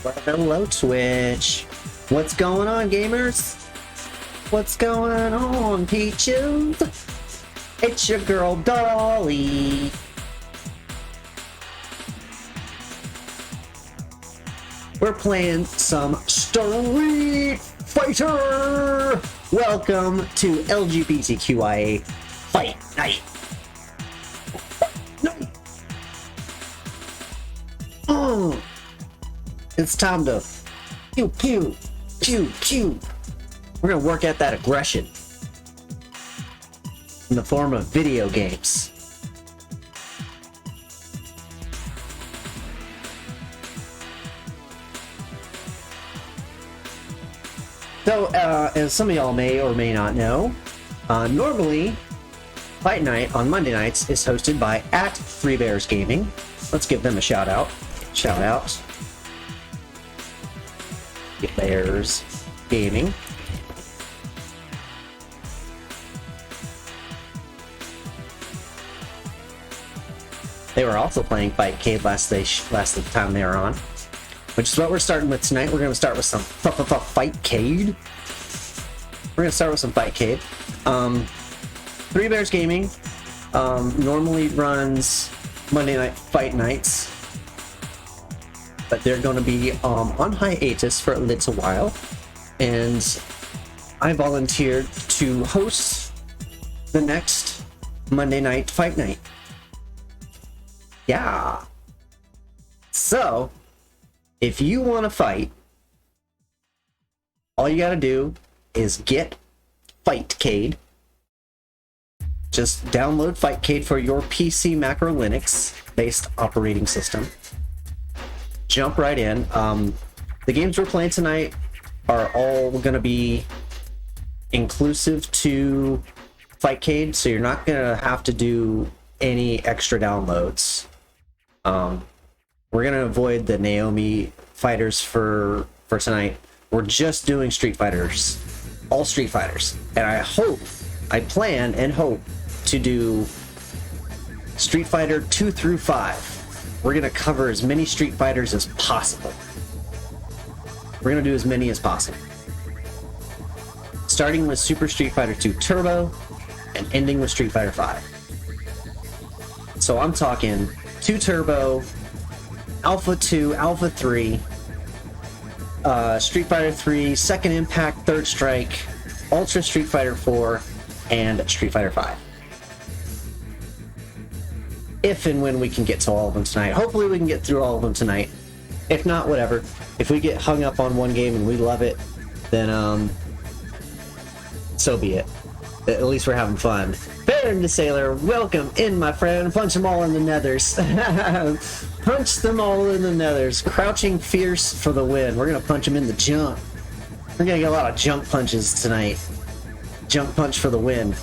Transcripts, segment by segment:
Well, hello, Twitch. What's going on, gamers? What's going on, Peaches? It's your girl, Dolly. We're playing some Street Fighter! Welcome to LGBTQIA Fight Night. It's time to pew pew pew pew. We're gonna work at that aggression in the form of video games. So, as some of y'all may or may not know, normally Fight Night on Monday nights is hosted by @3bearsgaming. Let's give them a shout out. Shout out. Bears Gaming. They were also playing Fightcade last time they were on, which is what we're starting with tonight. We're going to start with some Fightcade. We're going to start with some Fightcade. 3 Bears Gaming normally runs Monday night fight nights, but they're going to be on hiatus for a little while, and I volunteered to host the next Monday night fight night. Yeah. So, if you want to fight, all you got to do is get Fightcade. Just download Fightcade for your PC Mac or Linux based operating system. Jump right in. The games we're playing tonight are all going to be inclusive to Fightcade, so you're not going to have to do any extra downloads. We're going to avoid the Naomi fighters for tonight. We're just doing Street Fighters, all Street Fighters, and I plan and hope to do Street Fighter 2 through 5. We're going to cover as many Street Fighters as possible. We're going to do as many as possible. Starting with Super Street Fighter 2 Turbo and ending with Street Fighter 5. So I'm talking 2 Turbo, Alpha 2, Alpha 3, Street Fighter 3, Second Impact, Third Strike, Ultra Street Fighter 4, and Street Fighter 5. If and when we can get to all of them tonight. Hopefully we can get through all of them tonight. If not, whatever. If we get hung up on one game and we love it, then so be it. At least we're having fun. Baron the Sailor, welcome in, my friend. Punch them all in the nethers. Punch them all in the nethers. Crouching Fierce for the win. We're gonna punch them in the junk. We're gonna get a lot of junk punches tonight. Junk punch for the win.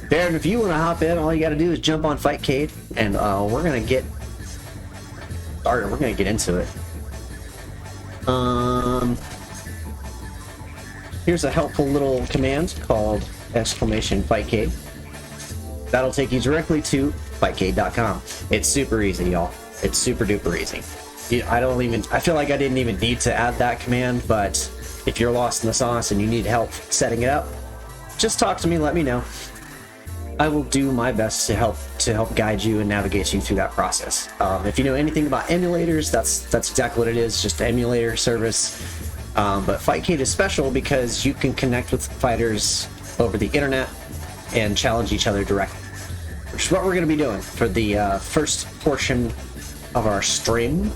Baron, if you want to hop in, all you got to do is jump on Fightcade, and we're gonna get started. We're gonna get into it. Here's a helpful little command called !Fightcade. That'll take you directly to Fightcade.com. It's super easy, y'all. It's super duper easy. I feel like I didn't even need to add that command, but if you're lost in the sauce and you need help setting it up, just talk to me, let me know. I will do my best to help guide you and navigate you through that process. If you know anything about emulators, that's exactly what it is, just an emulator service. But Fightcade is special because you can connect with fighters over the internet and challenge each other directly, which is what we're going to be doing for the first portion of our stream.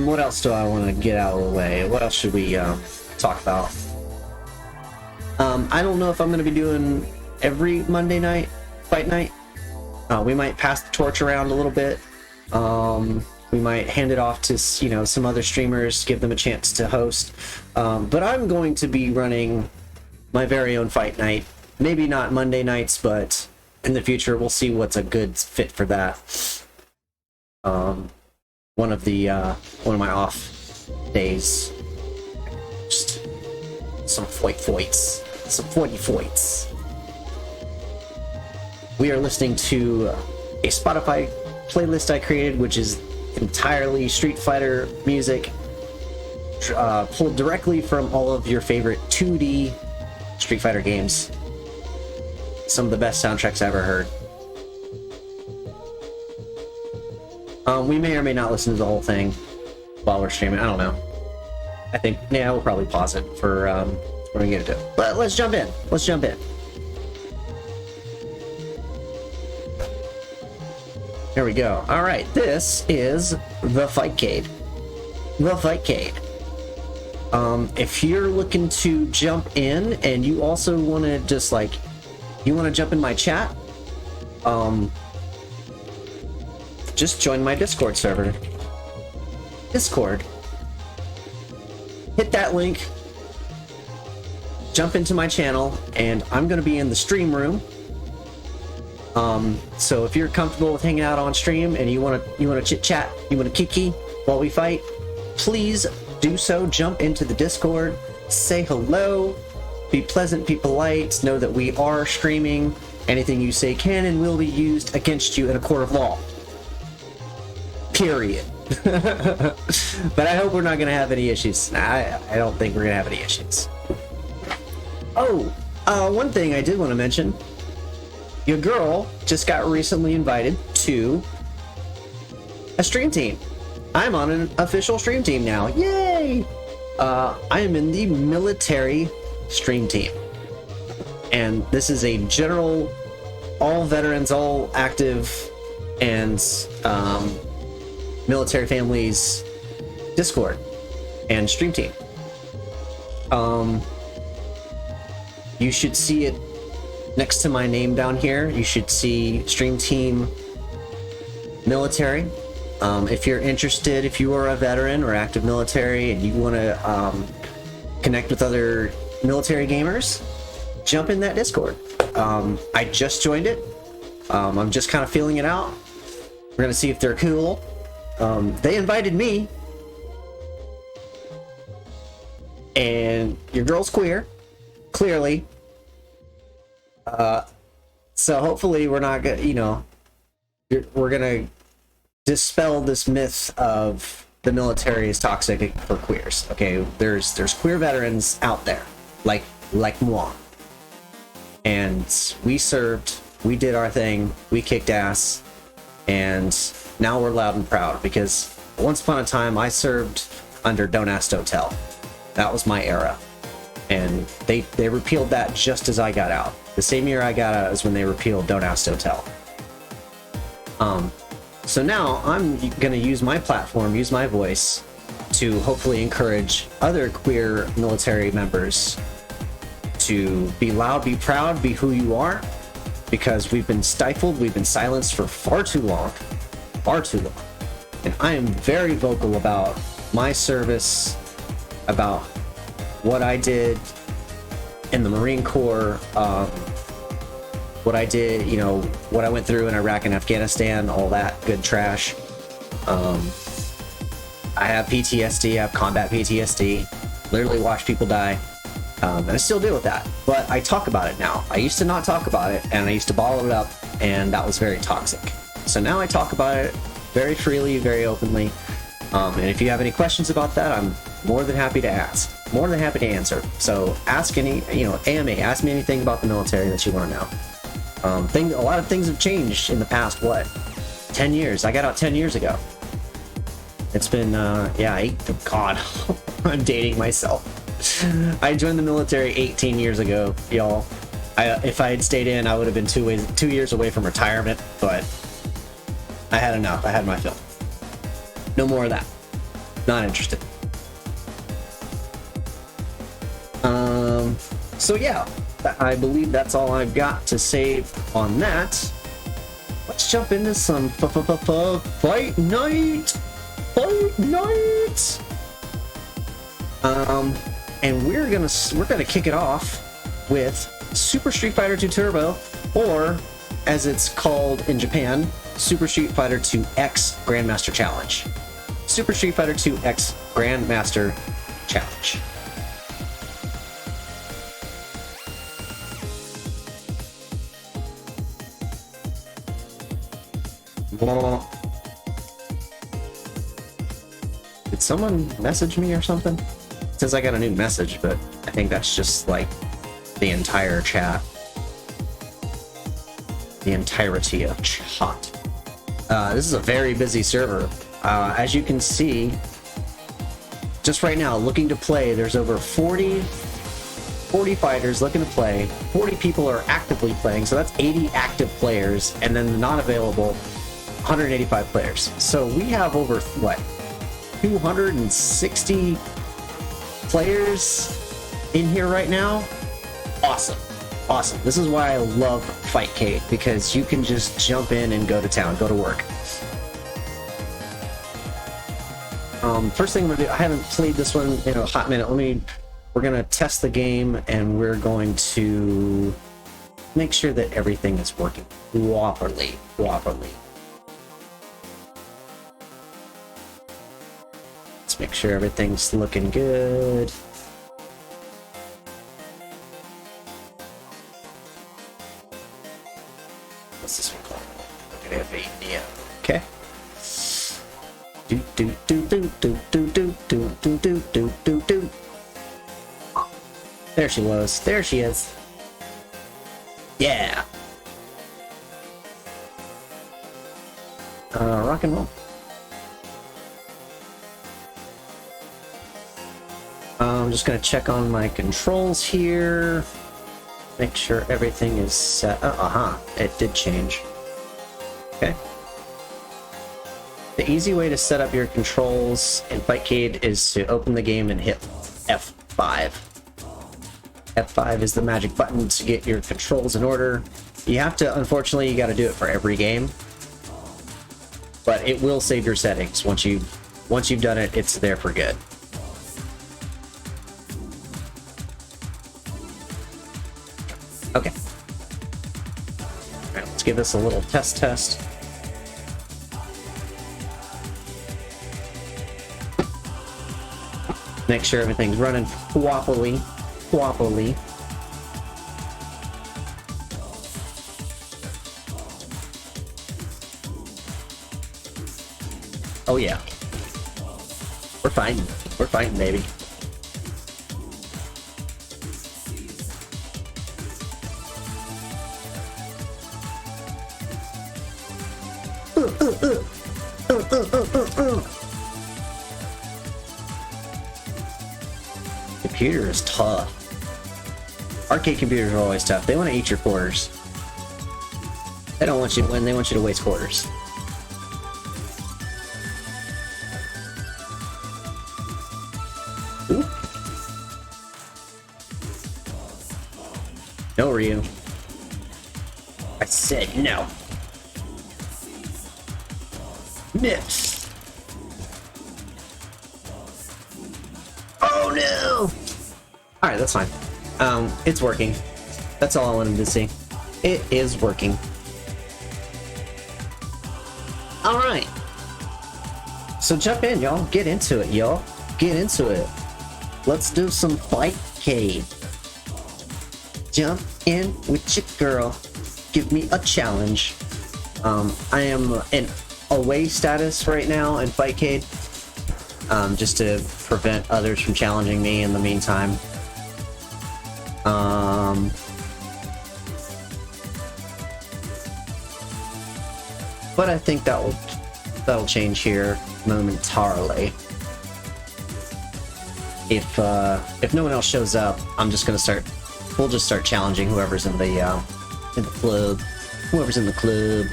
What else do I want to get out of the way? What else should we talk about? I don't know if I'm going to be doing every Monday night fight night. We might pass the torch around a little bit. We might hand it off to some other streamers, give them a chance to host. But I'm going to be running my very own fight night. Maybe not Monday nights, but in the future we'll see what's a good fit for that. One of my off days. Just some foights. Some foighty. we are listening to a Spotify playlist I created, which is entirely Street Fighter music, pulled directly from all of your favorite 2D Street Fighter games. Some of the best soundtracks I ever heard. We may or may not listen to the whole thing while we're streaming. I don't know. I think, yeah, we'll probably pause it for when we get to it. But let's jump in. Let's jump in. Here we go. All right, this is the Fightcade. The Fightcade. If you're looking to jump in and you also want to just like, you want to jump in my chat, just join my Discord server. Discord. Hit that link. Jump into my channel, and I'm going to be in the stream room. So if you're comfortable with hanging out on stream and you want to chit chat, you want to kiki while we fight, please do so. Jump into the Discord, say hello, be pleasant, be polite, know that we are streaming. Anything you say can and will be used against you in a court of law. Period. But I hope we're not going to have any issues. I don't think we're going to have any issues. Oh, one thing I did want to mention. Your girl just got recently invited to a stream team. I'm on an official stream team now. Yay! I am in the military stream team. And this is a general, all veterans, all active, and military families Discord and stream team. You should see it next to my name down here. You should see Stream Team Military. If you're interested, if you are a veteran or active military and you want to connect with other military gamers, jump in that Discord. I just joined it. I'm just kind of feeling it out. We're going to see if they're cool. They invited me. And your girl's queer. Clearly. So hopefully we're not gonna, we're gonna dispel this myth of the military is toxic for queers. Okay, there's queer veterans out there, like moi, and we served, we did our thing, we kicked ass, and now we're loud and proud because once upon a time I served under Don't Ask, Don't Tell. That was my era. And they repealed that just as I got out. The same year I got out is when they repealed Don't Ask, Don't Tell. So now I'm going to use my platform, use my voice, to hopefully encourage other queer military members to be loud, be proud, be who you are, because we've been stifled, we've been silenced for far too long. Far too long. And I am very vocal about my service, about what I did in the Marine Corps, what I did, what I went through in Iraq and Afghanistan, all that good trash. I have PTSD, I have combat PTSD, literally watched people die, and I still deal with that. But I talk about it now. I used to not talk about it, and I used to bottle it up, and that was very toxic. So now I talk about it very freely, very openly, and if you have any questions about that, I'm more than happy to ask. More than happy to answer. So ask any, AMA, ask me anything about the military that you want to know. A lot of things have changed in the past, 10 years? I got out 10 years ago. It's been, God, I'm dating myself. I joined the military 18 years ago, y'all. If I had stayed in, I would have been 2 years away from retirement, but I had enough. I had my fill. No more of that. Not interested. So yeah, I believe that's all I've got to say on that. Let's jump into some fight night. Fight night. And we're gonna kick it off with Super Street Fighter 2 Turbo, or as it's called in Japan, Super Street Fighter 2 X Grandmaster Challenge. Super Street Fighter 2 X Grandmaster Challenge. Did someone message me or something? It says I got a new message, but I think that's just like the entire chat. The entirety of chat. This is a very busy server. As you can see, just right now, looking to play, there's over 40 fighters looking to play. 40 people are actively playing, so that's 80 active players, and then the non-available 185 players. So we have over, what, 260 players in here right now? Awesome. Awesome. This is why I love Fightcade, because you can just jump in and go to town, go to work. First thing I'm gonna do, I haven't played this one in a hot minute. We're gonna test the game, and we're going to make sure that everything is working properly. Let's make sure everything's looking good. What's this one called? Look at it, yeah. Okay. Do. There she was. There she is. Yeah. Rock and roll. I'm just gonna check on my controls here. Make sure everything is set. It did change. Okay. The easy way to set up your controls in Fightcade is to open the game and hit F5. F5 is the magic button to get your controls in order. You have to, unfortunately, you got to do it for every game, but it will save your settings once you've done it. It's there for good. Okay. All right, let's give this a little test. Make sure everything's running properly. Oh yeah. We're fighting, baby. Computer is tough. Arcade computers are always tough. They want to eat your quarters. They don't want you to win, they want you to waste quarters. Ooh. No, Ryu. I said no. Miss. Oh no! Alright, that's fine. It's working. That's all I wanted to see. It is working. Alright. So jump in, y'all. Get into it, y'all. Get into it. Let's do some Fightcade. Jump in with your girl. Give me a challenge. I am in away status right now in Fightcade. Just to prevent others from challenging me in the meantime. But I think that'll change here momentarily. If no one else shows up, we'll just start challenging whoever's in the club. Whoever's in the club.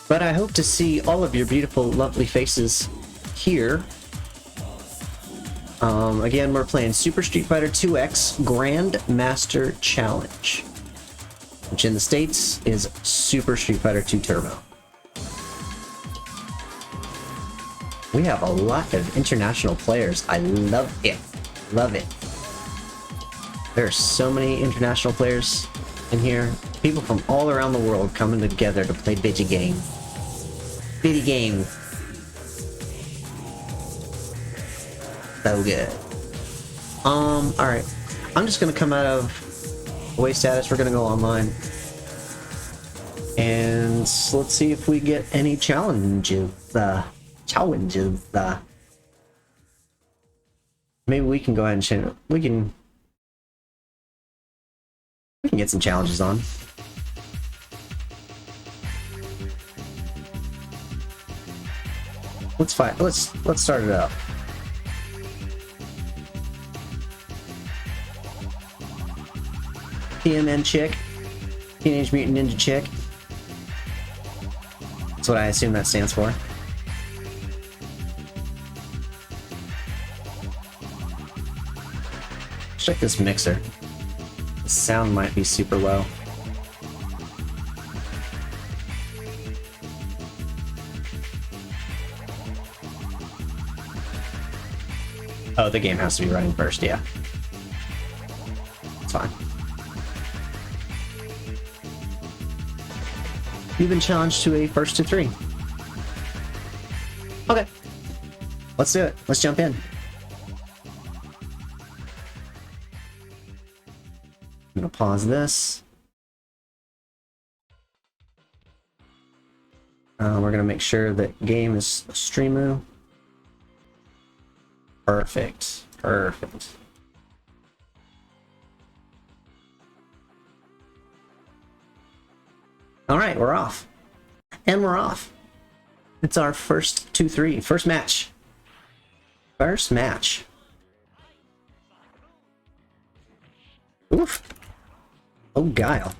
But I hope to see all of your beautiful, lovely faces here. Again, we're playing Super Street Fighter 2X Grand Master Challenge, which in the States is Super Street Fighter 2 Turbo. We have a lot of international players. I love it. Love it. There are so many international players in here. People from all around the world coming together to play video game. Video game. So good. Alright. I'm just gonna come out of away status. We're gonna go online. and let's see if we get any challenges. Maybe we can go ahead and change. We can get some challenges on. Let's fight. Let's start it up. TMN chick, Teenage Mutant Ninja Chick. That's what I assume that stands for. Let's check this mixer. The sound might be super low. Oh, the game has to be running first, yeah. It's fine. You've been challenged to a first to 3. Okay. Let's do it. Let's jump in. I'm gonna pause this. We're gonna make sure that game is streamu. Perfect. Perfect. All right, we're off. And we're off. It's our first 2-3. First match. First match. Oof. Oh, Guile.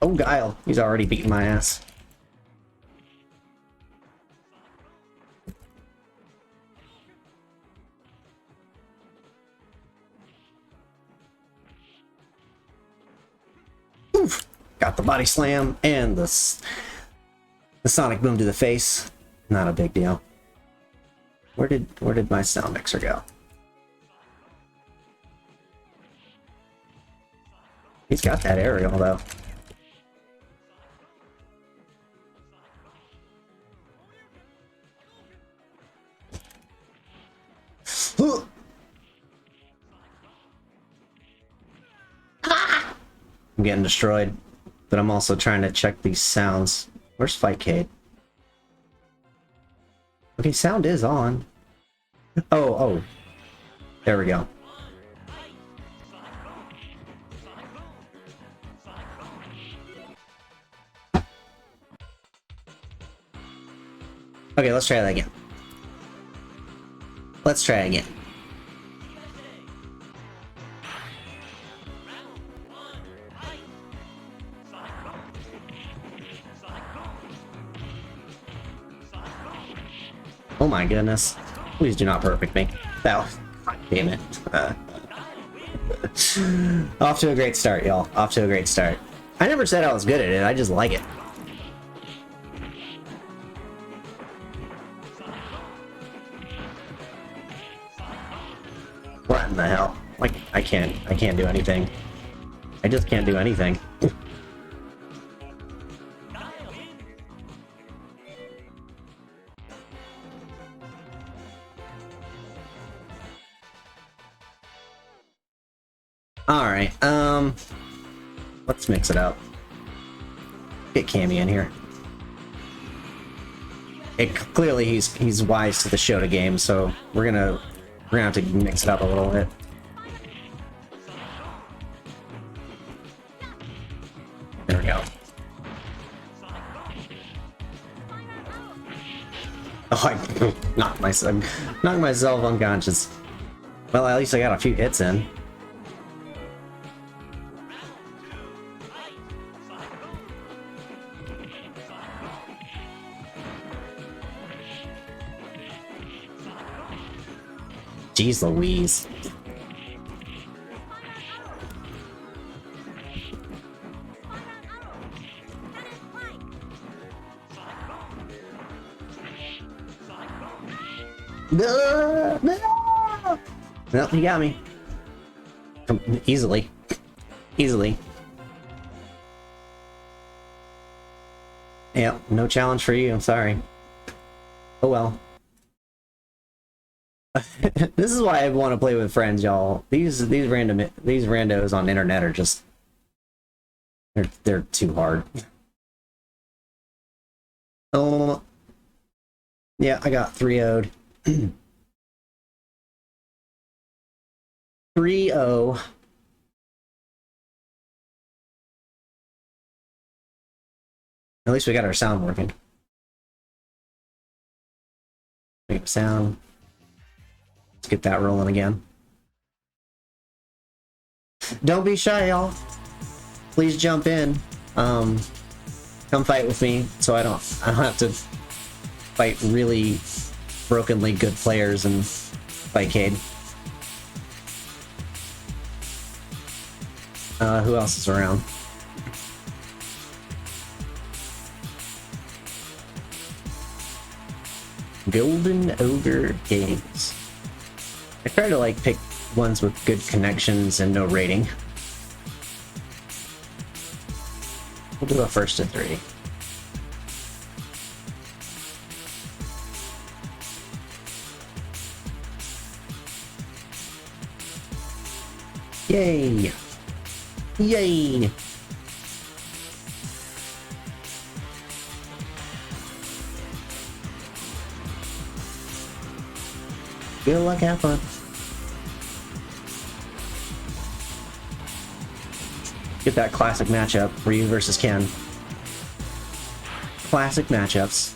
Oh, Guile. He's already beating my ass. Oof. Got the body slam and the sonic boom to the face. Not a big deal. Where did my sound mixer go? He's got that aerial though. I'm getting destroyed, but I'm also trying to check these sounds. Where's Fightcade? Okay, sound is on. Oh. There we go. Okay, let's try that again. Let's try it again. Oh my goodness. Please do not perfect me. Oh, damn it. Off to a great start, y'all. Off to a great start. I never said I was good at it, I just like it. What in the hell? Like, I can't do anything. I just can't do anything. Alright, let's mix it up. Get Cammy in here. Clearly he's wise to the Shota game, so we're gonna have to mix it up a little bit. There we go. Oh, I knocked myself unconscious. Well, at least I got a few hits in. Jeez Louise. No, no. Well, he got me. Easily. Easily. Yep, no challenge for you, I'm sorry. Oh well. This is why I want to play with friends, y'all. These randos on the internet are just... They're too hard. Oh, yeah, I got 3-0'd. 3-0. At least we got our sound working. Make sound. Let's get that rolling again. Don't be shy, y'all. Please jump in. Come fight with me, so I don't have to fight really brokenly good players in Fightcade. Who else is around? Golden Ogre Games. I try to like pick ones with good connections and no rating. We'll do a first to 3. Yay! Yay! Good luck, have fun. Get that classic matchup, Ryu versus Ken. Classic matchups.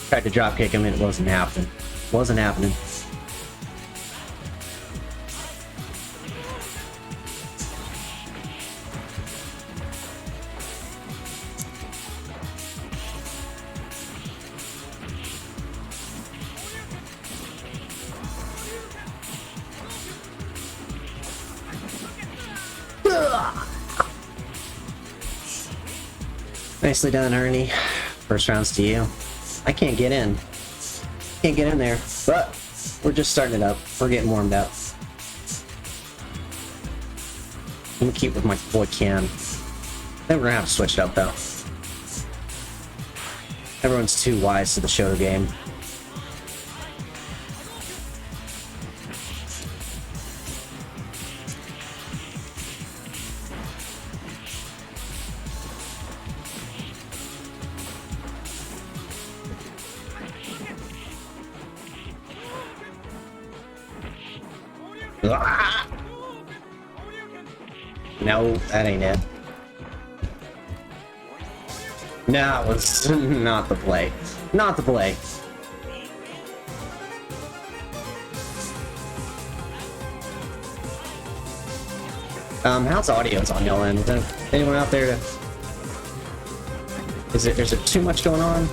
Tried to drop kick him and it wasn't happening. Wasn't happening. Nicely done, Ernie. First round's to you. I can't get in. Can't get in there, but we're just starting it up. We're getting warmed up. I'm gonna keep with my boy Ken. Then we're gonna have to switch it up though. Everyone's too wise to the Shoto game. No, that ain't it. No, it was not the play. Not the play. How's audios on y'all end? Is there anyone out there to... Is there too much going on?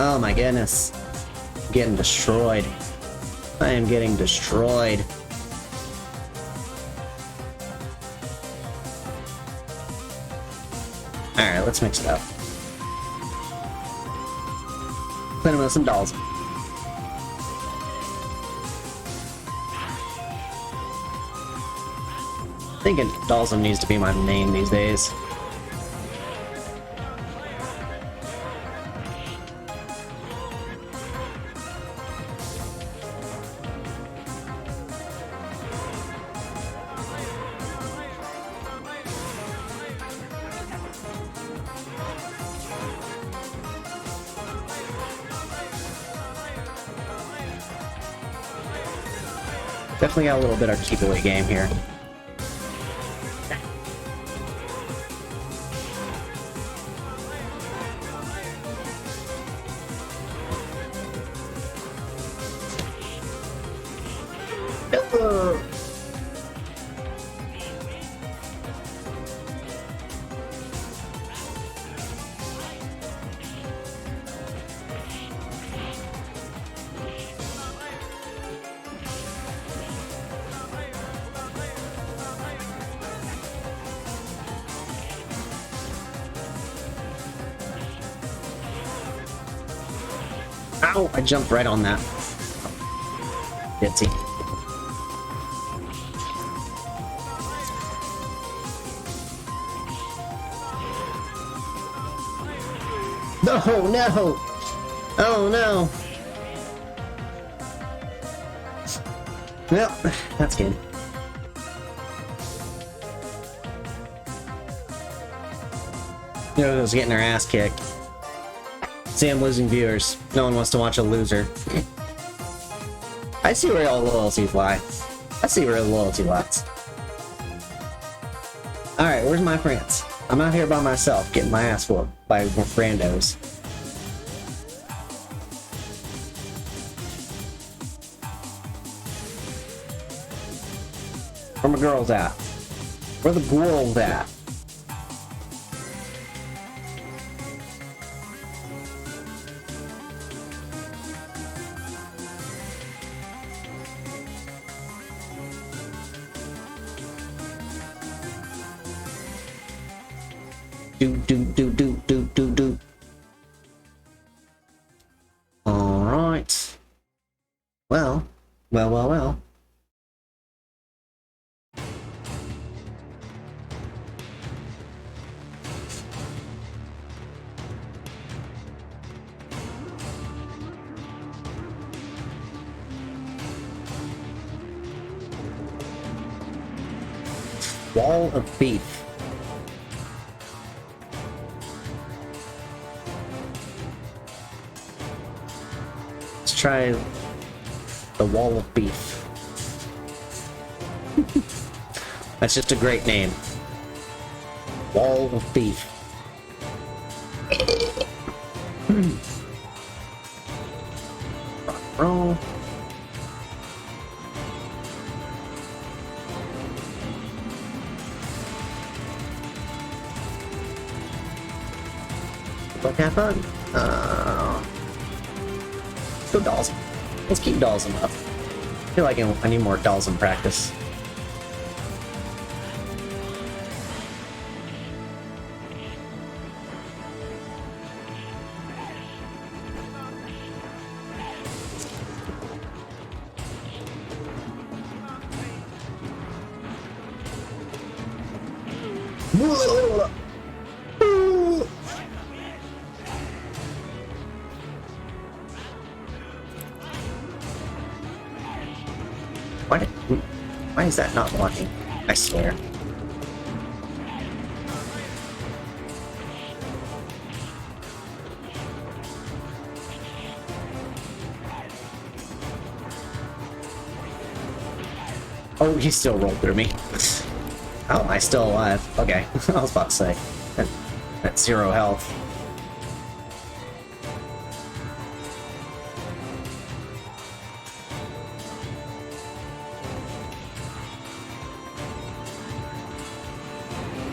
Oh my goodness. I'm getting destroyed. I am getting destroyed. Alright, let's mix it up. Put him with some dolls. Thinking Dalsum needs to be my main these days. Definitely got a little bit of keep away game here. Ow! I jumped right on that. Ditzy. Oh no! Oh no! Well, that's good. Jojo's getting her ass kicked. See, I'm losing viewers. No one wants to watch a loser. I see where all loyalties lie. I see where the loyalty lies. Alright, where's my friends? I'm out here by myself, getting my ass whooped by randos. Where my girls at? Where the girls at? Do. Alright. Well. Wall of beef. Let's try the wall of beef. That's just a great name. Wall of beef. Rock and roll. Like have fun. Let's go dolls. Let's keep dolls up. I feel like I need more dolls in practice. Why is that not blocking? I swear. Oh, he still rolled through me. Oh, am I still alive? Okay, I was about to say. That's 0 health.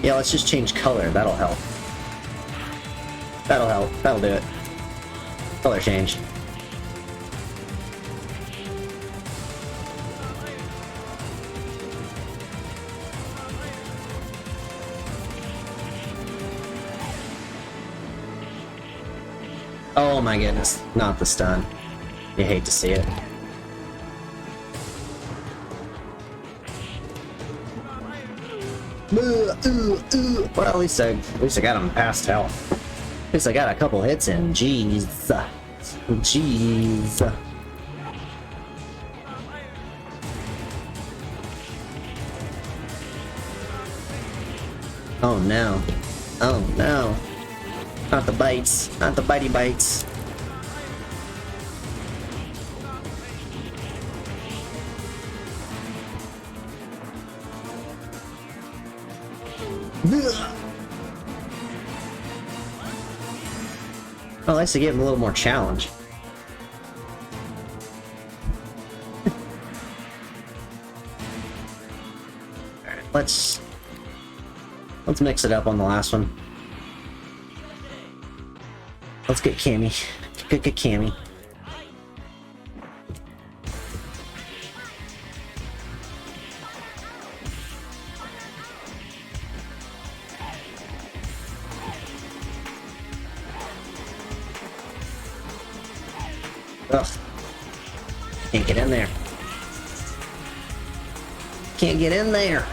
Yeah, let's just change color. That'll help. That'll help. That'll do it. Color change. Oh my goodness. Not the stun. You hate to see it. Well, at least I got him past health. At least I got a couple hits in. Jeez. Jeez. Oh no. Oh no. Not the bites. Not the bitey bites. Well, at least I gave him a little more challenge. let's mix it up on the last one. Let's get Cammy. Get Cammy. Ugh. Can't get in there. Can't get in there.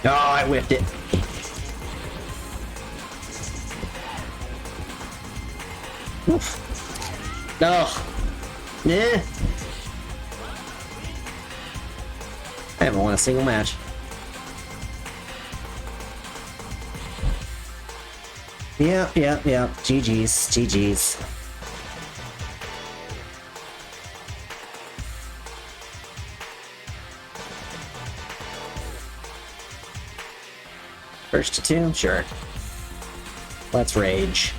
Oh, I whipped it. Oof. No. Nah. I haven't won a single match. Yep. GG's. First to two? Sure. Let's rage.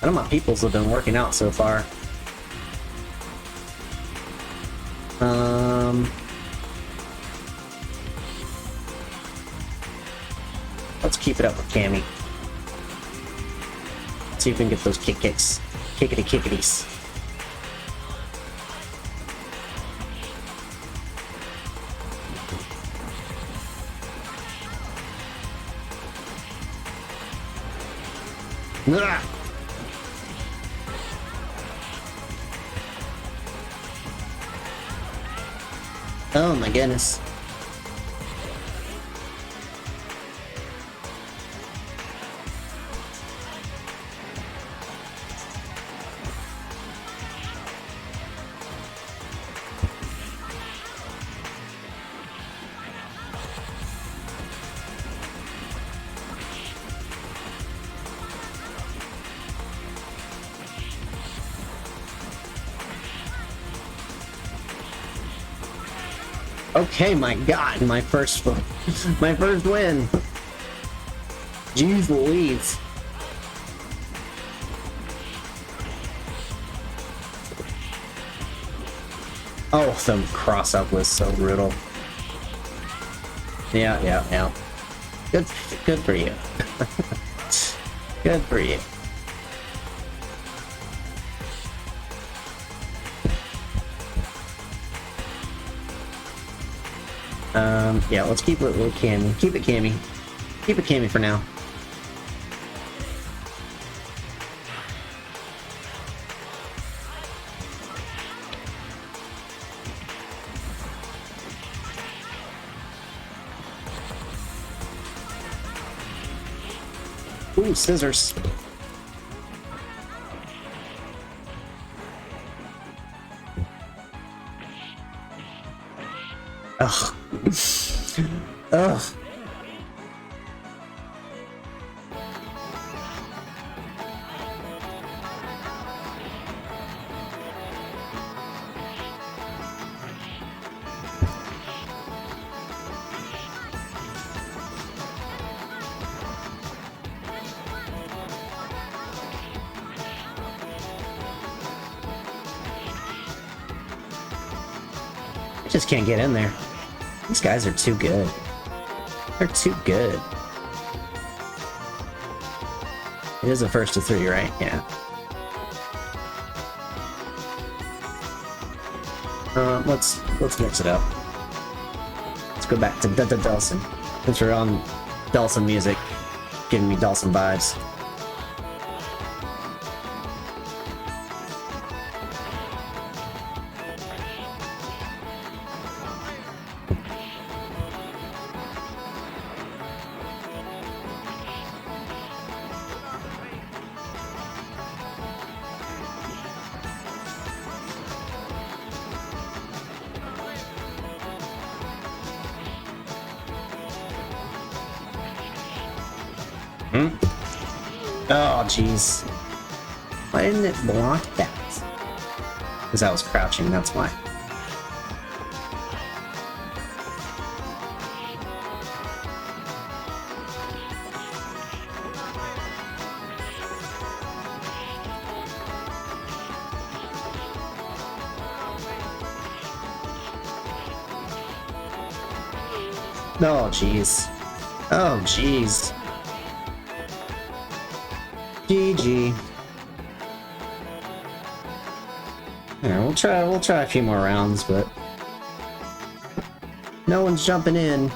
None of my peoples have been working out so far. Let's keep it up with Cammy. See if we can get those kicks. Kickity-kickities. Ugh. Oh my goodness. Okay, my God, my first win. Jeez Louise. Oh, the cross up was so brutal. Yeah. Good for you. Good for you. Yeah, let's keep it with Cammy. Keep it Cammy. Keep it Cammy for now. Ooh, scissors. Ugh. Ugh. I just can't get in there. These guys are too good. They're too good. It is the first of three, right? Yeah. Let's mix it up. Let's go back to Dawson. Since we're on Dawson music, giving me Dawson vibes. Hmm? Oh, jeez. Why didn't it block that? Because I was crouching, that's why. Oh, jeez. Oh, jeez. GG. Alright, we'll try a few more rounds, but no one's jumping in.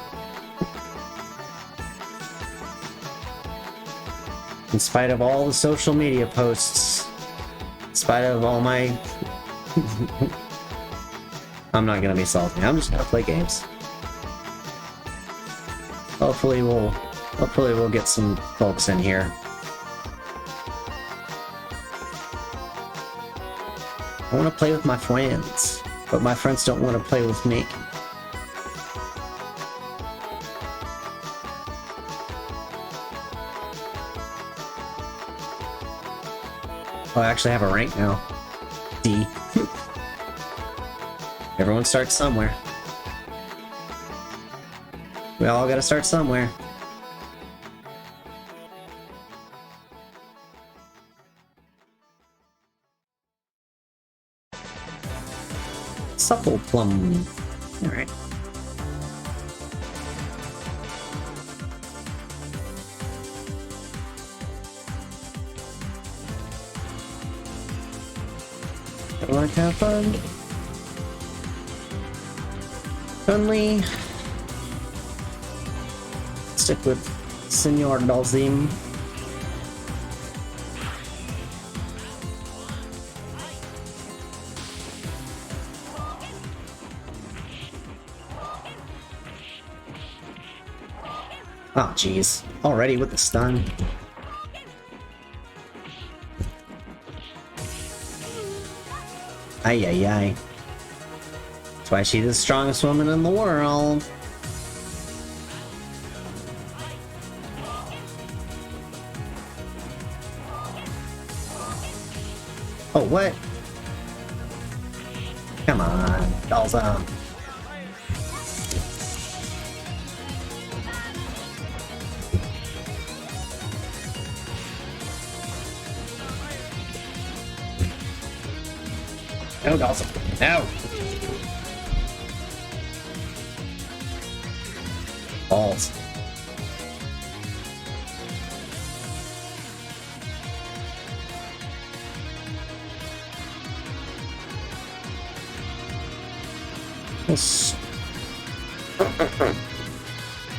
In spite of all the social media posts, in spite of all my I'm not gonna be salty. I'm just gonna play games. Hopefully we'll get some folks in here. I want to play with my friends, but my friends don't want to play with me. Oh, I actually have a rank now. D. Everyone starts somewhere. We all gotta start somewhere. Supple plum. Alright. I like to have fun. Only stick with Senor Dalzim. Oh, jeez. Already with the stun. Ay, ay, ay. That's why she's the strongest woman in the world. Oh, what? Come on, dolls up. No, dolls. No. Balls.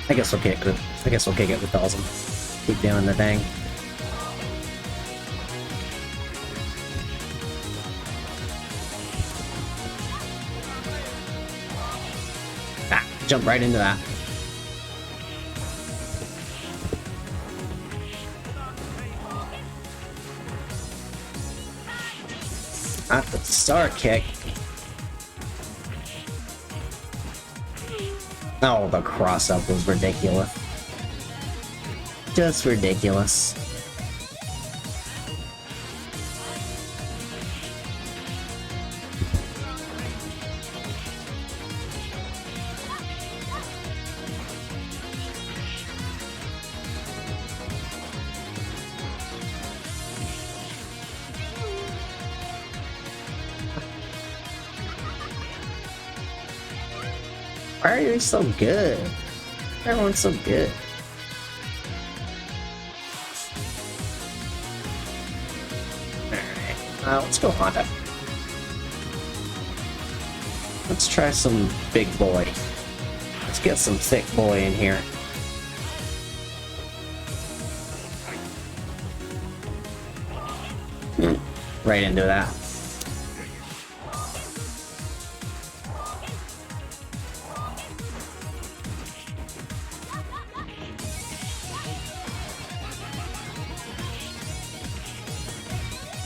I guess we'll kick it. I guess we'll kick it with Dalsum. Keep doing the thing. Ah, jump right into that. Not the star kick. Oh, the cross-up was ridiculous. Just ridiculous. Why are you so good? Everyone's so good. Alright, let's go Honda. Let's try some big boy. Let's get some thick boy in here. Right into that.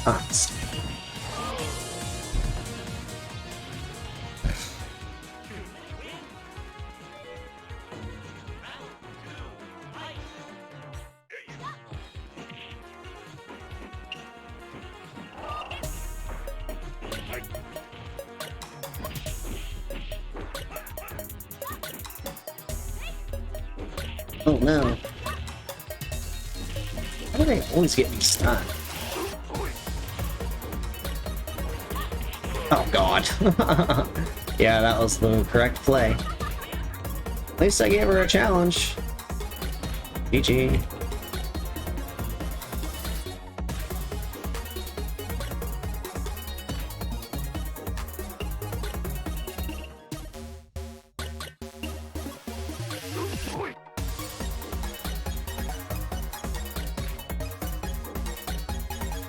Honest. Oh no. Why do they always get me stunned? Oh god. Yeah, that was the correct play. At least I gave her a challenge. GG.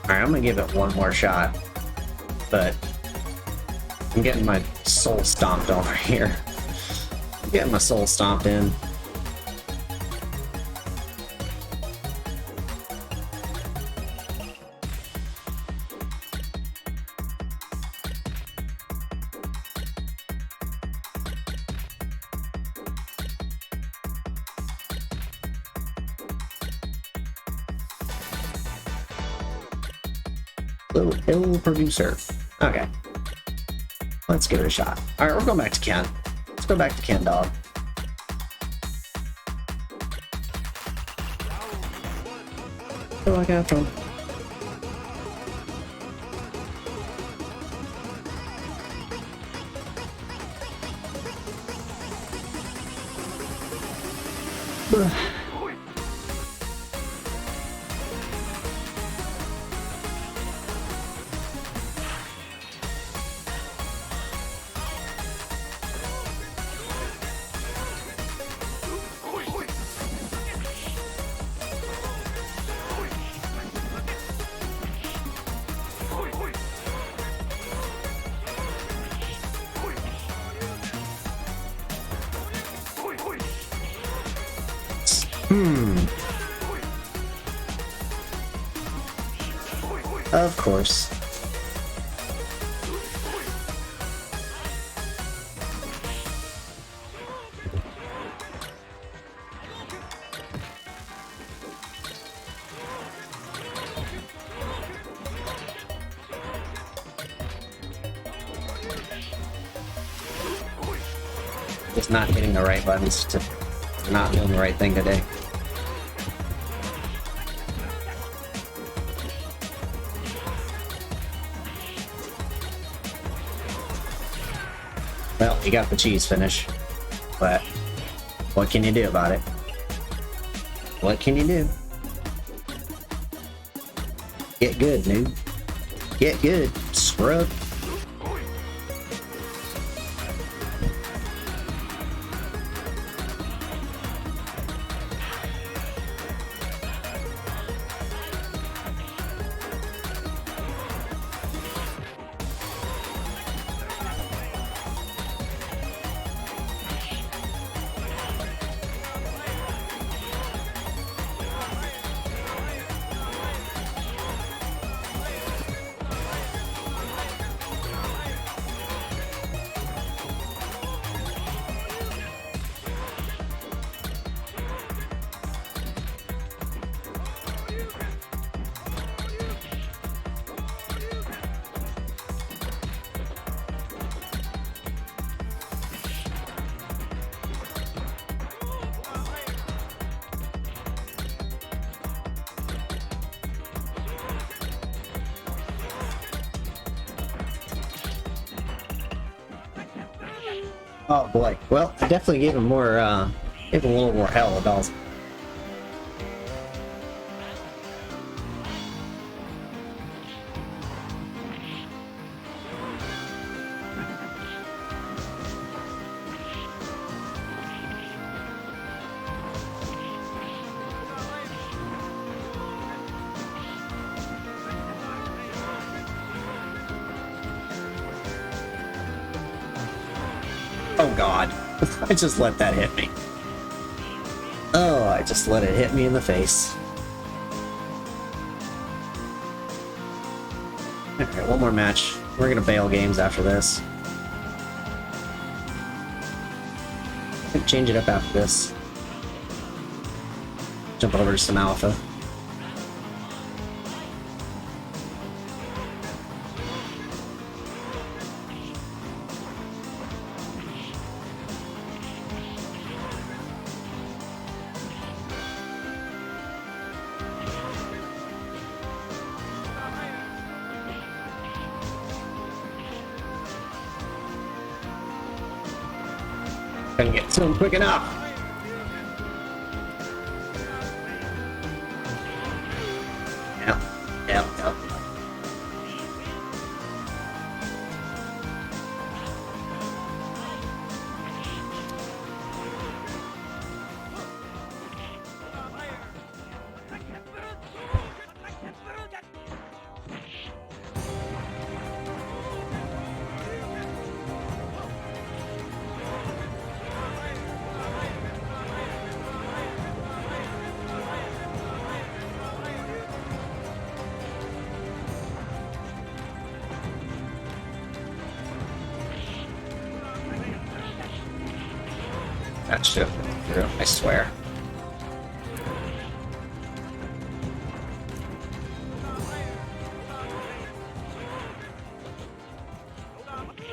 Alright, I'm gonna give it one more shot. But I'm getting my soul stomped over here. I'm getting my soul stomped in. Little ill producer. Okay. Let's give it a shot. Alright, we're going back to Ken. Let's go back to Ken, dog. What do I got from? Of course. Just not hitting the right buttons to not doing the right thing today. Well, you got the cheese finish, but what can you do about it? What can you do? Get good, noob. Get good, scrub. Oh boy. Well, I definitely gave him more, gave him a little more hell with dolls. Oh god. I just let that hit me. Oh, I just let it hit me in the face. Alright, one more match. We're gonna bail games after this. Change it up after this. Jump over to some alpha. Couldn't get to him quick enough. Yep, yep, yep. That should have been through, I swear.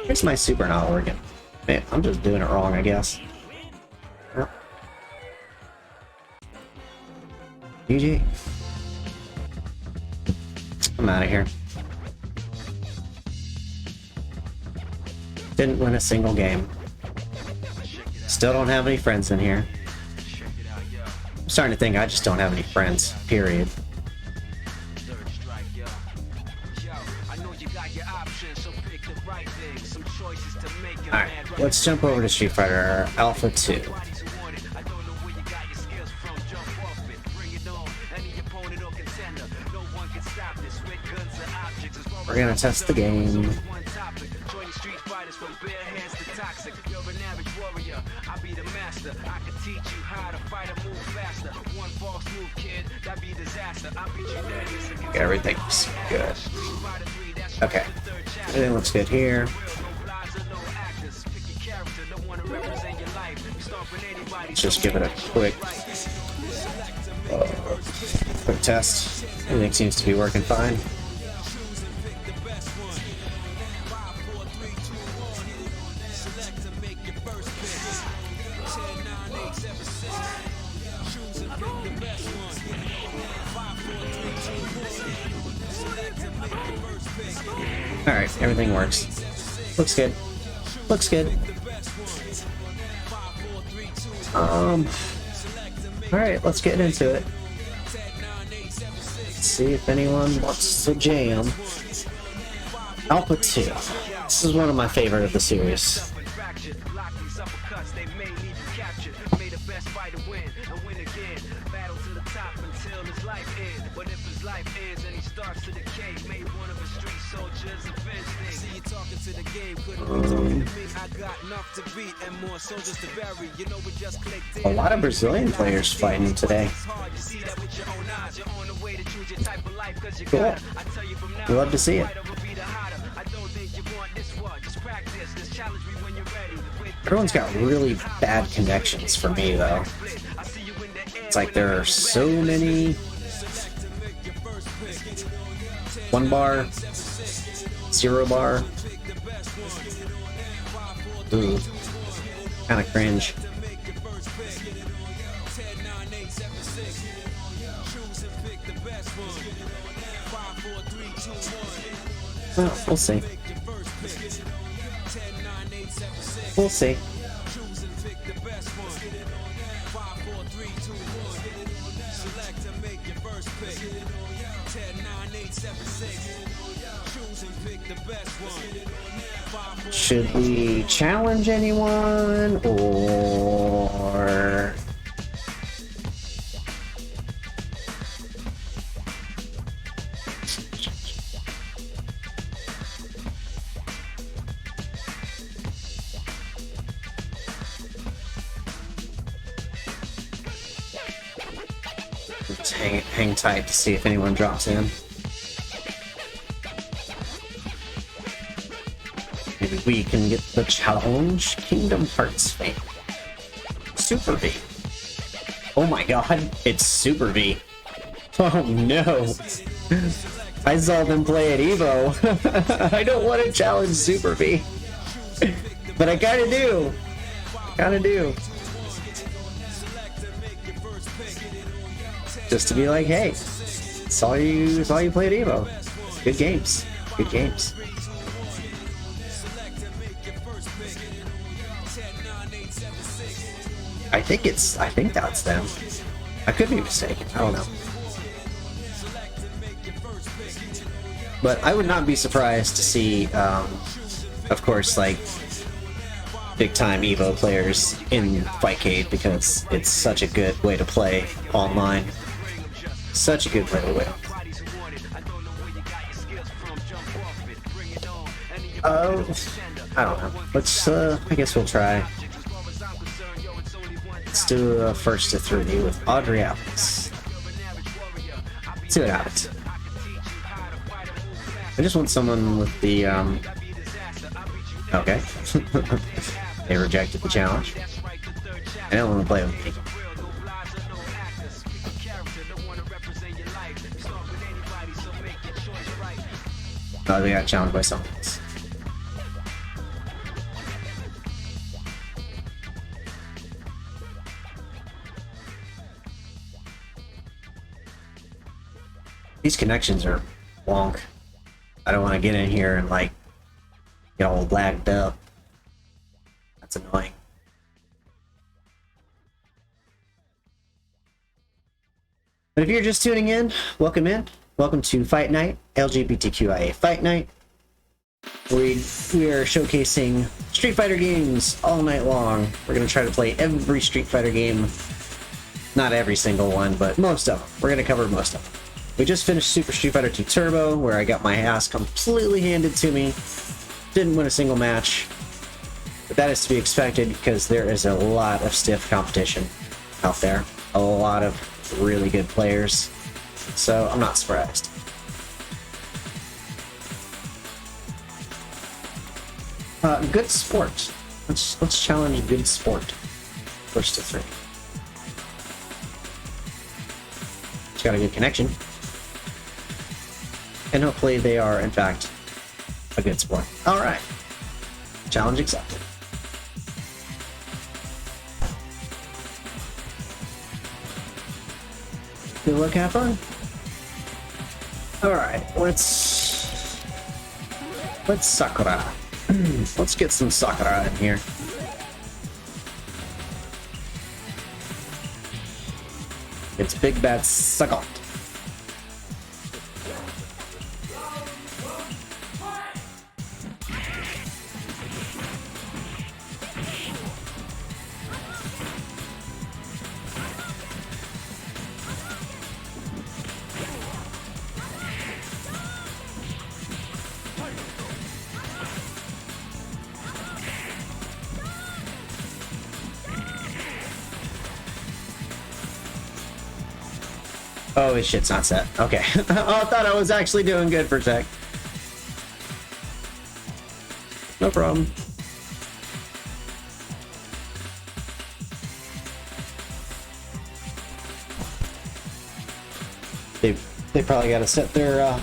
Here's my super not working. Man, I'm just doing it wrong, I guess. GG. I'm out of here. Didn't win a single game. Still don't have any friends in here. I'm starting to think I just don't have any friends, period. Alright, let's jump over to Street Fighter Alpha 2. We're gonna test the game. Everything's good. Okay, everything looks good here. Let's just give it a quick test. Everything seems to be working fine. Alright, everything works. Looks good. Looks good. Alright, let's get into it. Let's see if anyone wants to jam. Alpha 2. This is one of my favorite of the series. A lot of Brazilian players fighting today. Cool. We love to see it. Everyone's got really bad connections for me, though. It's like there are so many 1 bar, 0 bar. Ooh, kind of cringe. Well, we'll see. We'll see. Should we challenge anyone, or... Let's hang tight to see if anyone drops in. Maybe we can get the challenge. Kingdom Hearts fan. Super V. Oh my god, it's Super V. Oh no. I saw them play at Evo. I don't want to challenge Super V. But I kinda do. Kinda do. Just to be like, hey, saw you play at Evo. Good games. Good games. I think that's them. I could be mistaken. I don't know. But I would not be surprised to see, of course, like, big-time Evo players in Fightcade, because it's such a good way to play online. Such a good way to win. I don't know. Let's, I guess we'll try. Let's do a first to 3 with Audrey Alves. Let's see what happens. I just want someone with the, okay. They rejected the challenge. I don't want to play with me. Oh, they got challenged by someone else. These connections are wonk. I don't want to get in here and, like, get all lagged up. That's annoying. But if you're just tuning in, welcome in. Welcome to Fight Night, LGBTQIA Fight Night. We are showcasing Street Fighter games all night long. We're going to try to play every Street Fighter game. Not every single one, but most of them. We're going to cover most of them. We just finished Super Street Fighter 2 Turbo, where I got my ass completely handed to me. Didn't win a single match. But that is to be expected, because there is a lot of stiff competition out there. A lot of really good players. So I'm not surprised. Good sport. Let's challenge good sport. First to 3. It's got a good connection. And hopefully they are, in fact, a good sport. Alright. Challenge accepted. Good luck, have fun. Alright, let's Sakura. Let's get some Sakura in here. It's Big Bad Sakura. Oh, his shit's not set. Okay. I thought I was actually doing good for a sec. No problem. They probably got to set their,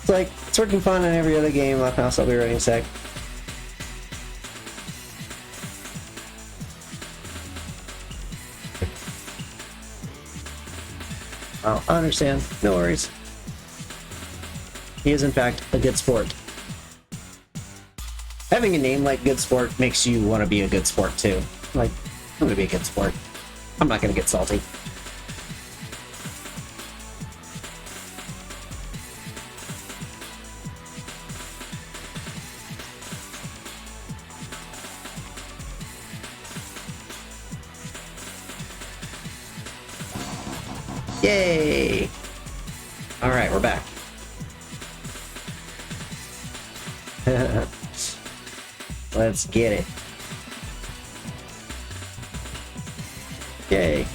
It's like, it's working fine on every other game. Left mouse, I'll be ready in a sec. Oh, I understand. No worries. He is, in fact, a good sport. Having a name like Good Sport makes you want to be a good sport, too. Like, I'm going to be a good sport. I'm not going to get salty. Yay! Alright, we're back. Let's get it. Yay.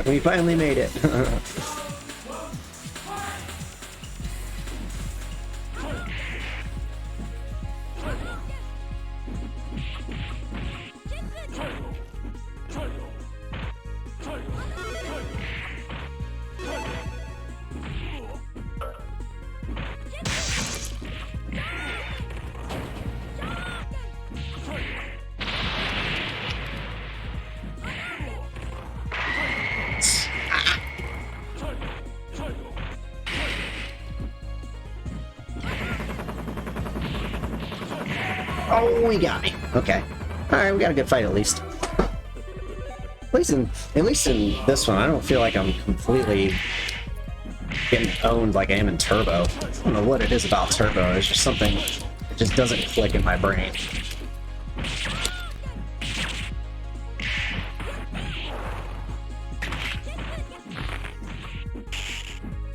We finally made it. Oh, he got me. Okay. Alright, we got a good fight at least. At least in this one, I don't feel like I'm completely getting owned like I am in Turbo. I don't know what it is about Turbo. It's just something that just doesn't click in my brain.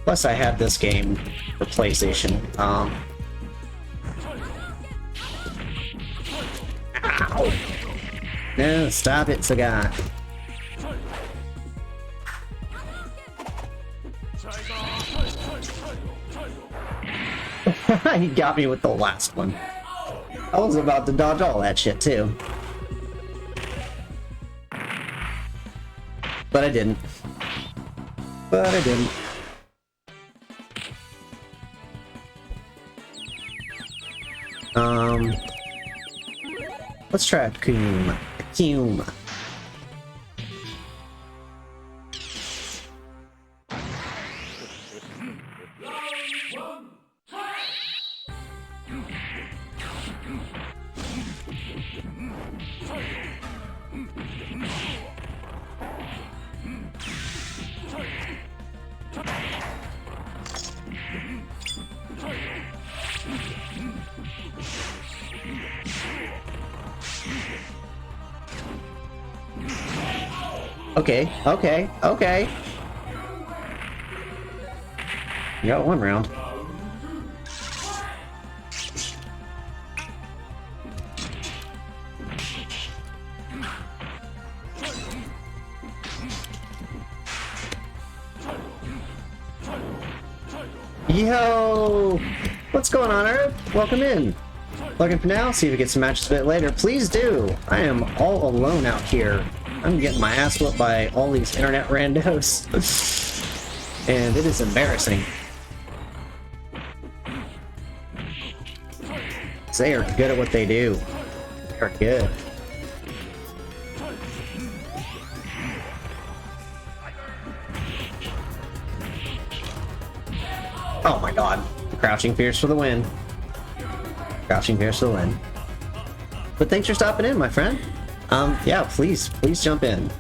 Plus, I had this game for PlayStation. Ow! No, stop it, Sagat. He got me with the last one. I was about to dodge all that shit too. But I didn't. Let's try a Kuma. Okay. You got one round. Yo! What's going on, Earth? Welcome in. Looking for now? See if we get some matches a bit later. Please do! I am all alone out here. I'm getting my ass whooped by all these internet randos. And it is embarrassing. They are good at what they do. They are good. Oh my god. Crouching Fierce for the win. Crouching Fierce for the win. But thanks for stopping in, my friend. Yeah, please jump in.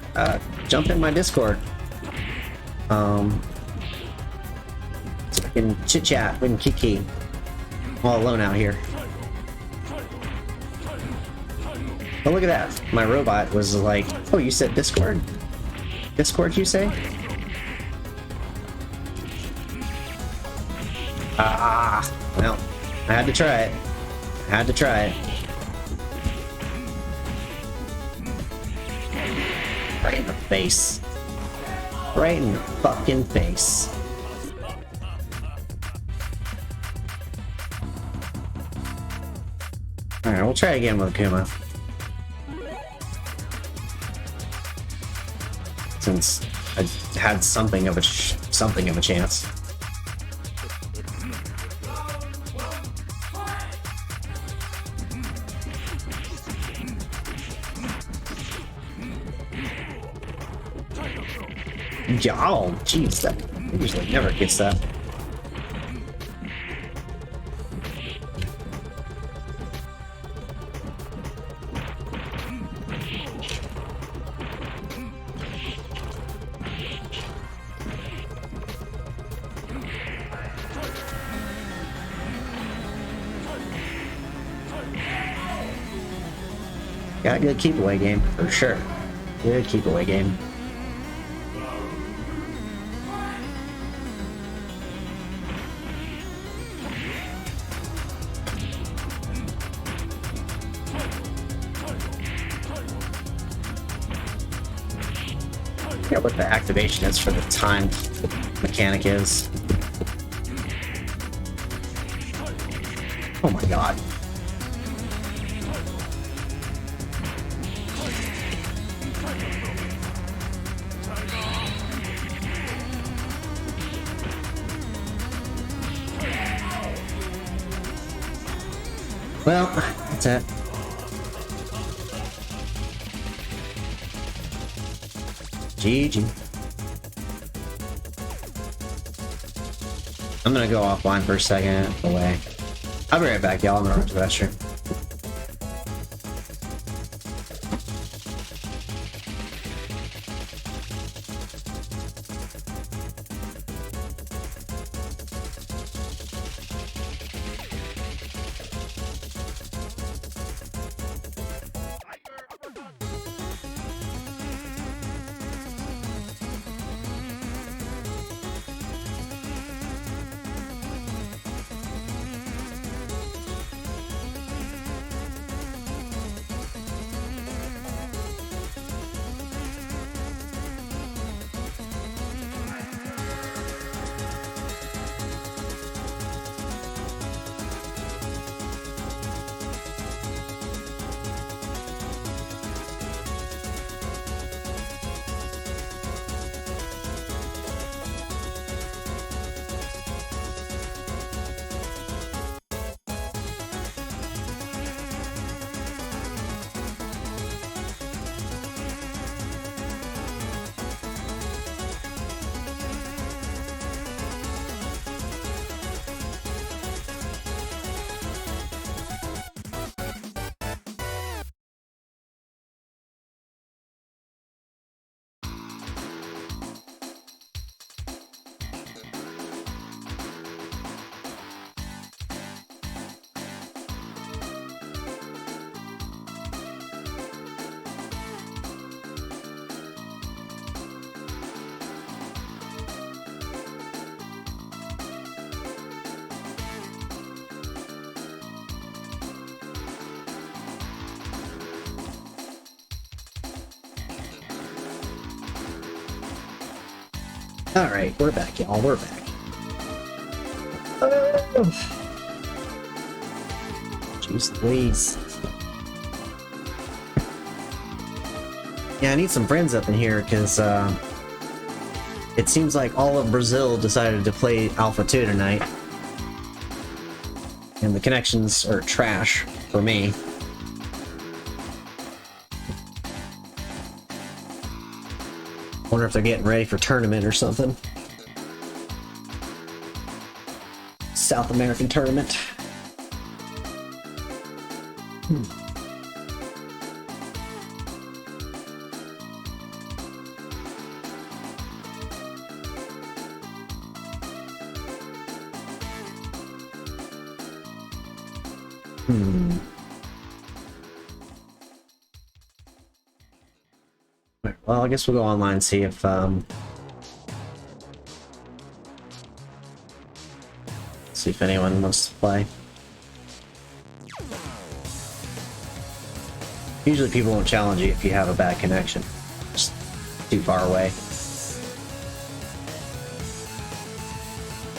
Jump in my Discord. So we can chit-chat, we can kiki. I'm all alone out here. Oh, look at that. My robot was like, oh, you said Discord? Discord, you say? Ah, well, I had to try it. Right in the face. Right in the fucking face. Alright, we'll try again with Akuma. Since I had something of a chance. Oh, jeez, that usually never gets that. Got a good keep away game, for sure. Good keep away game. I forget what the activation is for the time mechanic is. Oh my god. Well, that's it. GG. I'm gonna go offline for a second. Away. I'll be right back, y'all. I'm gonna run to the restroom. Alright, we're back, y'all. We're back. Oh. Jeez Louise. Yeah, I need some friends up in here, because, it seems like all of Brazil decided to play Alpha 2 tonight. And the connections are trash for me. Wonder if they're getting ready for tournament or something. South American tournament. Well, I guess we'll go online and see if, anyone wants to play. Usually people won't challenge you if you have a bad connection. Just too far away.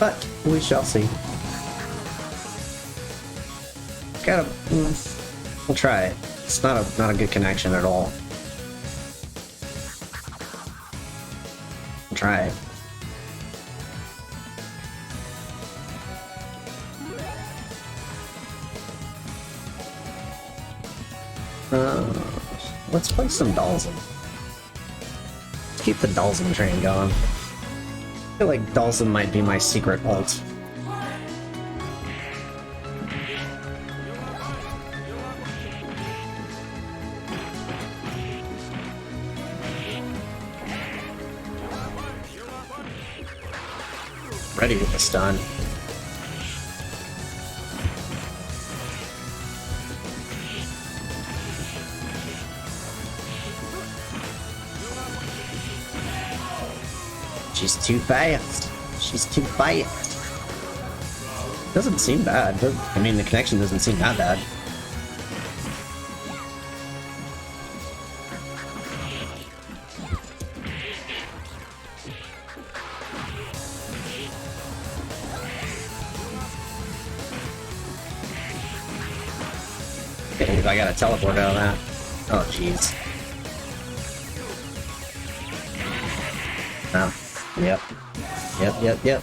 But we shall see. We'll try it. It's not a good connection at all. We'll try it. Let's play some Dalsum. Let's keep the Dalsum train going. I feel like Dalsum might be my secret ult. Ready with the stun. She's too fast. She's too fast. Doesn't seem bad. I mean, the connection doesn't seem that bad. I gotta teleport out of that. Oh, jeez. Oh. Yep. Yep.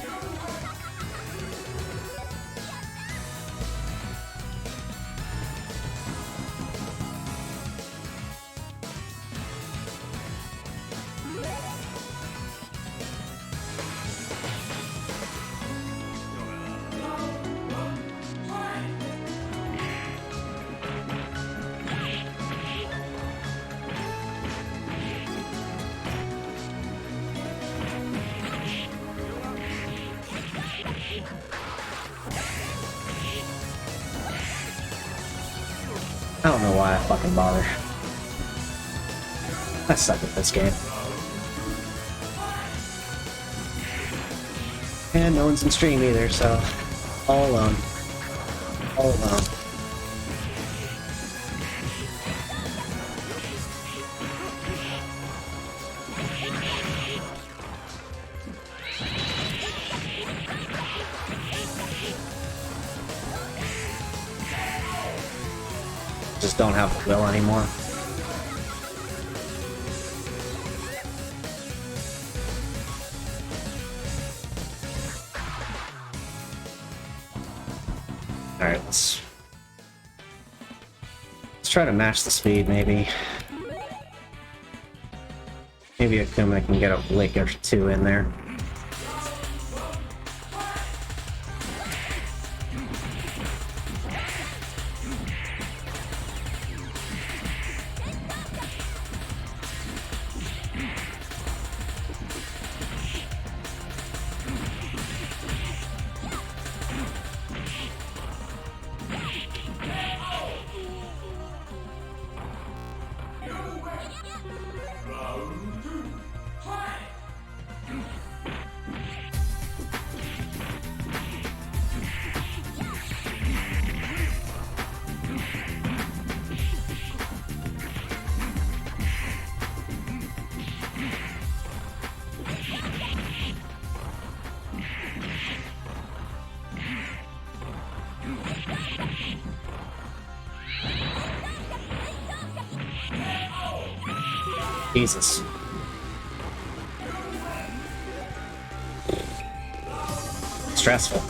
I don't know why I fucking bother. I suck at this game. And no one's in stream either, so all alone. All alone. Just don't have the will anymore. Alright, let's try to match the speed, maybe. Maybe Akuma can get a lick or two in there. Jesus. Stressful.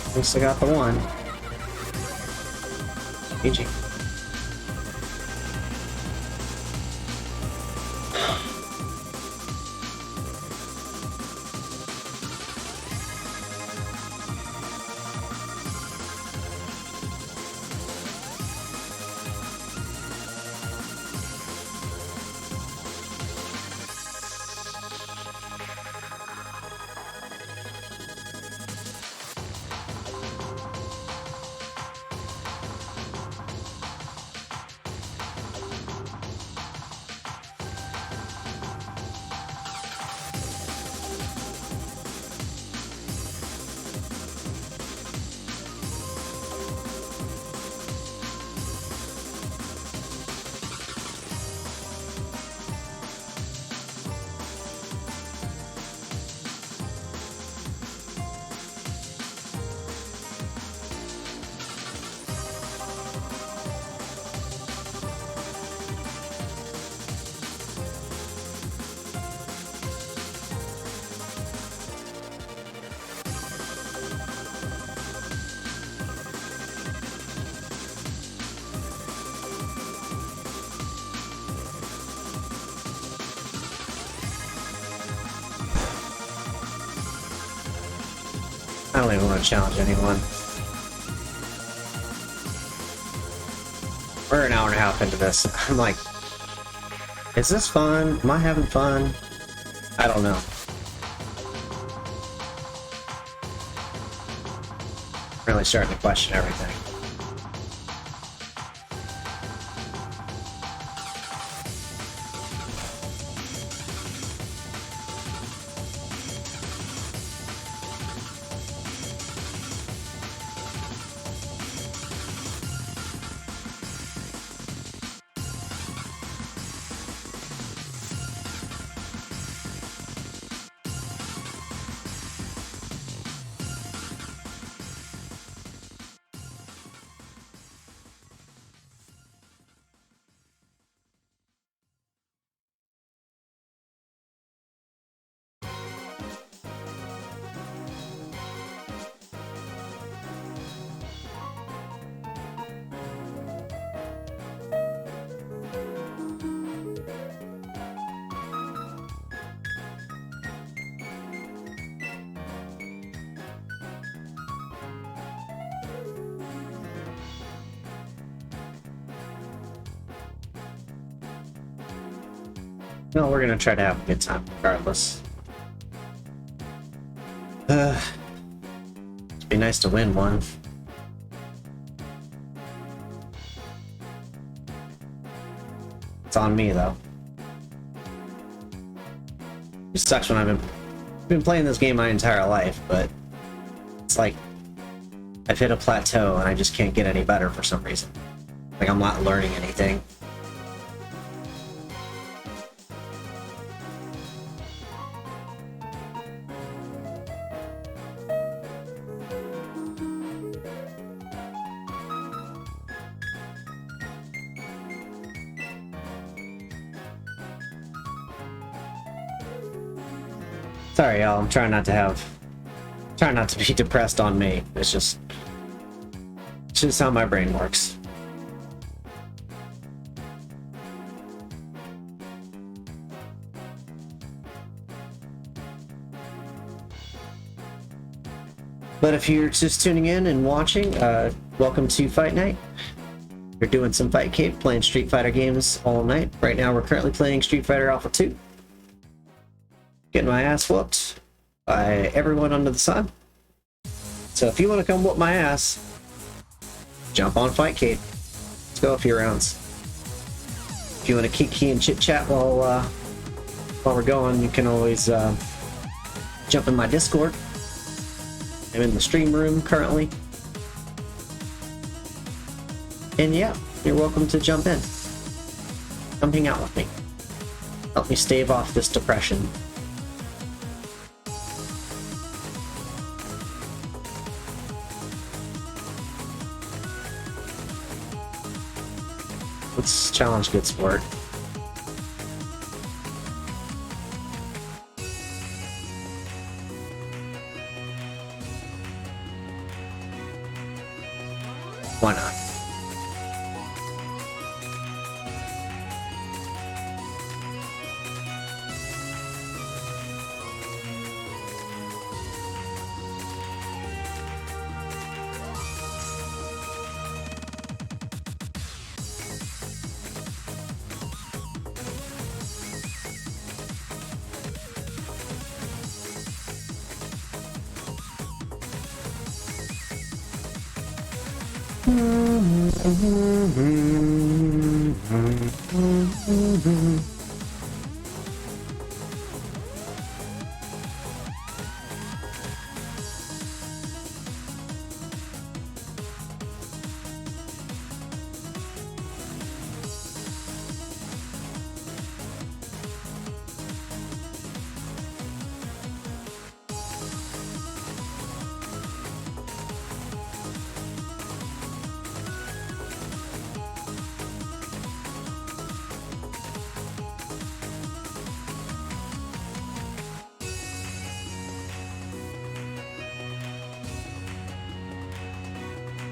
At least I got the one. GG. I don't even want to challenge anyone. We're an hour and a half into this. I'm like, is this fun? Am I having fun? I don't know. Really starting to question everything. No, we're gonna try to have a good time regardless. It'd be nice to win one. It's on me though. It sucks when I've been playing this game my entire life, but it's like I've hit a plateau and I just can't get any better for some reason. Like I'm not learning anything. Sorry, y'all. I'm trying not to be depressed on me. It's just how my brain works. But if you're just tuning in and watching, welcome to Fight Night. We're doing some Fightcade, playing Street Fighter games all night. Right now, we're currently playing Street Fighter Alpha 2. Getting my ass whooped by everyone under the sun. So if you want to come whoop my ass, jump on Fightcade. Let's go a few rounds. If you want to kiki and chit chat while while we're going, you can always jump in my Discord. I'm in the stream room currently. And yeah, you're welcome to jump in. Come hang out with me. Help me stave off this depression. Let's challenge good sport. Why not?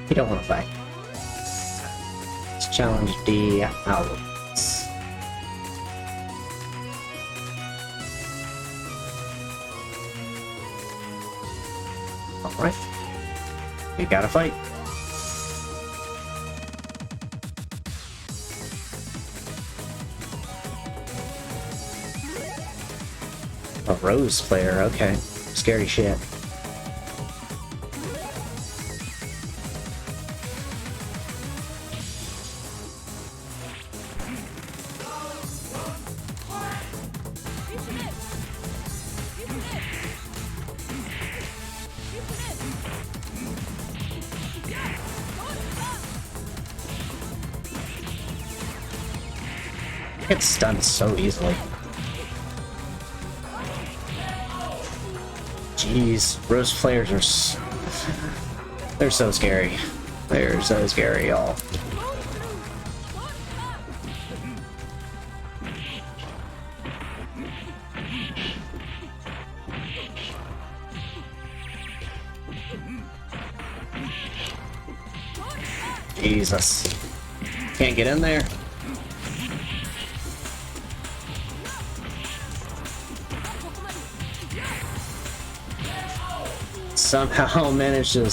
You don't want to fight. Let's challenge the owls. Alright. You gotta fight. A Rose player, okay. Scary shit. Get stunned so easily. Jeez, Rose players are they're so scary. They're so scary, y'all. Jesus. Can't get in there. Somehow managed to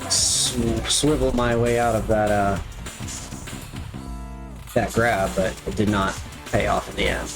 swivel my way out of that that grab, but it did not pay off in the end.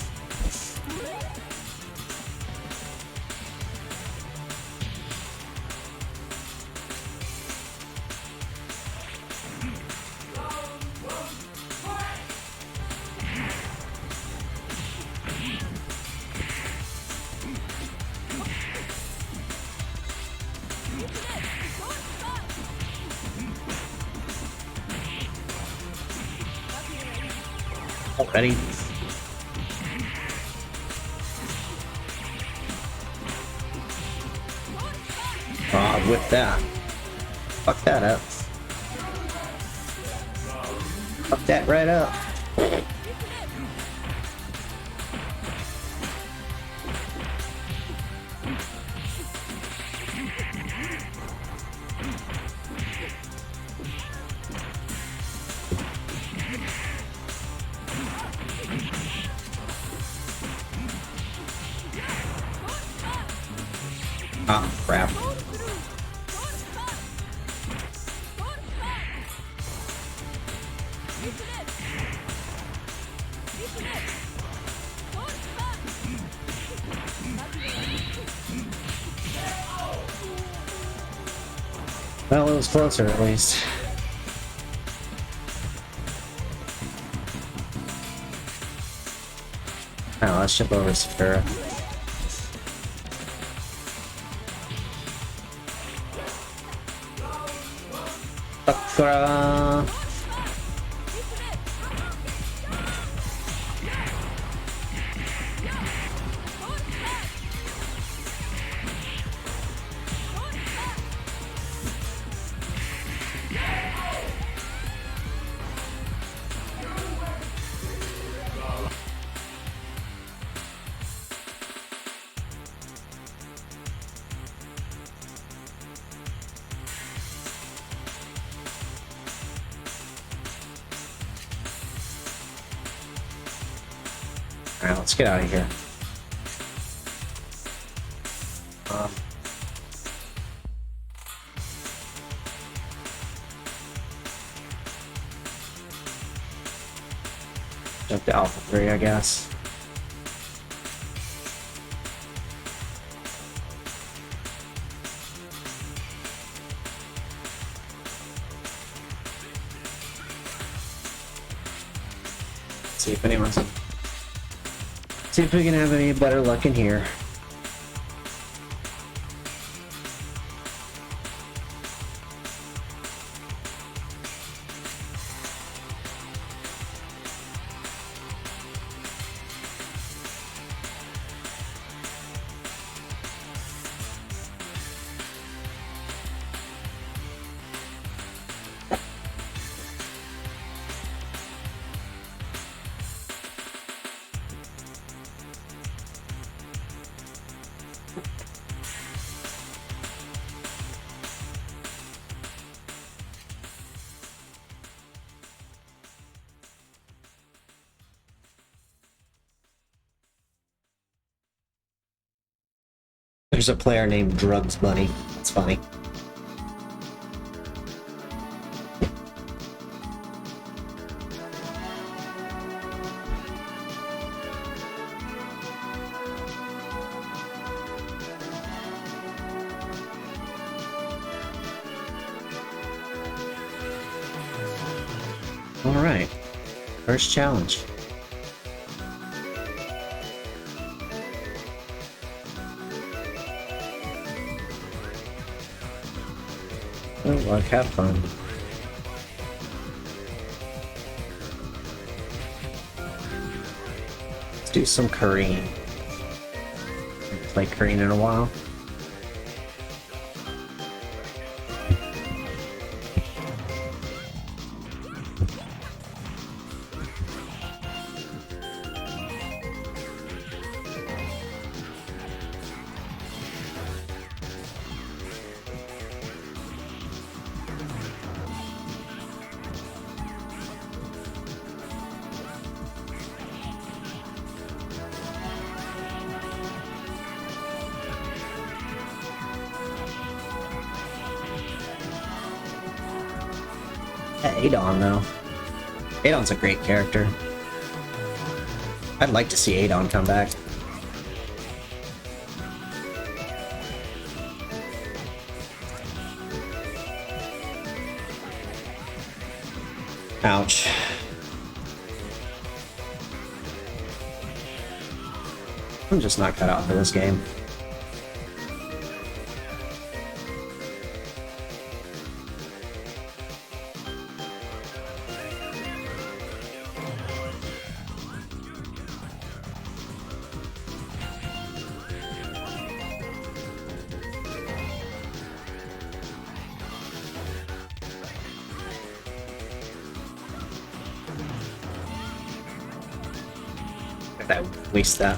Already. With that. Fuck that up. Fuck that right up. Ah, crap. Well, it was closer at least. Now let's jump over to Sakura. Sakura! Alright, let's get out of here. Jump to Alpha 3, I guess. See if anyone's... See if we can have any better luck in here. There's a player named Drugs Bunny. That's funny. All right, first challenge. Oh, like, have fun. Let's do some Korean. Haven't played Korean in a while. Adon, though. Adon's a great character. I'd like to see Adon come back. Ouch. I'm just not cut out for this game. That waste that.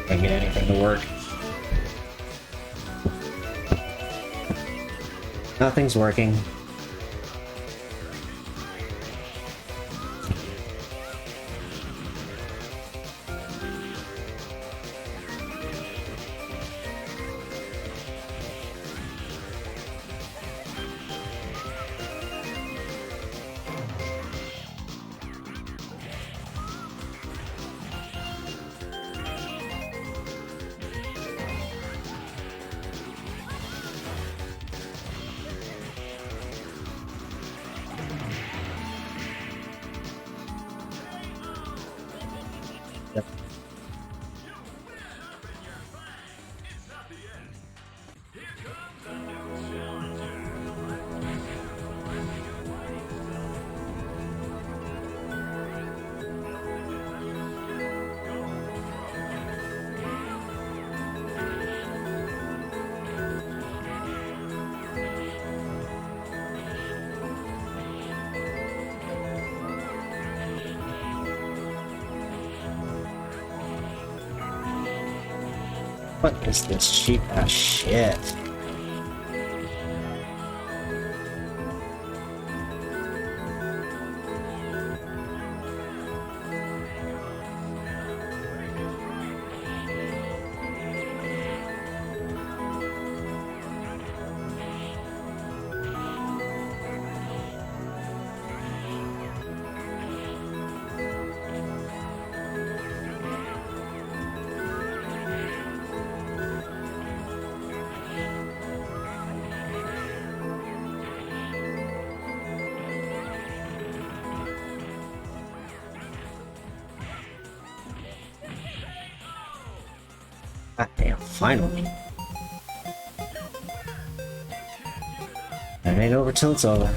Can't get anything to work. Nothing's working. What is this cheap ass shit? God damn, finally. It ain't over till it's over.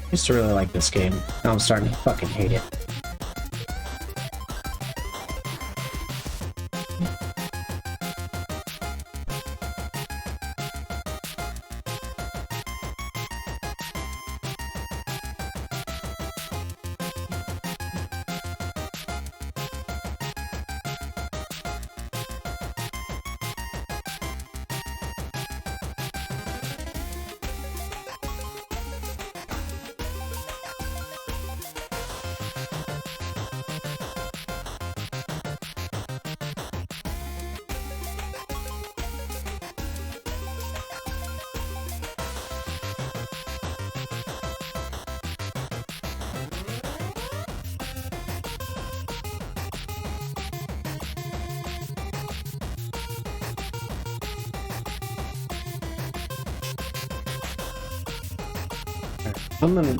I used to really like this game. Now I'm starting to fucking hate it. I'm gonna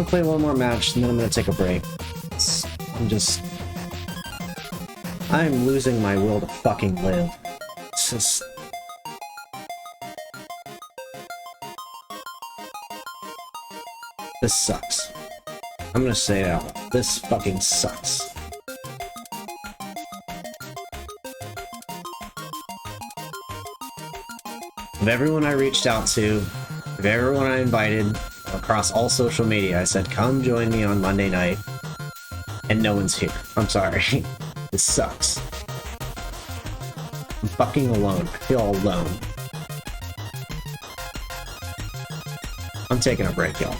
play one more match and then I'm gonna take a break. I'm losing my will to fucking live. It's just... This sucks. I'm gonna say it out loud. This fucking sucks. Of everyone I reached out to, of everyone I invited across all social media, I said, come join me on Monday night, and no one's here. I'm sorry. This sucks. I'm fucking alone. I feel alone. I'm taking a break, y'all.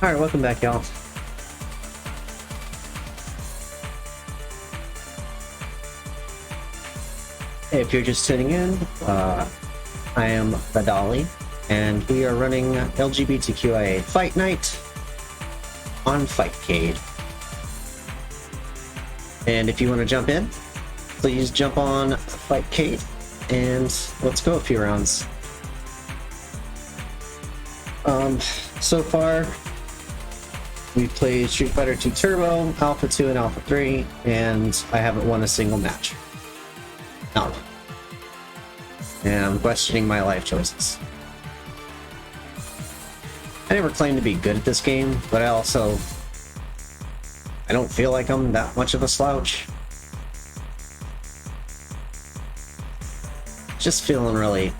Alright, welcome back, y'all. If you're just tuning in, I am Badali, and we are running LGBTQIA Fight Night on Fightcade. And if you want to jump in, please jump on Fightcade, and let's go a few rounds. So far, we've played Street Fighter 2 Turbo, Alpha 2, and Alpha 3, and I haven't won a single match. No. And I'm questioning my life choices. I never claimed to be good at this game, but I don't feel like I'm that much of a slouch. Just feeling really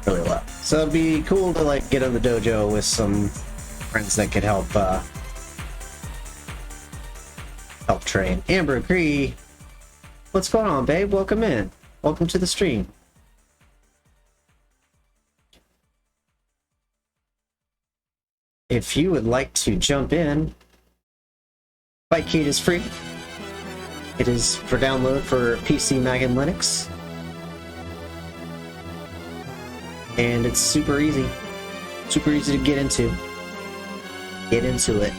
low. So it'd be cool to like get on the dojo with some friends that could help train. Amber Cree, what's going on, babe? Welcome in. Welcome to the stream. If you would like to jump in, Fightcade is free. It is for download for PC, Mac, and Linux. And it's super easy. Super easy to get into. Get into it.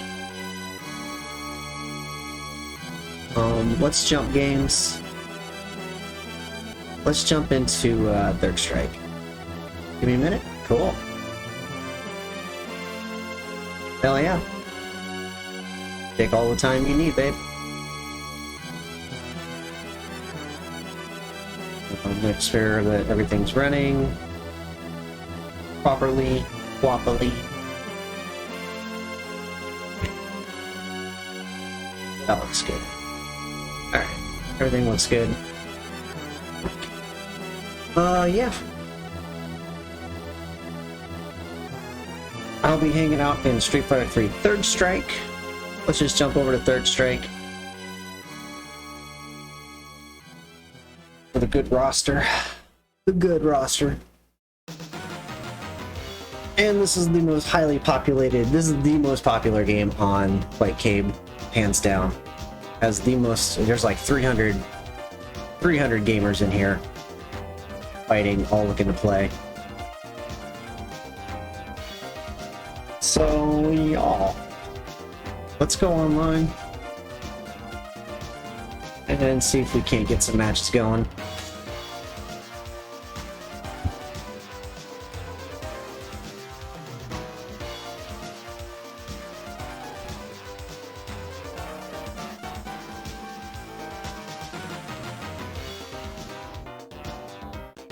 Let's jump games. Let's jump into Third Strike. Give me a minute. Cool. Hell yeah. Take all the time you need, babe. Make sure that everything's running properly, wobbly. That looks good. Alright, everything looks good. Yeah. I'll be hanging out in Street Fighter 3 Third Strike. Let's just jump over to Third Strike. For the good roster. The good roster. And this is the most highly populated, this is the most popular game on Fightcade, hands down. Has the most, there's like 300 gamers in here fighting, all looking to play. So, y'all, let's go online and then see if we can't get some matches going.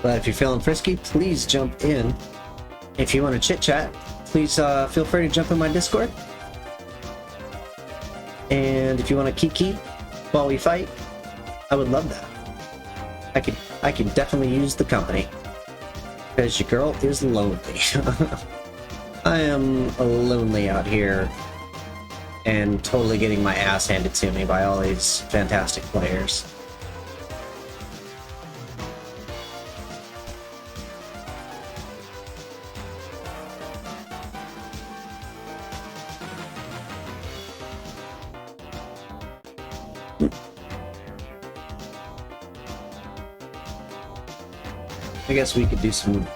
But if you're feeling frisky, please jump in. If you want to chit chat, please feel free to jump in my Discord. And if you want to kiki while we fight, I would love that. I could definitely use the company, because your girl is lonely. I am lonely out here and totally getting my ass handed to me by all these fantastic players. I guess we could do some,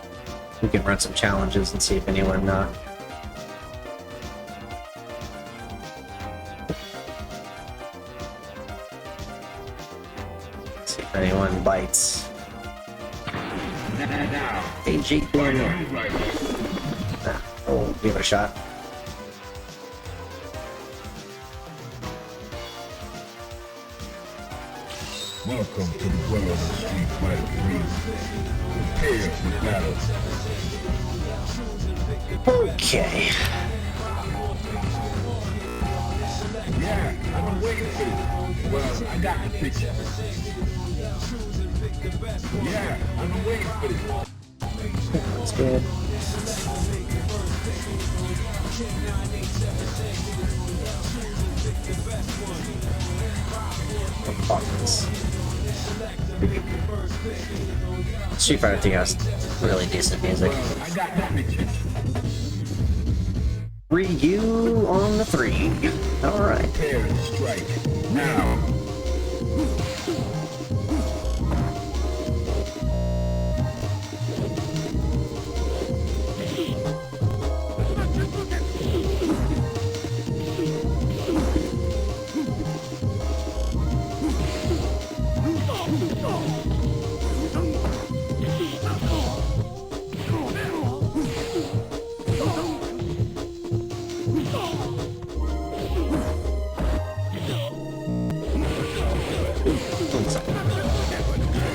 we can run some challenges and see if anyone see if anyone bites. Hey, Jake Daniel. We'll give it a shot. Welcome to the world of Street Fighter 3. Prepare for battle. Okay. Yeah, I've been waiting for this. Well, I got the picture. Yeah, I've been waiting for this. That's good. Oh, fuck this. Street Fighter 3 has really decent music. I got the picture. Ryu on the 3. Alright. Prepare to strike. Now.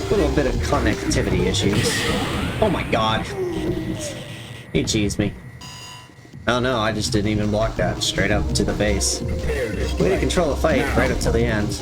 A little bit of connectivity issues. Oh my god. He cheesed me. Oh no, I just didn't even block that. Straight up to the face. Way to control a fight right up to the end.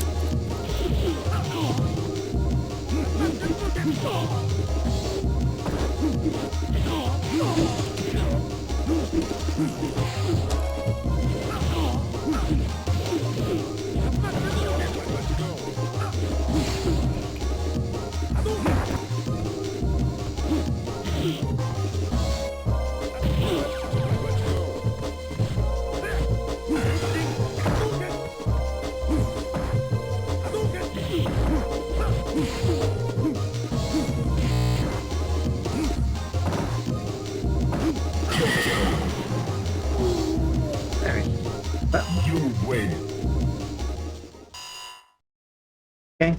Okay.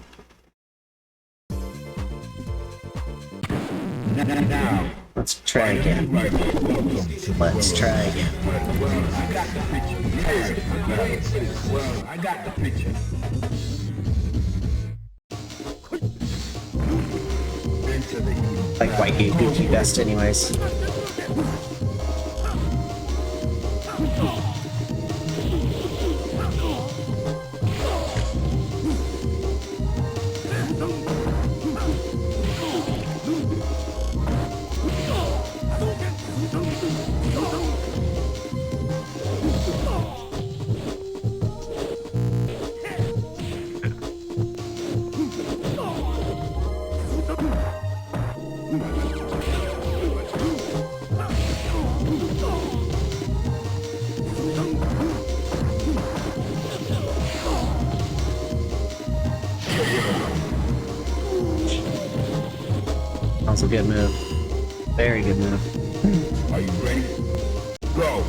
Now. Let's try again. Let's try again. I got the picture. Well, I got the picture. Like Fightcade Gucci best anyways. That's a good move. Very good move. Are you ready? Go!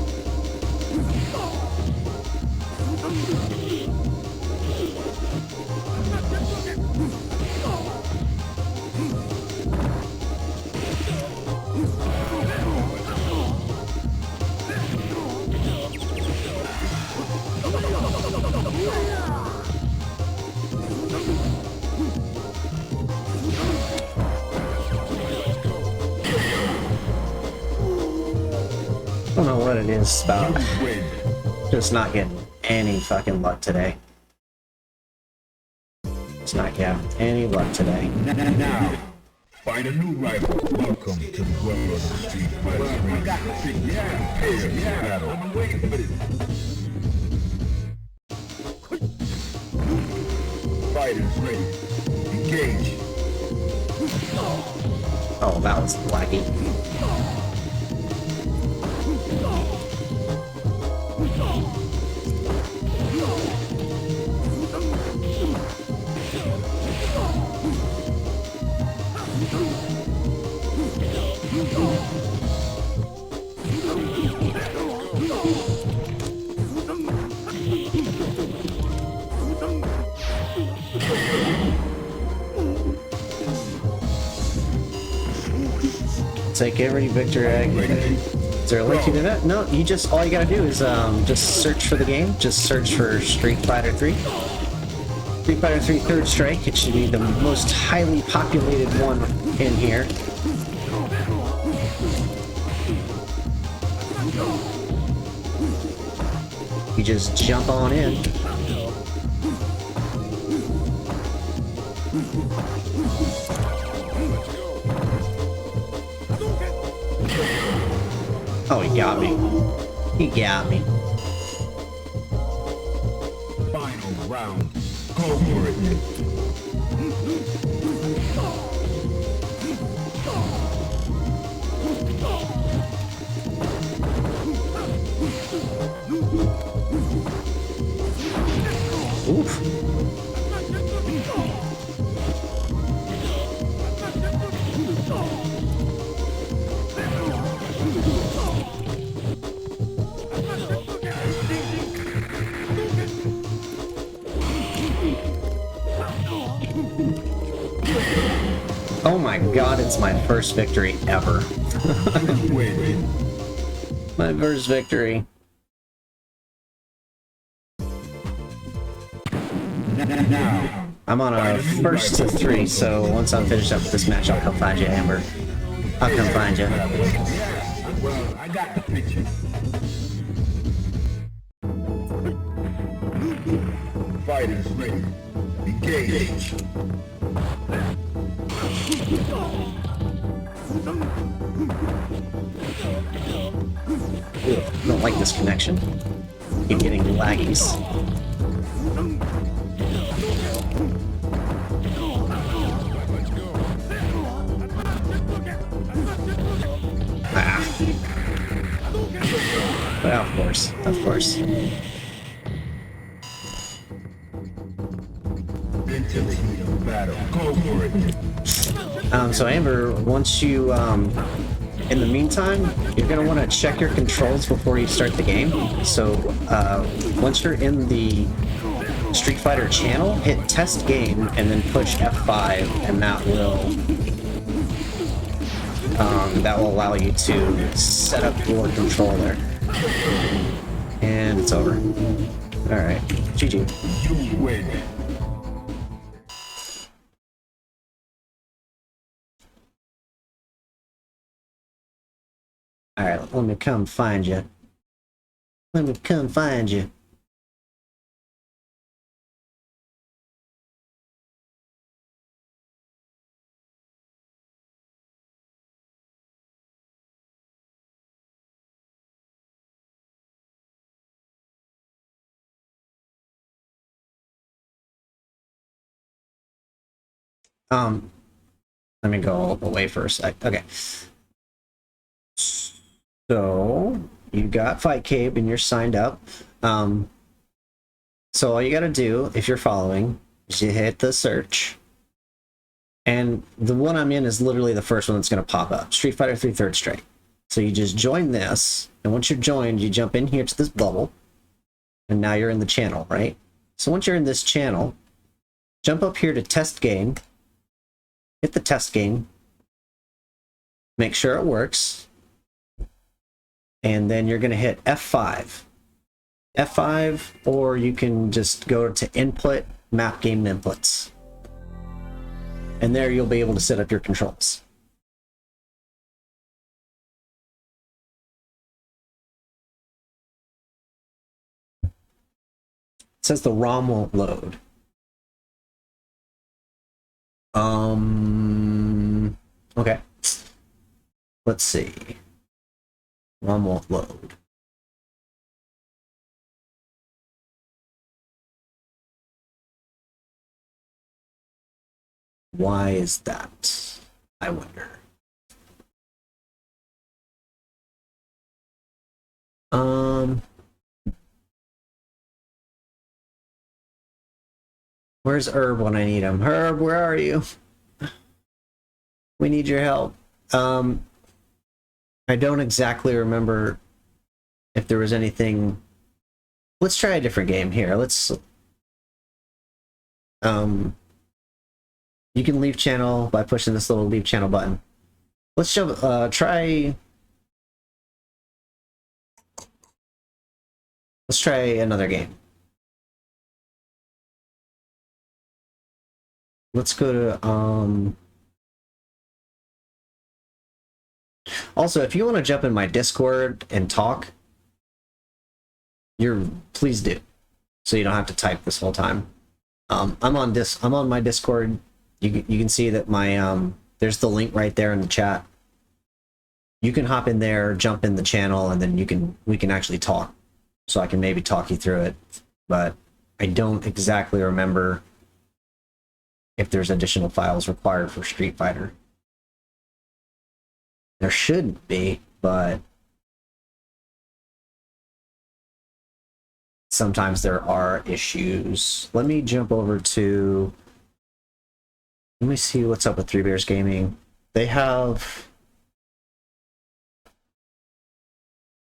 I don't know what it is about just not getting any fucking luck today. Just not getting any luck today. Now, find a new rival. Welcome to the world of the Street Fighter 3. Yeah, I'm waiting for this. Fighters ready. Engage. Oh, that was laggy. Take every victory egg. Is there a link to that? No, you just, all you gotta do is just search for the game. Just search for Street Fighter 3. Street Fighter 3 Third Strike. It should be the most highly populated one in here. You just jump on in. Oh, he got me. He got me. Final round. Go for it. Oof. Oh my god, it's my first victory ever. Wait. My first victory. Now. I'm on a first to 3, so once I'm finished up with this match, I'll come find you, Amber. I'll come find you. Yeah, well, I got the picture. Fighters ready. Engage. Ugh, I don't like this connection. Keep getting laggies. Ah. Well, of course, of course. Into the heat of battle. Go for it. So Amber, once you, in the meantime, you're gonna want to check your controls before you start the game. So, once you're in the Street Fighter channel, hit test game and then push F5, and that will allow you to set up your controller. And it's over. Alright, GG. You win. Alright, let me come find you. Let me come find you. Let me go away for a sec. Okay. So, you got Fightcade and you're signed up. So all you gotta do, if you're following, is you hit the search. And the one I'm in is literally the first one that's gonna pop up. Street Fighter 3 Third Strike. So you just join this, and once you're joined, you jump in here to this bubble, and now you're in the channel, right? So once you're in this channel, jump up here to test game, hit the test game, make sure it works, and then you're going to hit F5. F5, or you can just go to input, map game inputs. And there you'll be able to set up your controls. It says the ROM won't load. Okay. Let's see. ROM won't load. Why is that? I wonder. Where's Herb when I need him? Herb, where are you? We need your help. I don't exactly remember if there was anything. Let's try a different game here. Let's you can leave channel by pushing this little leave channel button. Let's try another game. Let's go to also, if you want to jump in my Discord and talk, please do, so you don't have to type this whole time. I'm on my Discord. You can see that my there's the link right there in the chat. You can hop in there, jump in the channel, and then we can actually talk. So I can maybe talk you through it, but I don't exactly remember if there's additional files required for Street Fighter. There should be, but sometimes there are issues. Let me jump over to... Let me see what's up with Three Bears Gaming. They have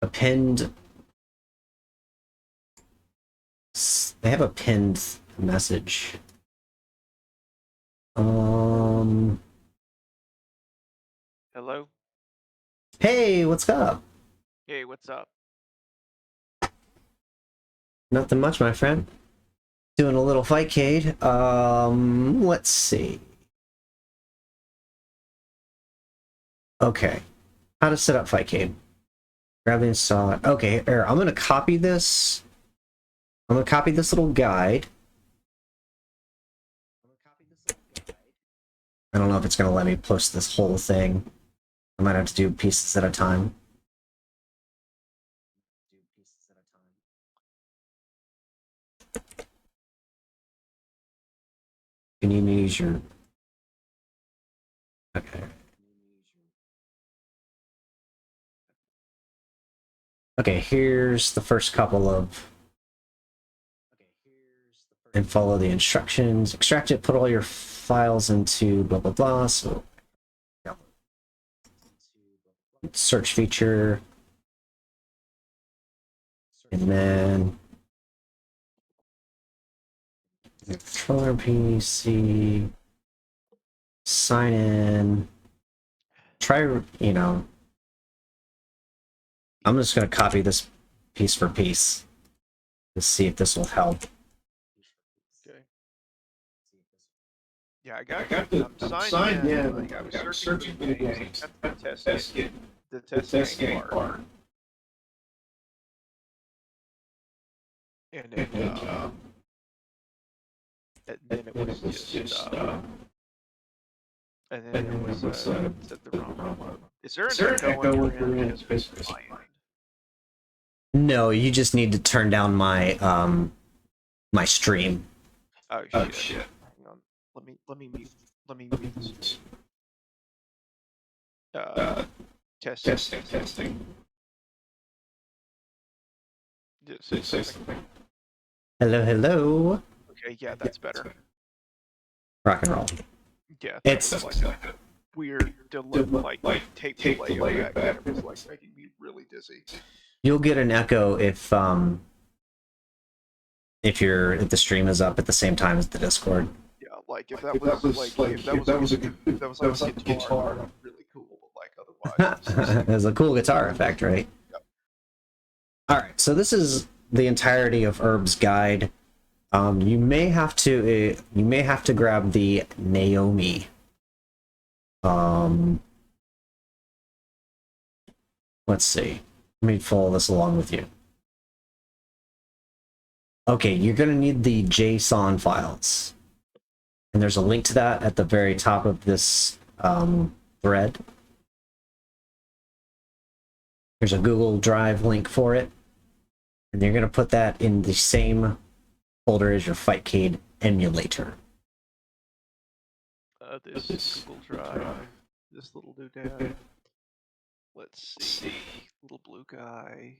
a pinned... They have a pinned message. Hello? Hey, what's up? Hey, what's up? Nothing much, my friend. Doing a little Fightcade. Let's see. Okay. How to set up Fightcade. Grab the install. Okay, here, I'm gonna copy this. I'm gonna copy this little guide. I don't know if it's gonna let me post this whole thing. I might have to do pieces at a time. Can you use your... Okay. Okay, here's the first couple of... And follow the instructions. Extract it, put all your files into blah blah blah. So search feature. And then controller PC. Sign in. Try, you know. I'm just gonna copy this piece for piece to see if this will help. Okay. Yeah, I got I'm signed in. Like, I was searching for the games. Got the test game part. And then it was just and then it was said the wrong one. Is there an echo when you're in his client? No, you just need to turn down my my stream. Oh shit. Hang on. Let me mute this. Testing. Just say something. Hello. Okay, yeah, that's better. Rock and roll. Yeah, It's like a weird tape delay back there. It was like making me really dizzy. You'll get an echo if the stream is up at the same time as the Discord. Yeah, like if that was a guitar, really cool. But like otherwise, There's a cool guitar effect, right? Yep. All right, so this is the entirety of Herb's guide. You may have to grab the Naomi. Let's see. Let me follow this along with you. Okay, you're gonna need the JSON files, and there's a link to that at the very top of this thread. There's a Google Drive link for it, and you're gonna put that in the same folder as your Fightcade emulator. This Google Drive, this little doodad. Let's see, little blue guy.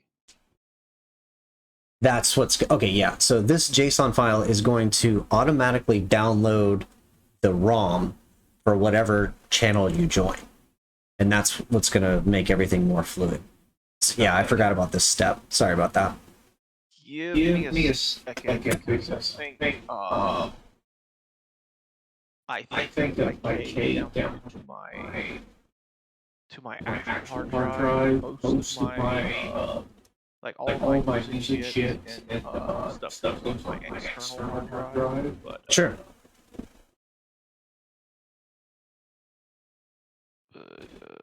That's what's okay. Yeah. So this JSON file is going to automatically download the ROM for whatever channel you join, and that's what's going to make everything more fluid. So, yeah, I forgot about this step. Sorry about that. Give me a second because I think that I came down to my actual hard drive, most of my like all my music shit and stuff goes to my external hard drive. But Sure.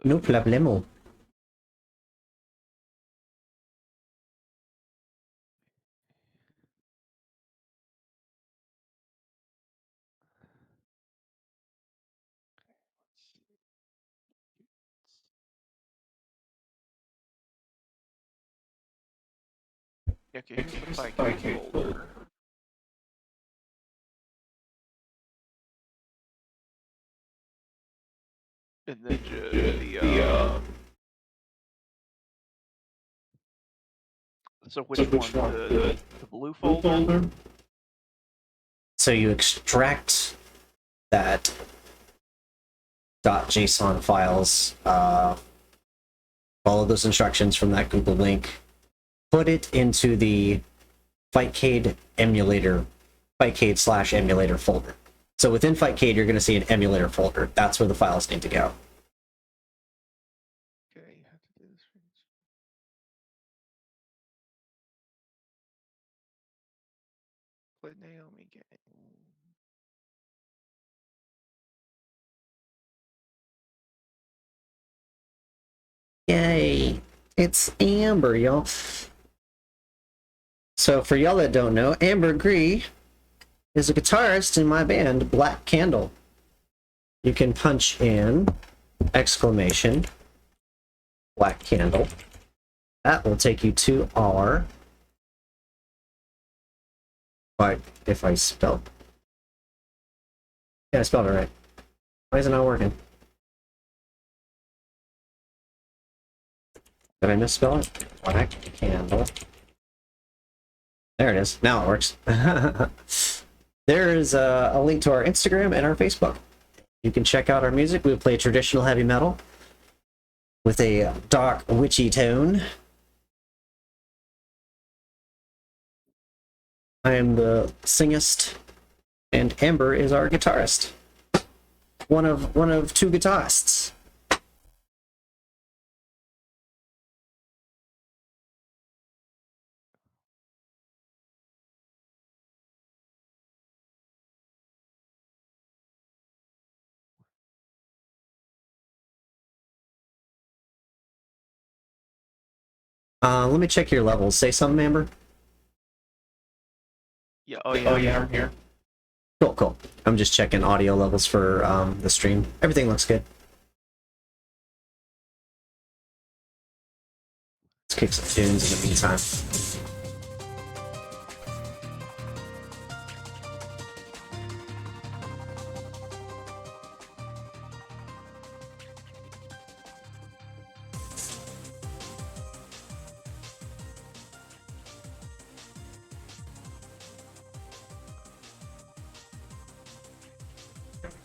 No problemo. Yeah, okay, here's the Fightcade folder. And then the so which one? The blue folder? So you extract that .json files, follow those instructions from that Google link, put it into the Fightcade emulator, Fightcade/emulator folder. So within Fightcade, you're going to see an emulator folder. That's where the files need to go. Okay, you have to do this for each. Play Naomi game. Yay! It's Amber, y'all. So for y'all that don't know, Amber Gree is a guitarist in my band, Black Candle. You can punch in exclamation Black Candle. That will take you to our... If I spelled... Yeah, I spelled it right. Why is it not working? Did I misspell it? Black Candle. There it is. Now it works. There is a link to our Instagram and our Facebook. You can check out our music. We play traditional heavy metal with a dark, witchy tone. I am the singist, and Amber is our guitarist. One of two guitarists. Let me check your levels. Say something, Amber. Yeah, oh yeah, I'm here. Cool, cool. I'm just checking audio levels for the stream. Everything looks good. Let's kick some tunes in the meantime.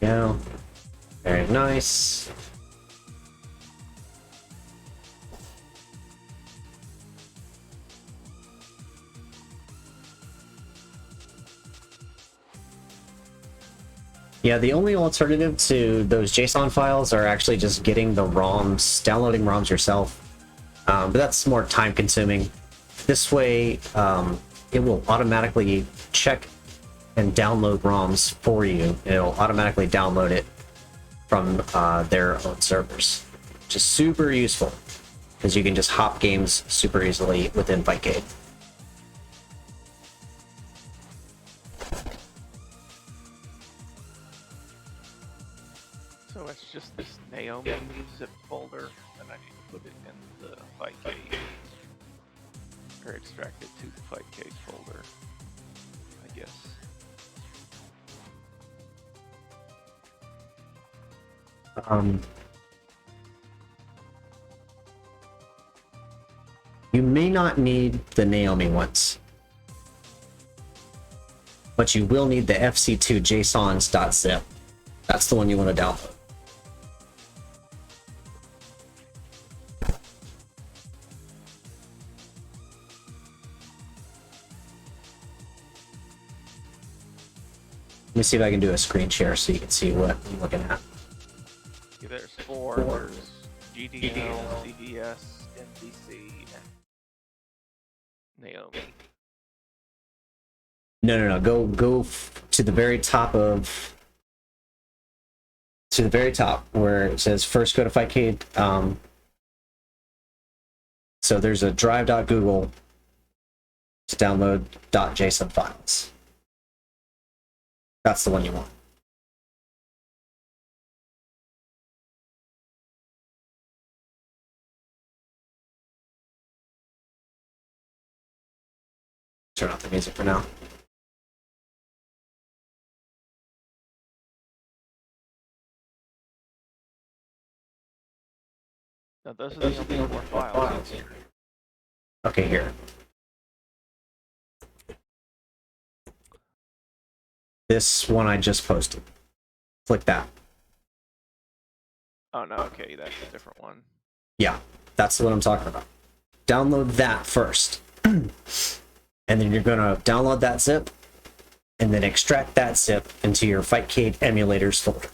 Yeah, very nice. Yeah, the only alternative to those JSON files are actually just getting the ROMs, downloading ROMs yourself. But that's more time consuming. This way, it will automatically check and download ROMs for you. It'll automatically download it from their own servers, which is super useful because you can just hop games super easily within Fightcade. So it's just this Naomi zip folder, and I need to put it in the Fightcade, or extract it to the Fightcade folder, I guess. You may not need the Naomi ones, but you will need the fc2 jsons.zip. That's the one you want to download. Let me see if I can do a screen share so you can see what I'm looking at. Yeah, there's four. There's GDL, CDS, NBC, and Naomi. No. Go to the very top of... To the very top where it says first go to Fightcade. So there's a drive.google to download .json files. That's the one you want. turn off the music for now. Now those are the only four files. Okay, here. This one I just posted. Click that. Oh no, okay, that's a different one. Yeah, that's what I'm talking about. Download that first. And then you're gonna download that zip and then extract that zip into your Fightcade emulators folder.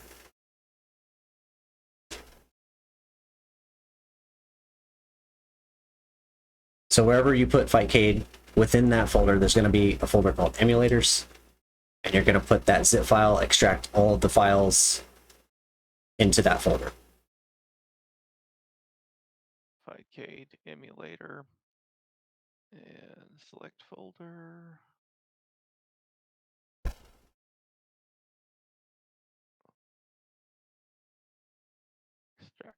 So wherever you put Fightcade within that folder, there's going to be a folder called emulators, and you're going to put that zip file, extract all of the files into that folder. Fightcade emulator and select folder. Extract.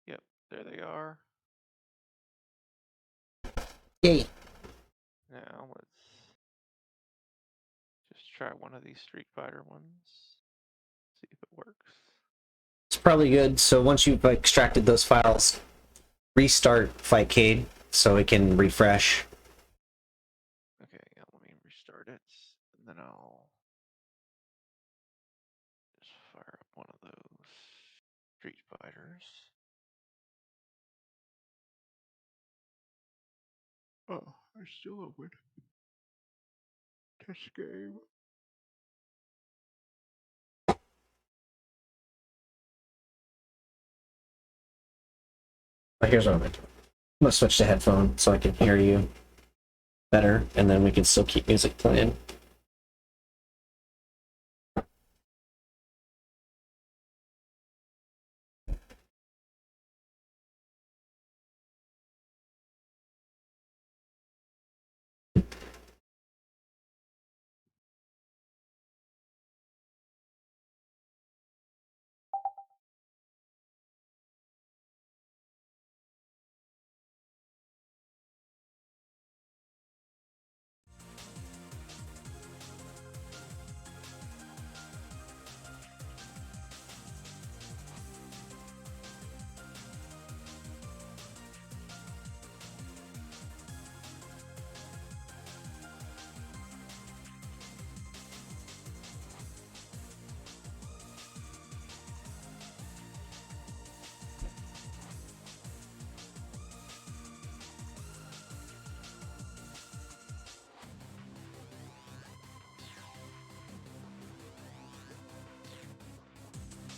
Yep, there they are. Yay! Now let's just try one of these Street Fighter ones. See if it works. It's probably good. So once you've extracted those files, restart Fightcade so it can refresh. Okay, yeah, let me restart it, and then I'll just fire up one of those Street Fighters. Oh, I still open. Test game. But here's what I'm going to do. I'm going to switch to headphone so I can hear you better, and then we can still keep music playing.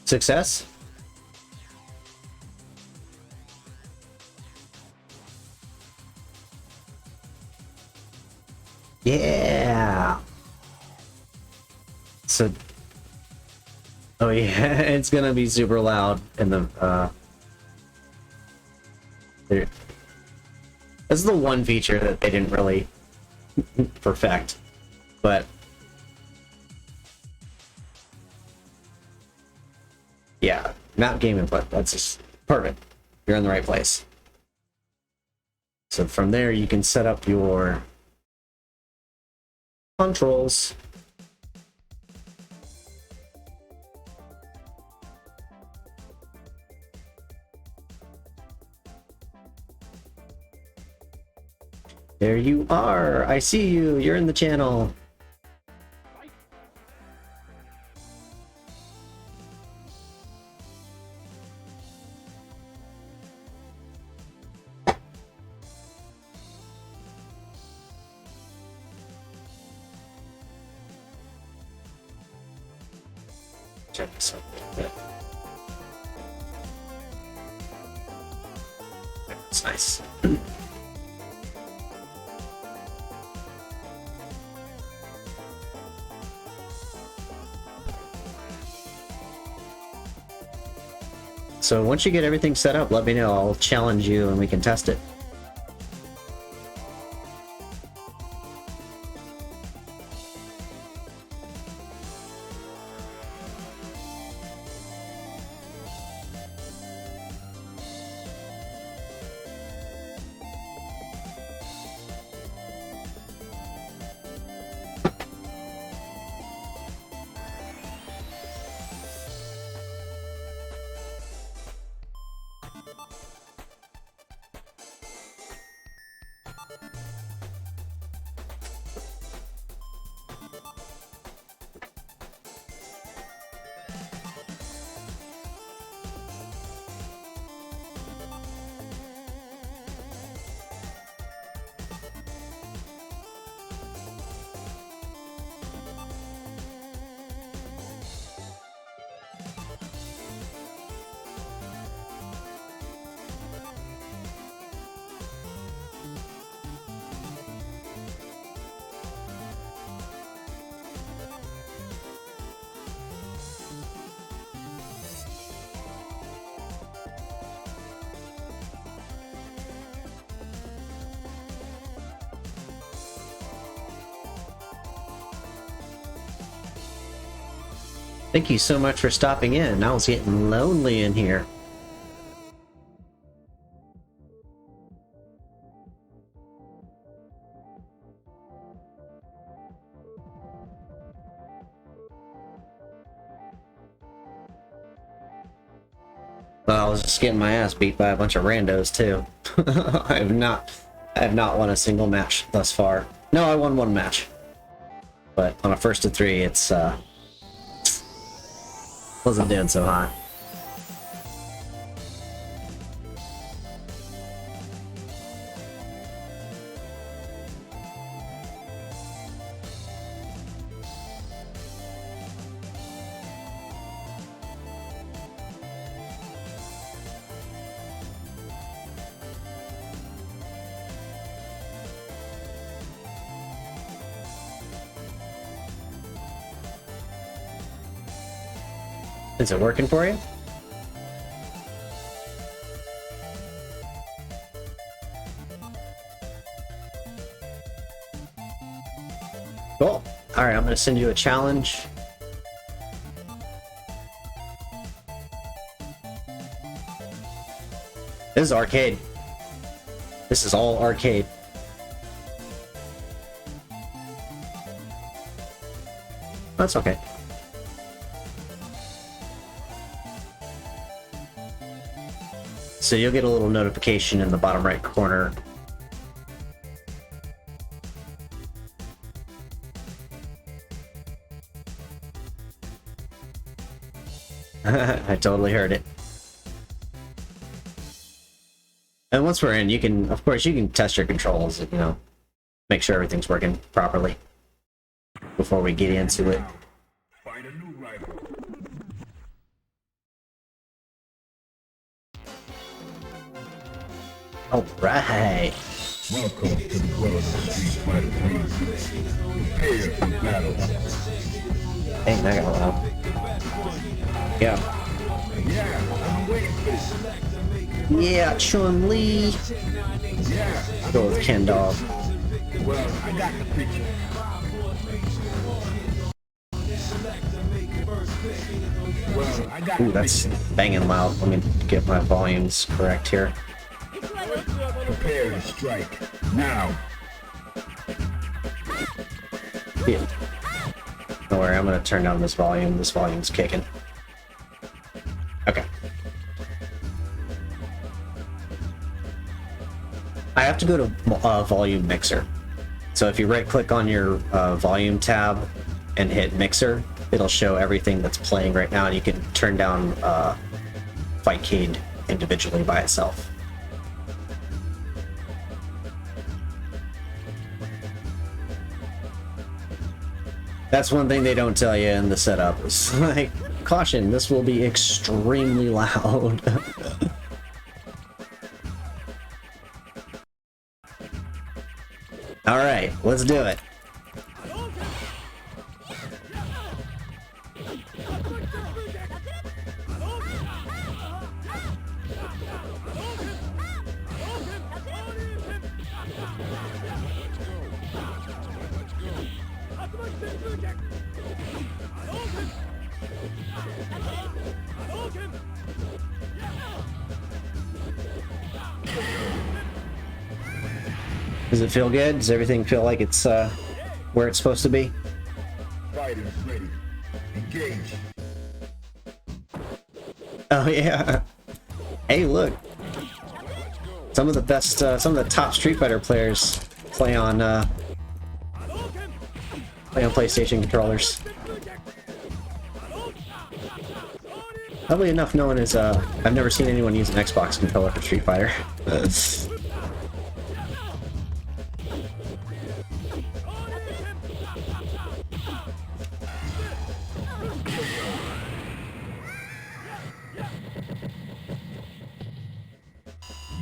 Success? Yeah. So, oh yeah, it's gonna be super loud in the there. This is the one feature that they didn't really perfect, but yeah, map game input. That's just perfect. You're in the right place. So from there, you can set up your controls. There you are. I see you. You're in the channel. Check this out a little bit. That's nice. So once you get everything set up, let me know. I'll challenge you and we can test it. Thank you so much for stopping in. I was getting lonely in here. Well, I was just getting my ass beat by a bunch of randos too. I have not won a single match thus far. No, I won one match. But on a first to three, it's wasn't doing so hot. Is it working for you? Cool. Alright, I'm gonna send you a challenge. This is arcade. This is all arcade. That's okay. So you'll get a little notification in the bottom right corner. I totally heard it. And once we're in, you can, of course, you can test your controls, you know, make sure everything's working properly before we get into it. Find a new rival. All right. Welcome to the world of Street Fighter 3. Prepare for battle. Dang, that got loud. Yeah. Yeah, I'm waiting for this. Yeah, Chun-Li. Yeah, Go with Ken Dog. well, I got the picture. Well, I got Ooh, the that's picture. banging loud. Let me get my volumes correct here. Prepare to strike. Now. Yeah. Don't worry, I'm gonna turn down this volume. This volume's kicking. Okay. I have to go to volume mixer. So if you right click on your volume tab and hit mixer, it'll show everything that's playing right now, and you can turn down Fightcade individually by itself. That's one thing they don't tell you in the setup. It's like, caution, this will be extremely loud. All right, let's do it. Does it feel good? Does everything feel like it's where it's supposed to be? Fighters ready. Engage. Oh yeah. Hey, look. Some of the best, some of the top Street Fighter players play on PlayStation controllers. Oddly enough, no one is. I've never seen anyone use an Xbox controller for Street Fighter.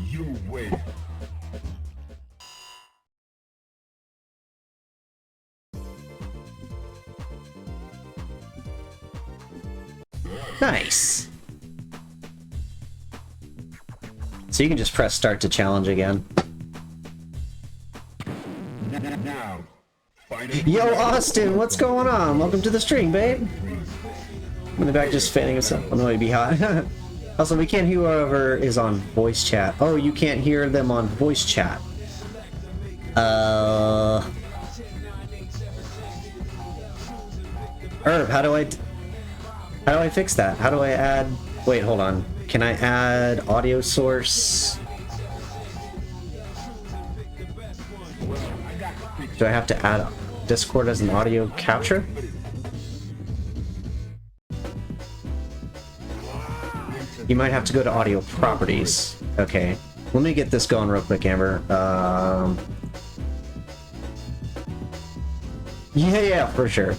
You win. Nice. So you can just press start to challenge again. Now. Fight a Yo, Austin, what's going on? Welcome to the stream, babe. In the back, just fanning himself. I'm going to be hot. Also, we can't hear whoever is on voice chat. Oh, you can't hear them on voice chat. Herb, how do I fix that? How do I add... Wait, hold on. Can I add audio source? Do I have to add Discord as an audio capture? You might have to go to audio properties. Okay. Let me get this going real quick, Amber. Yeah, for sure.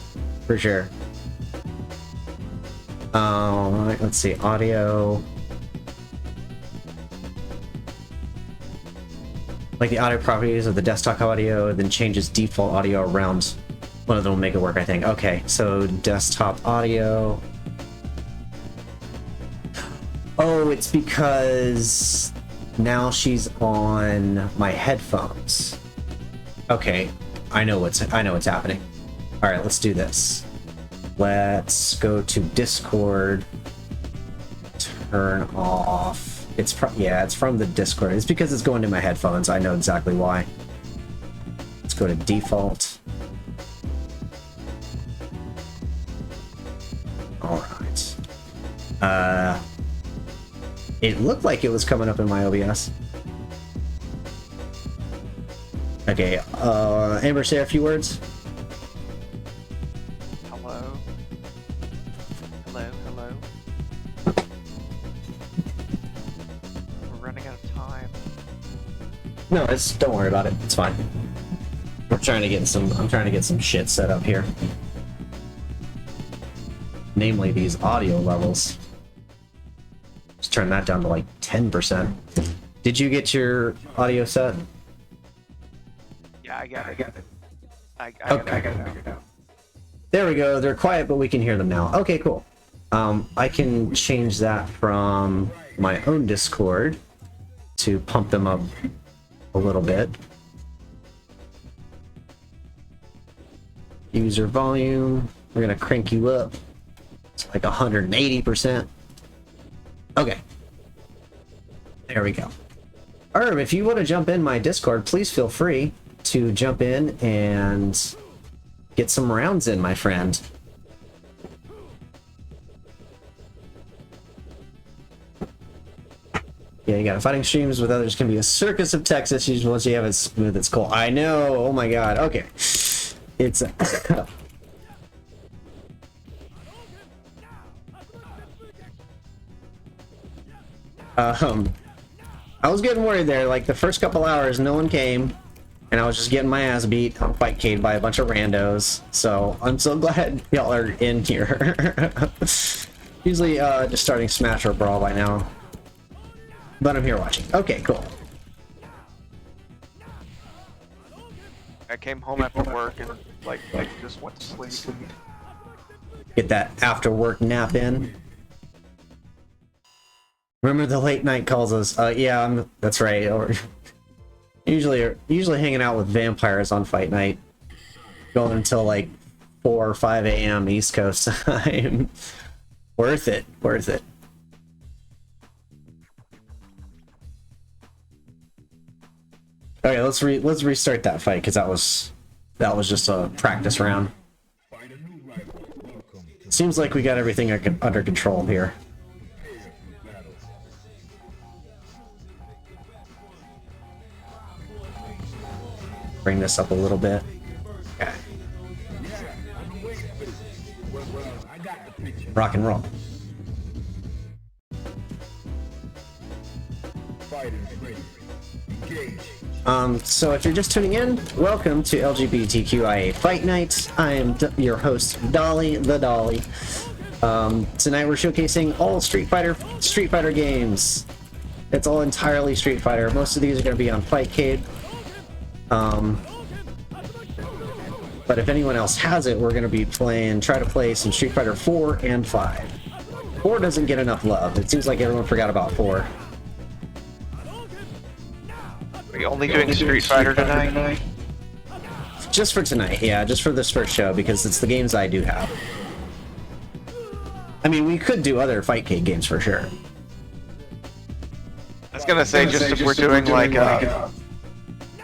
For sure. Let's see, audio. Like the audio properties of the desktop audio, then changes default audio around. One of them will make it work, I think. Okay, so desktop audio. Oh, it's because now she's on my headphones. Okay, I know what's happening. All right, let's do this. Let's go to Discord. Turn off. It's from the Discord. It's because it's going to my headphones. I know exactly why. Let's go to default. All right. It looked like it was coming up in my OBS. Okay, Amber, say a few words. Hello. Hello, hello. We're running out of time. No, don't worry about it. It's fine. I'm trying to get some shit set up here. Namely these audio levels. Let's turn that down to like 10%. Did you get your audio set? Yeah, I got it. I Okay. got it figured out. There we go. They're quiet, but we can hear them now. Okay, cool. I can change that from my own Discord to pump them up a little bit. User volume. We're gonna crank you up to like 180%. Okay. There we go. Herb, if you want to jump in my Discord, please feel free to jump in and get some rounds in, my friend. Yeah, you got fighting streams with others can be a circus of text issues once you have it smooth. It's cool. I know. Oh my god. Okay. It's I was getting worried there. Like the first couple hours, no one came, and I was just getting my ass beat on Fightcade by a bunch of randos. So I'm so glad y'all are in here. Usually just starting Smash or Brawl by now, but I'm here watching. Okay, cool. I came home after work and like just went to sleep. Get that after work nap in. Remember the late night calls us? Yeah, that's right. Or usually hanging out with vampires on fight night, going until like 4 or 5 a.m. East Coast time. Worth it. Worth it. Okay, let's restart that fight because that was just a practice round. Seems like we got everything under control here. Bring this up a little bit. Okay. Rock and roll. So if you're just tuning in, welcome to LGBTQIA Fight Night. I am your host, Dolly the Dolly. Tonight we're showcasing all Street Fighter games. It's all entirely Street Fighter. Most of these are going to be on Fightcade. But if anyone else has it, we're going to be try to play some Street Fighter 4 and 5. 4 doesn't get enough love. It seems like everyone forgot about 4. Are you only doing Street Fighter tonight? Just for tonight, yeah, just for this first show, because it's the games I do have. I mean, we could do other Fightcade games for sure. I was gonna say, just if we're doing like,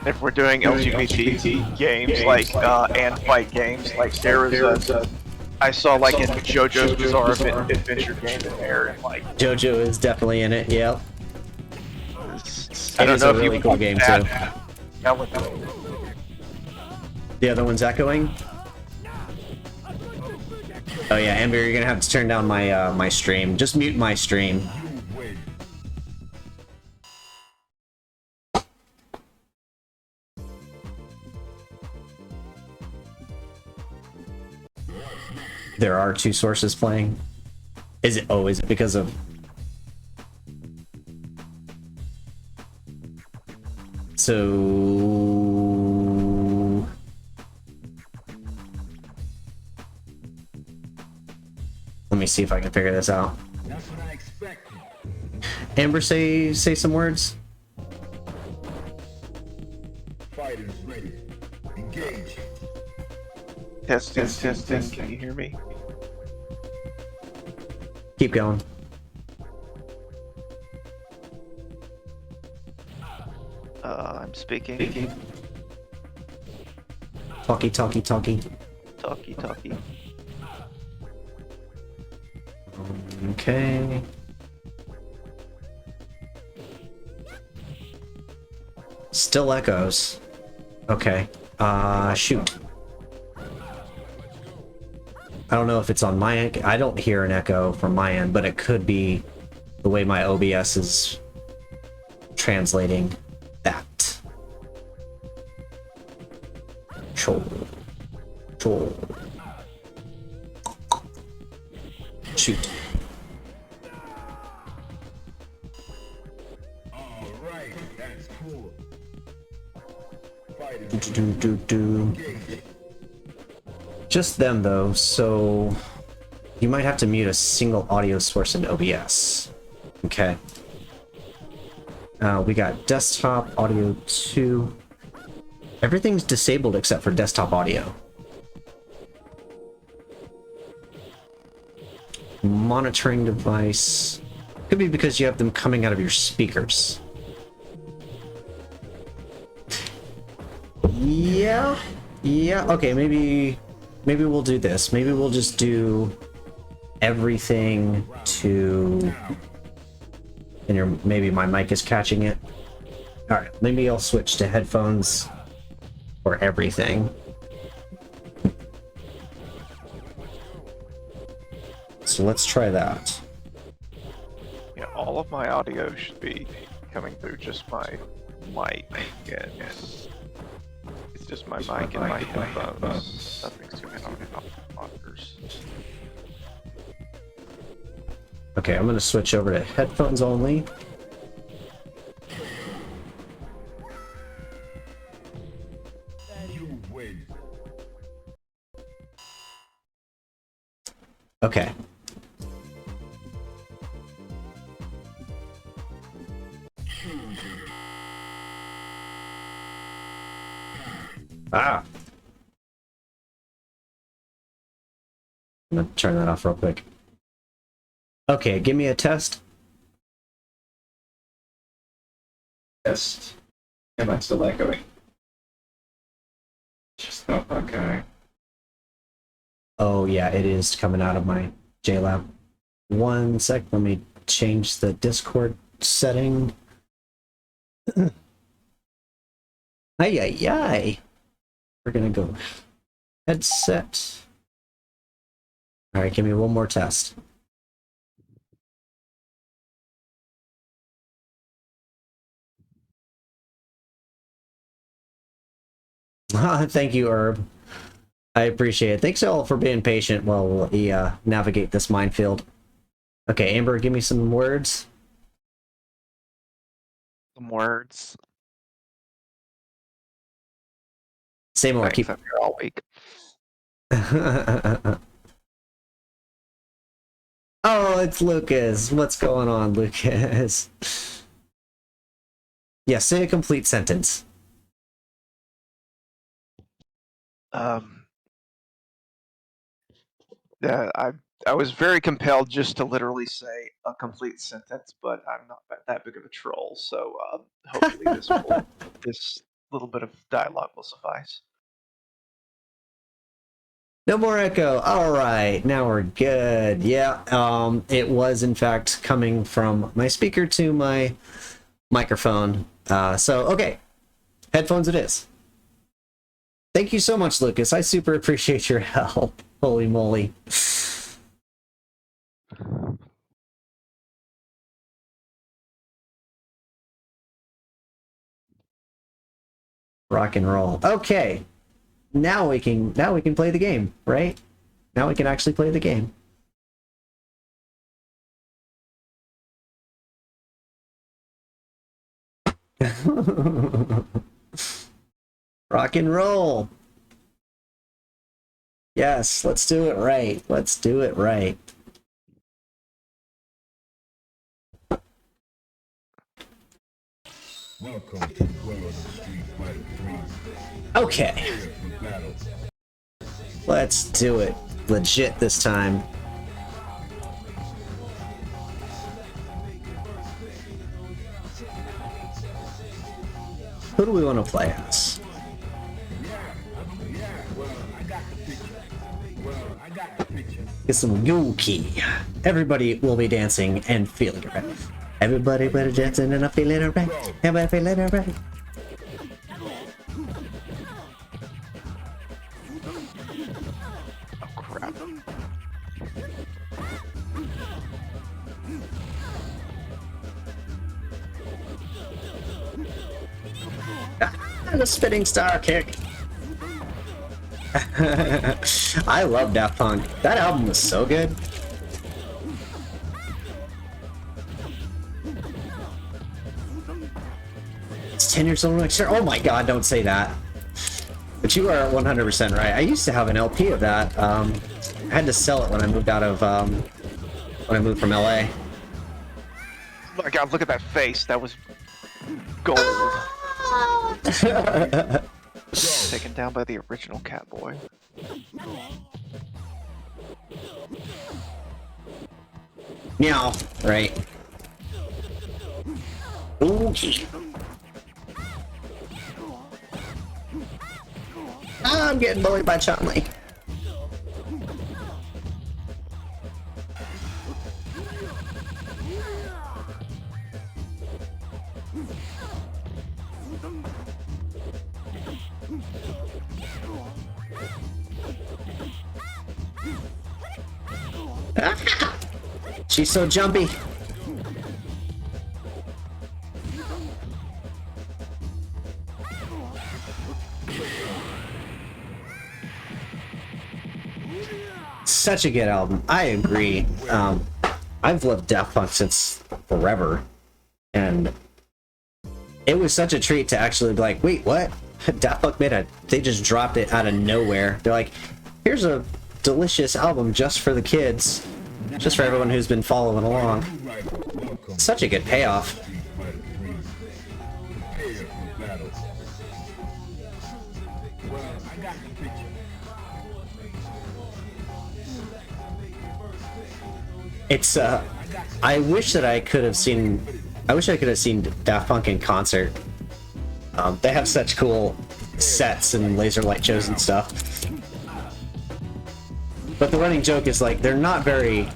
if we're doing LGBT games, like, and fight games, like there was a, I saw like in Jojo's Bizarre Adventure game in there, and like Jojo is definitely in it. Yep. I It don't is know a if really you cool want game that. too. That would The other one's echoing. Oh yeah, Amber, you're gonna have to turn down my my stream. Just mute my stream. There are two sources playing. Is it? Oh, is it because of? So. Let me see if I can figure this out. That's what I expected. Amber, say some words. Fighters ready. Engage. test. Can you hear me? Keep going. I'm speaking. Talkie. Talkie. Okay. Still echoes. Okay. Shoot. I don't know if it's on my end. I don't hear an echo from my end, but it could be the way my OBS is translating that. Chol. Shoot. Alright, that's cool. Fighters Do. engage. Just them though, so you might have to mute a single audio source in OBS. Okay. We got desktop audio 2. Everything's disabled except for desktop audio. Monitoring device. Could be because you have them coming out of your speakers. Yeah. Okay, maybe we'll do this. Maybe we'll just do everything to, and maybe my mic is catching it. All right, maybe I'll switch to headphones for everything. So let's try that. Yeah, all of my audio should be coming through just my mic. And it's just my mic and my headphones. Nothing's too many monitors. Okay, I'm gonna switch over to headphones only. You win. Okay. Ah. I'm gonna turn that off real quick. Okay, give me a test. Test. Am I still echoing? Just okay. Oh yeah, it is coming out of my JLab. One sec, let me change the Discord setting. Ay. We're gonna go headset. All right, give me one more test. Thank you, Herb. I appreciate it. Thanks all for being patient while we navigate this minefield. Okay, Amber, give me some words. Some words. Say more. Thanks, Keep. I'm here all week. Oh, it's Lucas. What's going on, Lucas? Yeah, say a complete sentence. Yeah, I was very compelled just to literally say a complete sentence, but I'm not that big of a troll, so hopefully this little bit of dialogue will suffice. No more echo. All right, now we're good. Yeah, it was in fact coming from my speaker to my microphone. So okay, headphones it is. Thank you so much, Lucas. I super appreciate your help. Holy moly. Rock and roll. Okay. Now we can play the game, right? Now we can actually play the game. Rock and roll. Yes, let's do it right. Let's do it right. Welcome to Dweller of the Street Fighter 3. Okay. Let's do it legit this time. Who do we want to play as? Get some Yuki. Everybody will be dancing and feeling it right. Everybody better dancing and I'm feeling it right. Everybody feeling it right. Oh crap. The spinning star kick. I love Daft Punk. That album was so good. It's 10 years old next year. Oh my god, don't say that. But you are 100% right. I used to have an LP of that. I had to sell it when I moved out of when I moved from LA. Oh my god, look at that face. That was gold. Taken down by the original Catboy. Meow. Right. Okay. I'm getting bullied by Chun-Li. She's so jumpy. Such a good album. I agree. I've loved Daft Punk since forever, and it was such a treat to actually be like, wait, what? Daft Punk they just dropped it out of nowhere. They're like, here's a delicious album just for the kids, just for everyone who's been following along. Such a good payoff. It's I wish I could have seen Daft Punk in concert. They have such cool sets and laser light shows and stuff. But the running joke is like they're not very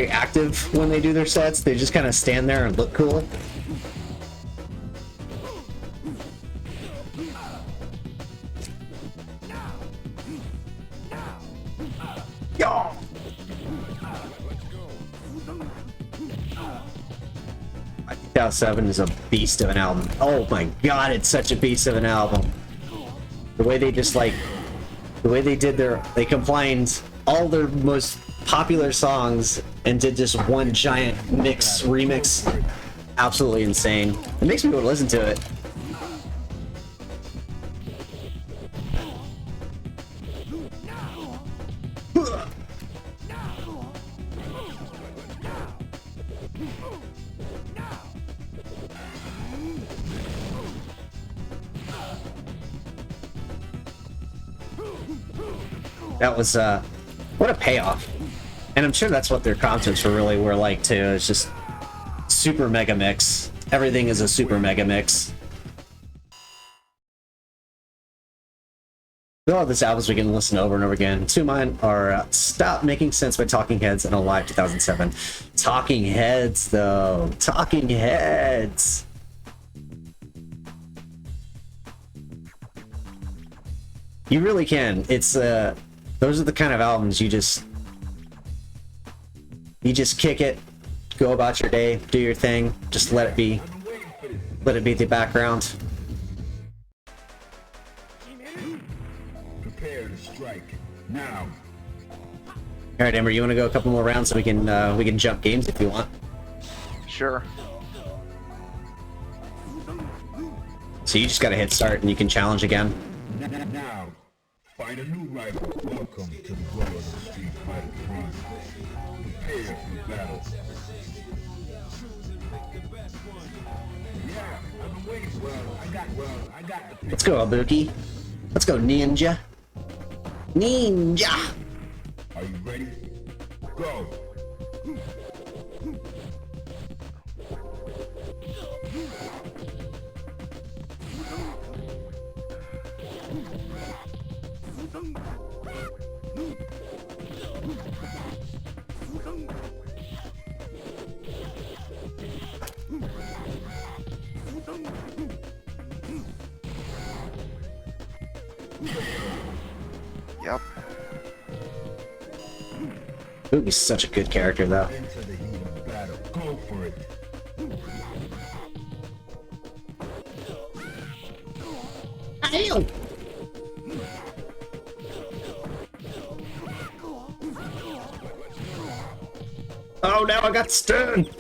active when they do their sets. They just kind of stand there and look cool. Yo! 2007 is a beast of an album. Oh my god, it's such a beast of an album. The way they just like, the way they did they combined all their most popular songs and did just one giant remix. Absolutely insane. It makes me want to listen to it. That was what a payoff. And I'm sure that's what their concerts were like too. It's just super mega mix. Everything is a super mega mix. All of these albums we can listen over and over again. Two of mine are Stop Making Sense by Talking Heads and Alive 2007. Talking Heads, though. Talking Heads. You really can. It's, those are the kind of albums you just kick it, go about your day, do your thing, just let it be the background. Prepare to strike now. All right, Amber, you want to go a couple more rounds so we can jump games if you want. Sure. So you just got to hit start and you can challenge again. Now, find a new rival. Welcome to the world of the Street Fighter 3. Prepare for battle. Yeah, I've been waiting. I got the Let's go, Abuki. Let's go, Ninja. Ninja! Are you ready? Go! Yep. Abuki's such a good character, though. Into the heat of battle. Go for it. Ow! Oh, now I got stunned!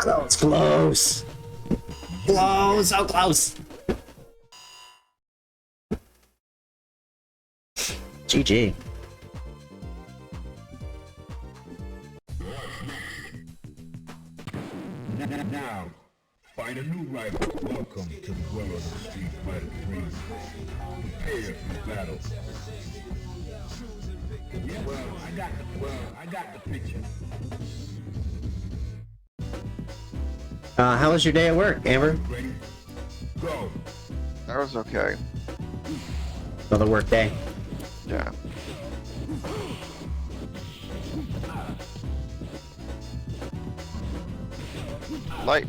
Oh, it's close! Close! So close! GG. Now, find a new rival. Welcome to the world of the Street Fighter 3. Prepare for battle. Yeah, I got the picture. How was your day at work, Amber? Ready? Go. That was okay. Another work day. Yeah. Like,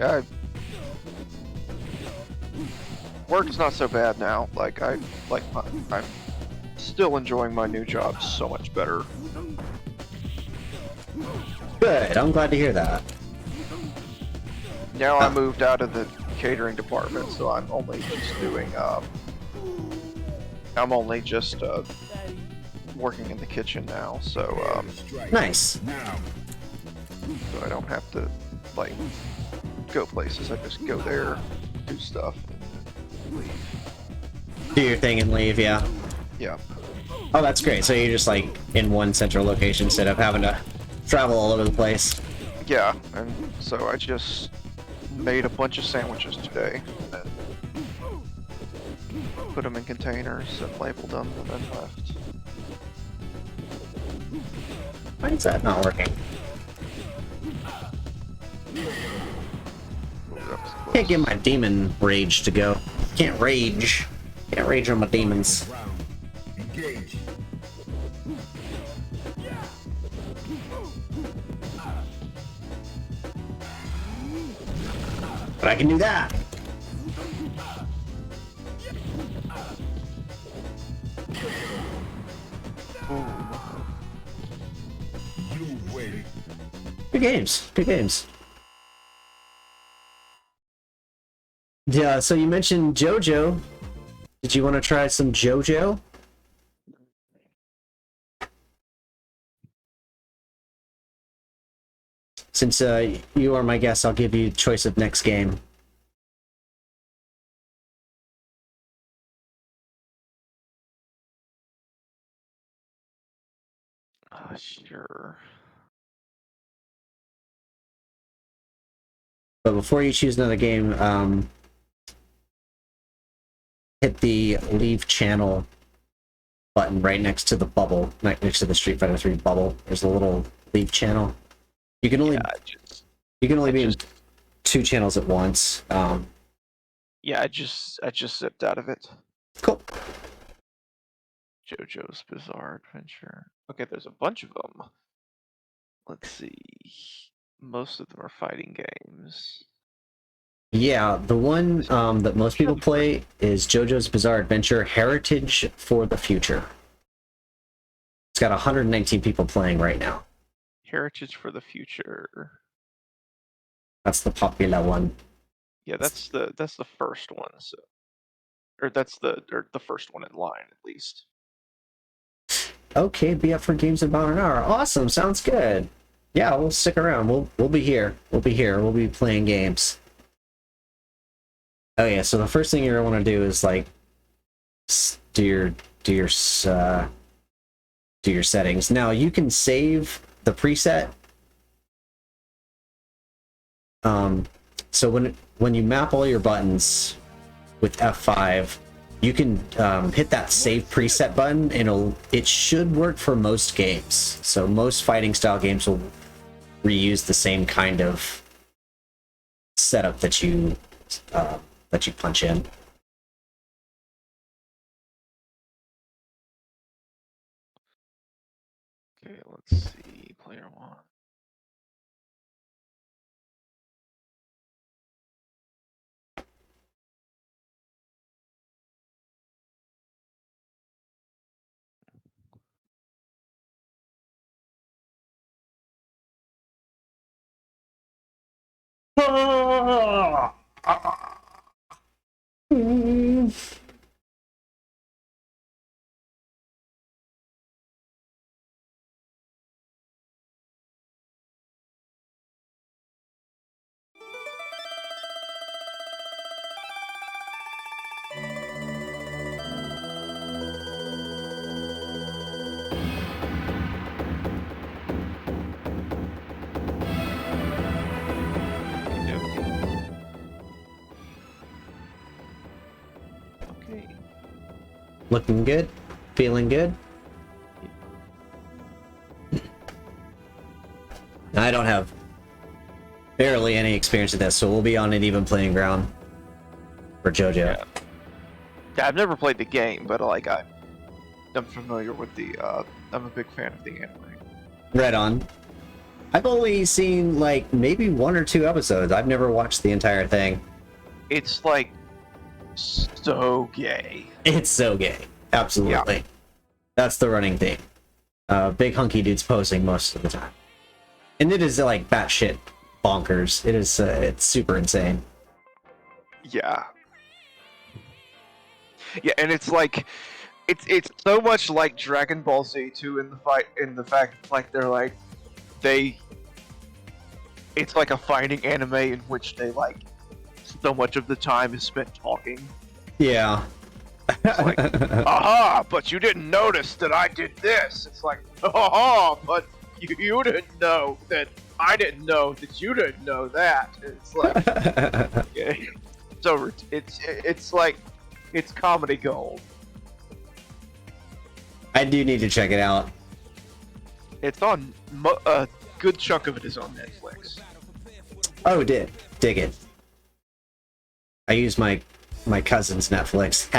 work's not so bad now. Like, I'm still enjoying my new job so much better. Good, I'm glad to hear that. Now I moved out of the catering department, so I'm only just doing, I'm only just, working in the kitchen now, so, Nice. Now, so I don't have to, like, go places. I just go there, do stuff, leave. Do your thing and leave, yeah. Yeah. Oh, that's great. So you're just like in one central location instead of having to travel all over the place. Yeah, and so I just made a bunch of sandwiches today. And put them in containers and labeled them and then left. Why is that not working? Can't get my demon rage to go. Can't rage. Can't rage on my demons. round. Engage. But I can do that. You wait. Good games. Good games. Yeah, so you mentioned Jojo. Did you want to try some Jojo? Since you are my guest, I'll give you choice of next game. Sure. But before you choose another game, hit the leave channel button right next to the bubble, right next to the Street Fighter 3 bubble. There's a little leave channel. You can only be in 2 channels at once. Yeah, I just zipped out of it. Cool. Jojo's Bizarre Adventure. Okay, there's a bunch of them. Let's see. Most of them are fighting games. Yeah, the one that most people play is JoJo's Bizarre Adventure Heritage for the Future. It's got 119 people playing right now. Heritage for the Future. That's the popular one. Yeah, that's the first one. So, or that's the first one in line at least. Okay, be up for games in about an hour. Awesome, sounds good. Yeah, we'll stick around. We'll be here. We'll be here. We'll be playing games. Oh yeah, so the first thing you're gonna want to do is like do your settings. Now you can save the preset. So when you map all your buttons with F5, you can hit that save preset button, and it should work for most games. So most fighting style games will reuse the same kind of setup that you punch in. Okay, let's see. Player 1. Okay. Looking good? Feeling good? I don't have barely any experience with this, so we'll be on an even playing ground for JoJo. Yeah, I've never played the game, but like I'm familiar with the. I'm a big fan of the anime. Right on. I've only seen like maybe 1 or 2 episodes. I've never watched the entire thing. It's like so gay. It's so gay. Absolutely. Yeah. That's the running theme. Big hunky dudes posing most of the time. And it is like batshit bonkers. It is it's super insane. Yeah. Yeah, and it's like it's so much like Dragon Ball Z too in the fact like it's like a fighting anime in which they like so much of the time is spent talking. Yeah. It's like, aha, but you didn't notice that I did this. It's like, aha, but you didn't know that I didn't know that you didn't know that. It's like, okay. So it's like, it's comedy gold. I do need to check it out. It's on, a good chunk of it is on Netflix. Oh, dig it. I use my cousin's Netflix.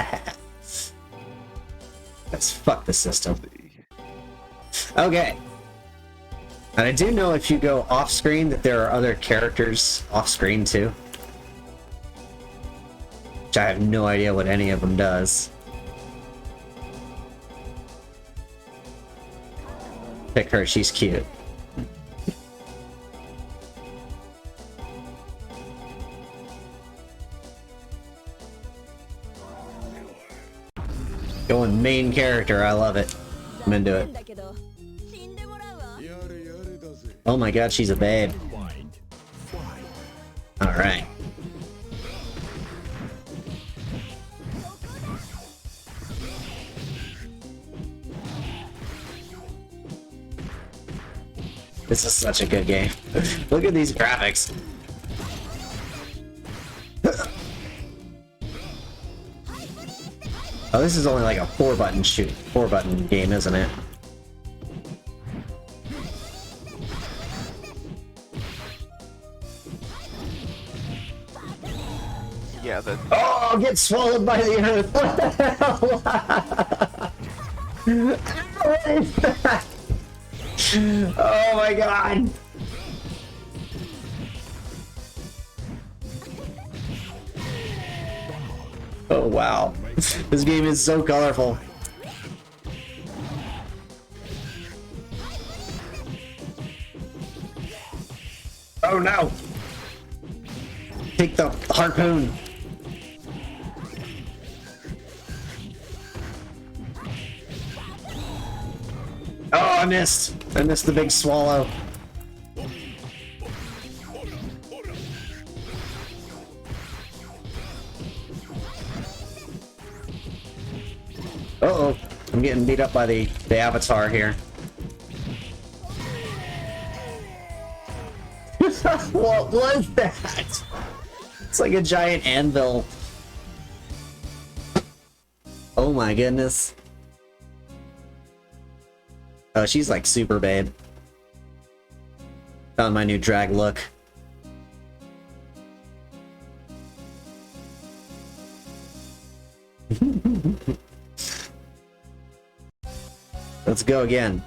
Let's fuck the system. Okay. And I do know if you go off screen that there are other characters off screen too. Which I have no idea what any of them does. Pick her, she's cute. Going main character, I love it. I'm into it. Oh my god, she's a babe. Alright. This is such a good game. Look at these graphics. Oh, this is only like a 4-button game, isn't it? Yeah, the Oh, I'll get swallowed by the earth. What the hell? What is that? Oh my god. Oh wow. This game is so colorful. Oh no. Take the harpoon. Oh, I missed. I missed the big swallow. Uh-oh. I'm getting beat up by the avatar here. What was that? It's like a giant anvil. Oh my goodness. Oh, she's like super babe. Found my new drag look. Let's go again.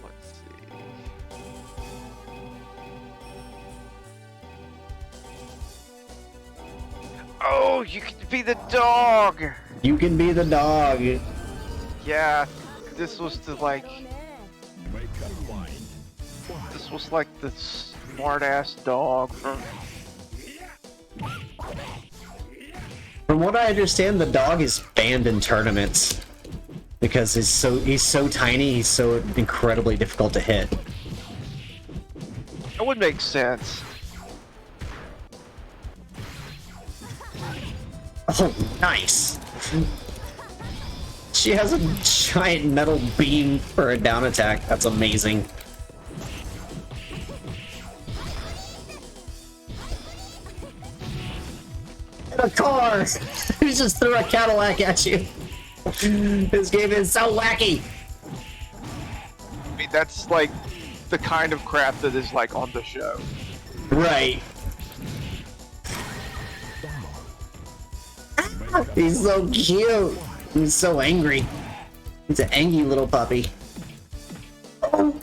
let's see. Oh, you can be the dog. You can be the dog. Yeah, this was the like. This was like the smart-ass dog from. From what I understand, the dog is banned in tournaments because he's so tiny. He's so incredibly difficult to hit. That would make sense. Oh, nice. She has a giant metal beam for a down attack. That's amazing. And a car! He just threw a Cadillac at you. This game is so wacky. I mean, that's like the kind of crap that is like on the show. Right. He's so cute. He's so angry. He's an angry little puppy. Oh,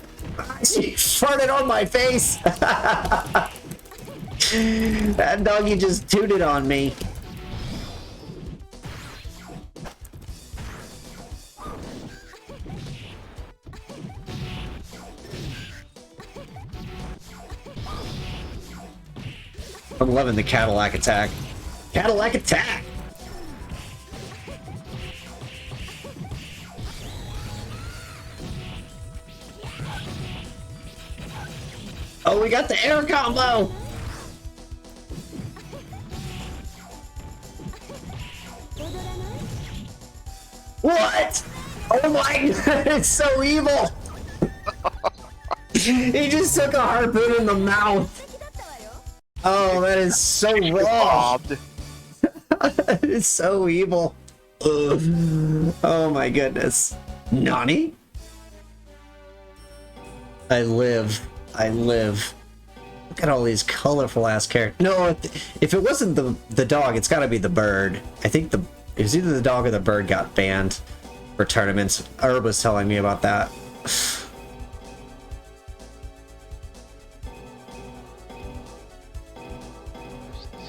she farted on my face. That doggy just tooted on me. I'm loving the Cadillac attack. Cadillac attack! Oh, we got the air combo! What? Oh my god, it's so evil! He just took a harpoon in the mouth. Oh, that is so wrong. Bobbed. That is so evil. Ugh. Oh my goodness. Nani? I live. I live. Look at all these colorful ass characters. No, if it wasn't the dog, it's gotta be the bird. I think it was either the dog or the bird got banned for tournaments. Herb was telling me about that. There's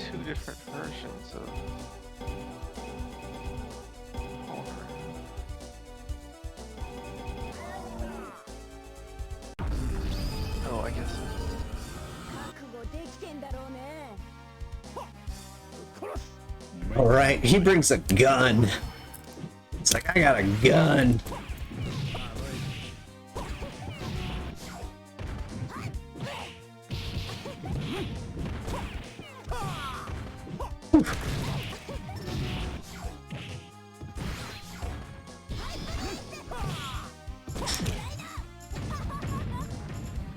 two different versions of. Oh, I guess. Alright, he brings a gun. It's like, I got a gun.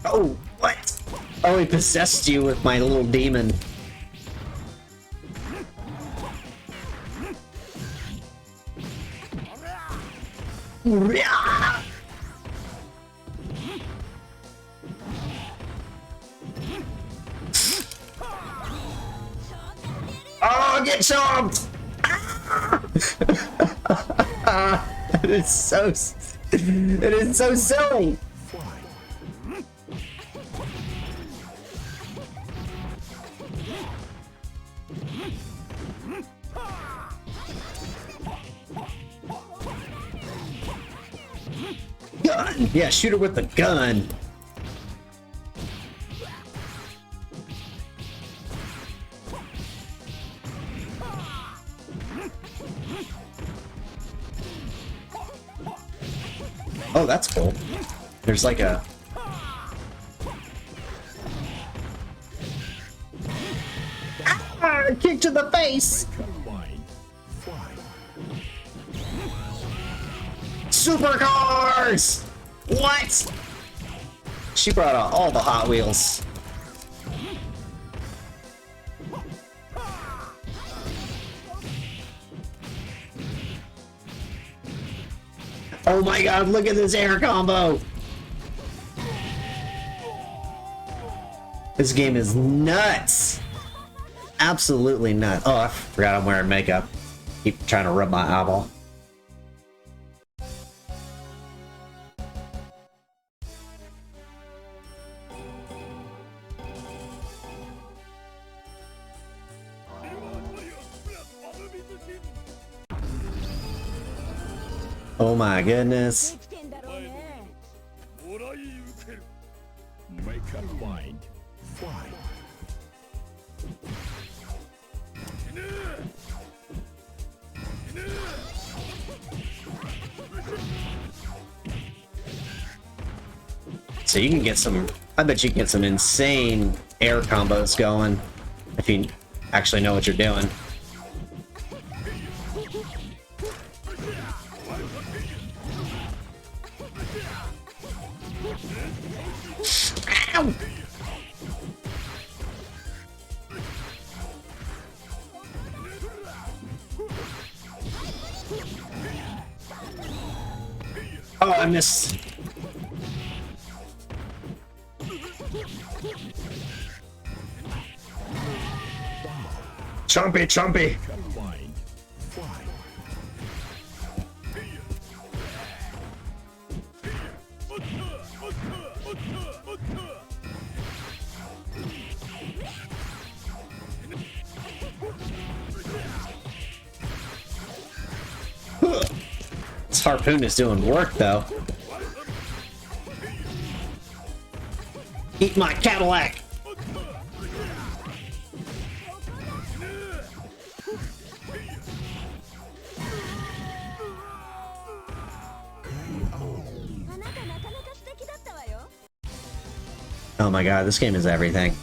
Oh, what? Oh, he possessed you with my little demon. Oh, get chomped! It is so silly. Gun! Yeah, shoot her with the gun. Oh, that's cool. There's like a... kick to the face! Supercars! What? She brought out all the Hot Wheels. Oh my god, look at this air combo! This game is nuts! Absolutely nuts. Oh, I forgot I'm wearing makeup. Keep trying to rub my eyeball. Oh my goodness. Make up mind. Fly. So you can get some, I bet you can get some insane air combos going if you actually know what you're doing. Ow! Oh, I missed. Chompy, chompy. This harpoon is doing work, though. Eat my Cadillac! Oh my god, this game is everything.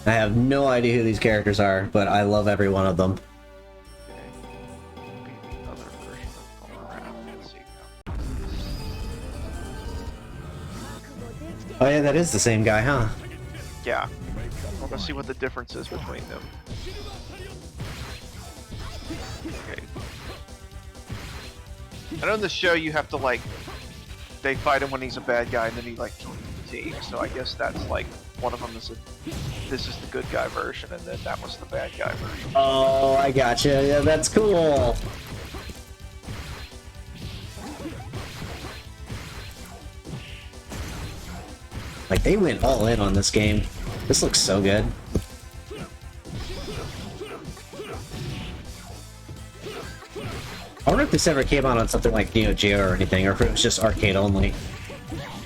I have no idea who these characters are, but I love every one of them. Oh yeah, that is the same guy, huh? Yeah. I want to see what the difference is between them. Okay. I know in the show you have to, like, they fight him when he's a bad guy and then he, like, joins the team. So I guess that's, like, one of them is this is the good guy version and then that was the bad guy version. Oh, I gotcha. Yeah, that's cool. Like, they went all in on this game. This looks so good. I wonder if this ever came out on something like Neo Geo or anything, or if it was just arcade only.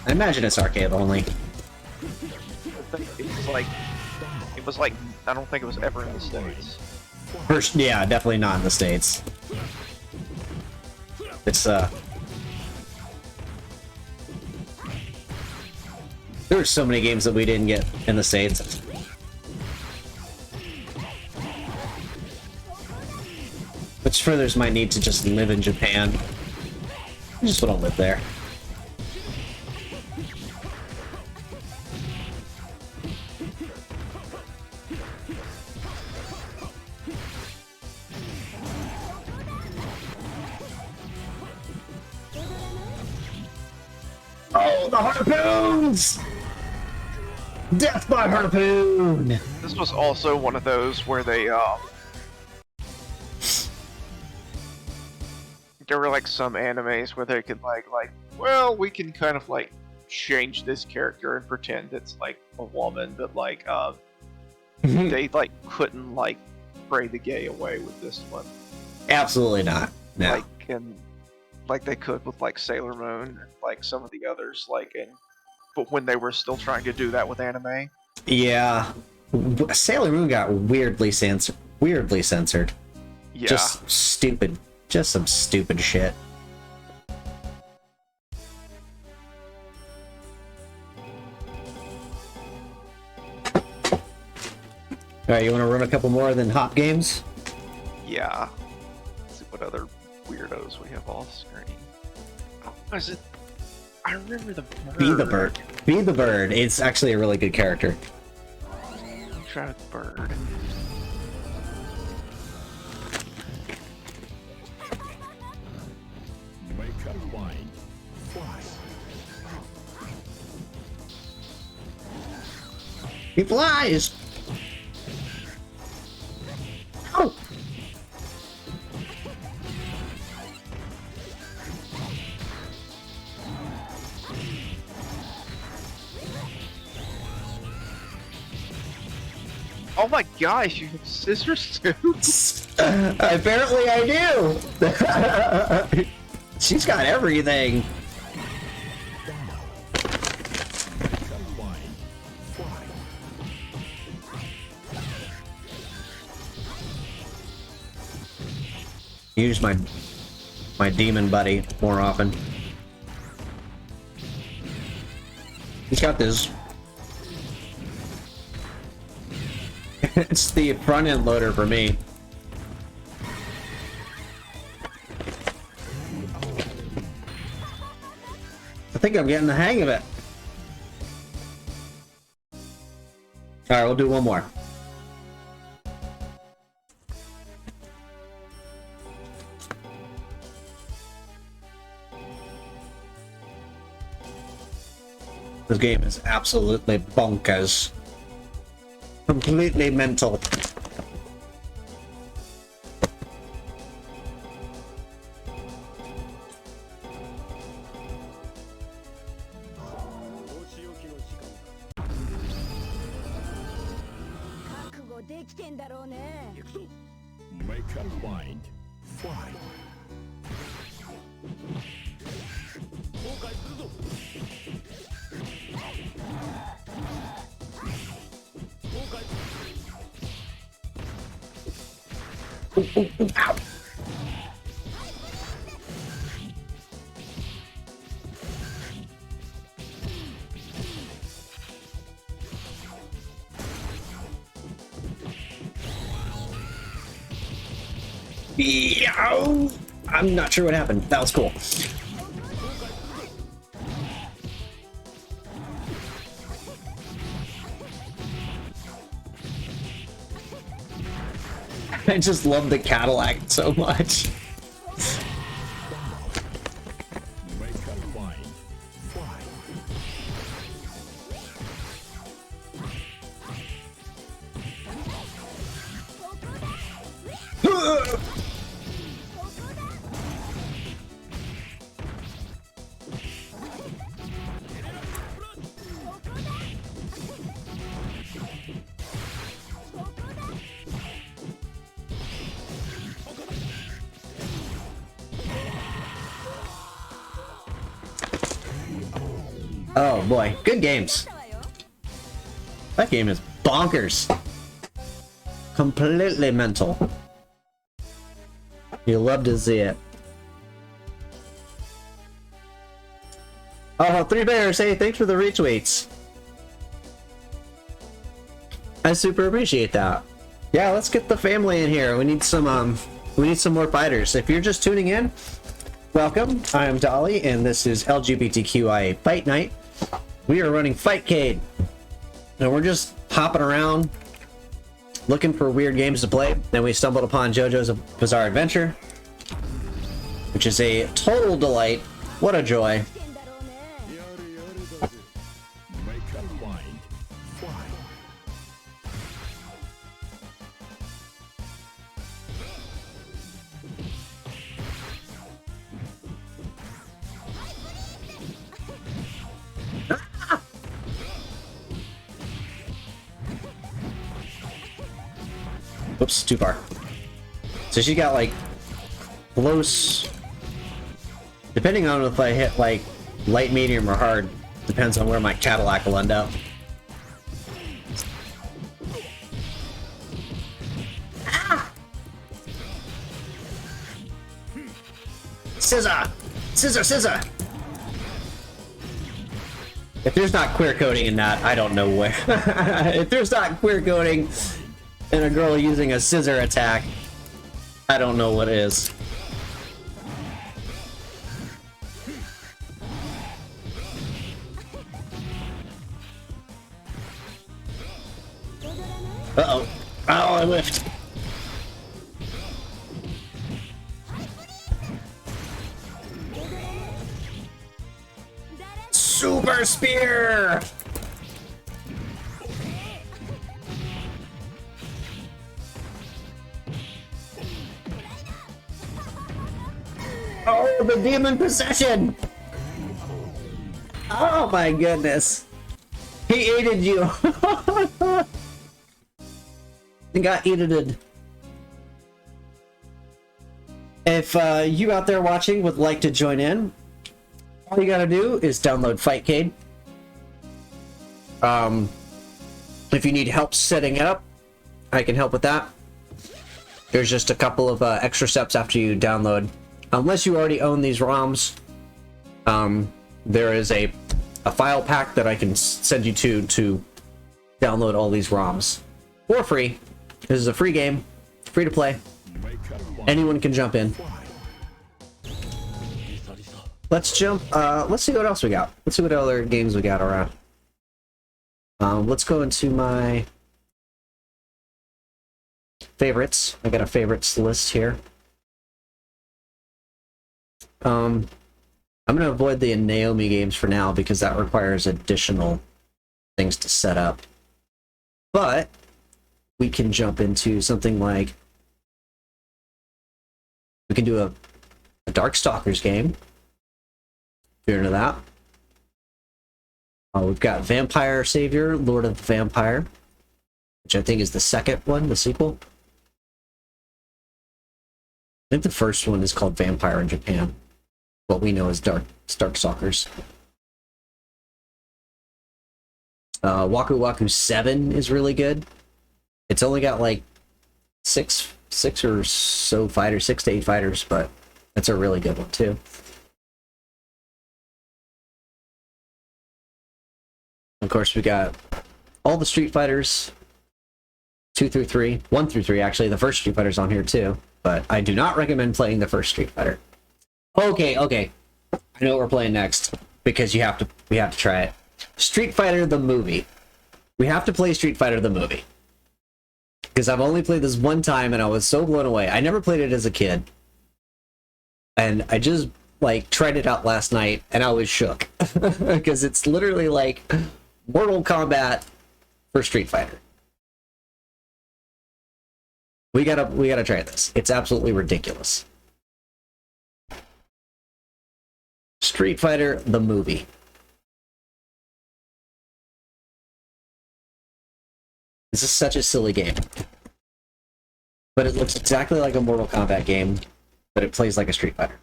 I imagine it's arcade only. It was like, I don't think it was ever in the States. First, yeah, definitely not in the States. It's, there were so many games that we didn't get in the States. Which furthers my need to just live in Japan. I just want to live there. Oh, the harpoons! Death by harpoon! This was also one of those where they, there were like some animes where they could like, well, we can kind of like change this character and pretend it's like a woman, but like, they like couldn't like pray the gay away with this one. Absolutely not. No. Like, and like they could with like Sailor Moon and like some of the others, like, and but when they were still trying to do that with anime. Yeah. Sailor Moon got weirdly censored. Yeah. Just stupid. Just some stupid shit. Alright, you want to run a couple more than hop games? Yeah. Let's see what other weirdos we have off screen. Oh, is it? I remember the bird. Be the bird. Be the bird. It's actually a really good character. Try the bird. Make a line. Fly. He flies! Oh! Oh my gosh, you have scissors too? Apparently I do! She's got everything! Use my demon buddy more often. He's got this. It's the front end loader for me. I think I'm getting the hang of it. Alright, we'll do one more. This game is absolutely bonkers. Completely mental. Make a line. Fly. Ow. Yow. I'm not sure what happened. That was cool. I just love the Cadillac so much. Make a line. Fly. Oh boy, good games. That game is bonkers. Completely mental. You love to see it. Oh, 3 Bears, hey, thanks for the retweets. I super appreciate that. Yeah, let's get the family in here. We need some more fighters. If you're just tuning in, welcome. I'm Dolly, and this is LGBTQIA Fight Night. We are running Fightcade, and we're just hopping around, looking for weird games to play. Then we stumbled upon Jojo's Bizarre Adventure, which is a total delight. What a joy. Oops, too far. So she got like close. Depending on if I hit like light, medium, or hard, depends on where my Cadillac will end up. Ah! Scissor! Scissor, scissor! If there's not queer coding in that, I don't know where. If there's not queer coding in a girl using a scissor attack, I don't know what is. Uh-oh. Oh, I whiffed. Super Spear! Oh, the demon possession! Oh my goodness. He aided you. He got edited. If you out there watching would like to join in, all you gotta do is download Fightcade. If you need help setting it up, I can help with that. There's just a couple of extra steps after you download. Unless you already own these ROMs, there is a file pack that I can send you to download all these ROMs for free. This is a free game, free to play. Anyone can jump in. Let's jump. Let's see what else we got. Let's see what other games we got around. Let's go into my favorites. I got a favorites list here. I'm gonna avoid the Naomi games for now because that requires additional things to set up. But we can jump into something like we can do a Darkstalkers game. If you're into that. We've got Vampire Savior, Lord of the Vampire, which I think is the second one, the sequel. I think the first one is called Vampire in Japan. What we know as Darkstalkers. Waku Waku 7 is really good. It's only got like six or so fighters, 6 to 8 fighters, but that's a really good one too. Of course, we got all the Street Fighters 2 through 3, 1 through 3 actually. The first Street Fighter's on here too, but I do not recommend playing the first Street Fighter. Okay. I know what we're playing next because we have to try it. Street Fighter the movie. We have to play Street Fighter the movie. Because I've only played this one time and I was so blown away. I never played it as a kid. And I just like tried it out last night and I was shook. Because it's literally like Mortal Kombat for Street Fighter. We gotta try this. It's absolutely ridiculous. Street Fighter the movie. This is such a silly game. But it looks exactly like a Mortal Kombat game, but it plays like a Street Fighter.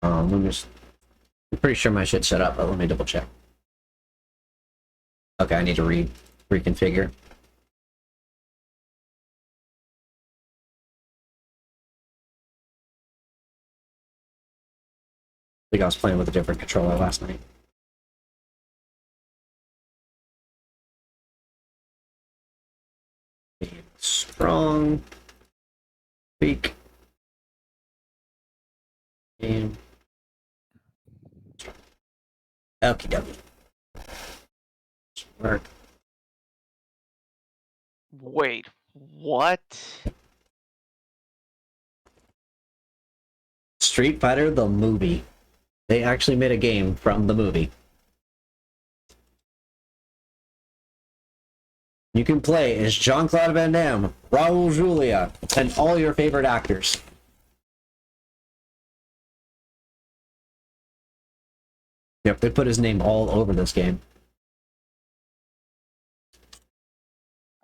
Let me just... I'm pretty sure my shit's set up, but let me double check. Okay, I need to reconfigure. I think I was playing with a different controller last night. Strong. Weak. And... Okie dokie. Work. Wait, What? Street Fighter the movie. They actually made a game from the movie. You can play as Jean-Claude Van Damme, Raul Julia, and all your favorite actors. Yep, they put his name all over this game.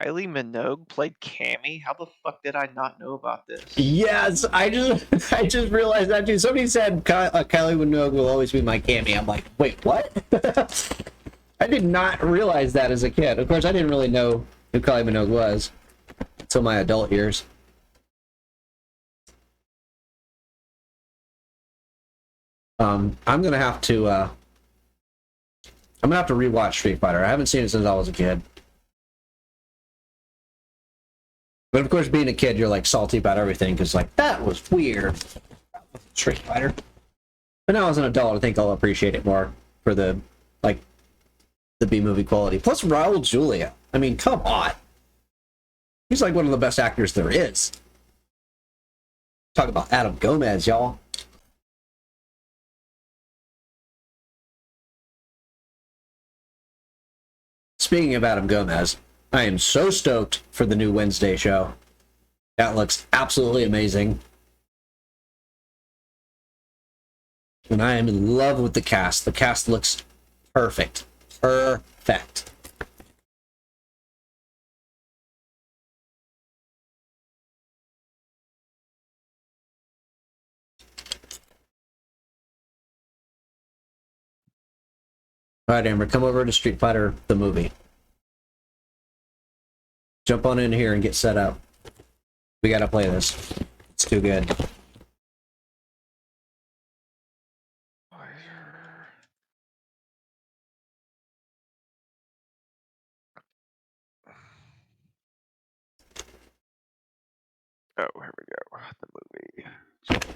Kylie Minogue played Cammy? How the fuck did I not know about this? Yes, I just realized that too. Somebody said Kylie Minogue will always be my Cammy. I'm like, wait, what? I did not realize that as a kid. Of course, I didn't really know who Kylie Minogue was until my adult years. I'm gonna have to rewatch Street Fighter. I haven't seen it since I was a kid. But of course, being a kid, you're like salty about everything because like that was weird. Street Fighter. But now as an adult, I think I'll appreciate it more for the B-movie quality. Plus Raul Julia. I mean, come on. He's like one of the best actors there is. Talk about Adam Gomez, y'all. Speaking of Adam Gomez, I am so stoked for the new Wednesday show. That looks absolutely amazing. And I am in love with the cast. The cast looks perfect. Perfect. Alright, Amber, come over to Street Fighter, the movie. Jump on in here and get set up. We gotta play this. It's too good. Oh, here we go. The movie.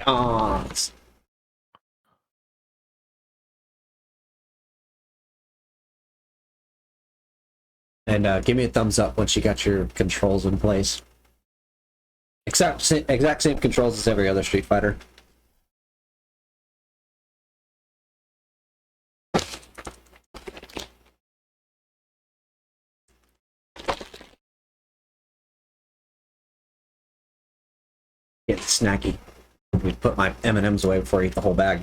Ah. And give me a thumbs up once you got your controls in place. Exact same controls as every other Street Fighter. Get snacky. We put my M&Ms away before I eat the whole bag.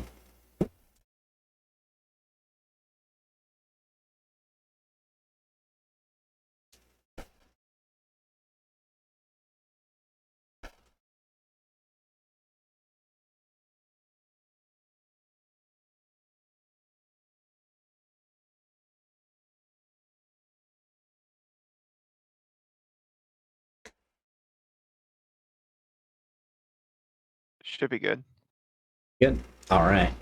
Should be good. Good. All right.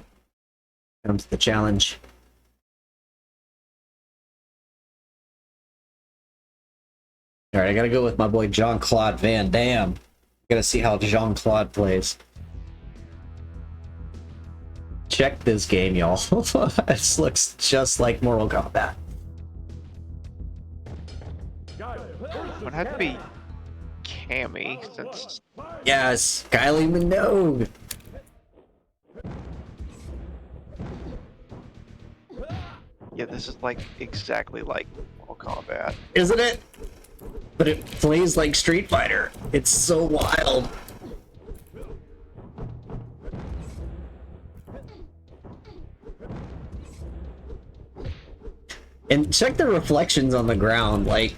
Comes the challenge. All right, I gotta go with my boy Jean-Claude Van Damme. Gotta see how Jean-Claude plays. Check this game, y'all. This looks just like Mortal Kombat. It would have to be Cammy since. Yes, Kylie Minogue. Yeah, this is like exactly like Mortal Kombat. Isn't it? But it plays like Street Fighter. It's so wild. And check the reflections on the ground. Like,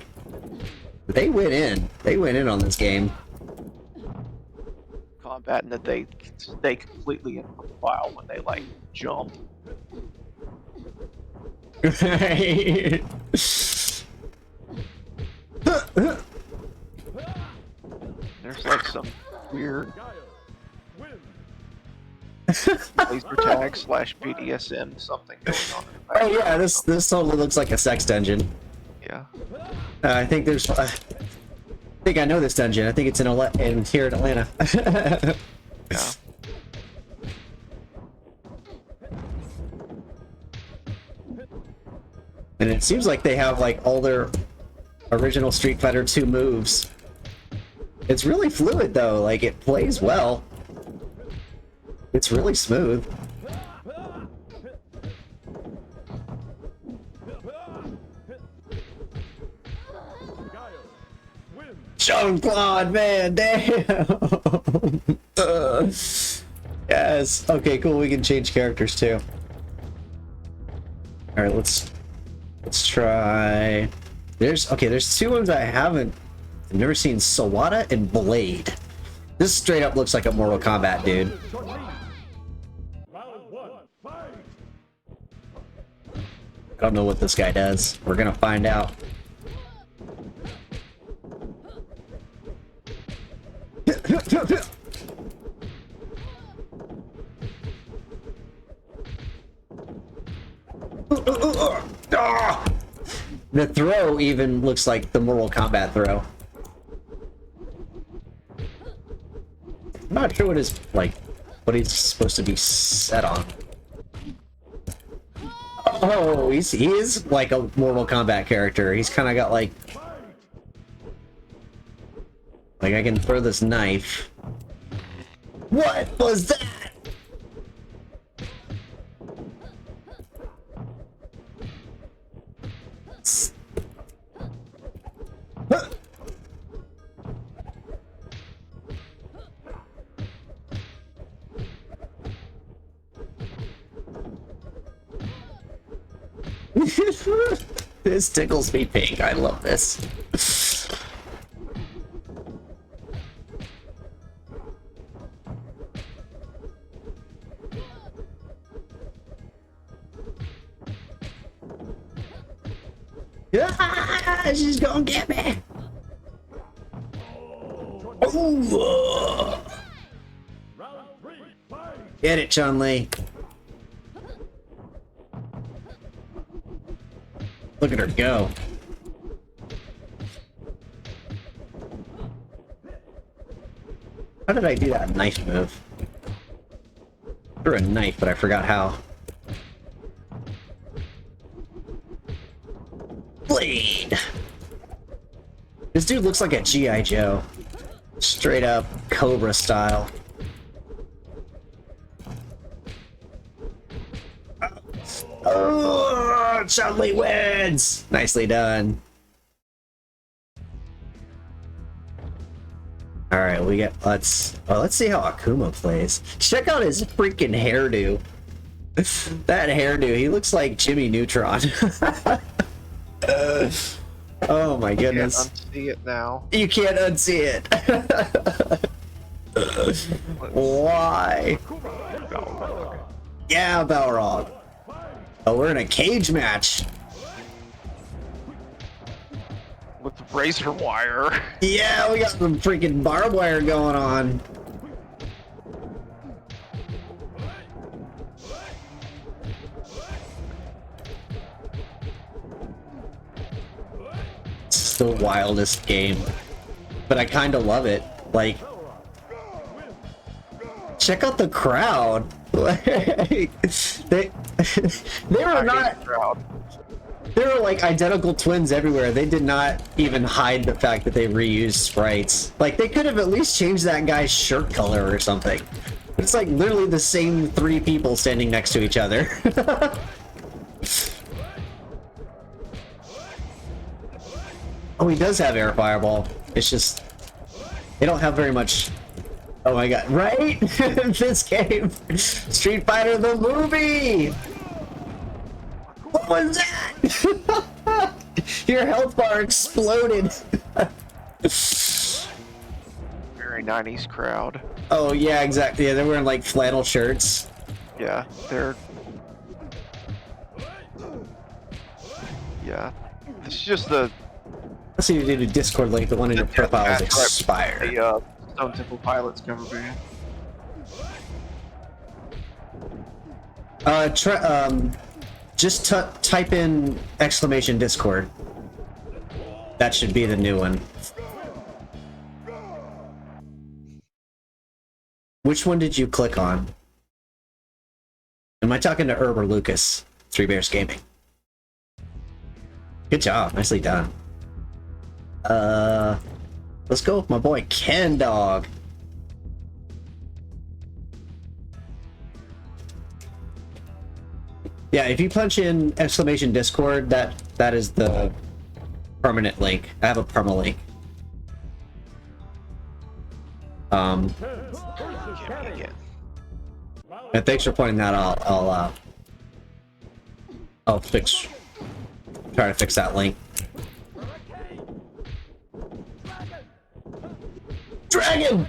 they went in. They went in on this game. Combat, and that they stay completely in profile when they like jump. There's like some weird laser tag / BDSM something going on. Oh yeah, this totally looks like a sex dungeon. Yeah. I think there's. I think I know this dungeon. I think it's in here in Atlanta. Yeah. And it seems like they have like all their original Street Fighter 2 moves. It's really fluid though, like it plays well. It's really smooth. Jean-Claude, man, damn! Yes. Okay, cool, we can change characters too. Alright, let's try... There's two ones I haven't... I've never seen, Sawada and Blade. This straight up looks like a Mortal Kombat dude. I don't know what this guy does. We're gonna find out. The throw even looks like the Mortal Kombat throw. I'm not sure what his, like, what he's supposed to be set on. Oh, he is like a Mortal Kombat character. He's kind of got like I can throw this knife. What was that? This tickles me pink. I love this. Ah, she's gonna get me. Oh. Get it, Chun-Li. Look at her go. How did I do that knife move? Threw a knife, but I forgot how. Blade! This dude looks like a G.I. Joe. Straight up Cobra style. Oh, Chun-Li wins! Nicely done. Alright, we get let's see how Akuma plays. Check out his freaking hairdo. That hairdo, he looks like Jimmy Neutron. Oh my goodness. You can't unsee it now. You can't unsee it. Why? Yeah, Balrog. Oh, we're in a cage match. With razor wire. Yeah, we got some freaking barbed wire going on. It's the wildest game. But I kind of love it. Like, check out the crowd. Like, they were not. There were like identical twins everywhere. They did not even hide the fact that they reused sprites. Like, they could have at least changed that guy's shirt color or something. But it's like literally the same three people standing next to each other. Oh, he does have air fireball. It's just they don't have very much. Oh my god, right? This game. Street Fighter the movie! What was that? Your health bar exploded. Very 90s crowd. Oh yeah, exactly. Yeah, they're wearing like flannel shirts. Yeah, they're... Yeah. It's just the... Let's see if you did a Discord link. The one in your profile is expired. The Stone Temple Pilots cover band. Just type in exclamation Discord. That should be the new one. Which one did you click on? Am I talking to Herb or Lucas? Three Bears Gaming. Good job. Nicely done. Let's go with my boy Ken Dog. Yeah, if you punch in exclamation Discord, that is the permanent link. I have a permalink. And thanks for pointing that out. I'll try to fix that link. Dragon!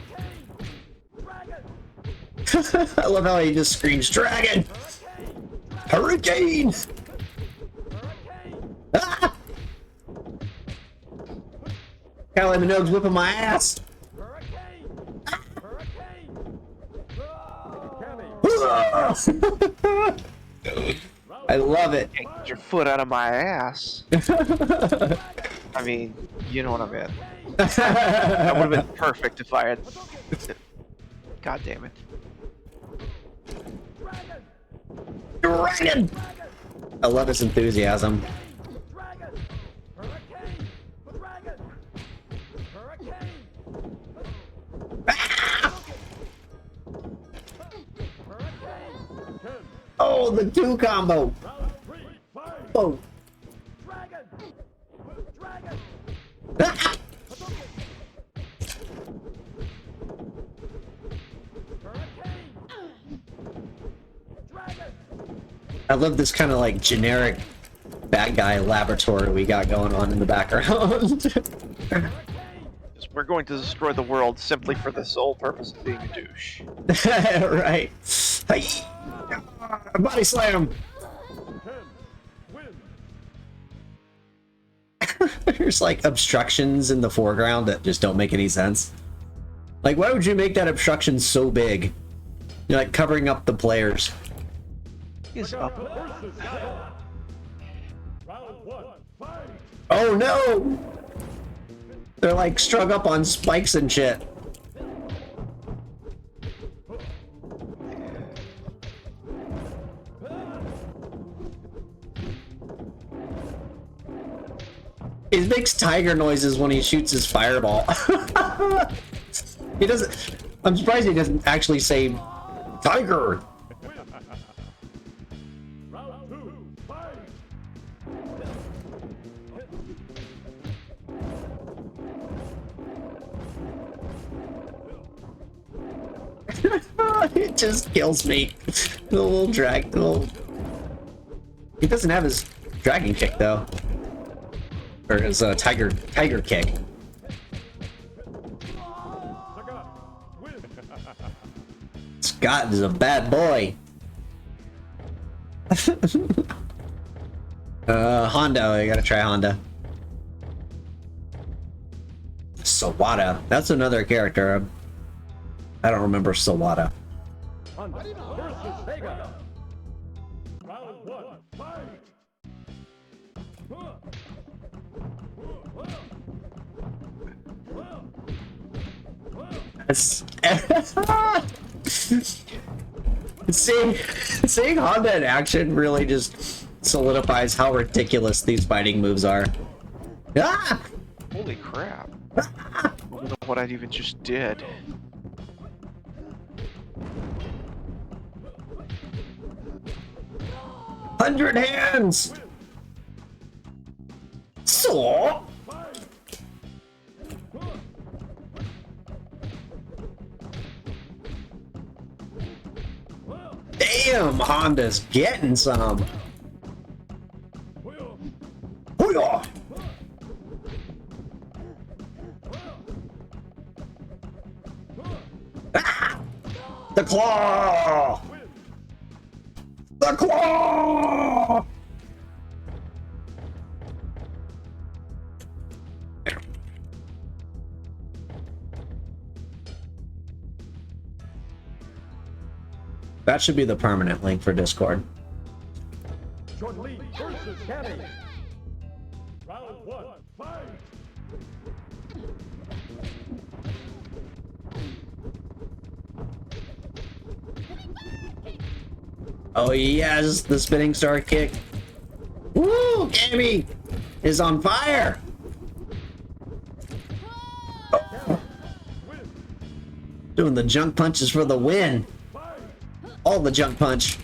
I love how he just screams dragon! Hurricane! Ah! Kylie Minogue's whipping my ass! I love it. Get your foot out of my ass. I mean, you know what I meant. That would have been perfect if I had. God damn it. Dragon! I love his enthusiasm. Ah! Oh, the 2 combo! Oh! Ah! I love this kind of like generic bad guy laboratory we got going on in the background. We're going to destroy the world simply for the sole purpose of being a douche. Right. Hey. Body slam. There's like obstructions in the foreground that just don't make any sense. Like, why would you make that obstruction so big? You're like covering up the players. Is up. Oh no! They're like strung up on spikes and shit. He makes tiger noises when he shoots his fireball. He doesn't. I'm surprised he doesn't actually say tiger. It just kills me. The little drag. He doesn't have his dragon kick though, or his tiger kick. Scott is a bad boy. Honda. You gotta try Honda. Sawada. That's another character. I don't remember Sawada. Seeing Honda in action really just solidifies how ridiculous these fighting moves are. Ah! Holy crap. I don't know what I even just did. Hundred hands! So. Damn, Honda's getting some. Hoo-yah! Ah! The claw! The claw! That should be the permanent link for Discord. Lee versus Kenny. Round 1, fight! Oh yes, the spinning star kick. Woo, Gammy! is on fire. Doing the junk punches for the win. All the junk punch.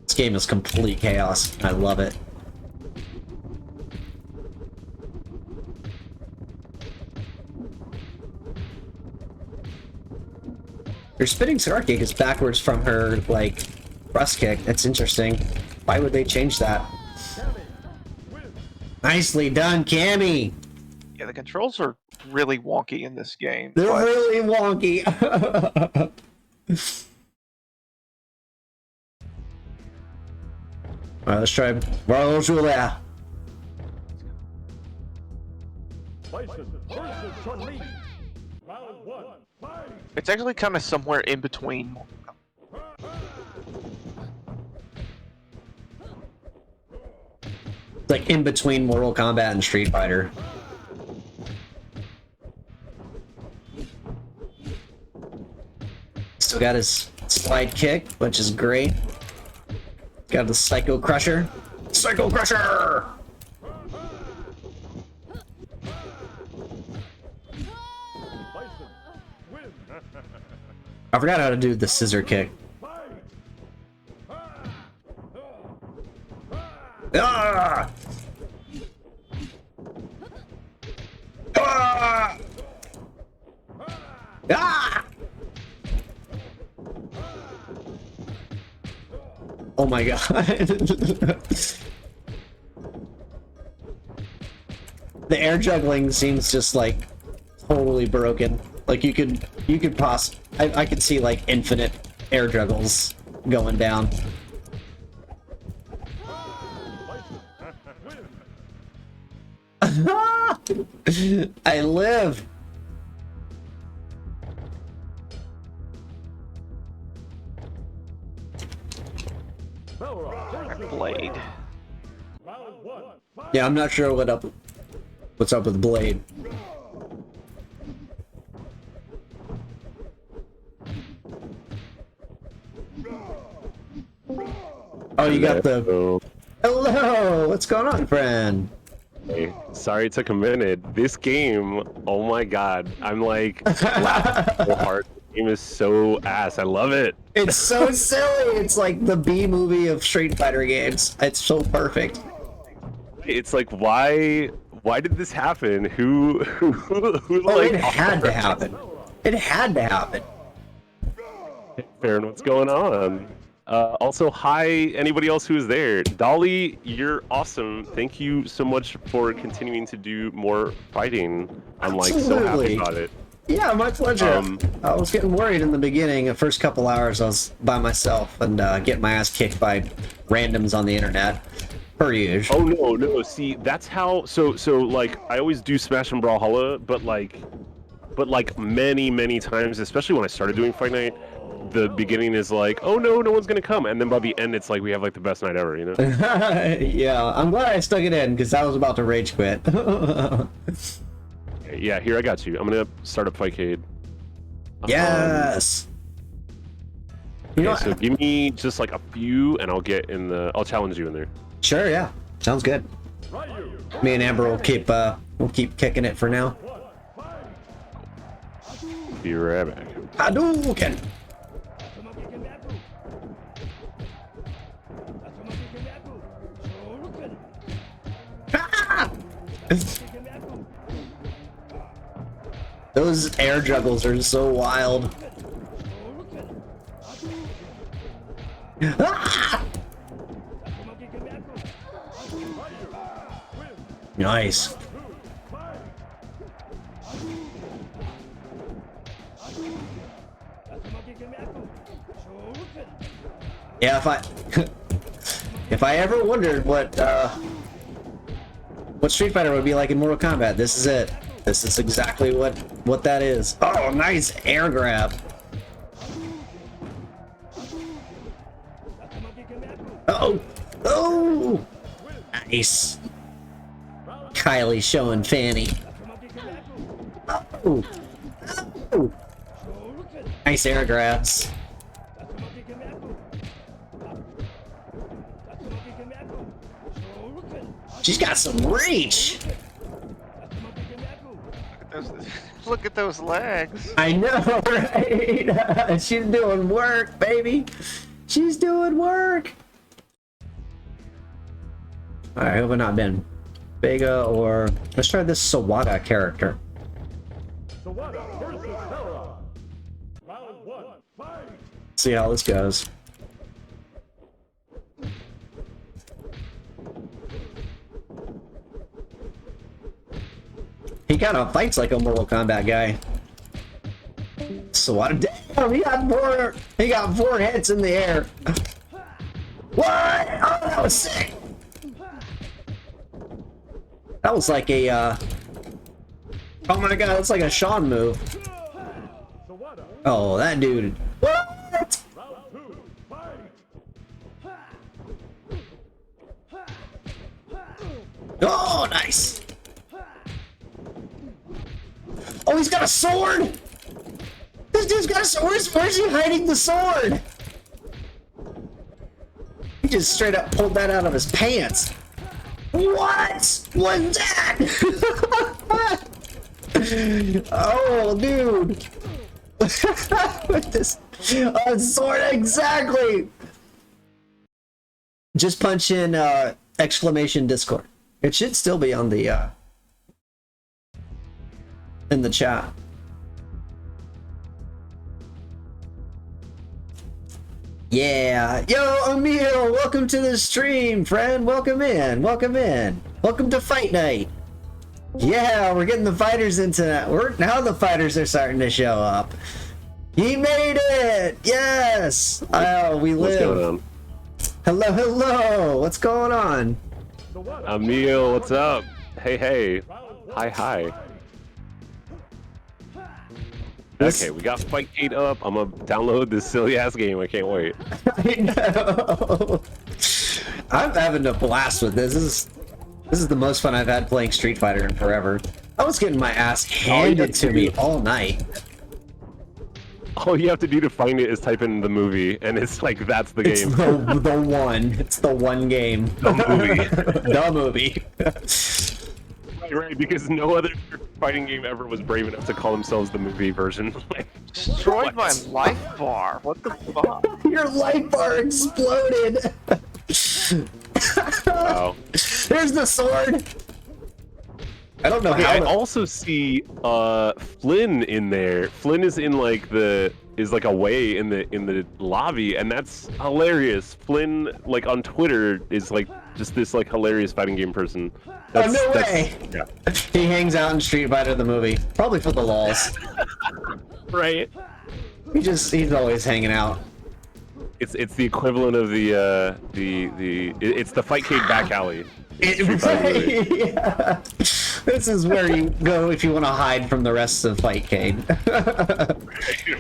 This game is complete chaos. I love it. Her spinning cigar kick is backwards from her, like, thrust kick. That's interesting. Why would they change that? Nicely done, Cammy! Yeah, the controls are really wonky in this game. They're but really wonky. Alright, let's try Julia. Bison versus Chun-Li. Round 1, fight! it's actually kind of somewhere in between. It's like in between Mortal Kombat and Street Fighter. Still got his slide kick, which is great. Got the Psycho Crusher. Psycho Crusher! Bison win. I forgot how to do the scissor kick. Ah! Ah! Ah! Oh my god. The air juggling seems just like totally broken. Like you could I could see like infinite air juggles going down. I live. Blade. Round 1, fight! Yeah, I'm not sure what's up with Blade. Oh, you got the... Hello! What's going on, friend? Hey, sorry it took a minute. This game, oh my god, I'm like laughing so hard. The game is so ass. I love it. It's so silly. It's like the B movie of Street Fighter games. It's so perfect. It's like why did this happen? Who Oh, like it had to happen. It had to happen. Farron, what's going on? Also, hi, anybody else who is there. Dolly, you're awesome. Thank you so much for continuing to do more fighting. I'm like so Absolutely. happy about it. Yeah, my pleasure. I was getting worried in the beginning. The first couple hours, I was by myself and getting my ass kicked by randoms on the internet, per usual. Oh no! See, that's how. So like I always do Smash and Brawlhalla, but like many times, especially when I started doing Fight Night, the beginning is like, oh no one's gonna come, and then by the end it's like we have like the best night ever, you know? Yeah, I'm glad I stuck it in because I was about to rage quit. Yeah, here I got you. I'm gonna start up Fightcade. Yes. You know Okay, so give me just like a few, and I'll get in the. I'll challenge you in there. Sure, yeah, sounds good. Me and Amber will keep kicking it for now. Be right back. Hadouken! Ah! Those air juggles are so wild. Ah! Nice. Yeah, if I ever wondered what Street Fighter would be like in Mortal Kombat, this is it. This is exactly what that is. Oh, nice air grab. Uh-oh. Oh! Nice. Kylie showing Fanny. Oh. Oh. Nice air grabs. She's got some reach. Look at those legs. I know, right? She's doing work, baby. She's doing work. Alright, I hope I've not been Vega or... Let's try this Sawada character. Sawada versus Terra. Round 1, fight! See how this goes. He kind of fights like a Mortal Kombat guy. Sawada, damn, he got four hits in the air. What? Oh, that was sick. That was like a, oh my god, that's like a Sean move. Sawada, Oh, that dude. What? round 2, fight! Oh, nice. Oh, he's got a sword! This dude's got a sword! Where's he hiding the sword? He just straight up pulled that out of his pants. What? What's that? Oh, dude. With this sword, exactly. Just punch in exclamation Discord. It should still be on the in the chat. Yeah, yo, Emil, welcome to the stream, friend. Welcome in, welcome in. Welcome to Fight Night. Yeah, we're getting the fighters into that. Now the fighters are starting to show up. He made it! Yes! Oh, we live. What's going on? Hello, hello. What's going on? Emil, what's up? Hey. Hi. Okay, we got Fightcade up. I'm gonna download this silly ass game. I can't wait. I know. I'm having a blast with this. This is the most fun I've had playing Street Fighter in forever. I was getting my ass handed to me all night. All you have to do to find it is type in the movie, and it's like that's the It's game. the one. It's the one game. The movie. The movie. Right, because no other fighting game ever was brave enough to call themselves the movie version. Destroyed my life bar. What the fuck? Your life bar exploded. Wow. There's the sword. I don't know Okay, how. I also see Flynn in there. Flynn is in like away in the lobby, and that's hilarious. Flynn, like on Twitter, is like just this like hilarious fighting game person. Oh, no way. Yeah. He hangs out in Street Fighter the movie, probably for the lulz. Right. He's always hanging out. It's the equivalent of it's the Fightcade back alley. Street Fighter movie. Yeah. This is where you go if you want to hide from the rest of Fightcade.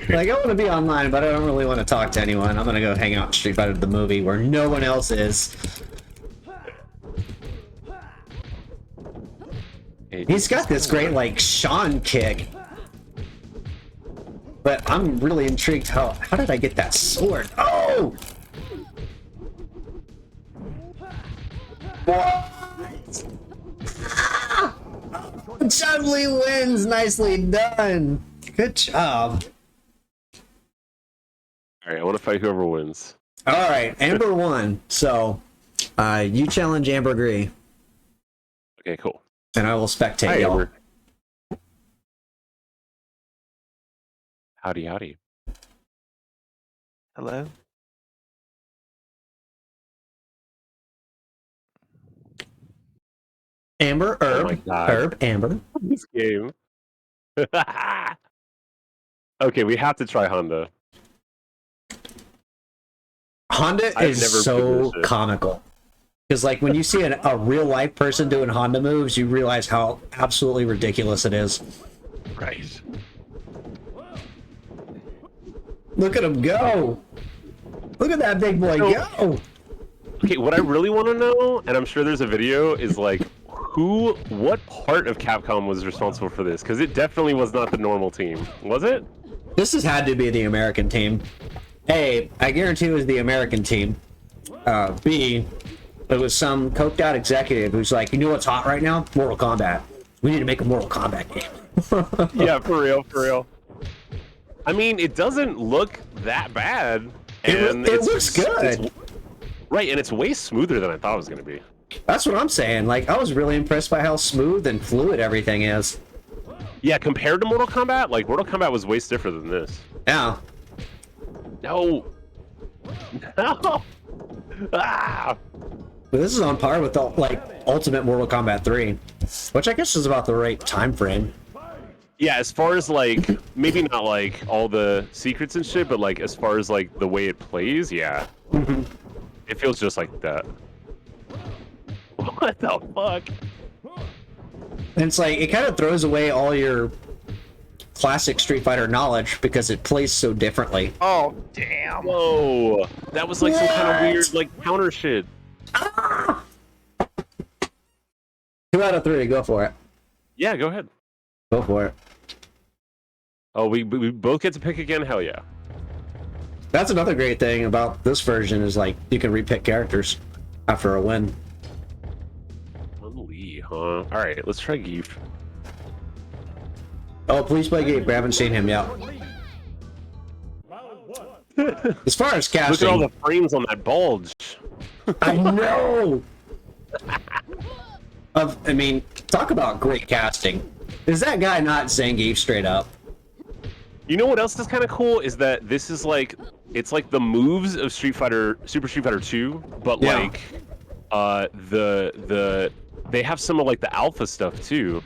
Like, I want to be online, but I don't really want to talk to anyone. I'm gonna go hang out in Street Fighter the movie where no one else is. He's got this great, like, Sean kick. But I'm really intrigued how did I get that sword? Oh! What? Chun-Li wins! Nicely done! Good job. Alright, I want to fight whoever wins. Alright, Amber won. So, you challenge Amber Gree. Okay, cool. And I will spectate Hi, y'all. Amber. Howdy. Hello? Amber, Oh my Herb, God. Herb, Amber. This game. Okay, we have to try Honda. Honda I've is never so finished it. comical. Because, like, when you see a real life person doing Honda moves, you realize how absolutely ridiculous it is. Right. Look at him go! Look at that big boy go! Okay, what I really want to know, and I'm sure there's a video, is like, what part of Capcom was responsible for this? Because it definitely was not the normal team. Was it? This has had to be the American team. A, I guarantee it was the American team. B, It was some coked out executive who's like, you know what's hot right now? Mortal Kombat. We need to make a Mortal Kombat game. Yeah, for real, for real. I mean, it doesn't look that bad. And It looks good. Right, and it's way smoother than I thought it was going to be. That's what I'm saying. Like, I was really impressed by how smooth and fluid everything is. Yeah, compared to Mortal Kombat, like, Mortal Kombat was way stiffer than this. Yeah. No. No. Ah. But this is on par with the, like, Ultimate Mortal Kombat 3, which I guess is about the right time frame. Yeah, as far as, like, maybe not, like, all the secrets and shit, but, like, as far as, like, the way it plays, yeah. It feels just like that. What the fuck? And it's like, it kind of throws away all your classic Street Fighter knowledge because it plays so differently. Oh, damn. Whoa. That was, like, some kind of weird, like, counter shit. 2 out of 3, go for it. Yeah, go ahead. Go for it. Oh, we both get to pick again? Hell yeah. That's another great thing about this version is, like, you can repick characters after a win. Lee, huh? Alright, let's try Geef. Oh, please play Gabe. We haven't seen him yet. As far as Look casting, at all the frames on that bulge. I know. I mean, talk about great casting. Is that guy not Zangief straight up? You know what else is kind of cool is that this is like, it's like the moves of Super Street Fighter 2, but Yeah. like, they have some of like the alpha stuff too.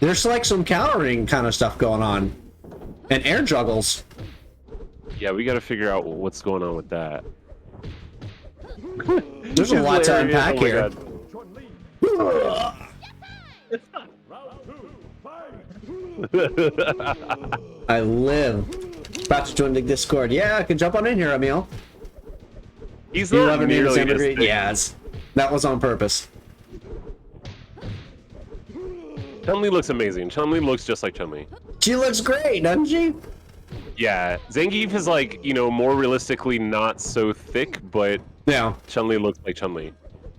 There's like some countering kind of stuff going on, and air juggles. Yeah, we got to figure out what's going on with that. There's a lot to unpack Oh my here. God. I live. About to join the Discord. Yeah, I can jump on in here, Emil. He's You not love her name is nearly as Evergreen? thick. Yes. That was on purpose. Chun-Li looks amazing. Chun-Li looks just like Chun-Li. She looks great, doesn't she? Yeah, Zangief is like, you know, more realistically not so thick, but Yeah. Chun-Li looks like Chun-Li.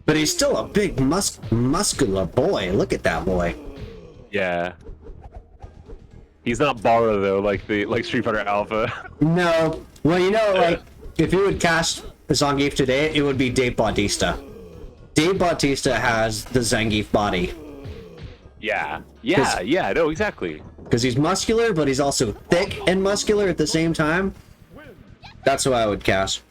But he's still a big, muscular boy. Look at that boy. Yeah. He's not Bara though, like Street Fighter Alpha. No. Well, you know, like, if you would cast Zangief today, it would be Dave Bautista. Dave Bautista has the Zangief body. Yeah. Yeah, no, exactly. Because he's muscular, but he's also thick and muscular at the same time. That's who I would cast.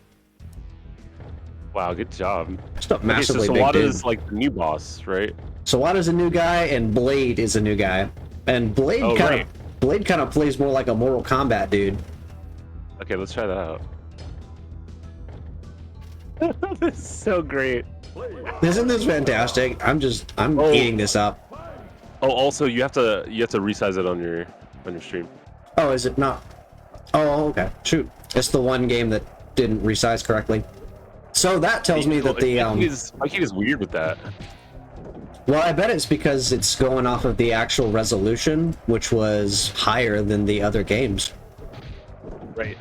Wow, good job. Just a Okay, so massively big Sawada dude. is like the new boss, right? Sawada's a new guy, and Blade is a new guy. And Blade Oh, kind right. of Blade kind of plays more like a Mortal Kombat dude. Okay, let's try that out. This is so great. Isn't this fantastic? I'm Oh. eating this up. Oh, also you have to resize it on your stream. Oh, is it not? Oh, okay. Shoot. It's the one game that didn't resize correctly. So that tells me that the Fightcade is weird with that. well, I bet it's because it's going off of the actual resolution, which was higher than the other games. Right.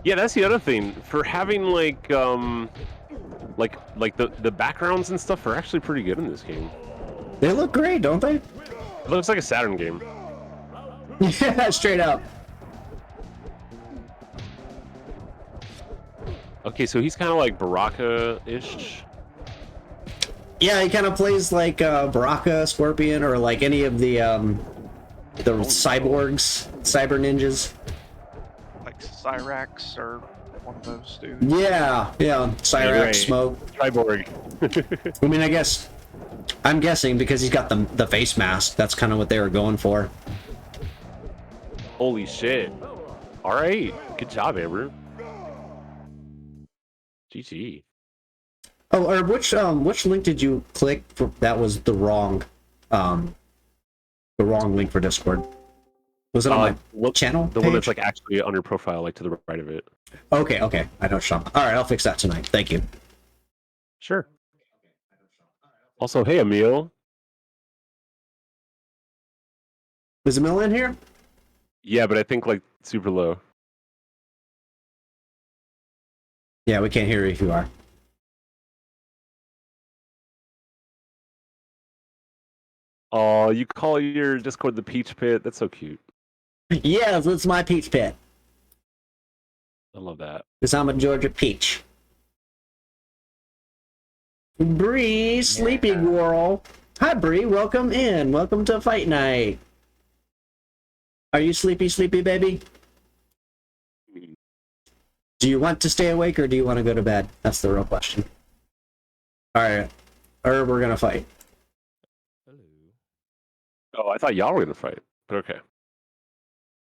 Yeah, that's the other thing. For having like the backgrounds and stuff are actually pretty good in this game. They look great, don't they? It looks like a Saturn game. Yeah, straight up. Okay, so he's kind of like Baraka-ish. Yeah, he kind of plays like Baraka, Scorpion, or like any of the cyborgs, cyber ninjas. Like Cyrax or one of those dudes. Yeah, Cyrax, Right. Smoke. Cyborg. I mean, I'm guessing because he's got the face mask. That's kind of what they were going for. Holy shit. All right. Good job, Amber. GG. Oh, or which link did you click for? That was the wrong link for Discord. Was it on my channel? The one that's page? like actually on your profile, like to the right of it. Okay. I know, Sean. All right, I'll fix that tonight. Thank you. Sure. Also, hey, Emil. Is Emil in here? Yeah, but I think like super low. Yeah, we can't hear you if you are. Oh, you call your Discord the Peach Pit? That's so cute. Yes, it's my peach pit. I love that. Because I'm a Georgia peach. Bree, sleepy girl. Hi, Bree. Welcome in. Welcome to Fight Night. Are you sleepy, baby? Do you want to stay awake or do you want to go to bed? That's the real question. All right. Or we're going to fight. Oh, I thought y'all were gonna fight, but okay.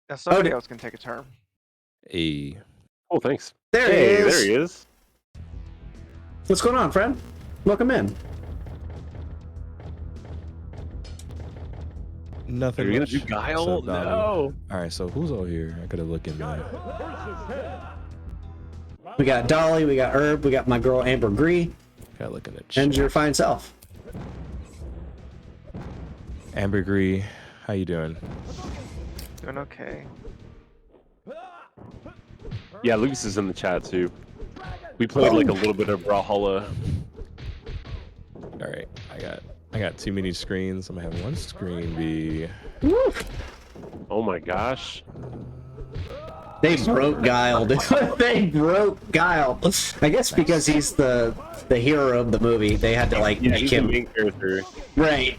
Now somebody else can take a turn. Hey. Oh, thanks. There he is. There he is. What's going on, friend? Welcome in. Nothing Are you much. gonna do Guile? What's up, Dobby? No. Alright, so who's over here? I gotta look in there. We got Dolly, we got Herb, we got my girl Amber Gree, Gotta look in the chat. and your fine self. Ambergree, how you doing? Doing okay. Yeah, Lucas is in the chat too. We played like a little bit of Brawlhalla. Alright, I got too many screens. I'm gonna have one screen be Woo. Oh my gosh. They broke Guile, dude. They broke Guile. I guess because he's the hero of the movie, they had to like Yeah, make he's the him main character. right.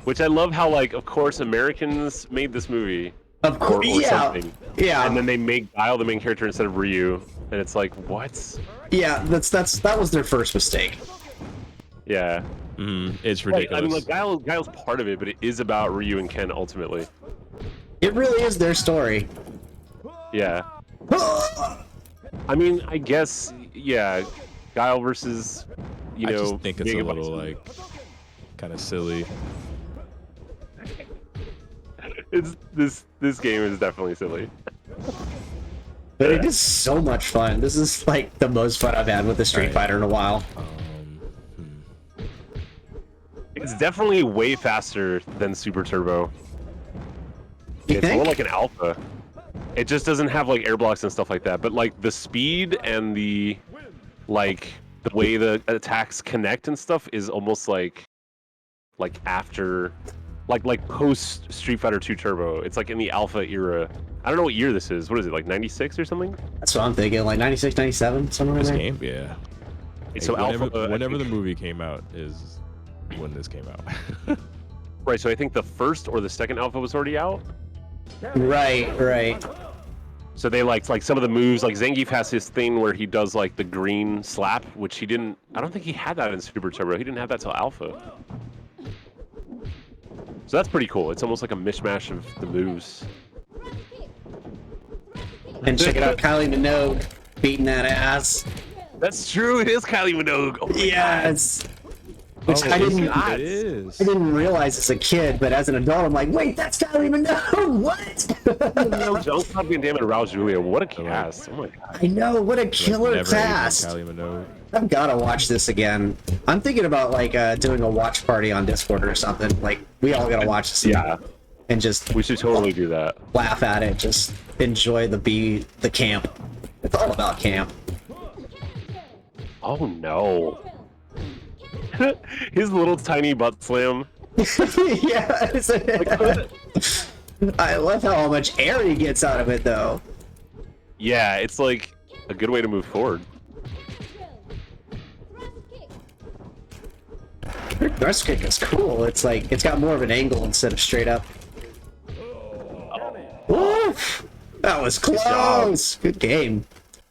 Which I love how like of course Americans made this movie. Of course, or yeah, something. yeah, And then they make Guile the main character instead of Ryu. And it's like, what? yeah. That was their first mistake. Yeah. it's Like, ridiculous. I mean, like Guile's part of it, but it is about Ryu and Ken ultimately. It really is their story. Yeah. I mean, I guess, yeah, Guile versus, you I know, just think it's a Mega little Bison. like kind of silly. It's this game is definitely silly. But it is so much fun. This is like the most fun I've had with the Street Right. Fighter in a while. It's definitely way faster than Super Turbo. You It's more think? like an alpha. It just doesn't have like air blocks and stuff like that. But like the speed and the way the attacks connect and stuff is almost like after like post Street Fighter 2 Turbo. It's like in the alpha era. I don't know what year this is. What is it, like 96 or something? That's what I'm thinking. Like 96, 97, somewhere in This there. game, yeah. So whenever, alpha, whenever I the think- movie came out is when this came out. right. So I think the first or the second alpha was already out. Right. So they like some of the moves, like Zangief has his thing where he does like the green slap, which he didn't. I don't think he had that in Super Turbo. He didn't have that till Alpha. So that's pretty cool. It's almost like a mishmash of the moves. And check it out, Kylie Minogue beating that ass. That's true. It is Kylie Minogue. Oh my Yes. Which I God. It is. I didn't realize as a kid, but as an adult, I'm like, wait, that's Kylie Minogue. What? God. Jean-Claude Van Damme and Raul Julia. What a cast. Oh my god. I know, what a killer Never hated cast. Kylie Minogue. I've gotta watch this again. I'm thinking about like doing a watch party on Discord or something. Like we all gotta watch this Yeah. and just We should totally do that. laugh at it, just enjoy the camp. It's all about camp. Oh no. His little tiny butt slam. Yeah, I love how much air he gets out of it though. Yeah, it's like a good way to move forward. Thrust kick is cool. It's like it's got more of an angle instead of straight up. Oof, that was close. Good game.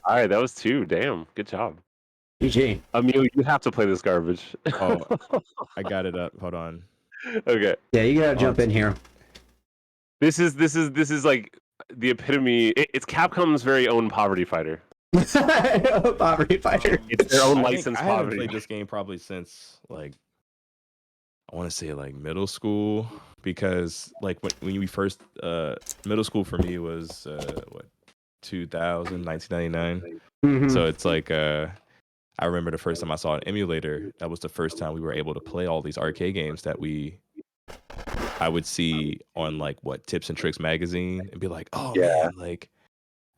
All right, that was 2. Damn, good job. GG. Emil, you have to play this garbage. Oh, I got it up. Hold on. Okay. Yeah, you gotta jump in here. This is like the epitome. It's Capcom's very own poverty fighter. Poverty fighter. It's their own I think licensed I haven't poverty. played this game probably since like I want to say like middle school, because like when we first middle school for me was what 2000 1999. Mhm. So it's like I remember the first time I saw an emulator. That was the first time we were able to play all these arcade games that I would see on like Tips and Tricks magazine and be like, oh man, like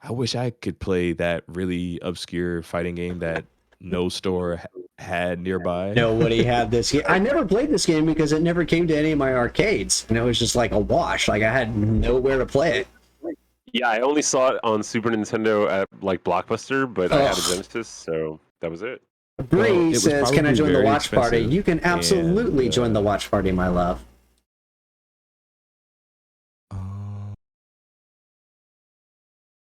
I wish I could play that really obscure fighting game that no store had nearby. Nobody had this game. I never played this game because it never came to any of my arcades, and it was just like a wash. Like I had nowhere to play it. Yeah, I only saw it on Super Nintendo at like Blockbuster, but I had a Ugh. Genesis, so that was it. Bree Well, it was says, "Can I probably join the very watch party?" expensive, You can absolutely and, join the watch party, my love.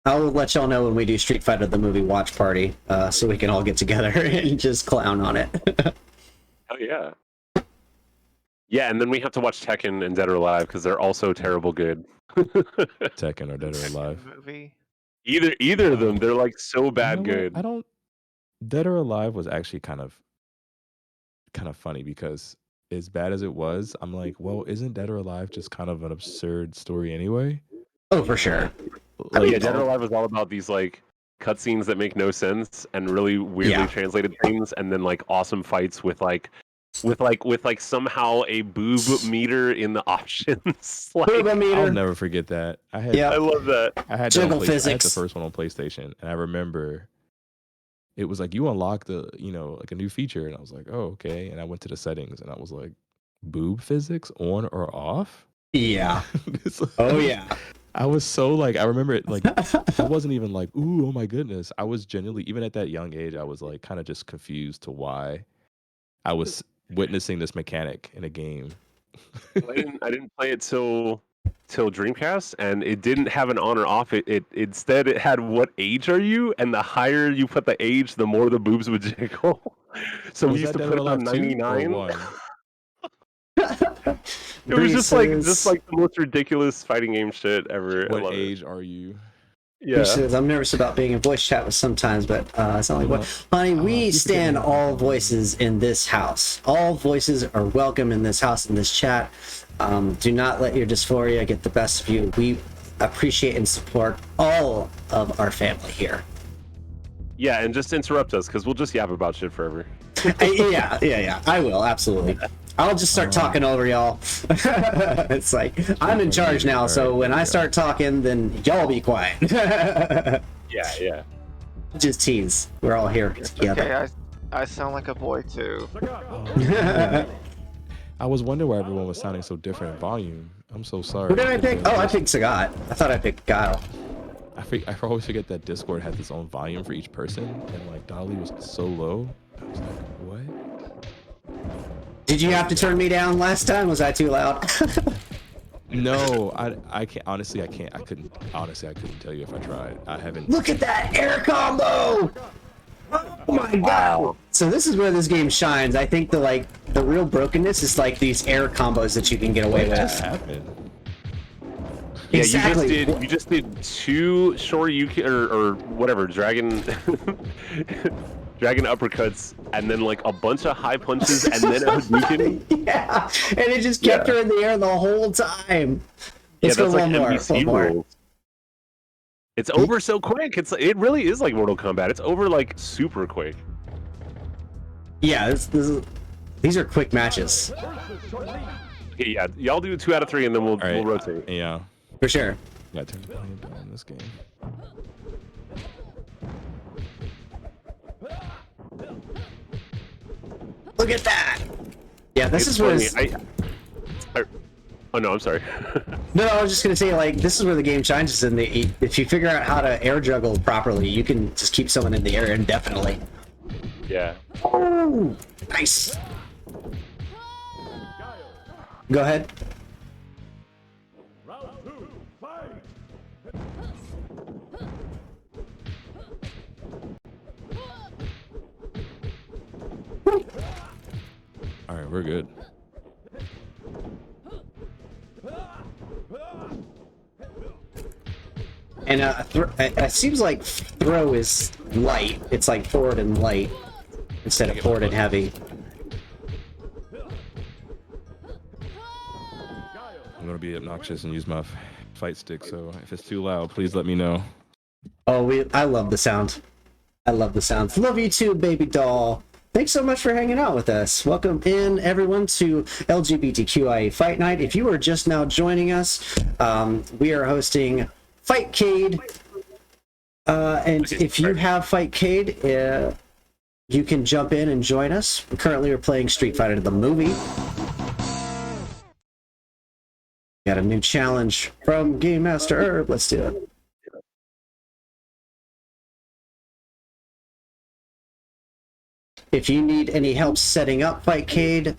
I will let y'all know when we do Street Fighter the movie watch party, so we can all get together and just clown on it. Oh yeah. Yeah, and then we have to watch Tekken and Dead or Alive because they're also terrible good. Tekken or Dead or Alive. Movie. Either of them, they're like so You bad know what? good. I don't. Dead or Alive was actually kind of funny because as bad as it was, I'm like, well, isn't Dead or Alive just kind of an absurd story anyway? Oh, for sure. Like, Yeah, Dead or Alive is all about these like cutscenes that make no sense and really weirdly Yeah. translated things, and then like awesome fights with somehow a boob meter in the options. Like, Booba I'll meter. never forget that. I had Yeah. I love that. I had Juggle I had the physics. first one on PlayStation, and I remember it was like you unlock the like a new feature, and I was like, oh okay, and I went to the settings, and I was like, boob physics on or off? Yeah. It's like- Oh yeah. I was so like, I remember it like I wasn't even like, ooh, oh my goodness. I was genuinely, even at that young age, I was like kind of just confused to why I was witnessing this mechanic in a game. I didn't play it till Dreamcast, and it didn't have an on or off. It instead it had what age are you, and the higher you put the age, the more the boobs would jiggle. So Was we used that to Dead put or it on Alive 2 or 99. 1? It was just like the most ridiculous fighting game shit ever. I What love age are you? it. He Yeah. says, "I'm nervous about being in voice chat with sometimes, but it's not like what, honey. We you stand forget me. all voices in this house. All voices are welcome in this house, in this chat. Do not let your dysphoria get the best of you. We appreciate and support all of our family here." Yeah, and just interrupt us because we'll just yap about shit forever. Yeah. I will absolutely. I'll just start talking over y'all. It's like I'm in charge now, so when I start talking, then y'all be quiet. Yeah. Just tease. We're all here together. Okay, I sound like a boy too. I was wondering why everyone was sounding so different in volume. I'm so sorry. Who did I pick? Oh, I picked Sagat. I thought I picked Guile. I always forget that Discord has its own volume for each person, and like Dolly was so low. I was like, what? Did you have to turn me down last time? Was I too loud? No, I can't. Honestly, I can't. I couldn't tell you if I tried. I haven't. Look at that air combo! Oh my god! So this is where this game shines. I think the real brokenness is like these air combos that you can get away What just with. happened? Yeah, Exactly. you just did two Shoryuken or whatever dragon dragon uppercuts, and then like a bunch of high punches, and then a Hadouken. Yeah, and it just kept her in the air the whole time. Let's Yeah, go that's like one more. NBC One more. rules. It's over so quick. It really is like Mortal Kombat. It's over like super quick. Yeah, these are quick matches Okay, yeah, y'all do 2 out of 3, and then we'll All right. we'll rotate. Yeah. for sure. Yeah, turn the volume down in this game. Look at that! Yeah, this It's is where. funny. Oh no, I'm sorry. No, I was just gonna say, like, this is where the game shines. Is in the if you figure out how to air juggle properly, you can just keep someone in the air indefinitely. Yeah. Oh, nice. Go ahead. Round 2, fight! All right, we're good. And it seems like throw is light. It's like forward and light instead of forward and heavy. I'm gonna be obnoxious and use my fight stick. So if it's too loud, please let me know. Oh, I love the sound. I love the sound. Love you too, baby doll. Thanks so much for hanging out with us. Welcome in, everyone, to LGBTQIA Fight Night. If you are just now joining us, we are hosting Fightcade. And if you have Fightcade, you can jump in and join us. Currently, we're playing Street Fighter the movie. Got a new challenge from Game Master Herb. Let's do it. If you need any help setting up Fightcade,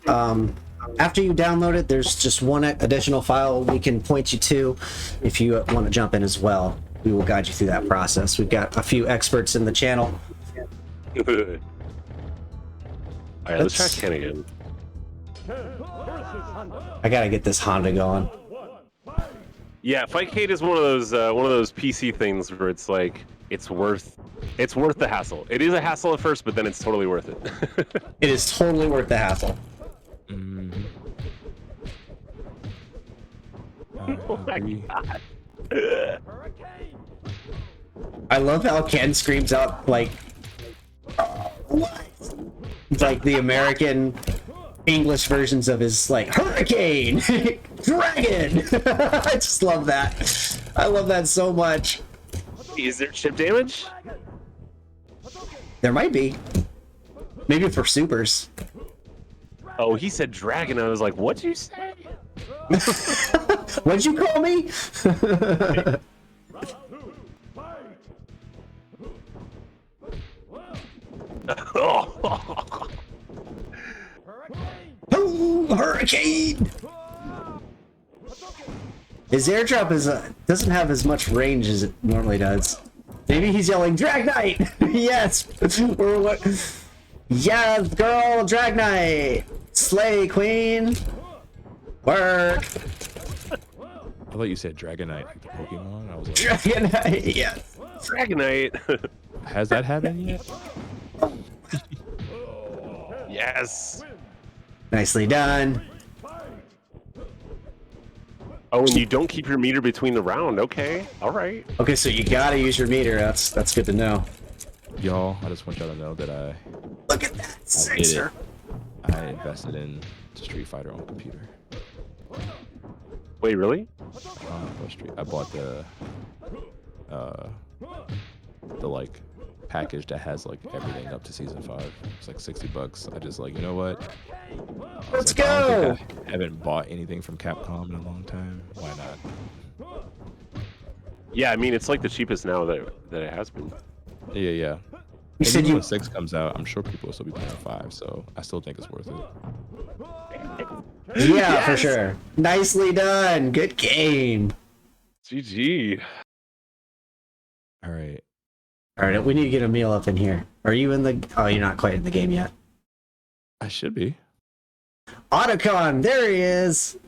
after you download it, there's just one additional file we can point you to if you want to jump in as well. We will guide you through that process. We've got a few experts in the channel. All right, let's try Ken again. I gotta get this Honda going. Yeah, Fightcade is one of those PC things where it's like it's worth the hassle. It is a hassle at first, but then it's totally worth it. It is totally worth the hassle. Oh my god. I love how Ken screams out like what? It's like the American English versions of his like hurricane, dragon. I just love that. I love that so much. Is there chip damage? There might be. Maybe for supers. Oh, he said dragon. I was like, what'd you say? What'd you call me? Oh. Oh, hurricane! His airdrop doesn't have as much range as it normally does. Maybe he's yelling Drag Knight. Yes. Or what? Yes, girl, Drag Knight. Slay Queen. Work. I thought you said Dragonite, like the Pokemon. I was like, Dragonite, yes. Dragonite. has that happened yet? Yes. Nicely done. Oh, and you don't keep your meter between the round. Okay. All right. Okay, so you gotta use your meter. That's good to know. Y'all, I just want y'all to know that I Look at that did it. sensor. I invested in Street Fighter on computer. Wait, really? I bought the like package that has like everything up to season 5. It's like $60. I just like, you know what? Let's I don't go. think I haven't bought anything from Capcom in a long time. Why not? Yeah, I mean, it's like the cheapest now that it has been. Yeah. You And said even you. when 6 comes out, I'm sure people will still be playing 5, so I still think it's worth it. Yeah, for sure. Nicely done. Good game. GG. All right. All right, we need to get a meal up in here. Are you in the? Oh, you're not quite in the game yet. I should be. Otacon, there he is.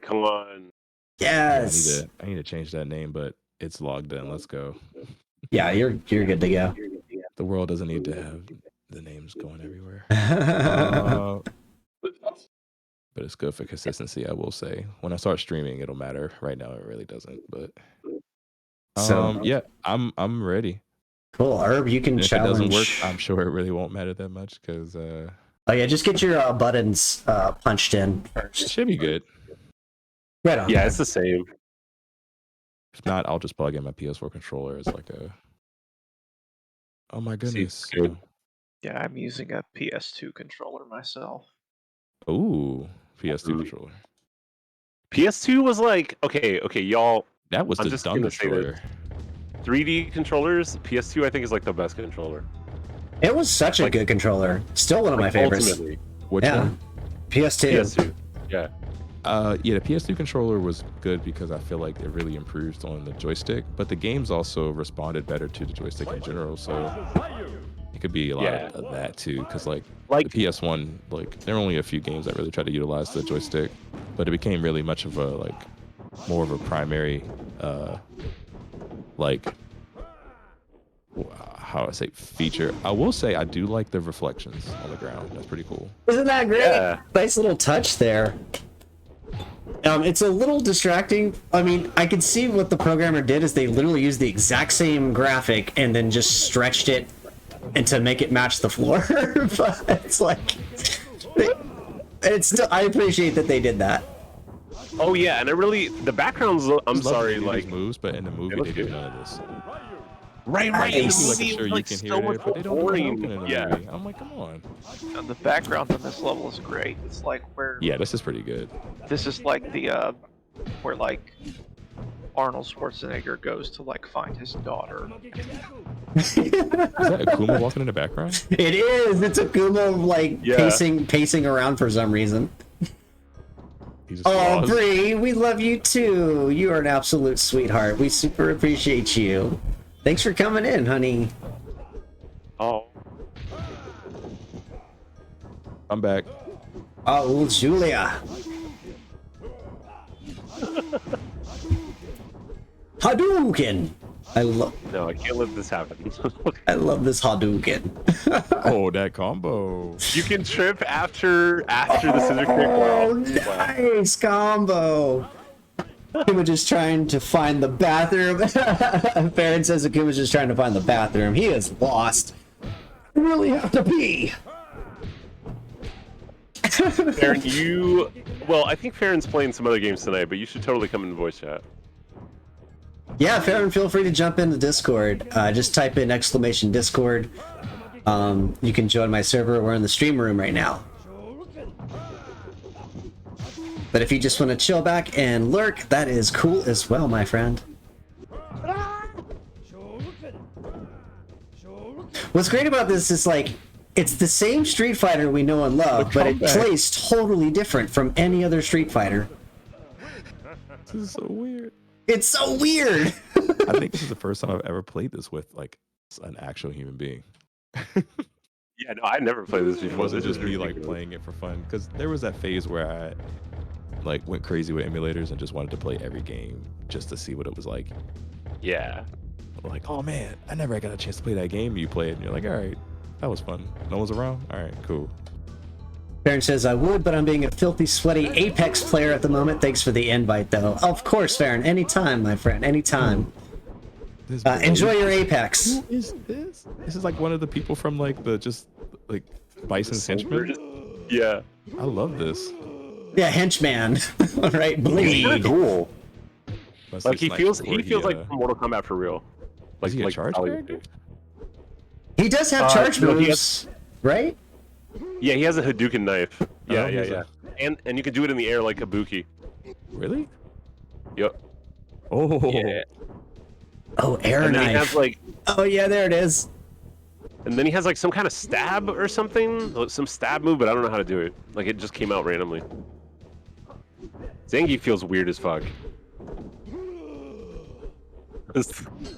Come on. Yes. I need to change that name, but it's logged in. Let's go. Yeah, you're good to go. The world doesn't need to have the names going everywhere. But it's good for consistency, I will say. When I start streaming, it'll matter. Right now, it really doesn't. But So yeah, I'm ready. cool, Herb. You can And if challenge. it doesn't work, I'm sure it really won't matter that much because Oh yeah, just get your buttons punched in it first. should be good. Right on. Yeah, it's the same. If not, I'll just plug in my PS4 controller as like a. Oh my goodness! Seems good. Yeah, I'm using a PS2 controller myself. Ooh, PS2 Ooh. controller. PS2 was like, okay, y'all. That was I'm the just dumb gonna say controller. 3D controllers, PS2 I think is like the best controller. It was such a Like- good controller. Still one of my favorites. Ultimately. Which Yeah. one? PS2. PS2. Yeah. Yeah, the PS2 controller was good because I feel like it really improved on the joystick, but the games also responded better to the joystick in general, so it could be a lot Yeah. of that too, because like Like the PS1, like there are only a few games that really tried to utilize the joystick, but it became really much of a like more of a primary like how I say feature. I will say I do like the reflections on the ground. That's pretty cool. Isn't that great? Yeah. Nice little touch there. It's a little distracting. I mean, I could see what the programmer did is they literally used the exact same graphic and then just stretched it and to make it match the floor. But it's like, it's still. I appreciate that they did that. oh yeah, and the backgrounds. I'm Just love sorry, to do these like moves, but in the movie look they do good. none of this. Right. Nice. Like, sure, you can hear it, but they don't really open in the Yeah. movie. I'm like, come on. And the background on this level is great. It's like where Yeah, this is pretty good. this is like the where like Arnold Schwarzenegger goes to like find his daughter. Is that Akuma walking in the background? It is. It's Akuma like Yeah. pacing around for some reason. He just Oh, lost. Bree, we love you too. You are an absolute sweetheart. We super appreciate you. Thanks for coming in, honey. Oh. I'm back. Oh, Julia. Hadouken. I love No, I can't let this happen. this Hadouken. Oh, that combo. You can trip after the scissor kick. Oh, Wow. nice combo. Akuma just trying to find the bathroom. Farron says Akuma's just trying to find the bathroom. He is lost. I really have to pee. Farron, well, I think Farron's playing some other games tonight, but you should totally come in voice chat. Yeah, Farron, feel free to jump into Discord. Just type in !Discord. You can join my server. We're in the stream room right now. But if you just want to chill back and lurk, that is cool as well, my friend. What's great about this is like, it's the same Street Fighter we know and love, but it plays totally different from any other Street Fighter. This is so weird. It's so weird. I think this is the first time I've ever played this with like an actual human being. Yeah, no, I never played this It before. wasn't This is just me like ridiculous. playing it for fun, because there was that phase where I like went crazy with emulators and just wanted to play every game just to see what it was like. Yeah. Like, oh man, I never got a chance to play that game. You play it and you're like, all right, that was fun. No one's around. All right, cool. Farron says, I would, but I'm being a filthy, sweaty Apex player at the moment. Thanks for the invite, though. Of course, Farron. Anytime, my friend. Anytime. Enjoy your Apex. Who is this? This is like one of the people from like Bison's Henchmen. Yeah. I love this. Yeah, henchman. All right, He's pretty bleed. cool. Must Like say he snipes feels before like Mortal Kombat for real. Like he a like charge Hollywood. character? He does have charge no, he moves, right? Yeah, he has a Hadouken knife. Yeah, Oh, yeah, he's yeah. And you can do it in the air like Kabuki. Really? Yep. Oh. Yeah. Oh, air And then he knife. has like Oh, yeah, there it is. And then he has like some kind of stab or something, some stab move, but I don't know how to do it. Like it just came out randomly. Zangief feels weird as fuck.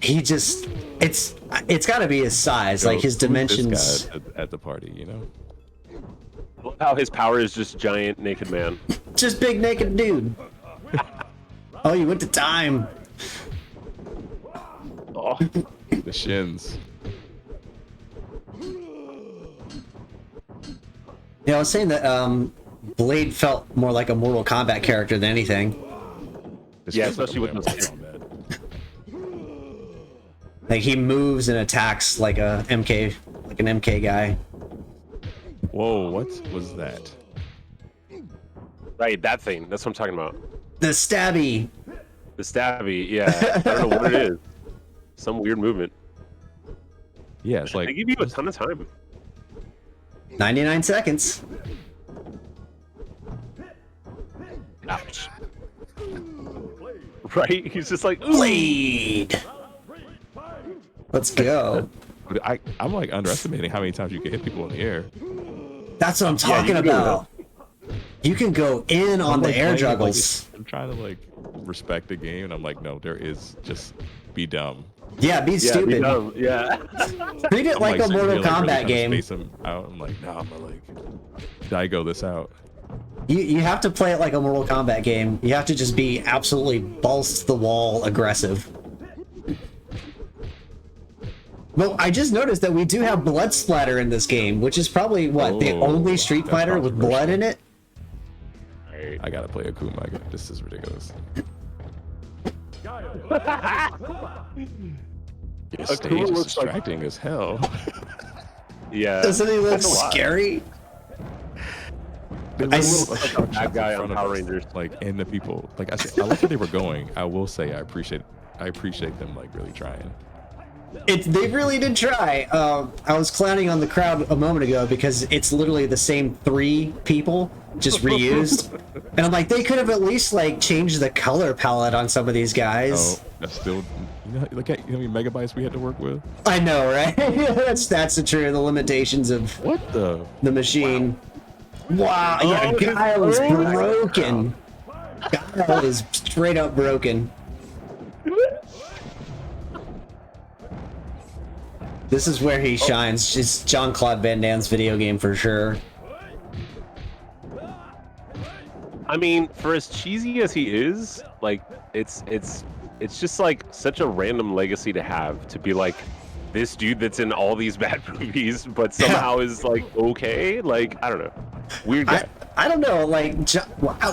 He just, it's got to be his size, like his Who's this dimensions. guy at the party, you know? I love how his power is just giant naked man. Just big naked dude. Oh, you went to time. Oh, The shins. Yeah, I was saying that Blade felt more like a Mortal Kombat character than anything. This yeah, feels like especially a with Mortal those. Kombat. Like he moves and attacks like an MK guy. Oh, Whoa, what was that? Right, that thing. That's what I'm talking about. The stabby. The stabby. Yeah, I don't know what it is. Some weird movement. Yeah, it's like They give you a ton of time. 99 seconds. Ouch. Right? He's just like, ooh. Blade. Let's go. I'm like underestimating how many times you can hit people in the air. That's what I'm talking can go about. You can go in on I'm, the like, air playing it, like, juggles. I'm trying to like respect the game, and I'm like, no, there is just be dumb. Yeah, be Yeah, stupid. be dumb. Yeah. Treat it I'm, like a sitting Mortal here, like, really Kombat trying to game. Space them out. I'm like, no, I'm gonna like Daigo this out. You have to play it like a Mortal Kombat game. You have to just be absolutely balls to the wall aggressive. Well, I just noticed that we do have blood splatter in this game, which is probably what the Oh, only Street that's Fighter with blood in it. I gotta play Akuma. This is ridiculous. Your stage Akuma is looks like- distracting as hell. Yeah. Doesn't he look That's a lot. scary? They I literally, s- like, Bad guy in on front of Power us, Rangers. like, and the people, like I said, I like where they were going. I will say I appreciate them like really trying. They really did try. I was clowning on the crowd a moment ago because it's literally the same 3 people just reused, and I'm like, they could have at least like changed the color palette on some of these guys. Oh, that's still. Look at how many megabytes we had to work with. I know, right? that's the truth. The limitations of What the? the machine. Wow, yeah, Oh, Guile is oh, broken. Guile is straight up broken. This is where he shines. It's Jean-Claude Van Damme's video game for sure. I mean, for as cheesy as he is, like it's just like such a random legacy to have, to be like this dude that's in all these bad movies, but somehow is like okay. Like I don't know, weird guy. I don't know. Like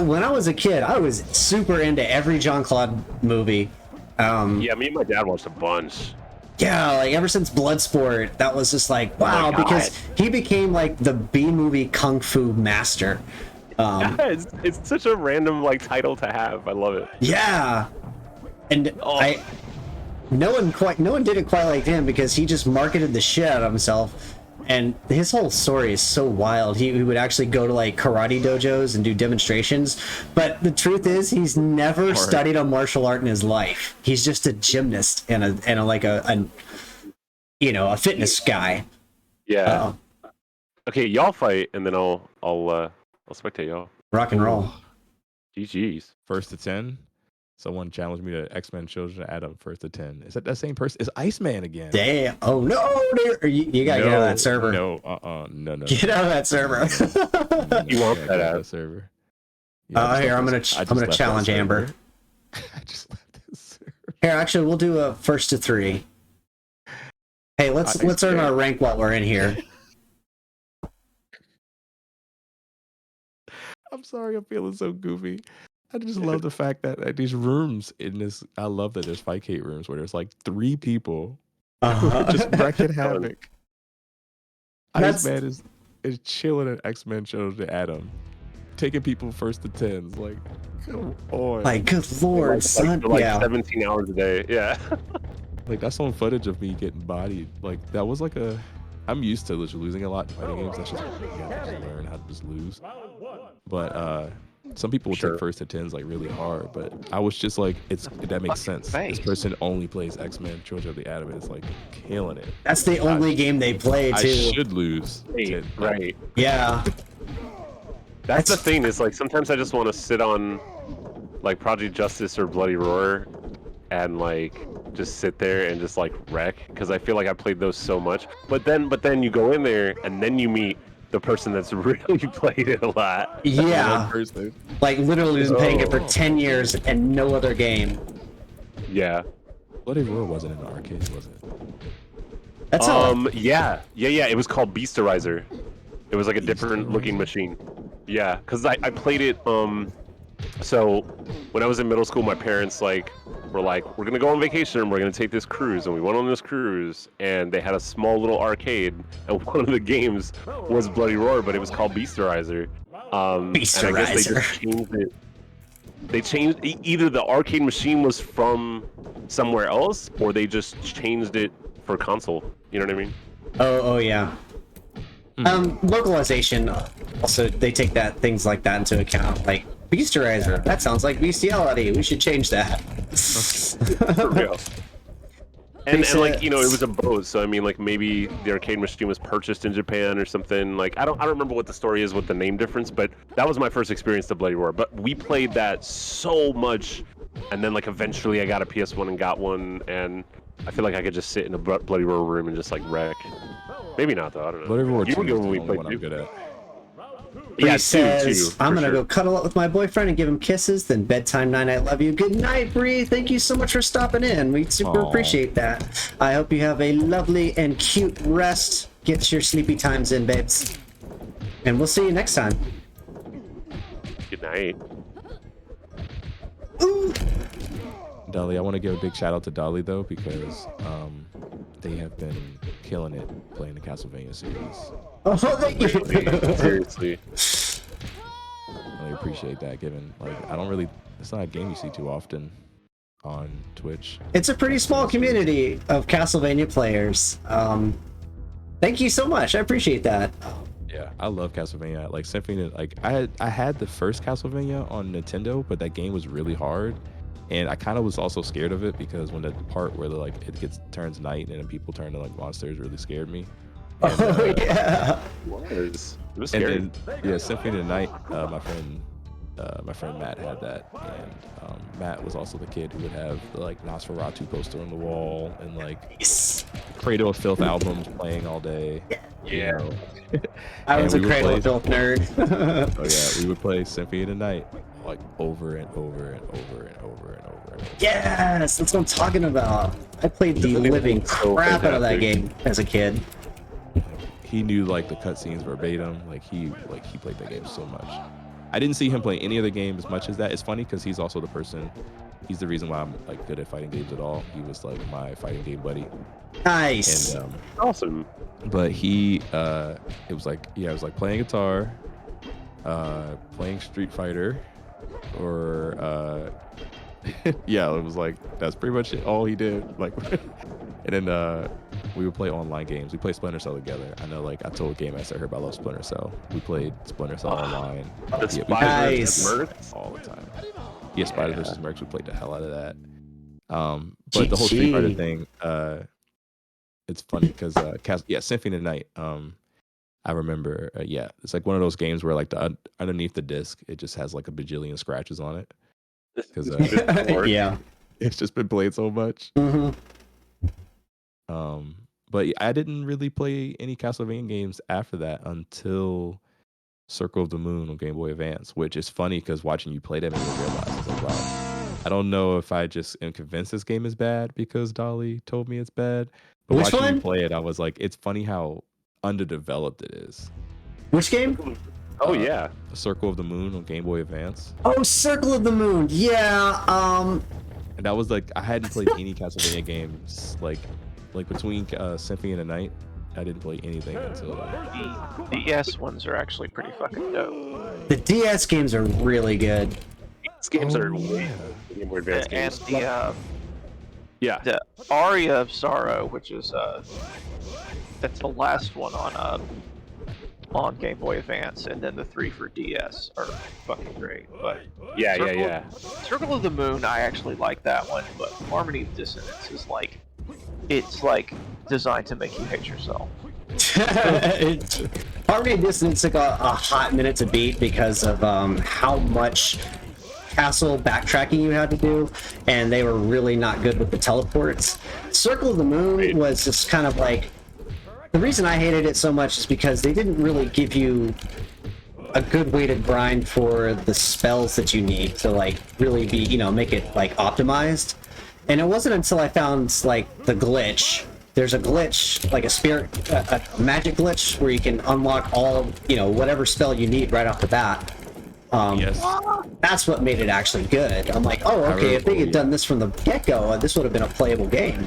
when I was a kid, I was super into every Jean-Claude movie. Yeah, me and my dad watched a bunch. Yeah, like ever since Bloodsport, that was just like wow, because he became like the B-movie kung fu master. Yeah, it's such a random like title to have. I love it. Yeah, and no one did it quite like him because he just marketed the shit out of himself, and his whole story is so wild. He would actually go to like karate dojos and do demonstrations, but the truth is he's never studied a martial art in his life. He's just a gymnast and a fitness guy. Yeah. Okay, y'all fight, and then I'll spectate y'all. Rock and roll. GG's. 1st to 10. Someone challenged me to X-Men Children of Adam 1st to 10. Is that same person? It's Iceman again. Damn. Oh no, you gotta get out of that server. No, no. Get out of that server. You want that out of server. Yeah, Here, I'm gonna challenge Amber. I just left this server. Here, actually, we'll do a 1st to 3. Hey, let's earn our rank while we're in here. I'm sorry, I'm feeling so goofy. I just love the fact that these rooms in this. I love that there's Fightcade rooms where there's like 3 people just wrecking havoc. Iceman is chilling at X-Men Children of Adam, taking people 1st to 10s. Like, come on. Like, good lord, son. For like yeah. 17 hours a day. Yeah. Like, that's on footage of me getting bodied. Like, that was like a. I'm used to just losing a lot in fighting games. That's just, just learn how to just lose. But some people will take 1st to 10s like really hard. But I was just like, that makes sense. This person only plays X-Men Children of the Atom. And it's like killing it. That's the only game they play too. I should lose. Right. Yeah. That's the thing. Is like sometimes I just want to sit on like Project Justice or Bloody Roar and like just sit there and just like wreck, because I feel like I played those so much. But then you go in there and then you meet the person that's really played it a lot. Yeah. Like literally been playing it for 10 years and no other game. Yeah. Bloody Roar wasn't in the arcade, was it? That's how. Yeah. It was called Beasterizer. It was like a different looking machine. Yeah, because I played it. So when I was in middle school, my parents were like, we're gonna go on vacation and we're gonna take this cruise, and we went on this cruise, and they had a small little arcade, and one of the games was Bloody Roar, but it was called Beasterizer. Beasterizer. And I guess they just changed it. They changed either the arcade machine was from somewhere else, or they just changed it for console. You know what I mean? Oh yeah. Localization. Also, they take things like that into account. Like Beasterizer. That sounds like bestiality. We should change that. For real. And like, you know, it was a Bose, so I mean, like, maybe the arcade machine was purchased in Japan or something. Like, I don't remember what the story is with the name difference, but that was my first experience to Bloody Roar. But we played that so much, and then like eventually I got a PS1 and got one, and I feel like I could just sit in a Bloody Roar room and just like wreck. Maybe not though. I don't know. Bloody Roar 2 you were good when we is the only played one I'm good at. Yeah, He says, two, I'm for gonna sure. go cuddle up with my boyfriend and give him kisses, then bedtime, night, I love you. Good night, Bree. Thank you so much for stopping in. We super Aw. appreciate that. I hope you have a lovely and cute rest. Get your sleepy times in, babes. And we'll see you next time. Good night. Ooh. Dolly, I want to give a big shout out to Dolly though, because they have been killing it playing the Castlevania series. Oh, thank you. Seriously. I really appreciate that, given like I don't really, it's not a game you see too often. on Twitch. It's a pretty small community of Castlevania players. Thank you so much. I appreciate that. Yeah, I love Castlevania. Like Symphony, like I had the first Castlevania on Nintendo, but that game was really hard, and I kind of was also scared of it because when the part where like it turns night and then people turn to like monsters really scared me. And, Oh yeah. It was scary. and then, yeah, Symphony of the Night. My friend Matt had that, and Matt was also the kid who would have the like Nosferatu poster on the wall and like Cradle of Filth albums playing all day. Yeah. You know? I was a And we would Cradle play- of Filth nerd. Oh yeah, we would play Symphony of the Night like over and over and over and over and over. Yes, that's what I'm talking about. I played the living so crap out of that fantastic. game as a kid. He knew like the cutscenes verbatim. He played that game so much. I didn't see him play any other game as much as that. It's funny because he's also he's the reason why I'm like good at fighting games at all. He was like my fighting game buddy. Nice. And Awesome. but it was like playing guitar, playing Street Fighter, or yeah, it was like that's pretty much all he did. Like, and then we would play online games. We played Splinter Cell together. I know, like I told Game Master, I heard I love Splinter Cell. We played Splinter Cell online. That's Yeah, we Nice. played all the time. Yeah, Spider vs. Mercs. We played the hell out of that. But the whole Street Fighter GG. thing, it's funny because Symphony of the Night. I remember, it's like one of those games where like the underneath the disc, it just has like a bajillion scratches on it because Yeah. it's just been played so much. hmm But I didn't really play any Castlevania games after that until Circle of the Moon on Game Boy Advance, which is funny because watching you play that made me realize, it's like, wow, I don't know if I just am convinced this game is bad because Dolly told me it's bad. But Which watching one? you play it, I was like, it's funny how underdeveloped it is. Which game? Oh yeah. Circle of the Moon on Game Boy Advance. Oh, Circle of the Moon. Yeah. And that was like, I hadn't played any Castlevania games like between Symphony of the Night. I didn't play anything until The DS ones are actually pretty fucking dope. The DS games are really good. These games are yeah. way more advanced And games. the Yeah. the Aria of Sorrow, which is that's the last one on Game Boy Advance, and then the 3 for DS are fucking great. But Yeah. Circle of the Moon, I actually like that one, but Harmony of Dissonance is like, it's like designed to make you hate yourself. Harmony of Dissonance took a hot minute to beat because of how much castle backtracking you had to do, and they were really not good with the teleports. Circle of the Moon was just kind of like, the reason I hated it so much is because they didn't really give you a good way to grind for the spells that you need to like really be, make it like optimized. And it wasn't until I found like the glitch. There's a glitch, like a magic glitch where you can unlock all, whatever spell you need right off the bat. yes. That's what made it actually good. I'm like, oh, okay, if they had done this from the get-go, this would have been a playable game.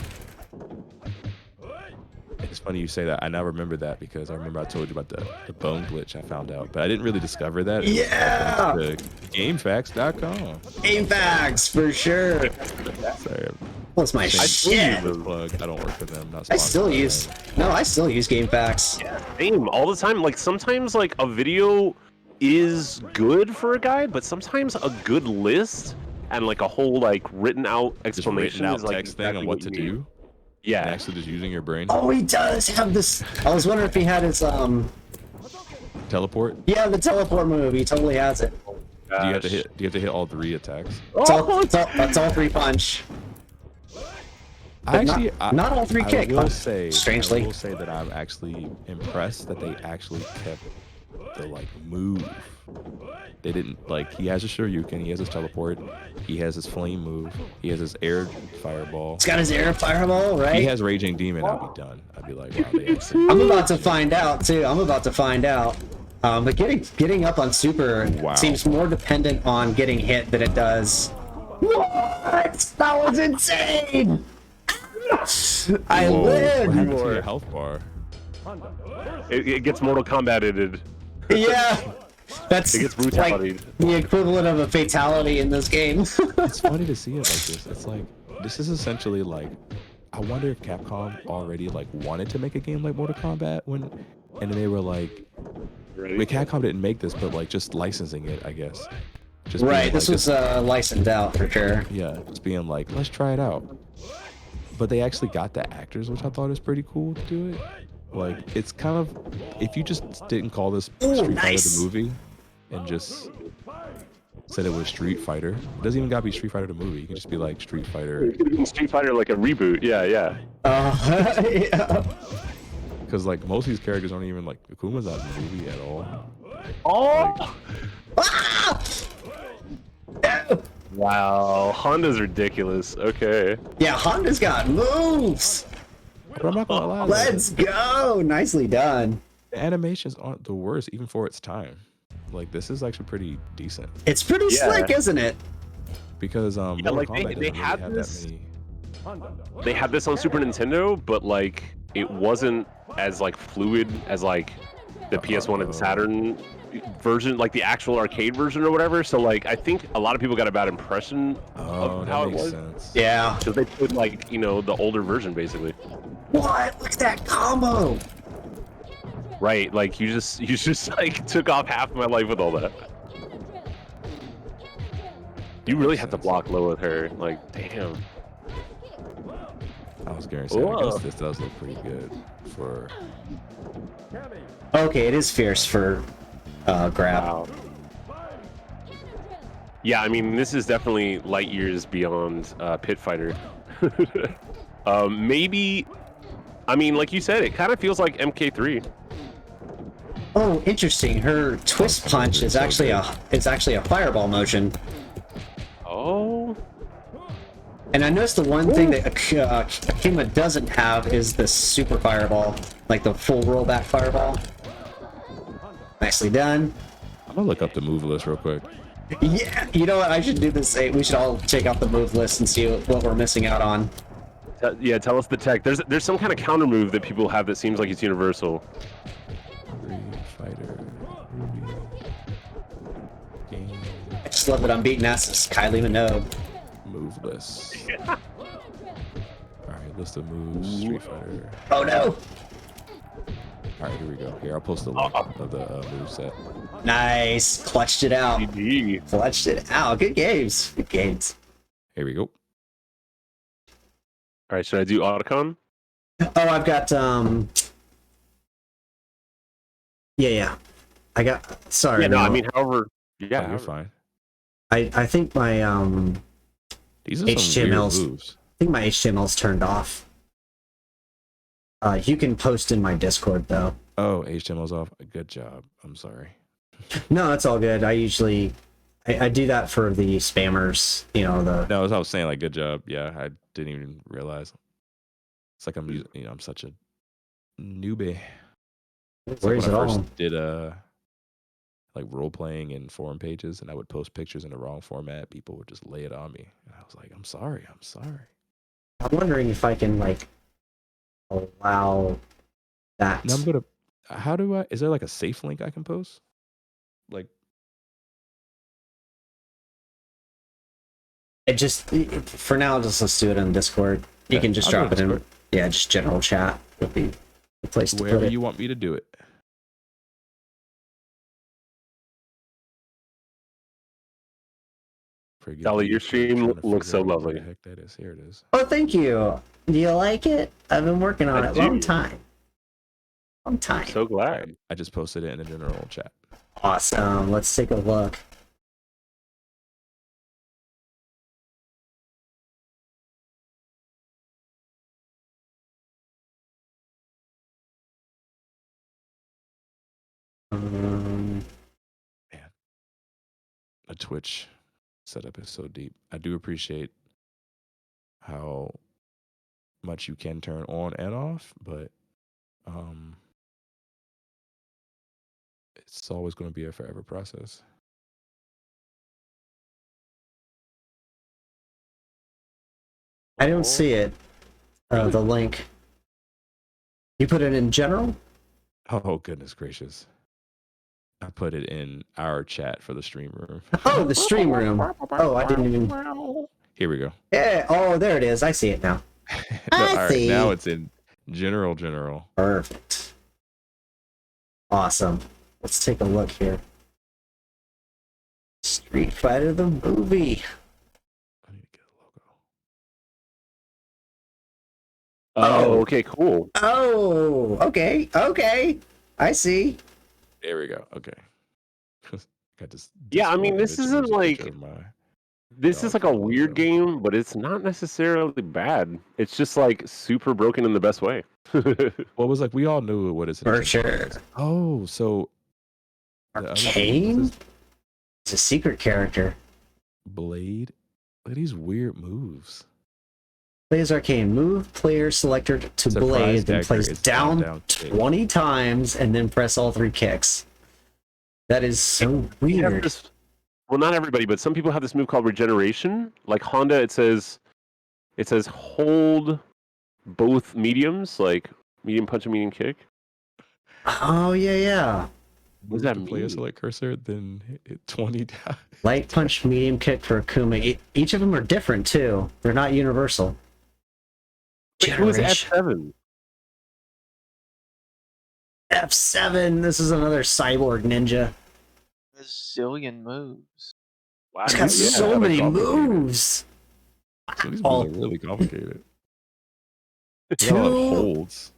It's funny you say that. I now remember that because I remember I told you about the bone glitch I found out, but I didn't really discover that. It was Yeah! thanks to GameFAQs.com. Game facts, for sure. Sorry, What's my shit? plug. I don't work for them. Not I sponsored still by use... them. No, I still use game facts. Same all the time. Like sometimes like a video is good for a guy, but sometimes a good list and like a whole like written out Just explanation written out is like text thing on exactly what to you need. do. And Yeah. actually just using your brain. Oh, he does have this... I was wondering if he had his, Teleport. Yeah, the teleport move. He totally has it. Do you have to hit all 3 attacks? That's all 3 punch. Not all 3 kick. I will say Strangely. that I'm actually impressed that they actually kept the like move. They didn't like. He has his Shoryuken. He has his teleport. He has his flame move. He has his air fireball. He's got his air fireball, right? He has raging demon. I'd be done. I'd be like, wow. They actually, I'm about to find out too. But getting up on super Wow. seems more dependent on getting hit than it does. What? That was insane! I Whoa, what lived. happened to your health bar? It gets Mortal Kombat-ed. Yeah. That's It gets like brutality. the equivalent of a fatality in this game. It's funny to see it like this. It's like this is essentially like I wonder if Capcom already like wanted to make a game like Mortal Kombat and then they were like, Ready? wait, Capcom didn't make this, but like just licensing it, I guess. Just being Right, like, this was licensed out for sure. yeah, just being like, let's try it out. But they actually got the actors, which I thought is pretty cool to do it. Like, it's kind of if you just didn't call this Ooh, Street Fighter nice. the movie and just said it was Street Fighter, it doesn't even gotta be Street Fighter the movie. You can just be like Street Fighter, Street Fighter like a reboot. Yeah, yeah. Yeah. because like most of these characters aren't even like Akuma's not in the movie at all. Oh! Ah! Wow, Honda's ridiculous. Okay. Yeah, Honda's got moves. But I'm not gonna lie, though, Let's go. Nicely done. the animations aren't the worst, even for its time. Like this is actually pretty decent It's pretty Yeah. slick, isn't it? because Mortal like, Kombat they doesn't really had have this- that many. They had this on Super Nintendo, but like it wasn't as like fluid as like the PS1 and Saturn version, like the actual arcade version or whatever. So like I think a lot of people got a bad impression Oh, of how that it makes was. sense. Yeah. Because they put like, you know, the older version basically. What? Look at that combo. Right, like you just like took off half my life with all that. You really have to block low with her. Like, damn. I was going to say, I Whoa. guess this does look pretty good for. Okay, it is fierce for grab. Wow. Yeah, I mean, this is definitely light years beyond Pit Fighter. Maybe, I mean, like you said, it kind of feels like MK3. Oh, interesting. Her twist punch is actually a fireball motion. Oh, And I noticed the one thing that Akuma doesn't have is the super fireball, like the full rollback fireball. Nicely done. I'm gonna look up the move list real quick. Yeah, you know what? I should do this. We should all check out the move list and see what we're missing out on. yeah. Tell us the tech. There's some kind of counter move that people have that seems like it's universal. Street Fighter. Ruby. Game I just love that I'm beating asses. Kylie Minogue. move list. All right, list of moves. Street Fighter. Oh no! All right, here we go. Here, I'll post the link of the move set. Nice. Clutched it out. GG. Clutched it out. Good games. Good games. Here we go. All right, should I do Otacon? Oh, I've got Yeah. I got. Sorry. Yeah, no, I no. mean, however, Yeah, yeah, you're however. fine. I think my These are some weird HTML's moves. I think my HTML's turned off. You can post in my Discord though. Oh, HTML's off. Good job. I'm sorry. No, that's all good. I usually I do that for the spammers. You know the. No, as I was saying, like, good job. Yeah, I didn't even realize. It's like I'm using, I'm such a newbie. It's Where like is when it I first all? did like role playing in forum pages, and I would post pictures in the wrong format. People would just lay it on me, and I was like, I'm sorry. I'm wondering if I can like allow that. And I'm gonna. How do I? Is there like a safe link I can post? Like, It just for now, just let's do it in Discord. You Okay, can just I'll do drop it in. Discord. Yeah, just general chat would be the place to wherever put it. you want me to do it. Forgive Dolly, me your for stream trying to looks figure so out where lovely. the heck that is. Here it is. Oh, thank you. Do you like it? I've been working on I it. Long do. time. Long time. So glad. I just posted it in the general chat. Awesome. Let's take a look. Um, The Twitch setup is so deep. I do appreciate how much you can turn on and off, but it's always going to be a forever process. I don't see it. The link. You put it in general? Oh goodness gracious! I put it in our chat for the stream room. Oh, the stream room. Oh, I didn't even. Here we go. Yeah. Oh, there it is. I see it now. No, I all right, see. now it's in general. Perfect. Awesome. Let's take a look here. Street Fighter the movie. I need to get a logo. Oh, okay, cool. Oh, okay. I see. There we go. Okay. Got this. Yeah, I mean, this isn't like this is like a weird game. game, but it's not necessarily bad. It's just like super broken in the best way. Well, it was like we all knew what it's For sure. Oh, so the other thing Arcane? was It's a secret character. Blade. Look at these weird moves. Plays Arcane. Move player selected to Surprise Blade, then dagger place is down kick. 20 times, and then press all 3 kicks. That is so We have weird. this- well, not everybody, but some people have this move called regeneration. Like Honda, it says hold both mediums, like medium punch and medium kick. Oh, yeah. What does that Move the player mean? select cursor, then hit 20 times. Light punch, medium kick for Akuma. Each of them are different, too. They're not universal. Wait, who is Generation. F7? F7. This is another cyborg ninja. A zillion moves. Wow, It's got Yeah, so they're many complicated. moves. So these Wow. moves are really complicated. They all have Two, holds.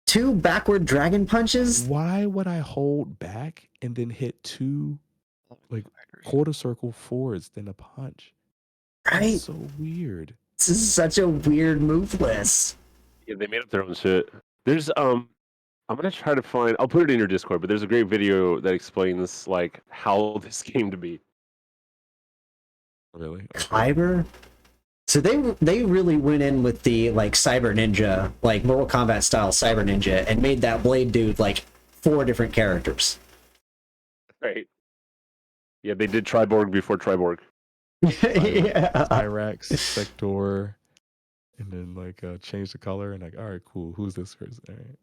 2 backward dragon punches? Why would I hold back and then hit 2 like quarter circle forwards, then a punch? Right? That's so weird. This is such a weird move list. Yeah, they made up their own shit. There's I'm gonna try to find. I'll put it in your Discord, but there's a great video that explains like how this came to be. Really? Okay. Kyber? So they really went in with the like Cyber Ninja, like Mortal Kombat style Cyber Ninja, and made that Blade dude like 4 different characters. Right. Yeah, they did Triborg before Triborg. Yeah. Cyrax, Sector, and then like change the color and like, all right, cool. Who's this person? All right.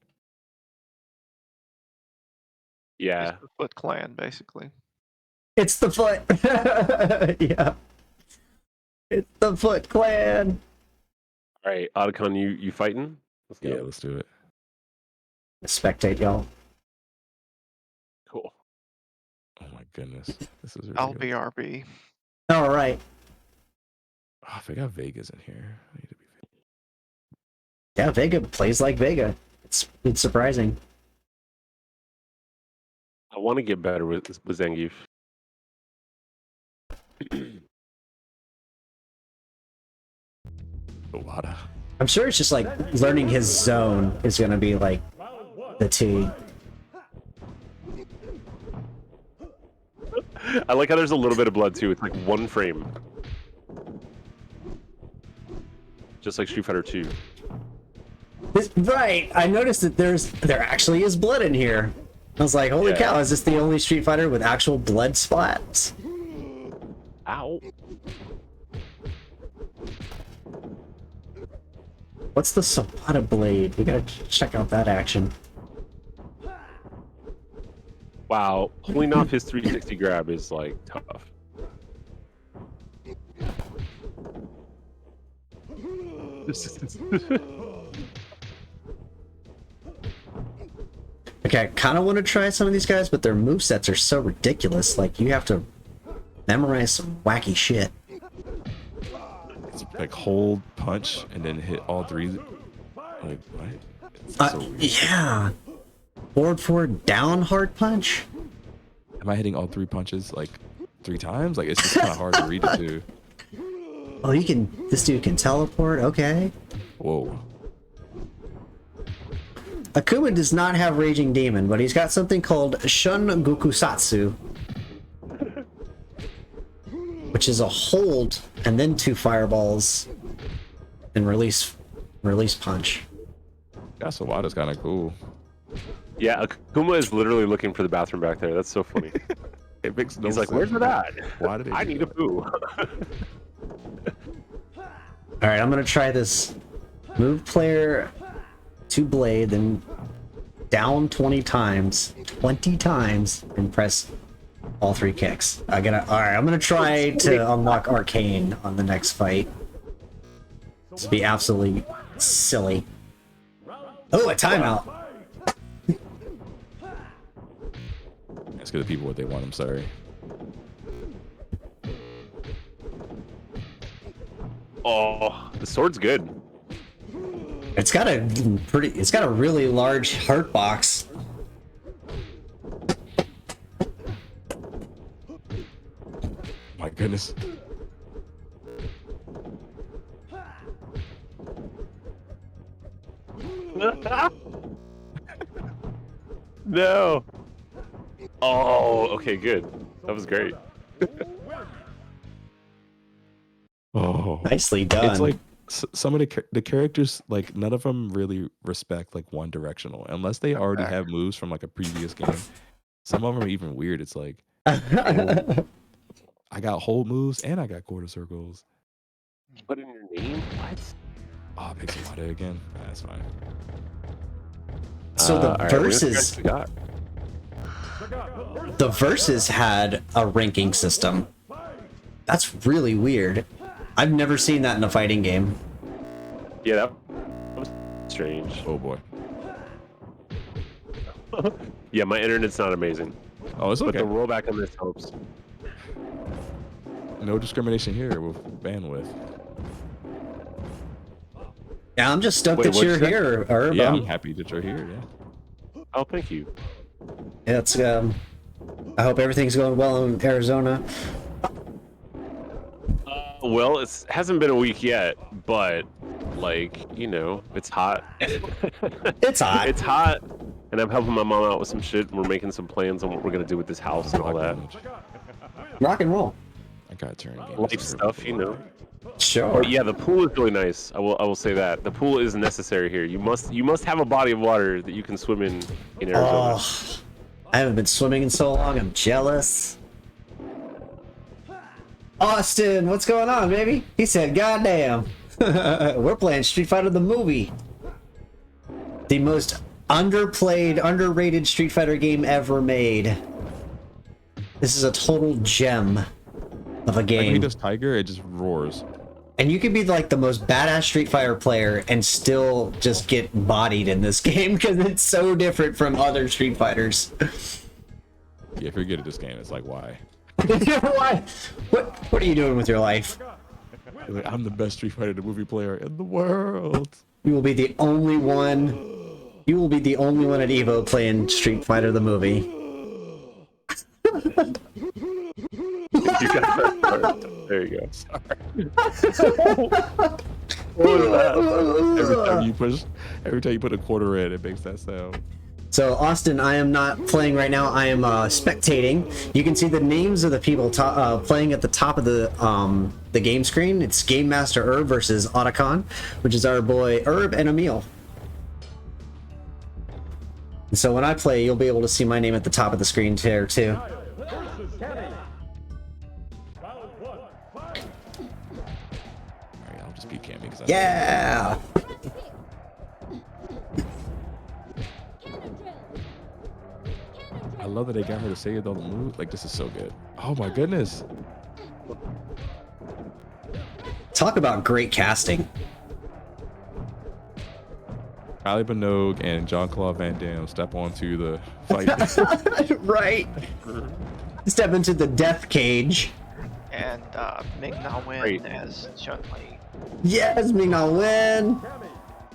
Yeah. It's the Foot Clan, basically. It's the Foot. Yeah. It's the Foot Clan. All right, Otacon, you fighting? Let's go. Yeah, let's do it. Spectate, y'all. Cool. Oh my goodness. This is really I'll good. be RB. All right. Oh, I forgot Vega's in here. I need to be Yeah, Vega plays like Vega. It's surprising. I want to get better with Zangief. Wada. I'm sure it's just like learning his zone is gonna be like the T. I like how there's a little bit of blood too. It's like 1 frame. Just like Street Fighter 2. Right. I noticed that there actually is blood in here. I was like, holy Yeah. cow, is this the only Street Fighter with actual blood splats? Ow. What's the Sabata blade? We gotta check out that action. Wow. Pulling off his 360 grab is like tough. Okay, I kind of want to try some of these guys, but their movesets are so ridiculous. Like, you have to memorize some wacky shit. It's like hold, punch, and then hit all 3. Like what? It's so weird. Yeah. Forward, down, hard punch. Am I hitting all 3 punches like 3 times? Like it's just kind of hard to read it too. Oh, this dude can teleport, okay. Whoa. Akuma does not have Raging Demon, but he's got something called Shun Gokusatsu, which is a hold and then 2 fireballs and release punch. That's Wada's kind of cool. Yeah, Akuma is literally looking for the bathroom back there. That's so funny. It makes no He's like, sense. where's it at? Why did I need a poo. All right, I'm gonna try this. Move player to blade, then down 20 times, and press all 3 kicks. All right, I'm gonna try to unlock Arcane on the next fight. This would be absolutely silly. Oh, a timeout. Ask the people what they want. I'm sorry. Oh, the sword's good. It's got a really large heart box. My goodness. No. Oh, okay, good. That was great. Oh, Nicely done. it's like some of the characters, like none of them really respect like one directional unless they already have moves from like a previous game. Some of them are even weird. It's like, oh, I got hold moves and I got quarter circles. Put in your name? What? Oh, Pixelmata again. That's fine. So the All right, what verses, we got? the verses had a ranking system. That's really weird. I've never seen that in a fighting game. Yeah, that was strange. Oh boy. Yeah, my internet's not amazing. Oh, it's But okay. the rollback on this helps. No discrimination here with bandwidth. Yeah, I'm just stoked Wait, that what'd you're you say? here, Herb. Yeah, I'm happy that you're here. Yeah. Oh, thank you. It's I hope everything's going well in Arizona. Well, it hasn't been a week yet, but like, you know, it's hot. It's hot. It's hot, and I'm helping my mom out with some shit. We're making some plans on what we're gonna do with this house and all that. Rock and roll. I gotta turn game. Life stuff, you know. Sure. But yeah, the pool is really nice. I will say that the pool is necessary here. You must have a body of water that you can swim in Arizona. Oh, I haven't been swimming in so long. I'm jealous. Austin, what's going on, baby? He said, "Goddamn, we're playing Street Fighter the movie, the most underplayed, underrated Street Fighter game ever made. This is a total gem of a Like when he game, does Tiger, it just roars. and you could be like the most badass Street Fighter player and still just get bodied in this game because it's so different from other Street Fighters." Yeah, if you're good at this game, it's like why? What are you doing with your life? You're like, I'm the best Street Fighter the movie player in the world. You will be the only one. You will be the only one at Evo playing Street Fighter the movie. You got that part. There you go. What was that? Every time you put a quarter in, it makes that sound. So Austin, I am not playing right now. I am spectating. You can see the names of the people playing at the top of the game screen. It's Game Master Herb versus Otacon, which is our boy Herb and Emil. And so when I play, you'll be able to see my name at the top of the screen there too. Alright, I'll just be Cammy because Yeah. I love that they got her to say it on the move. Like, this is so good. Oh my goodness. Talk about great casting. Ali Minogue and Jean-Claude Van Damme step onto the fight. Right. Step into the death cage. And Ming-Na Great. Wen as Chun-Li. Yes, Ming-Na Wen.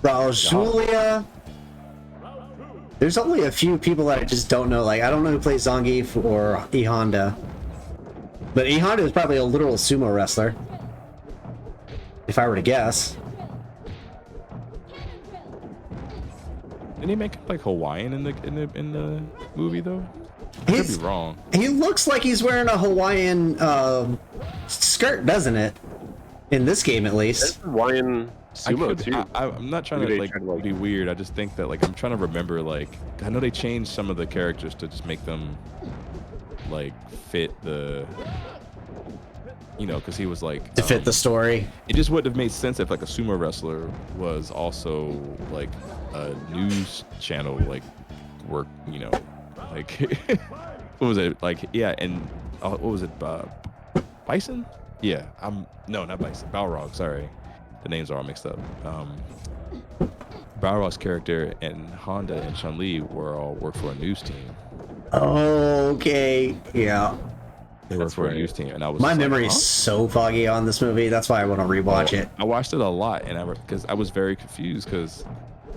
Raul Julia. There's only a few people that I just don't know. Like, I don't know who plays Zangief or E Honda. But E Honda is probably a literal sumo wrestler. If I were to guess. Didn't he make it like Hawaiian in the movie though? I could be wrong. He looks like he's wearing a Hawaiian skirt, doesn't it? In this game, at least. Hawaiian sumo too. I'm not trying Maybe to they like tried to, like- be weird. I just think that like I'm trying to remember like I know they changed some of the characters to just make them like fit the, you know, because he was like To fit the story. It just wouldn't have made sense if like a sumo wrestler was also like a news channel like work, you know, like what was it? Like yeah, and what was it? Bison? Yeah, no, not Bison. Balrog. Sorry, the names are all mixed up. Balrog's character and Honda and Chun-Li were all work for a news team. Okay, yeah. They worked for a news team, and I was My just memory like, is so foggy on this movie. That's why I want to rewatch it. I watched it a lot, and because I was very confused because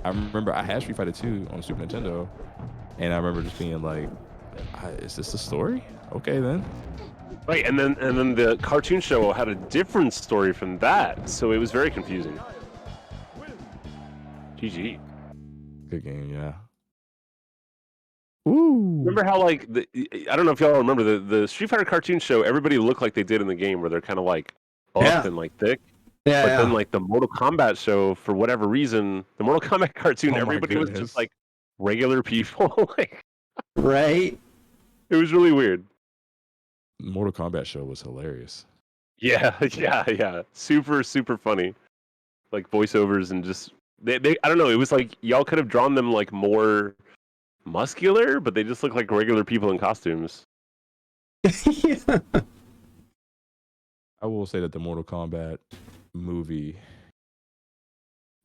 I remember I had Street Fighter 2 on Super Nintendo, and I remember just being like, "Is this the story? Okay, then." Right, and then the cartoon show had a different story from that, so it was very confusing. GG. Good game, yeah. Ooh. Remember how like I don't know if y'all remember the Street Fighter cartoon show? Everybody looked like they did in the game, where they're kind of like buff and like thick. Yeah, But then like the Mortal Kombat show, for whatever reason, the Mortal Kombat cartoon, everybody was just like regular people. Like, right. it was really weird. Mortal Kombat show was hilarious. Yeah, yeah. Super funny. Like voiceovers and just they I don't know, it was like y'all could have drawn them like more muscular, but they just look like regular people in costumes. Yeah. I will say that the Mortal Kombat movie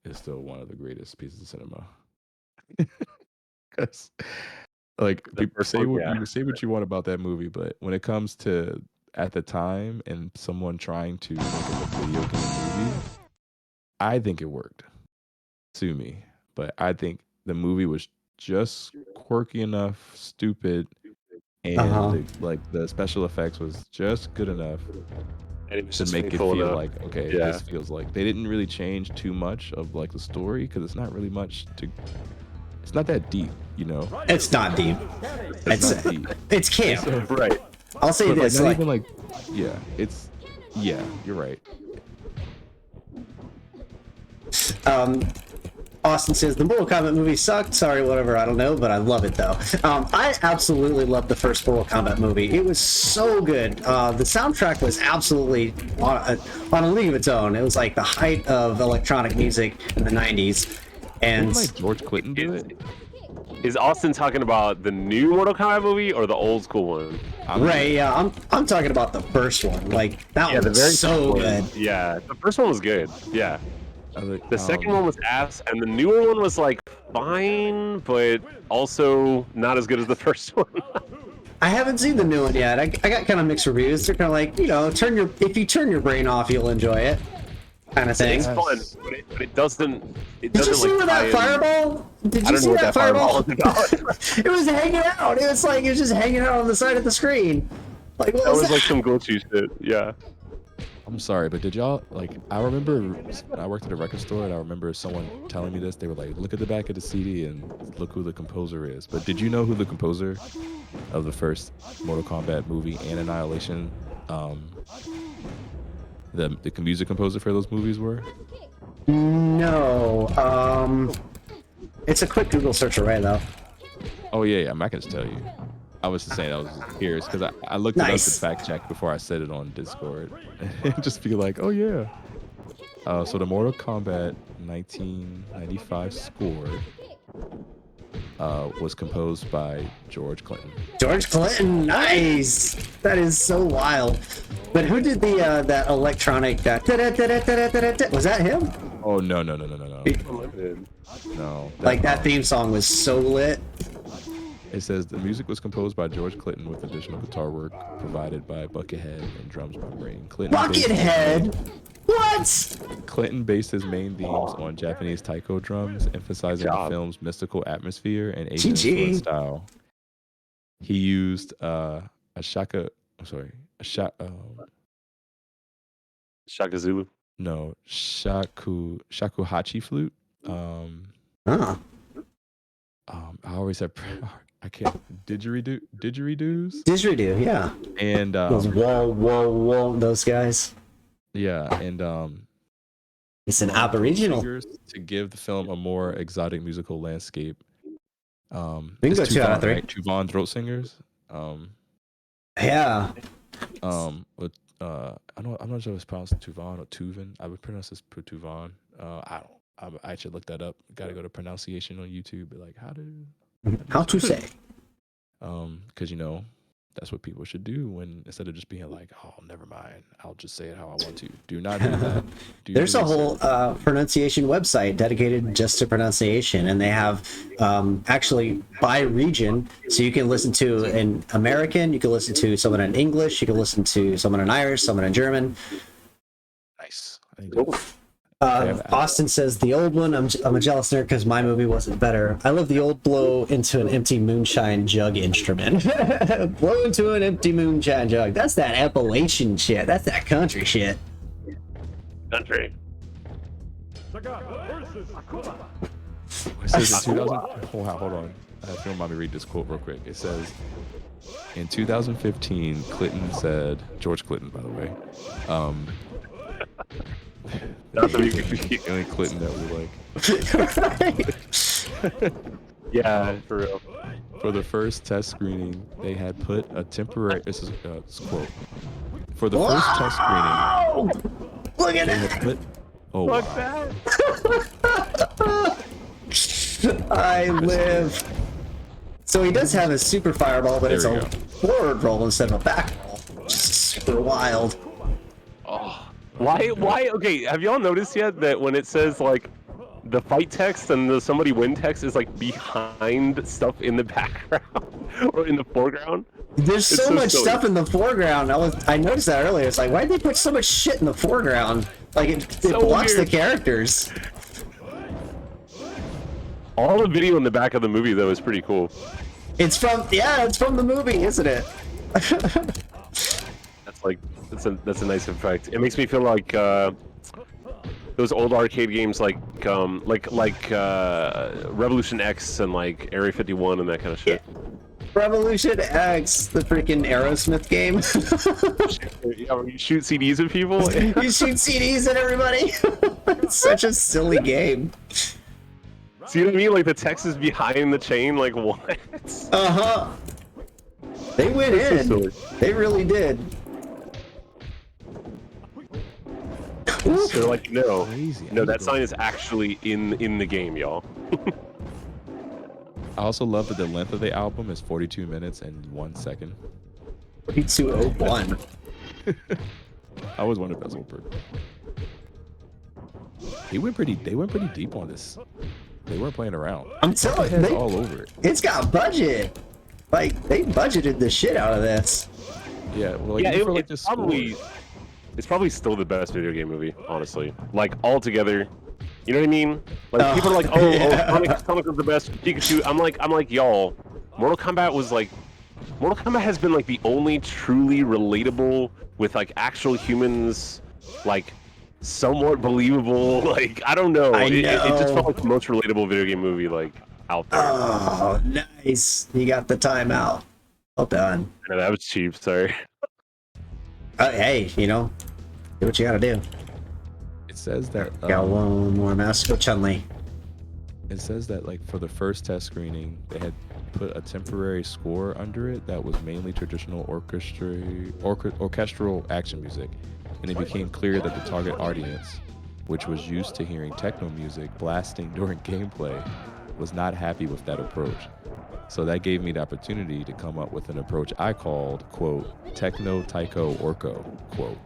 is still one of the greatest pieces of cinema. Because, like, people say you say what you want about that movie, but when it comes to at the time and someone trying to make a video game movie, I think it worked. Sue me, but I think the movie was just quirky enough, stupid, and the special effects was just good enough And it was to just make it faithful feel enough. like, okay, this feels like they didn't really change too much of like the story because it's not really much to. It's not that deep, you know. It's not deep. It's not deep. It's camp. Right. I'll say But this. like, not even like, yeah, you're right. Austin says the Mortal Kombat movie sucked. Sorry, whatever. I don't know, but I love it though. I absolutely loved the first Mortal Kombat movie. It was so good. The soundtrack was absolutely on a league of its own. It was like the height of electronic music in the '90s. And Didn't like George Clinton do it? Is Austin talking about the new Mortal Kombat movie or the old school one? Right, yeah, I'm talking about the first one. Like that one was so good. Yeah, the first one was good. Yeah. Like, The second one was ass, and the newer one was like fine, but also not as good as the first one. I haven't seen the new one yet. I got kind of mixed reviews. They're kind of like, you know, if you turn your brain off, you'll enjoy it, kind of thing. It's fun, but it doesn't. Did you see where that fireball? Did you see that fireball? It was hanging out. It was just hanging out on the side of the screen. Like what was that? like some glitchy shit. Yeah. I'm sorry, but did y'all like? I remember I worked at a record store, and I remember someone telling me this. They were like, "Look at the back of the CD and look who the composer is." But did you know who the composer of the first Mortal Kombat movie and Annihilation, the music composer for those movies were? No. It's a quick Google search array though. Oh yeah, I'm not gonna tell you. I was just saying I was curious because I looked it up to fact check before I said it on Discord and just be like, oh yeah. So the Mortal Kombat 1995 score was composed by George Clinton. George Clinton, nice. That is so wild. But who did the that electronic? Was that him? Oh no. No. Like that theme song was so lit. It says the music was composed by George Clinton with additional guitar work provided by Buckethead and drums by Brain. Buckethead? What? Clinton based his main themes on Japanese taiko drums, emphasizing the film's mystical atmosphere and Asian style. He used a Shaka Zulu. No, shakuhachi flute. I always have. I can't. Didgeridoo. Didgeridoo, yeah. And those whoa, those guys. Yeah, and it's an Aboriginal to give the film a more exotic musical landscape. We can go 2 out of 3. Right? Tuvan throat singers. Yeah. I'm not sure if it's pronounced Tuvan or Tuvan. I would pronounce this Tuvan. I should look that up. Got to go to pronunciation on YouTube. Be like, how do How to say? Because you know that's what people should do when instead of just being like, oh, never mind, I'll just say it how I want to. Do not do that. There's a whole pronunciation website dedicated just to pronunciation, and they have actually by region, so you can listen to an American, you can listen to someone in English, you can listen to someone in Irish, someone in German. Nice. Austin says the old one. I'm a jealous nerd because my movie wasn't better. I love the old blow into an empty moonshine jug instrument. Blow into an empty moonshine jug. That's that Appalachian shit. That's that country shit. Country. It says in 2000. Oh, wow, hold on. I have to remind me to read this quote real quick. It says, in 2015, Clinton said, George Clinton, by the way, Not the the only Clinton that we like. Yeah, for real. For the first test screening, they had put a temporary. This is a quote. For the first test screening, Look at they had that! put. Oh, Fuck wow. that! I live. So he does have a super fireball, but There it's we a go. forward roll instead of a back roll, which is super wild. Why? Okay, have y'all noticed yet that when it says like the fight text and the somebody win text is like behind stuff in the background or in the foreground? There's It's so much silly. stuff in the foreground. I noticed that earlier. It's like, why did they put so much shit in the foreground? Like it So blocks weird. the characters. All the video in the back of the movie though is pretty cool. It's from the movie, isn't it? That's like that's a nice effect. It makes me feel like those old arcade games like Revolution X and like Area 51 and that kind of shit. Revolution X, the freaking Aerosmith game. Yeah, where you shoot CDs at people. You shoot CDs at everybody. It's such a silly game. See what I mean? Like the text is behind the chain. Like what? Uh-huh. They went in. silly. They really did. They're like, no, Crazy. no, that sign is actually in the game, y'all. I also love that the length of the album is 42 minutes and 1 second. 4201. I always wondered if that's over. They went pretty deep on this. They weren't playing around. I'm telling Heads you, all over it. it's got budget. Like, they budgeted the shit out of this. Yeah, well, like, Yeah, even for, like, it's the score. probably it's probably still the best video game movie, honestly. Like all together, you know what I mean? Like people are like, oh, yeah. Sonic was the best. Pikachu. I'm like, y'all. Mortal Kombat has been like the only truly relatable with like actual humans, like somewhat believable. Like I don't know. It just felt like the most relatable video game movie like out there. Oh, nice. You got the timeout. Well done. Yeah, that was cheap. Sorry. Hey, you know, do what you gotta do. It says that Got one more mouse. Go Chun-Li. it says that like for the first test screening, they had put a temporary score under it that was mainly traditional orchestral action music, and it became clear that the target audience, which was used to hearing techno music blasting during gameplay, was not happy with that approach. So that gave me the opportunity to come up with an approach I called, quote, techno taiko orco, quote.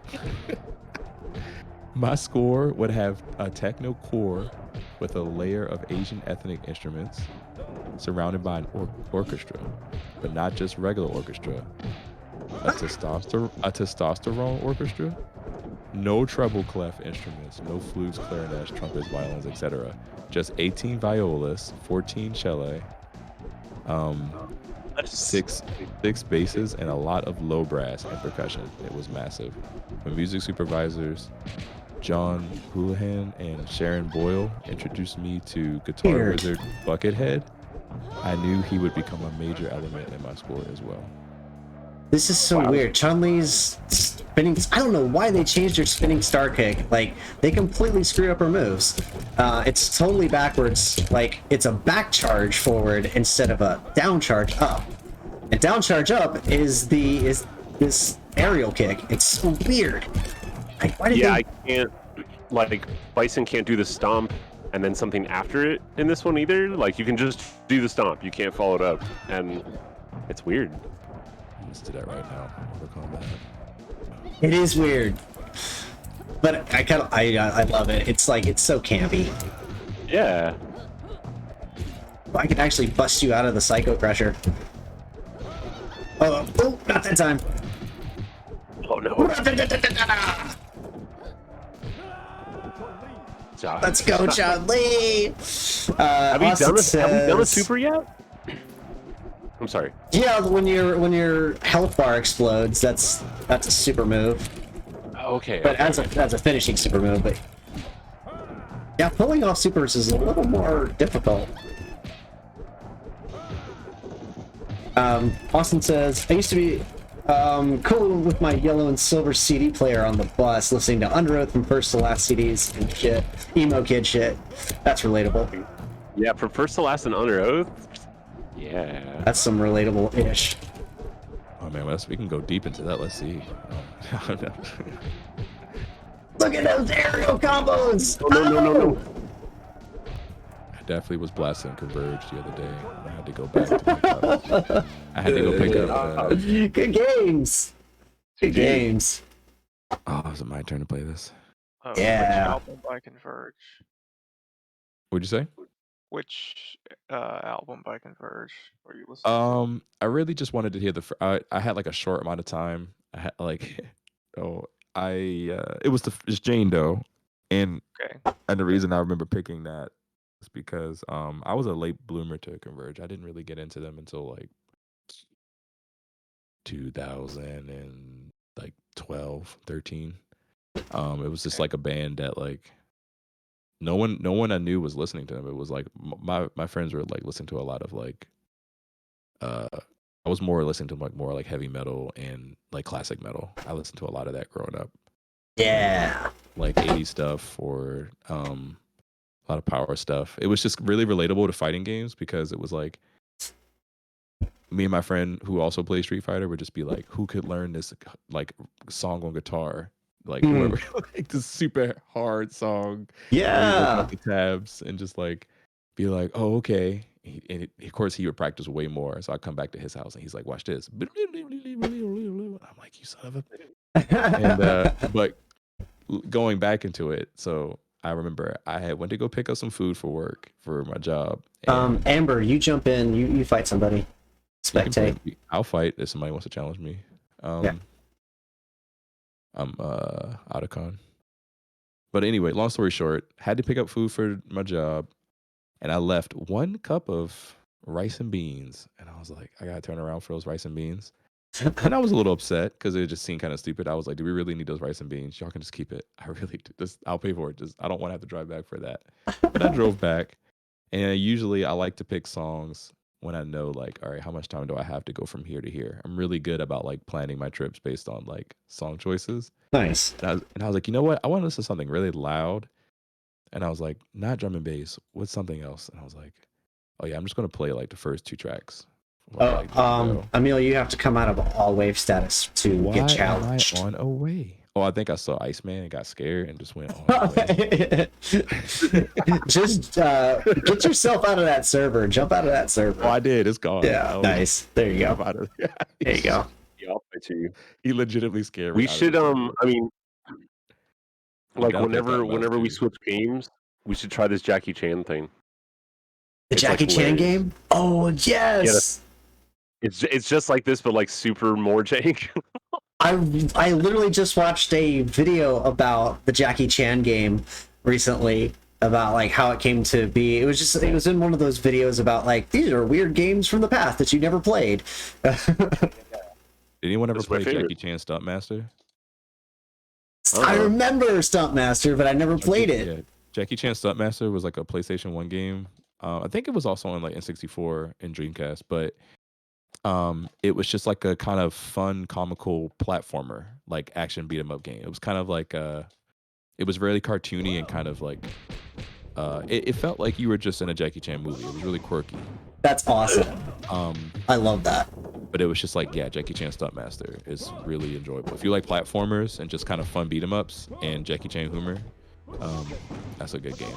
My score would have a techno core with a layer of Asian ethnic instruments surrounded by an orchestra, but not just regular orchestra. A testosterone orchestra, no treble clef instruments, no flutes, clarinets, trumpets, violins, etc. Just 18 violas, 14 cello, six basses, and a lot of low brass and percussion. It was massive. My music supervisors, John Houlihan and Sharon Boyle, introduced me to Guitar Weird. Wizard Buckethead. I knew he would become a major element in my score as well. This is so weird. Chun-Li's spinning. I don't know why they changed her spinning star kick. Like, they completely screwed up her moves. It's totally backwards. Like, it's a back charge forward instead of a down charge up. And down charge up is this aerial kick. It's so weird. Like, why did Yeah, they? I can't. Like Bison can't do the stomp and then something after it in this one either. Like you can just do the stomp, you can't follow it up, and it's weird. Let's do that right now. Mortal Kombat. It is weird, but I love it. It's like it's so campy. Yeah. I can actually bust you out of the Psycho Crusher. Oh, not that time. Oh no. Let's go, Chun Li. Have you done a says, super yet? I'm sorry. Yeah, when your health bar explodes, that's a super move. Okay. But as a finishing super move, but yeah, pulling off supers is a little more difficult. Austin says, I used to be cool with my yellow and silver CD player on the bus, listening to Under Oath from first to last CDs and shit, emo kid shit. That's relatable. Yeah, from first to last and Under Oath. Yeah. That's some relatable-ish. Oh man, we can go deep into that. Let's see. Look at those aerial combos! No. I definitely was blasting Converge the other day. I had to go back to my couch. I had to go pick up. Good games. Good games. Oh, is it my turn to play this? Yeah. Which album by Converge? What'd you say? Which album by Converge were you listening I really just wanted to hear I had like a short amount of time. I had like, it was it's Jane Doe, and to? Okay. the reason I remember picking that is because I was a late bloomer to Converge. I didn't really get into them until like 2012, 13. It was just like a band that like no one I knew was listening to them. It was like my friends were like listening to a lot of like I was more listening to like more like heavy metal and like classic metal. I listened to a lot of that growing up. Yeah. Like 80s stuff or a lot of power stuff. It was just really relatable to fighting games because it was like me and my friend who also plays Street Fighter would just be like, who could learn this like song on guitar? Like whoever like this super hard song. Yeah. The tabs and just like be like, oh, okay. And of course he would practice way more. So I come back to his house and he's like, watch this. I'm like, you son of a and but going back into it, so I remember I had went to go pick up some food for work for my job. Amber, you jump in, you fight somebody. Spectate. I'll fight if somebody wants to challenge me. Yeah. I'm out of con. But anyway, long story short, had to pick up food for my job, and I left 1 cup of rice and beans, and I was like, I gotta turn around for those rice and beans. And I was a little upset because it just seemed kind of stupid. I was like, do we really need those rice and beans? Y'all can just keep it. I really do. I'll pay for it. Just I don't want to have to drive back for that. But I drove back, and usually I like to pick songs when I know like, all right, how much time do I have to go from here to here? I'm really good about like planning my trips based on like song choices. Nice. And I was like, you know what? I want to listen to something really loud. And I was like, not drum and bass. What's something else? And I was like, oh yeah, I'm just gonna play like the first 2 tracks. Emil, you have to come out of all wave status to get challenged. Why am I on away? Oh, I think I saw Iceman and got scared and just went on away. Just get yourself out of that server. Jump out of that server. Oh, I did. It's gone. Yeah, nice. There you go. There you go. Yeah, I'll play to you. He legitimately scared me. We should I mean, like whenever we switch games, we should try this Jackie Chan thing. The It's Jackie like Chan hilarious. game? Oh yes. It's just like this, but like super more jank. I literally just watched a video about the Jackie Chan game recently about like how it came to be. It was in one of those videos about like these are weird games from the past that you never played. Did anyone ever That's my play favorite. Jackie Chan Stuntmaster? I remember Stuntmaster, but I never played it. Yeah. Jackie Chan Stuntmaster was like a PlayStation 1 game. I think it was also on like N64 and Dreamcast, but it was just like a kind of fun, comical platformer, like action beat 'em up game. It was kind of like it was really cartoony and kind of like it felt like you were just in a Jackie Chan movie. It was really quirky. That's awesome. I love that. But it was just like, yeah, Jackie Chan Stuntmaster is really enjoyable. If you like platformers and just kind of fun beat 'em ups and Jackie Chan humor, That's a good game.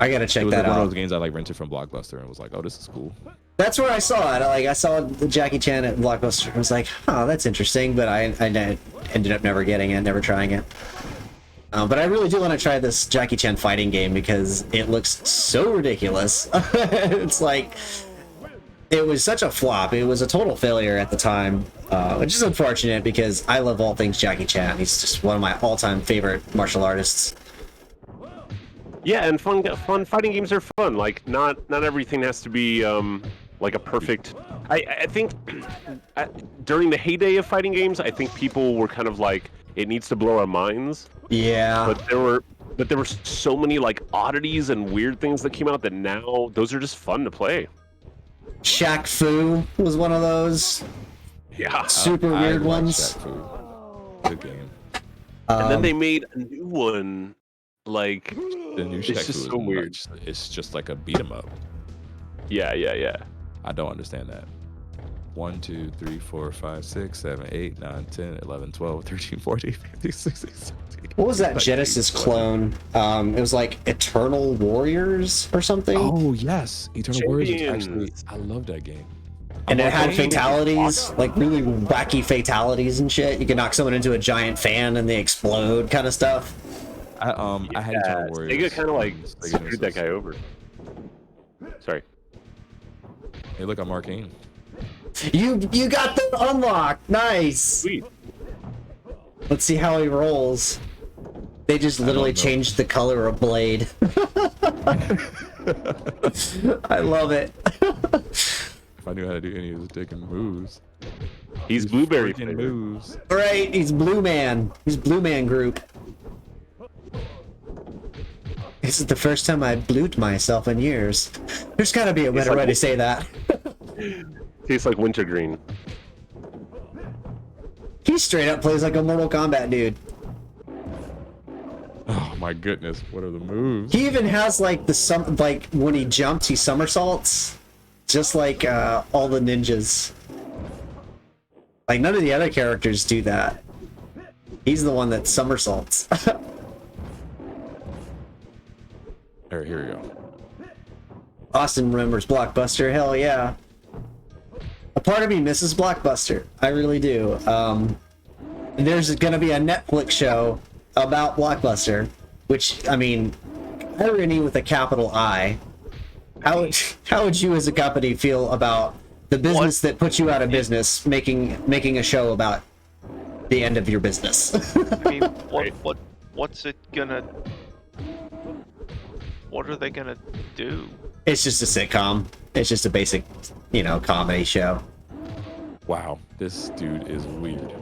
I gotta It check was that like one of out. those games I like rented from Blockbuster and was like, oh, this is cool. That's where I saw it. I saw the Jackie Chan at Blockbuster. I was like, oh, that's interesting, but I ended up never getting it, never trying it. But I really do want to try this Jackie Chan fighting game because it looks so ridiculous. It's like, it was such a flop. It was a total failure at the time, which is unfortunate because I love all things Jackie Chan. He's just one of my all-time favorite martial artists. Yeah, and fun fighting games are fun. Like, not everything has to be like a perfect. I think during the heyday of fighting games, I think people were kind of like, it needs to blow our minds. Yeah. But there were so many like oddities and weird things that came out that now those are just fun to play. Shaq Fu was one of those Yeah. super I weird like ones. Shaq Fu. Good game. And then they made a new one. Like, The new it's Shaq just Fu so is weird. nuts. It's just like a beat 'em up. Yeah. I don't understand that. 1, 2, 3, 4, 5, 6, 7, 8, 9, 10, 11, 12, 13, 14, 15, 16, 17. What was that Like Genesis 20. clone? It was like Eternal Warriors or something. Oh yes, Eternal Warriors. Is actually, Champions. I love that game. And it had Oh, fatalities, like really wacky fatalities and shit. You can knock someone into a giant fan and they explode, kind of stuff. I had Eternal Warriors. Sega kind of like on Sega screwed that Genesis. guy over. Sorry. Hey, look, I'm Arcane. You got the unlock, nice. Sweet. Let's see how he rolls. They just literally know. changed the color of Blade. I love it. If I knew how to do any of his digging moves. He's blueberry Freaking flavored. moves. Right, he's Blue Man. He's Blue Man Group. This is the first time I blued myself in years. There's gotta be a better like- way to say that. Tastes like wintergreen. He straight up plays like a Mortal Kombat dude. Oh my goodness, what are the moves? He even has like like when he jumps, he somersaults, just like all the ninjas. Like none of the other characters do that. He's the one that somersaults. Alright, here we go. Austin remembers Blockbuster. Hell yeah. A part of me misses Blockbuster. I really do. There's gonna be a Netflix show about Blockbuster, which, I mean, irony with a capital I. How would you as a company feel about the business that puts you out of business making a show about the end of your business? I mean, what's it gonna? What are they gonna do? It's just a sitcom. It's just a basic, comedy show. Wow, this dude is weird.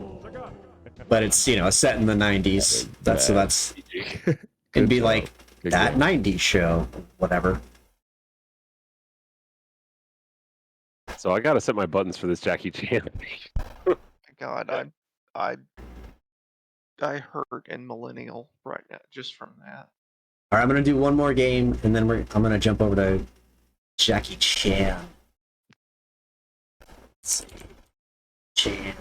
But it's, set in the 90s. That's Good it'd be job. like Good that game. 90s show, whatever. So I gotta set my buttons for this Jackie Chan. My God, I hurt in millennial right now just from that. All right, I'm gonna do one more game, and then I'm gonna jump over to Jackie Chan. Chan.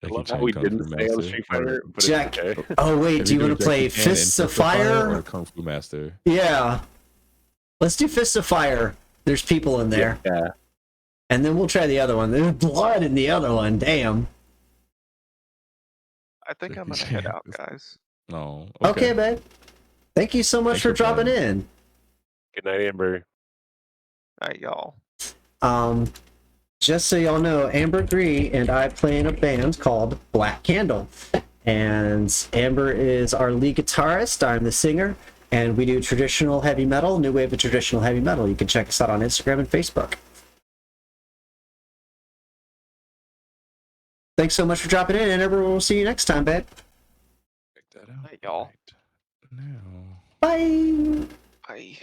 I Jackie love how Chan we Kung didn't Fu stay on Master. Street Fighter, but Jack- it's okay. Oh wait, Have do you doing want to play Jackie Chan in Fists of Fire Fire? or Kung Fu Master? Yeah. Let's do Fists of Fire. There's people in there. Yeah. And then we'll try the other one. There's blood in the other one. Damn. I think I'm gonna head out, guys. No. Okay, babe. Thank you so much Thanks for for dropping playing. in. Good night, Amber. All right, y'all. Just so y'all know, Amber Gree and I play in a band called Black Candle. And Amber is our lead guitarist. I'm the singer. And we do traditional heavy metal, new wave of traditional heavy metal. You can check us out on Instagram and Facebook. Thanks so much for dropping in, and everyone will see you next time, babe. Check that out. Hey, y'all. Right now. Bye. Bye.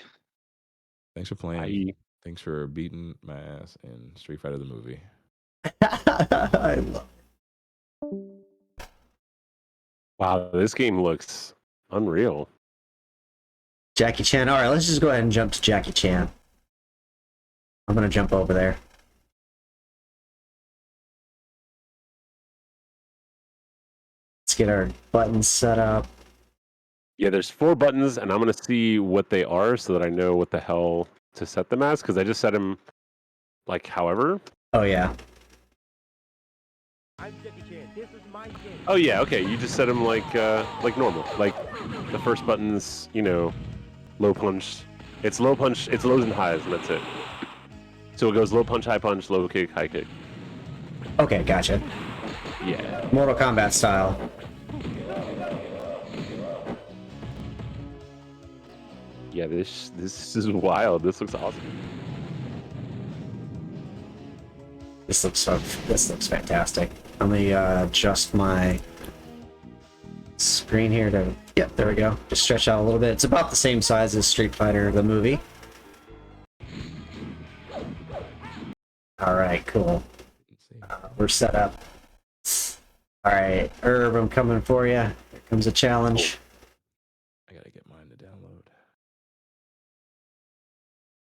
Thanks for playing. Thanks for beating my ass in Street Fighter the movie. I love Wow, this game looks unreal. Jackie Chan. All right, let's just go ahead and jump to Jackie Chan. I'm going to jump over there. Let's get our buttons set up. Yeah, there's 4 buttons, and I'm gonna see what they are so that I know what the hell to set them as, because I just set them like however. Oh yeah. Oh yeah, okay. You just set them like normal. Like the first button's, you know, low punch. It's low punch. It's lows and highs, and that's it. So it goes low punch, low kick, high kick. Okay, gotcha. Yeah. Mortal Kombat style. Yeah, this is wild. This looks awesome. This looks fantastic. Let me adjust my screen here to. Yep, there we go. Just stretch out a little bit. It's about the same size as Street Fighter the movie. All right, cool. We're set up. All right, Herb, I'm coming for you. Here comes a challenge. I gotta get mine to download.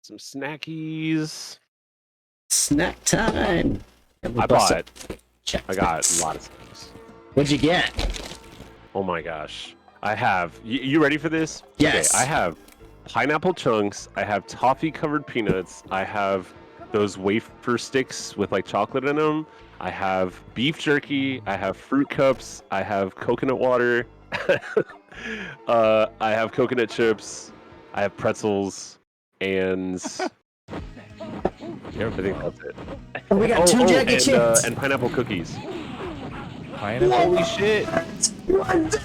Some snackies. Snack time. I bought. Check. I got a lot of snacks. What'd you get? Oh my gosh. I have. You ready for this? Yes. Okay, I have pineapple chunks. I have toffee covered peanuts. I have those wafer sticks with like chocolate in them. I have beef jerky. I have fruit cups. I have coconut water. I have coconut chips. I have pretzels. And I think that's it. Oh, we got 2 jagged chips. And pineapple cookies. Pineapple? Holy shit! What?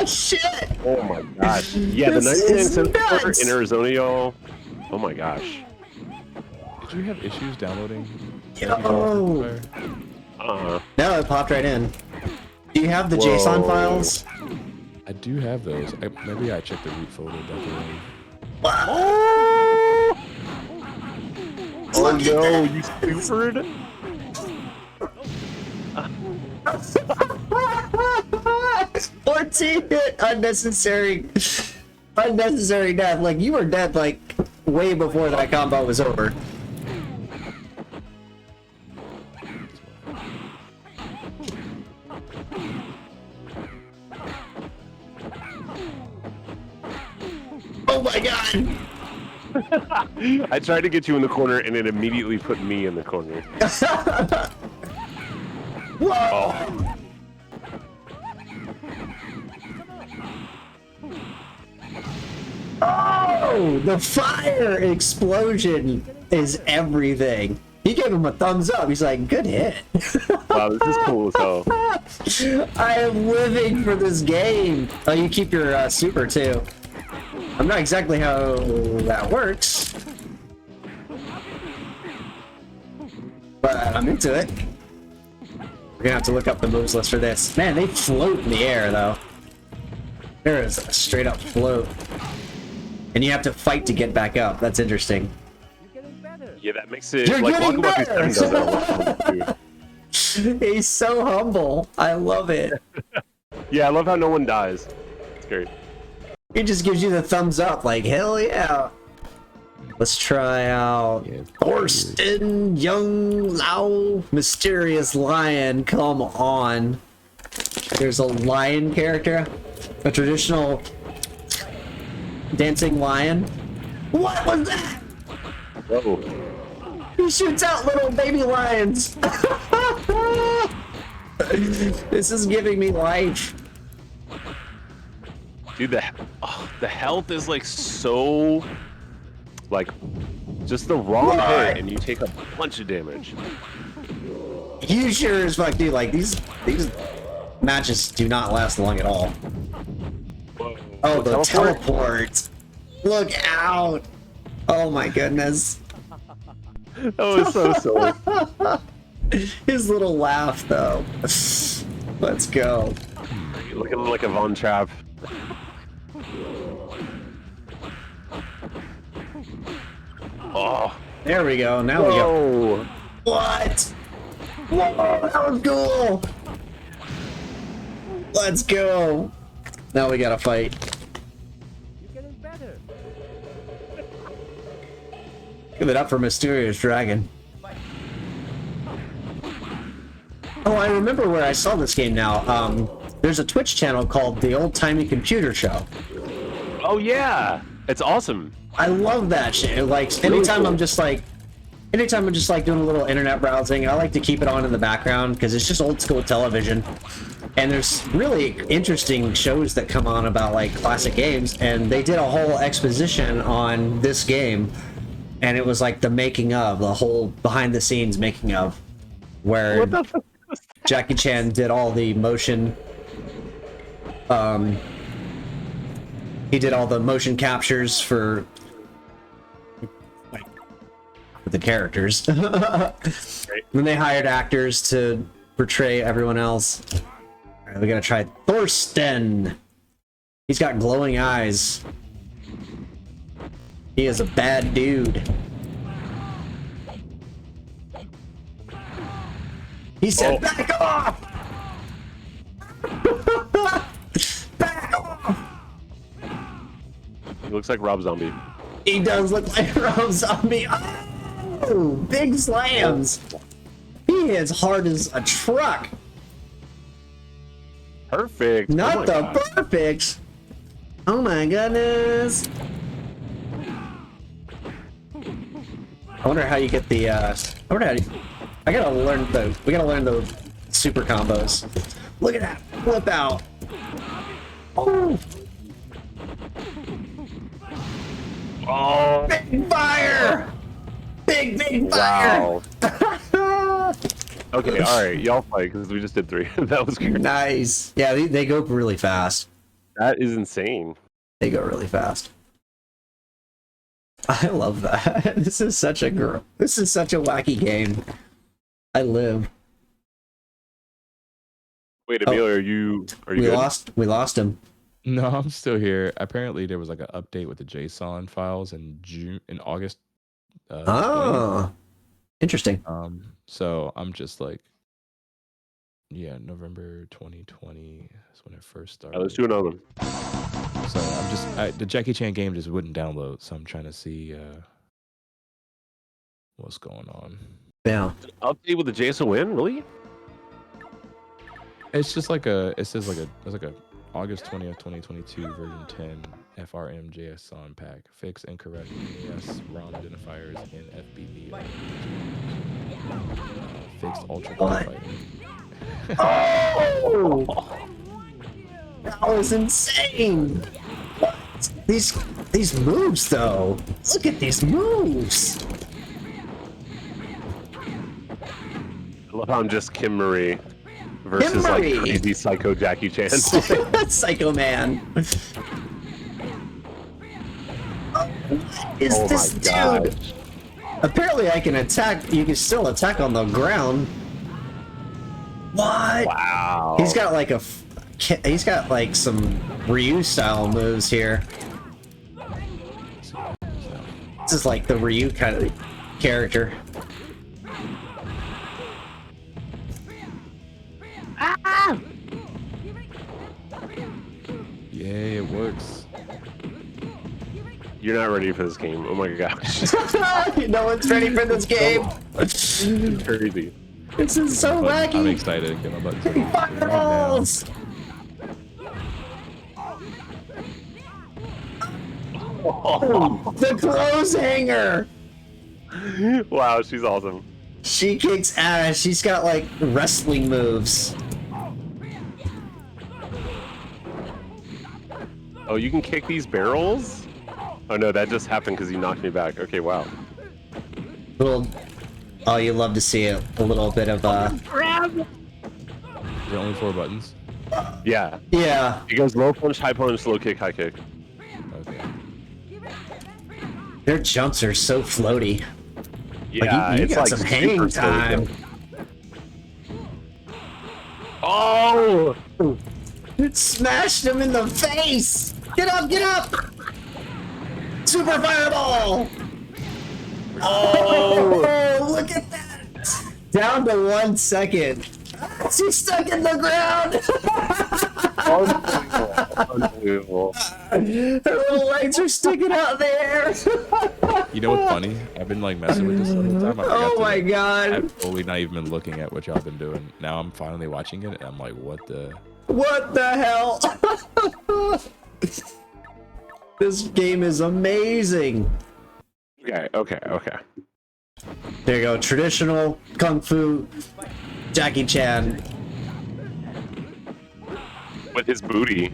Shit! Oh my gosh. Yeah, the This 99 is cent store nuts. in Arizona, y'all. Oh my gosh. Did you have issues downloading? Yo. Uh, No, it popped right in. Do you have the Whoa. JSON files? I do have those. Maybe I checked the root folder definitely. oh no, you stupid! 14 unnecessary death. Like, you were dead like way before that combo was over. Oh my god! I tried to get you in the corner and it immediately put me in the corner. Whoa! Oh. Oh, the fire explosion is everything. He gave him a thumbs up. He's like, good hit. Wow, this is cool as hell. I am living for this game. Oh, you keep your super too. I'm not exactly how that works, but I'm into it. We're gonna have to look up the moves list for this. Man, they float in the air though. There is a straight up float. And you have to fight to get back up. That's interesting. Yeah, that makes it You're like getting Waka Waka better. 7 does that a lot too. He's so humble. I love it. Yeah, I love how no one dies. It's great. He just gives you the thumbs up, like, hell yeah. Let's try out Thorsten Young Lao, Mysterious Lion. Come on. There's a lion character, a traditional dancing lion. What was that? Whoa. He shoots out little baby lions. This is giving me life. Dude, the health is like so, like, just the wrong hit and you take a bunch of damage. You sure as fuck do. Like, these matches do not last long at all. Whoa. Oh, the teleport. Look out. Oh my goodness. That was so silly. His little laugh, though. Let's go. You're looking like a Von Trapp. Oh. There we go. Now we go. Whoa. What? Whoa, that was cool. Let's go. Now we gotta fight. Give it up for Mysterious Dragon. Oh, I remember where I saw this game now. there's a Twitch channel called The Old Timey Computer Show. Oh yeah, it's awesome. I love that shit. Like anytime I'm just like doing a little internet browsing, I like to keep it on in the background because it's just old school television. And there's really interesting shows that come on about like classic games, and they did a whole exposition on this game, and it was like the making of, the whole behind the scenes making of, where What the fuck? Jackie Chan did all the motion he did all the motion captures for the characters. Then they hired actors to portray everyone else. All right, we gotta try Thorsten. He's got glowing eyes. He is a bad dude. He said, "Back off! Back off!" He looks like Rob Zombie. He does look like Rob Zombie. Oh, big slams. He is hard as a truck. Perfect. Not Oh my the God. perfect. Oh my goodness. I wonder how you get the we gotta learn the super combos. Look at that flip out. Oh, Oh, big fire. Big fire. wow. Okay, all right, y'all fight because we just did 3. That was great. Nice. Yeah, they go really fast. That is insane. They go really fast. I love that. This is such a wacky game. I live. Wait, Emilio, are you We good? lost him. No, I'm still here. Apparently, there was like an update with the JSON files in August. 20th. Oh, interesting. So I'm just like, yeah, November 2020 is when it first started. Let's do another one. So the Jackie Chan game just wouldn't download. So I'm trying to see what's going on. Yeah. Update with the JSON win? Really? It says like a August 20th, 2022 version 10 FRM JSON pack. Fix incorrect NES ROM identifiers in FBB. Fixed ultra What? fighting. Oh, that was insane. What? These moves though. Look at these moves. I love how I'm just Kim Marie versus Marie. like crazy psycho Jackie Chan. Psycho Man. Oh, what is Oh this my dude? god. Apparently I can attack, you can still attack on the ground. What? Wow. He's got like some Ryu style moves here. This is like the Ryu kind of character. Yay, it works. You're not ready for this game. Oh my gosh. No one's ready for this game. This is crazy. This is so But I'm wacky. excited. Get my butt to it. Fireballs. The clothes hanger. Wow, she's awesome. She kicks ass. She's got like wrestling moves. Oh, you can kick these barrels? Oh no, that just happened because you knocked me back. Okay, wow. Little. Oh, you love to see it. A little bit of Is there only 4 buttons? Yeah. Yeah. It goes low punch, high punch, low kick, high kick. Okay. Their jumps are so floaty. Yeah, you it's got like some super hang slow time. kick. Oh! It smashed him in the face. Get up! Get up! Super fireball! Oh, look at that! Down to 1 second. She's stuck in the ground. Unbelievable. Her little legs are sticking out there. You know what's funny? I've been like messing with this the whole time. I forgot Oh to, my god. I've totally not even been looking at what y'all been doing. Now I'm finally watching it, and I'm like, what the? What the hell? This game is amazing. Okay. There you go. Traditional Kung Fu Jackie Chan. With his booty.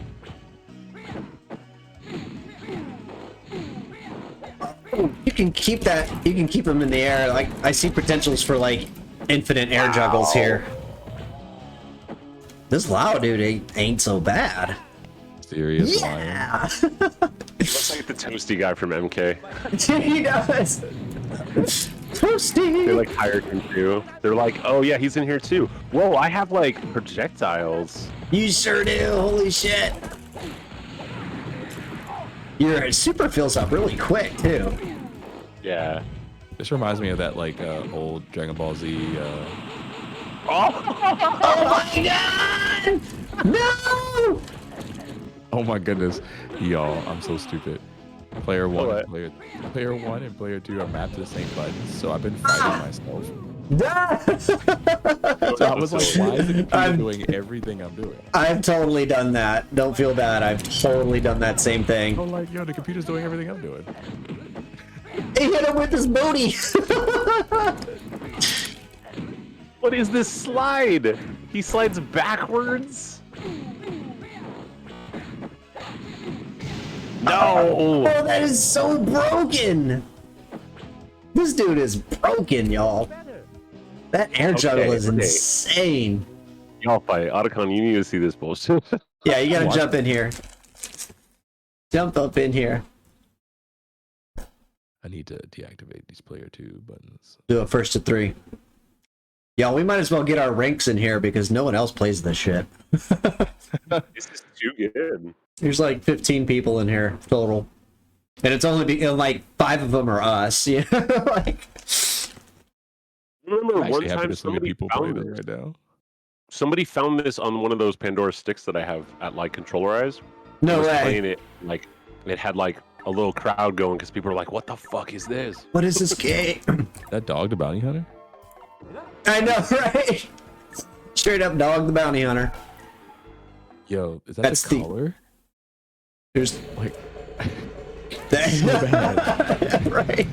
You can keep that. You can keep them in the air. Like I see potentials for like infinite air juggles here. This Lao dude ain't so bad. Serious lion. Yeah. He looks like the toasty guy from MK. He does. Toasty. They like hired him too. They're like, oh yeah, he's in here too. Whoa, I have like projectiles. You sure do. Holy shit. Your super fills up really quick too. Yeah. This reminds me of that like old Dragon Ball Z. Oh my god! No! Oh my goodness, y'all! I'm so stupid. Player one, What? and player one, and player two are mapped to the same buttons, so I've been fighting myself. So I was like, why is the computer doing everything I'm doing? I've totally done that. Don't feel bad. I've totally done that same thing. I'm like, yo, the computer's doing everything I'm doing. He hit him with his booty. What is this slide? He slides backwards? No! Oh, that is so broken. This dude is broken, y'all. That air juggle is okay. insane. Y'all fight. Otacon, you need to see this bullshit. Yeah, you gotta Watch jump in here. Jump up in here. I need to deactivate these player two buttons. Do it first to 3. Y'all, we might as well get our ranks in here because no one else plays this shit. This is too good. There's like 15 people in here total. And it's only like 5 of them are us. You know? Like, Remember I'm one actually happy time to see people play found this this. right now. Somebody found this on one of those Pandora sticks that I have at like controller eyes. I no was way. playing it like it had like a little crowd going because people were like, "What the fuck is this?" What is this game? That dog, the bounty hunter? I know, right? Straight up dog the bounty hunter. Yo, is that That's the the- color? There's Like, that. Right.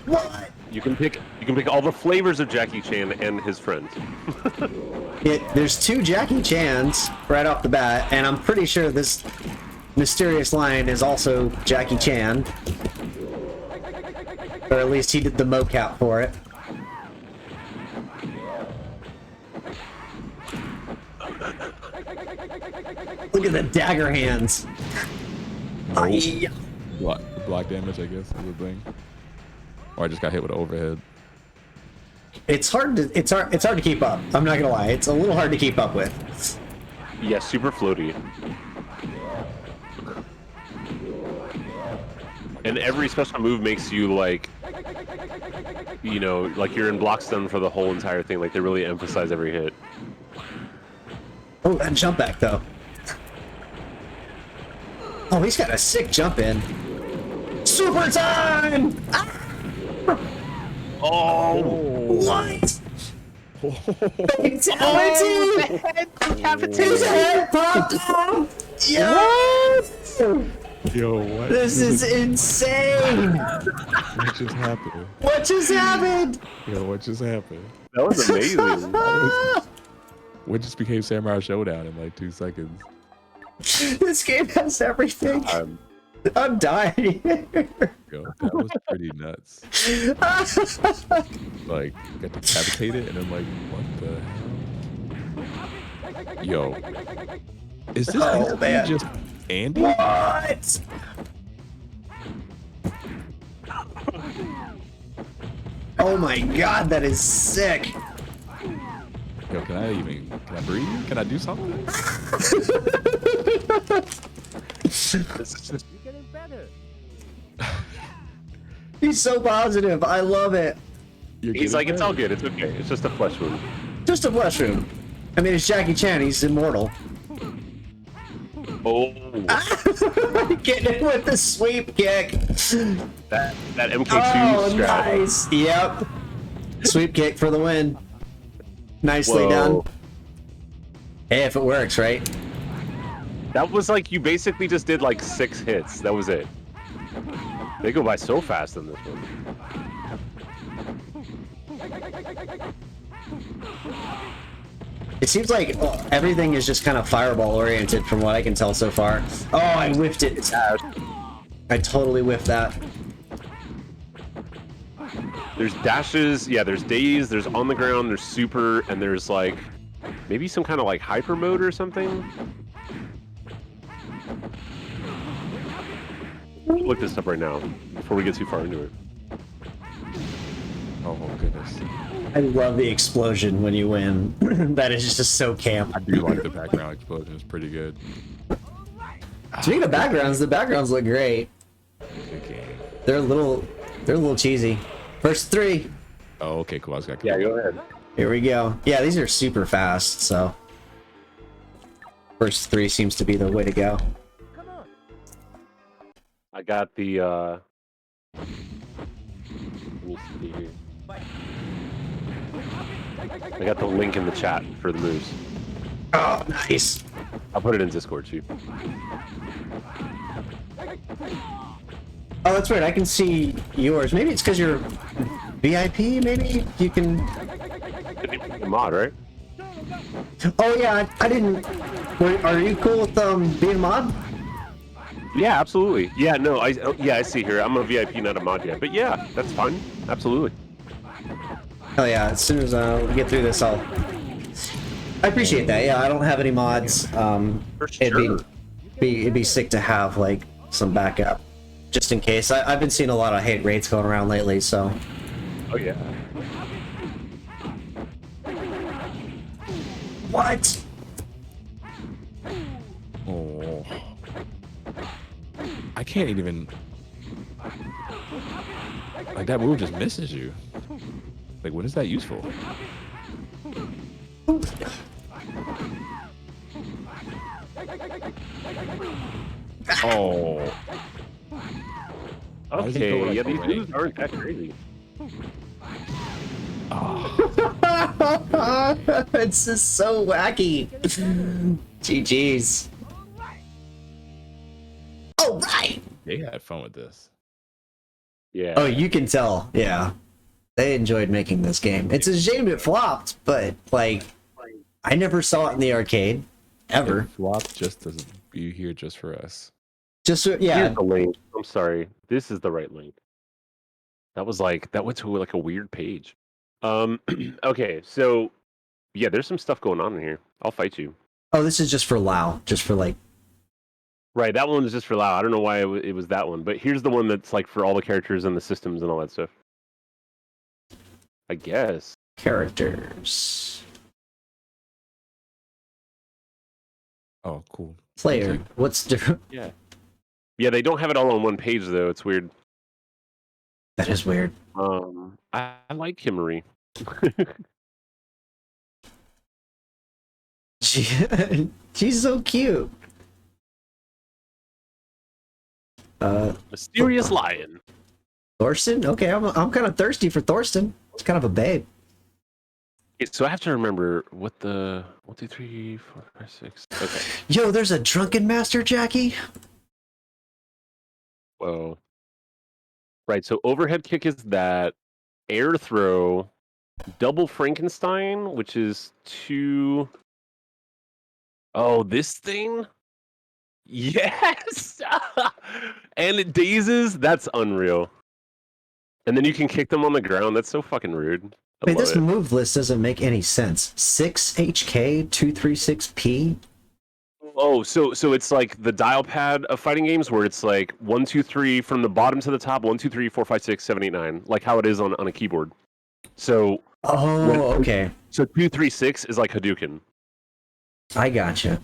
What? You can pick all the flavors of Jackie Chan and his friends. There's 2 Jackie Chans right off the bat, and I'm pretty sure this mysterious lion is also Jackie Chan. Or at least he did the mocap for it. Look at the dagger hands. Ay. block damage, I guess, is the thing. Or I just got hit with an overhead. It's hard to keep up. I'm not gonna lie. It's a little hard to keep up with. Yeah, super floaty. And every special move makes you like, you know, like you're in block stun for the whole entire thing. Like they really emphasize every hit. Oh, that jump back though. Oh, he's got a sick jump in. Super time! Ah! Oh! What? Fatality! His head popped off! Yes! Yo, what? This is insane! What just happened? What just happened? Yo, what just happened? That was amazing. What just became Samurai Showdown in like 2 seconds? This game has everything. I'm dying. Yo, that was pretty nuts. Like, got decapitated and I'm like, what the hell? Yo. Is this Oh, man. just Andy? What? Oh my god, that is sick. Yo, can I breathe? Can I do something? This is just He's so positive. I love it. He's like, it's all good. It's okay. It's just a flesh wound. Just a flesh wound. I mean, it's Jackie Chan. He's immortal. Oh, Getting it with the sweep kick. that MK2 Oh, strat. nice. Yep. Sweep kick for the win. Nicely Whoa. done. Hey, if it works, right? That was like, you basically just did like 6 hits. That was it. They go by so fast in this one. It seems like everything is just kind of fireball oriented from what I can tell so far. Oh, I whiffed it. I totally whiffed that. There's dashes, yeah, there's daze, there's on the ground, there's super, and there's like, maybe some kind of like hyper mode or something? Look this up right now, before we get too far into it. Oh goodness. I love the explosion when you win. That is just so camp. I do like the background explosion. It's pretty good. Speaking of backgrounds, the backgrounds look great. Okay. They're a little cheesy. First 3. Oh, okay, cool. I was got Yeah, go ahead. Here we go. Yeah, these are super fast, so first 3 seems to be the way to go. I got the, let me see here. I got the link in the chat for the moves. Oh, nice. I'll put it in Discord too. Oh, that's right. I can see yours. Maybe it's because you're VIP. Maybe you can. The mod, right? Oh yeah, I didn't. Are you cool with being a mod? Yeah, absolutely. Yeah, no, I see here. I'm a VIP, not a mod yet. But yeah, that's fine. Absolutely. Oh yeah. As soon as we get through this, I appreciate that. Yeah, I don't have any mods. It'd be sick to have like some backup, just in case. I've been seeing a lot of hate rates going around lately, so. Oh yeah. What? Oh. I can't even. Like, that move just misses you. Like, what is that useful? Oh. Why does he go, Okay, like, yeah, these away? moves aren't that crazy. It's just so wacky. GG's. All right. They had fun with this. Yeah. Oh, you can tell. Yeah, they enjoyed making this game. It's a shame it flopped, but like, I never saw it in the arcade ever. It flopped just to be here just for us. Just yeah. Here's the link. I'm sorry. This is the right link. That was like, that went to like a weird page. Okay, so yeah, there's some stuff going on in here. I'll fight you. Oh, this is just for Lao. Just for like. Right, that one was just for Lao. I don't know why it was that one, but here's the one that's like for all the characters and the systems and all that stuff. I guess. Characters. Oh, cool. Player. What's different? Yeah. Yeah, they don't have it all on one page though. It's weird. That is weird. I like Kimmery. She's so cute. Mysterious Lion. Thorsten? Okay, I'm kind of thirsty for Thorsten. It's kind of a babe. So I have to remember what the 1, 2, 3, 4, 5, 6. Okay. Yo, there's a drunken master, Jackie. Whoa. Right, so overhead kick is that. Air throw, double Frankenstein, which is 2. Oh, this thing? Yes! And it dazes? That's unreal. And then you can kick them on the ground. That's so fucking rude. Wait, this move list doesn't make any sense. 6 HK, 236 P. Oh, so it's like the dial pad of fighting games where it's like 1, 2, 3 from the bottom to the top, 1, 2, 3, 4, 5, 6, 7, 8, 9, like how it is on a keyboard. So Okay. So 2, 3, 6 is like Hadouken. I gotcha.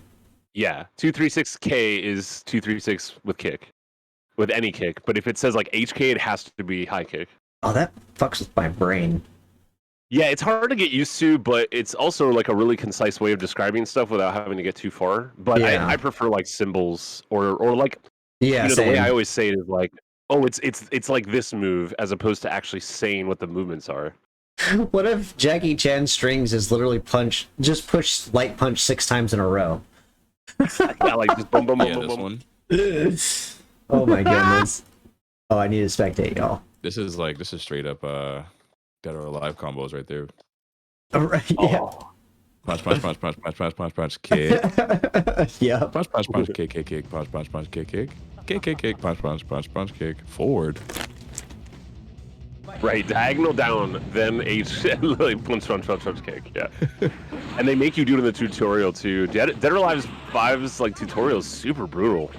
Yeah, 2, 3, 6K is 2, 3, 6 with kick, with any kick. But if it says like HK, it has to be high kick. Oh, that fucks with my brain. Yeah, it's hard to get used to, but it's also like a really concise way of describing stuff without having to get too far. But Yeah. I prefer like symbols or like Yeah, the way same. I always say it is like, oh, it's like this move as opposed to actually saying what the movements are. What if Jackie Chan strings is literally just push light punch 6 times in a row? Yeah, like just boom, boom, boom, Yeah, boom, this boom. one. Oh my goodness. Oh, I need to spectate, y'all. This is straight up Dead or Alive combos right there. All right, yeah. Oh. Punch, punch, punch, punch, punch, punch, punch, punch, kick. Yeah. Punch, punch, punch, kick, kick, kick, punch, punch, punch, kick, kick. Kick, kick, kick, punch, punch, punch, punch, kick. Forward. Right, diagonal down, then H, like punch, punch, punch, punch, kick. Yeah. And they make you do it in the tutorial too. Dead or Alive 5's like tutorial is super brutal.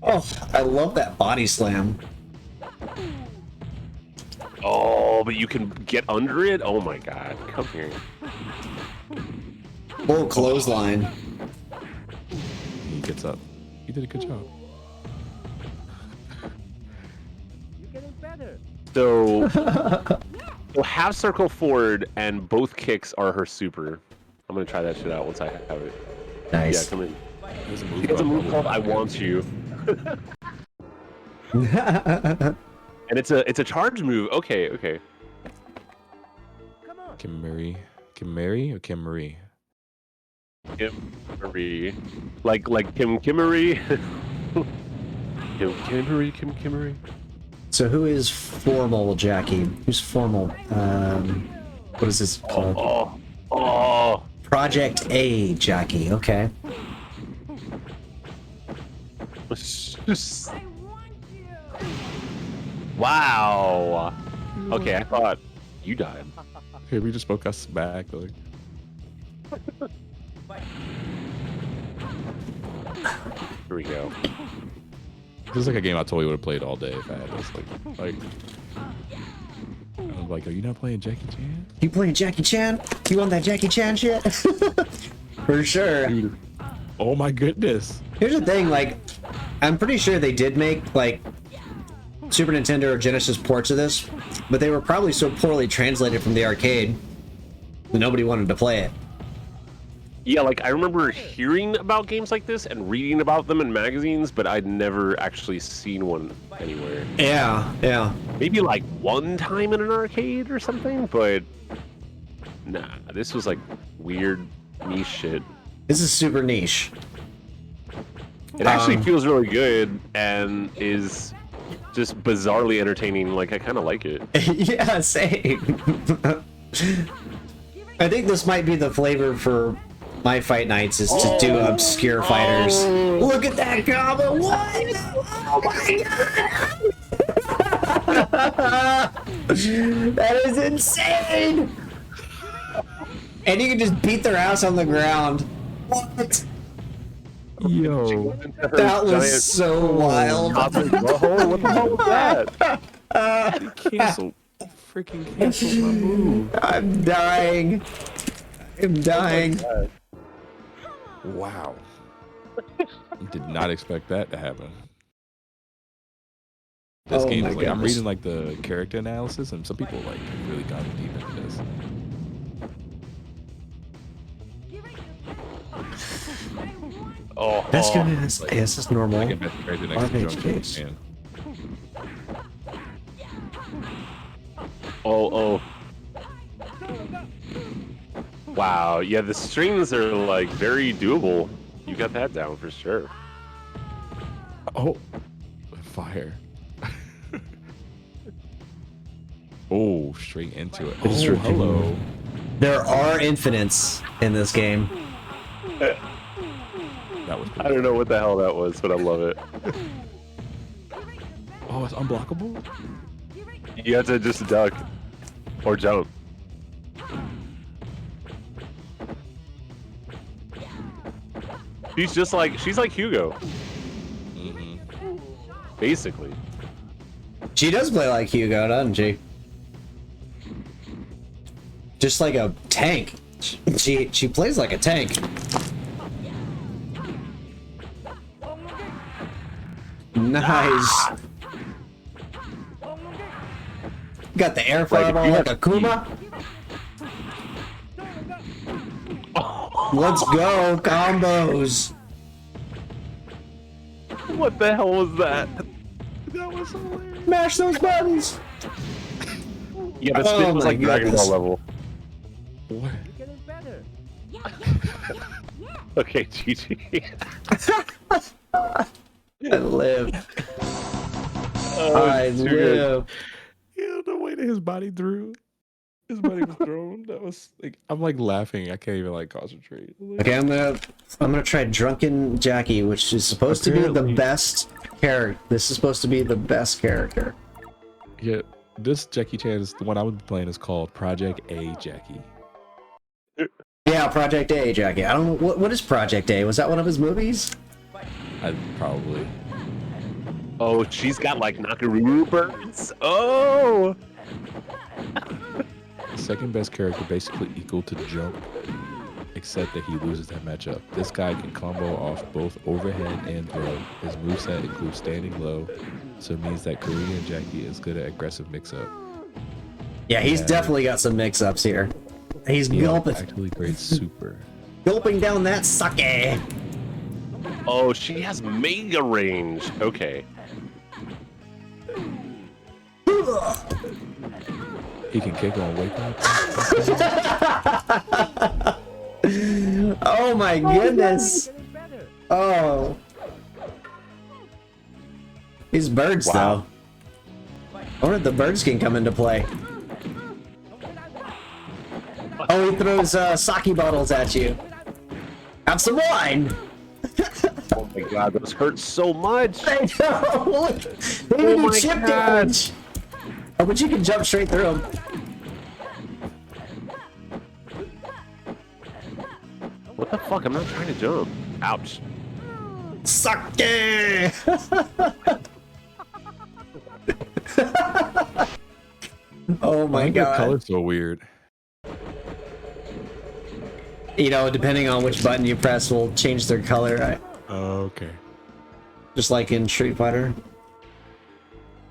Oh, I love that body slam. Oh, but you can get under it? Oh my god, come here. Full clothesline. He gets up. He did a good job. So, so half circle forward and both kicks are her super. I'm gonna try that shit out once I have it. Nice. Yeah, come in. There's a He has a move called I Want You. And it's a charge move. Okay, okay. Kim Marie. Kim Mary or Kim Marie? Kim Marie. Like Kim Kimmery. Kim Kimmery. So who is formal Jackie? Who's formal? What is this called? Oh. Project A Jackie. Okay. Wow. Okay, I thought you died. Hey, we just spoke us back. Like. Here we go. This is like a game I totally would have played all day if I had this. Like, I'm like, are you not playing Jackie Chan? You playing Jackie Chan? You want that Jackie Chan shit? For sure. Dude. Oh my goodness. Here's the thing, like, I'm pretty sure they did make, like, Super Nintendo or Genesis ports of this, but they were probably so poorly translated from the arcade that nobody wanted to play it. Yeah, like I remember hearing about games like this and reading about them in magazines, but I'd never actually seen one anywhere. Yeah, yeah. Maybe like one time in an arcade or something, but nah, this was like weird niche shit. This is super niche. It actually feels really good and is just bizarrely entertaining. Like I kind of like it. Yeah, same. I think this might be the flavor for my fight nights, is to do obscure fighters. Look at that combo! What? Oh my god! That is insane! And you can just beat their ass on the ground. What? Yo. That was so wild. What the hell was that? Freaking cancel my move. I'm dying. I'm dying. Wow. Did not expect that to happen. This game is like, I'm reading like the character analysis, and some people like really got deep into this. That's good. Yes, this is normal. I can bet the character next to RPG. Jojo, man. Oh. Wow, yeah, the strings are like very doable. You got that down for sure. Oh, fire. Oh, straight into it. Oh, hello. There are infinites in this game. That was I don't know what the hell that was, but I love it. Oh, it's unblockable? You have to just duck or jump. She's like Hugo. Mm-hmm. Basically. She does play like Hugo, doesn't she? Just like a tank. She plays like a tank. Nice. Got the air fireball like a Kuma. Let's go, combos. What the hell was that? That was hilarious. Mash those buttons. Yeah, the spin Oh was my like Dragon Ball goodness. level. What? Okay, GG. I live. Oh, I too good. live. Yeah, the way that his body threw. His body was thrown. That was like I'm like laughing. I can't even like concentrate. Like, Okay, I'm gonna try Drunken Jackie, which is supposed to be the Apparently- best character. This is supposed to be the best character. yeah, this Jackie Chan is the one I was playing is called Project A Jackie. Yeah, Project A, Jackie. I don't know what is Project A. Was that one of his movies? I probably. Oh, she's got like Nakaruru burns. Oh. Second best character, basically equal to Jump, except that he loses that matchup. This guy can combo off both overhead and throw. His moveset includes standing low, so it means that Korean Jackie is good at aggressive mix-up. Yeah, he's Yeah. definitely got some mix-ups here. He's He gulping actually great super. down that sake. Oh, she has mega range. Okay. He can kick on wake up. Oh my goodness. Oh. These birds, Wow. though. I wonder if the birds can come into play. Oh, he throws sake bottles at you. Have some wine. Oh my god, those hurt so much. I know. Look, they Oh even do my chip God. damage. Oh, but you can jump straight through them. What the fuck? I'm not trying to jump. Ouch. Sake. Oh my Why is their god. color so weird? You know, depending on which button you press will change their color, right? Oh, okay. Just like in Street Fighter.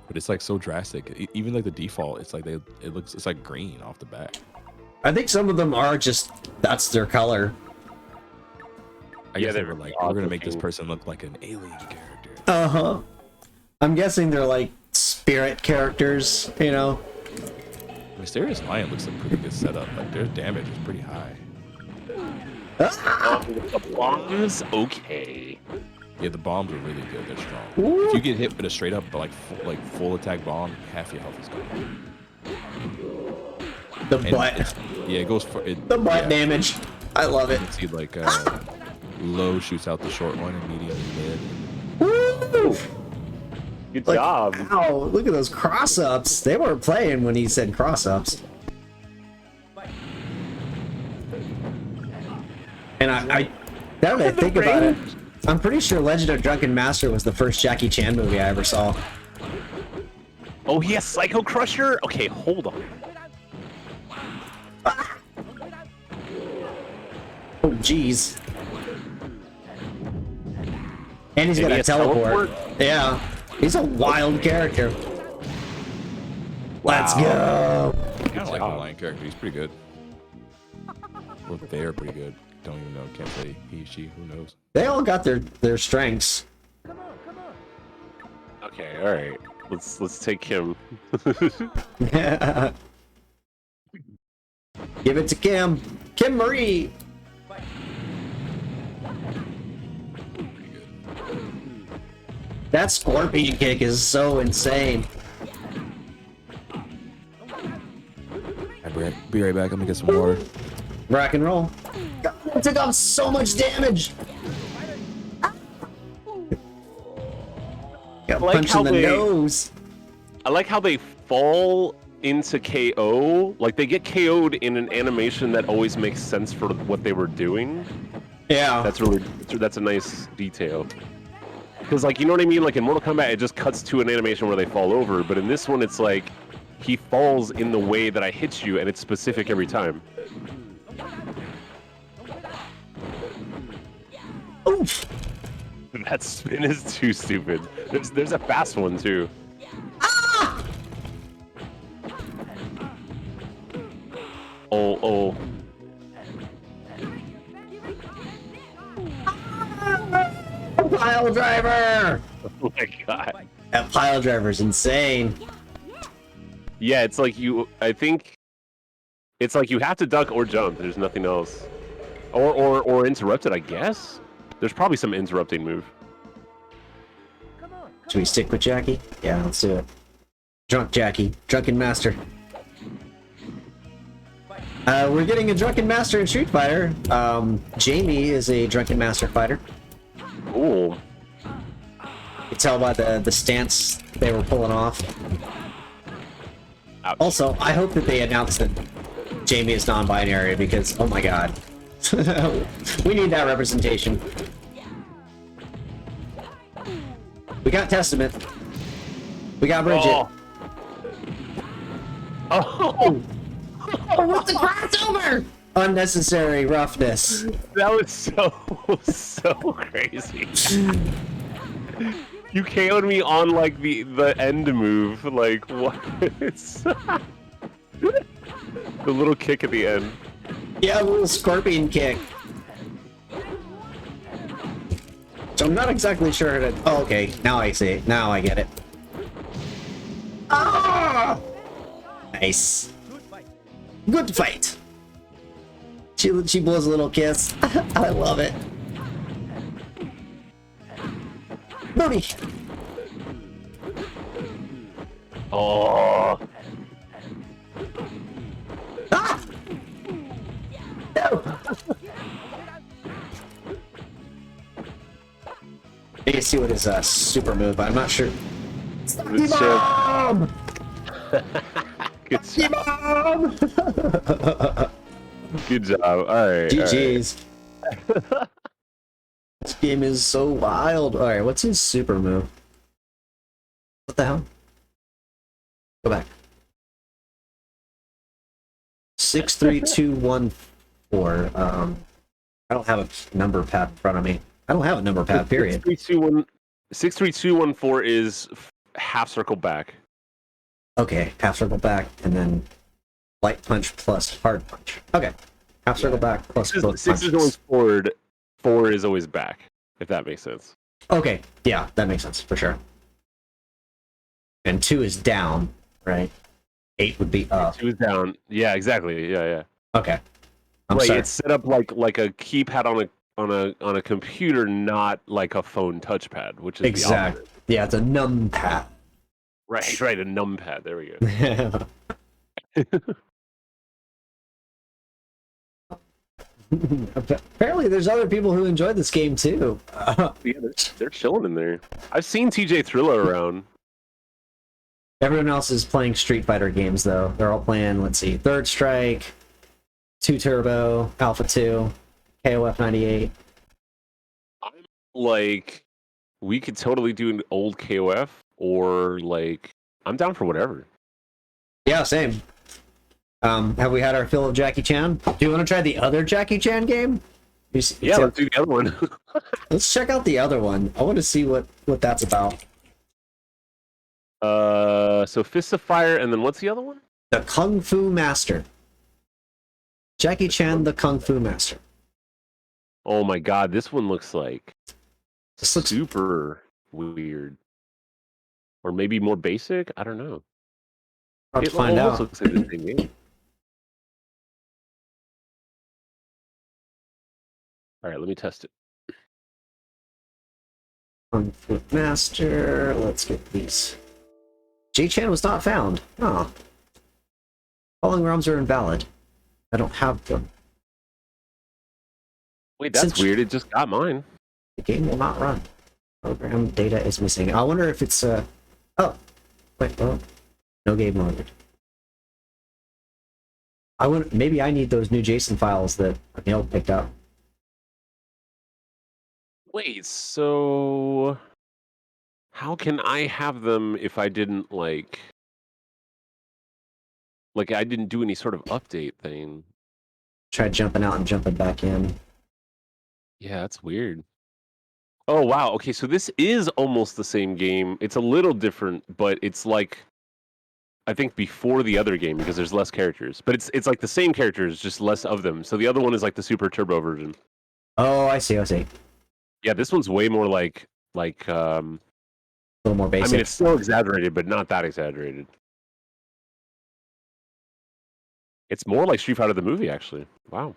But it's like so drastic. Even like the default, it's like it's like green off the bat. I think some of them are just, that's their color. I Yeah, guess they they're were like, odd we're gonna make this looking. person look like an alien character. Uh-huh. I'm guessing they're like spirit characters, you know? Mysterious Lion looks a pretty good setup. Like their damage is pretty high. The bombs? Okay. Yeah, the bombs are really good. They're strong. If you get hit with a straight up like full attack bomb, half your health is gone. The And butt. yeah, it goes for it. The butt yeah, damage. I love it. You can see like low shoots out the short one and medium mid. Woo! Good Like, job. Ow, look at those cross-ups. They weren't playing when he said cross-ups. And now that I think about it, I'm pretty sure Legend of Drunken Master was the first Jackie Chan movie I ever saw. Oh, he has Psycho Crusher? Okay, hold on. Oh, jeez. And he's And got he a has teleport. teleport? Yeah. He's a wild character. Let's go. I kind of like the lion character. He's pretty good. Or they're pretty good. Don't even know. Can't say he, she. Who knows? They all got their strengths. Okay, alright. Let's take him. Give it to Kim. Kim Marie. Pretty good. That scorpion kick is so insane. I'll be right back. I'm gonna get some water. Rock and roll. God, it took off so much damage. Got Like punched how in the they- nose. I like how they fall into KO. Like they get KO'd in an animation that always makes sense for what they were doing. Yeah. That's a nice detail. Because like, you know what I mean? Like in Mortal Kombat, it just cuts to an animation where they fall over. But in this one, it's like he falls in the way that I hit you, and it's specific every time. Oof. That spin is too stupid. There's a fast one too. Oh. Pile driver. Oh my god. That pile driver's insane. Yeah, it's like you. I think it's like you have to duck or jump. There's nothing else, or interrupt it. I guess there's probably some interrupting move. Should we stick with Jackie? Yeah, let's do it. Drunk Jackie, drunken master. We're getting a drunken master in Street Fighter. Jamie is a drunken master fighter. Cool. You can tell by the stance they were pulling off. Ouch. Also, I hope that they announce that Jamie is non-binary because, oh my god. We need that representation. We got Testament. We got Bridget. Oh. Oh. Oh, what's the crossover? Unnecessary roughness. That was so crazy. You KO'd me on like the end move. Like what? It's the little kick at the end. Yeah, a little scorpion kick. So I'm not exactly sure that. Oh, okay. Now I see. Now I get it. Ah! Nice. Good fight. She blows a little kiss. I love it. Booty. Oh. Ah! No. You can see what his super move. I'm not sure. Good job. Good job. Mom! Good job. All right. GG's. This game is so wild. Alright, what's his super move? What the hell? Go back. 63214. I don't have a number pad in front of me. I don't have a number pad, period. 63214 is half circle back. Okay, half circle back, and then light punch plus hard punch. Okay. Half circle back plus both Six is punches. always forward, 4 is always back, if that makes sense. Okay, yeah, that makes sense, for sure. And 2 is down, right? 8 would be up. 2 is down. Yeah, exactly. Yeah. Okay. I'm Right, sorry. it's set up like a keypad on a computer, not like a phone touchpad, which is the Exactly. opposite. Yeah, it's a numpad. Right, a numpad. There we go. Apparently, there's other people who enjoyed this game too. Yeah, they're chilling in there. I've seen TJ Thriller around. Everyone else is playing Street Fighter games, though. They're all playing, let's see, Third Strike, 2 Turbo, Alpha 2, KOF 98. I'm like, we could totally do an old KOF, or like, I'm down for whatever. Yeah, same. Have we had our fill of Jackie Chan? Do you want to try the other Jackie Chan game? Yeah, let's do the other one. Let's check out the other one. I want to see what that's about. So Fists of Fire, and then what's the other one? The Kung Fu Master. Jackie Chan, the Kung Fu Master. Oh my god, this one looks like This looks super weird. Or maybe more basic? I don't know. hard to It find almost out. looks like the same game. Alright, let me test it. Kung Fu Master. Let's get these. J-Chan was not found. Oh. Following ROMs are invalid. I don't have them. Wait, that's Since- weird. It just got mine. The game will not run. Program data is missing. I wonder if it's oh. Wait, well. No game loaded. Maybe I need those new JSON files that Neil picked up. Wait, so how can I have them if I didn't like I didn't do any sort of update thing? Try jumping out and jumping back in. Yeah, that's weird. Oh wow, okay, so this is almost the same game. It's a little different, but it's like I think before the other game because there's less characters. But it's like the same characters, just less of them. So the other one is like the Super Turbo version. Oh, I see. Yeah, this one's way more like A little more basic. I mean, it's still exaggerated, but not that exaggerated. It's more like Street Fighter the movie, actually. Wow.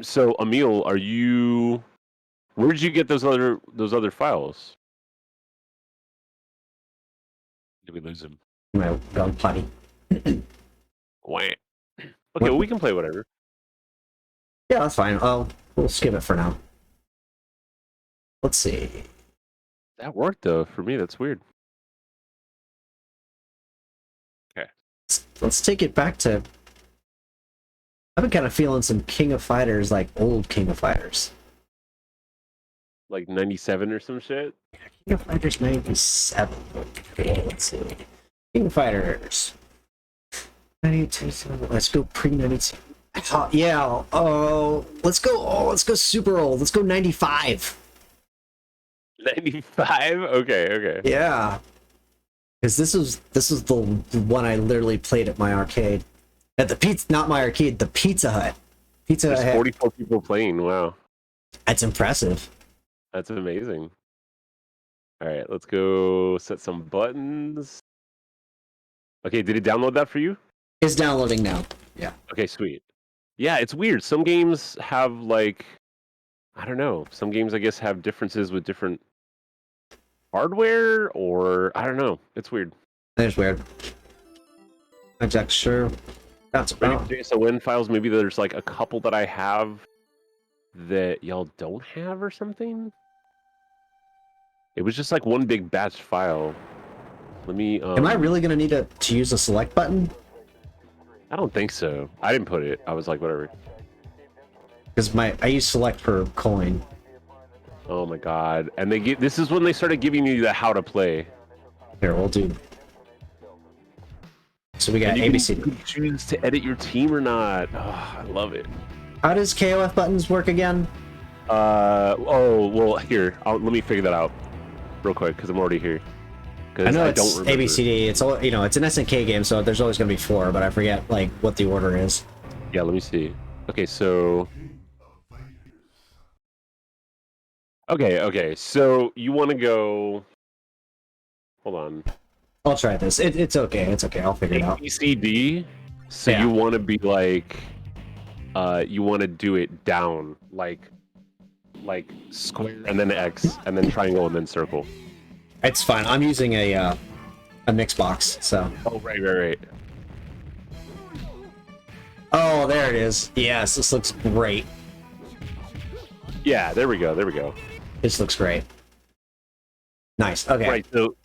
So Emil, are you? Where did you get those other files? Did we lose him? My dog potty. Wah. Okay, well, we can play whatever. Yeah, that's fine. We'll skip it for now. Let's see. That worked though for me. That's weird. Okay. Let's take it back to. I've been kind of feeling some King of Fighters, like old King of Fighters. Like 97 or some shit. King of Fighters 97. Okay, let's see. King of Fighters 92. Let's go pre 92. Yeah. Oh, let's go. Oh, let's go super old. Let's go 95. 95. Okay. Yeah. Because this is the one I literally played at my arcade. At the pizza, not my arcade, the Pizza Hut. There's 44 people playing. Wow. That's impressive. That's amazing. All right, let's go set some buttons. Okay, did it download that for you? It's downloading now. Yeah. Okay, sweet. Yeah, it's weird. Some games have like, I don't know. Some games I guess have differences with different hardware, or I don't know. It's weird. That's weird. I'm exactly sure. That's about. So WIN files, maybe there's like a couple that I have that y'all don't have or something. It was just like one big batch file. Let me. Am I really gonna need to use a select button? I don't think so. I didn't put it. I was like, whatever. Because I use select per coin. Oh my god! And this is when they started giving you the how to play. Here, we'll do. So we got and you ABC. can choose to edit your team or not. Oh, I love it. How does KOF buttons work again? Oh well, here. Let me figure that out real quick because I'm already here. I know it's don't remember. ABCD. It's all it's an SNK game, so there's always gonna be 4, but I forget like what the order is. Yeah, let me see. Okay, so. Okay. So you want to go? Hold on. I'll try this. It's okay. It's okay. I'll figure it out. ABCD. So Yeah. you want to be like, you want to do it down, like square and then X and then triangle and then circle. It's fine. I'm using a mix box, so. Oh right. Oh, there it is. Yes, this looks great. Yeah, there we go. This looks great. Nice. Okay. Right. So.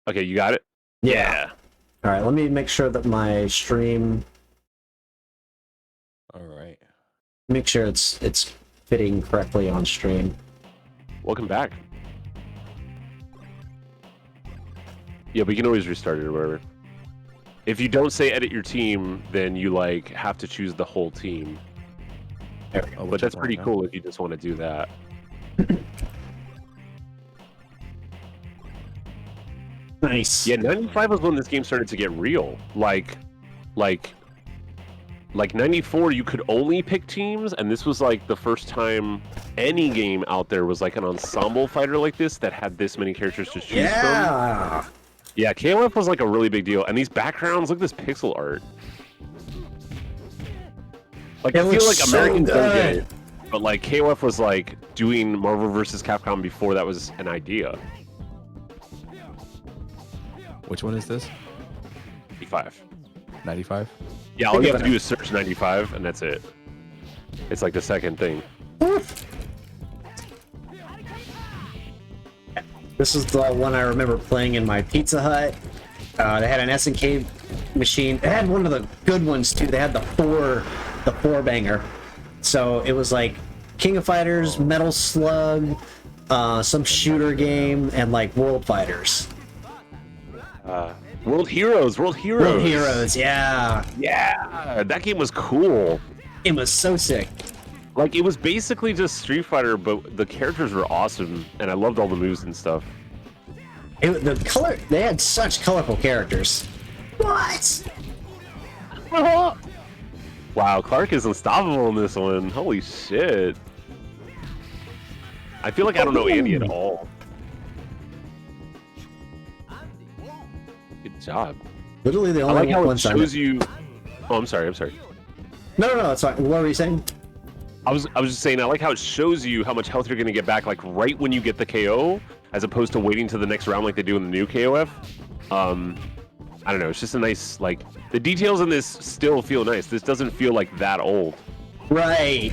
Okay, you got it. Yeah. All right. Let me make sure that my stream. All right. Make sure it's fitting correctly on stream. Welcome back. Yeah, but you can always restart it or whatever. If you don't say edit your team, then you like have to choose the whole team. There we go. Oh, But that's pretty cool if you just want to do that. Nice. Yeah, 95 was when this game started to get real. Like 94, you could only pick teams, and this was like the first time any game out there was like an ensemble fighter like this that had this many characters to choose from. Yeah. Yeah, KOF was like a really big deal. And these backgrounds, look at this pixel art. Like, It I feel looks like so Americans don't get good. it. But like KOF was like doing Marvel vs. Capcom before that was an idea. Which one is this? 95. 95? Yeah, all you have to do is search 95, and that's it. It's like the second thing. This is the one I remember playing in my Pizza Hut. They had an SNK machine. It had one of the good ones too. They had the four banger. So it was like King of Fighters, Metal Slug, some shooter game, and like World Fighters. World Heroes. World Heroes, yeah. Yeah, that game was cool. It was so sick. Like, it was basically just Street Fighter, but the characters were awesome, and I loved all the moves and stuff. The color, they had such colorful characters. What? Wow, Clark is unstoppable in this one. Holy shit. I feel like I don't know Andy at all. Good job. Literally the I only like how it ones I know. shows you. Oh, I'm sorry. I'm sorry. No, it's fine. What were you saying? I was just saying I like how it shows you how much health you're gonna get back like right when you get the KO, as opposed to waiting to the next round like they do in the new KOF. I don't know. It's just a nice like the details in this still feel nice. This doesn't feel like that old. Right.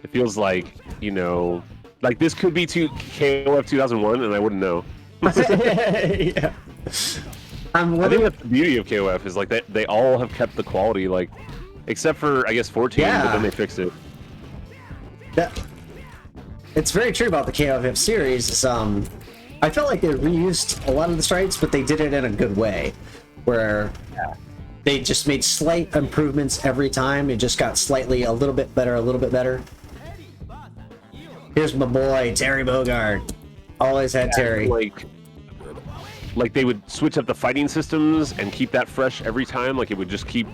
It feels like, you know, like this could be KOF 2001 and I wouldn't know. Yeah. I think that's the beauty of KOF is like they all have kept the quality, like except for I guess 14, Yeah. but then they fixed it. It's very true about the KOF series. I felt like they reused a lot of the sprites, but they did it in a good way, where they just made slight improvements every time. It just got slightly a little bit better, a little bit better. Here's my boy Terry Bogard. Always had Terry. Like they would switch up the fighting systems and keep that fresh every time. Like it would just keep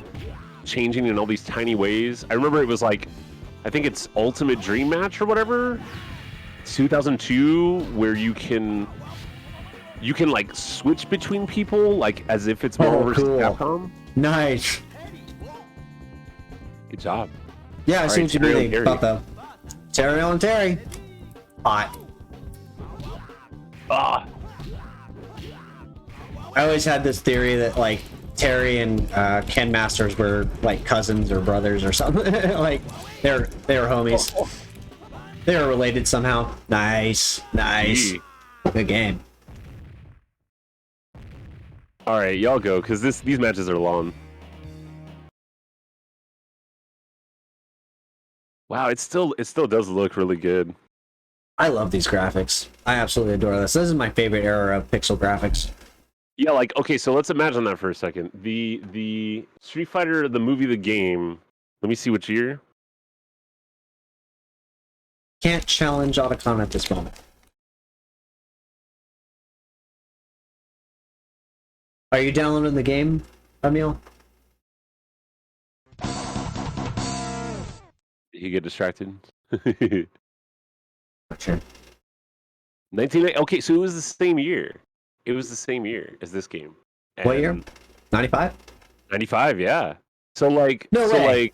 changing in all these tiny ways. I remember it was like, I think it's Ultimate Dream Match or whatever, 2002, where you can like switch between people like as if it's Marvel versus Capcom. Nice. Good job. Yeah, I see what you mean Terry. about the Terry on Terry. Hot. Ah, I always had this theory that like Terry and Ken Masters were like cousins or brothers or something. Like they were homies. They were related somehow. Nice. Gee. Good game. All right, y'all go because these matches are long. Wow, it still does look really good. I love these graphics. I absolutely adore this. This is my favorite era of pixel graphics. Yeah, like okay, so let's imagine that for a second. The Street Fighter, the movie, the game. Let me see which year. Can't challenge Otacon at this moment. Are you downloading the game, Emil? Did he get distracted? Sure. 19. Okay, so it was the same year. It was the same year as this game. What year? 95? 95, yeah. So like, No so way.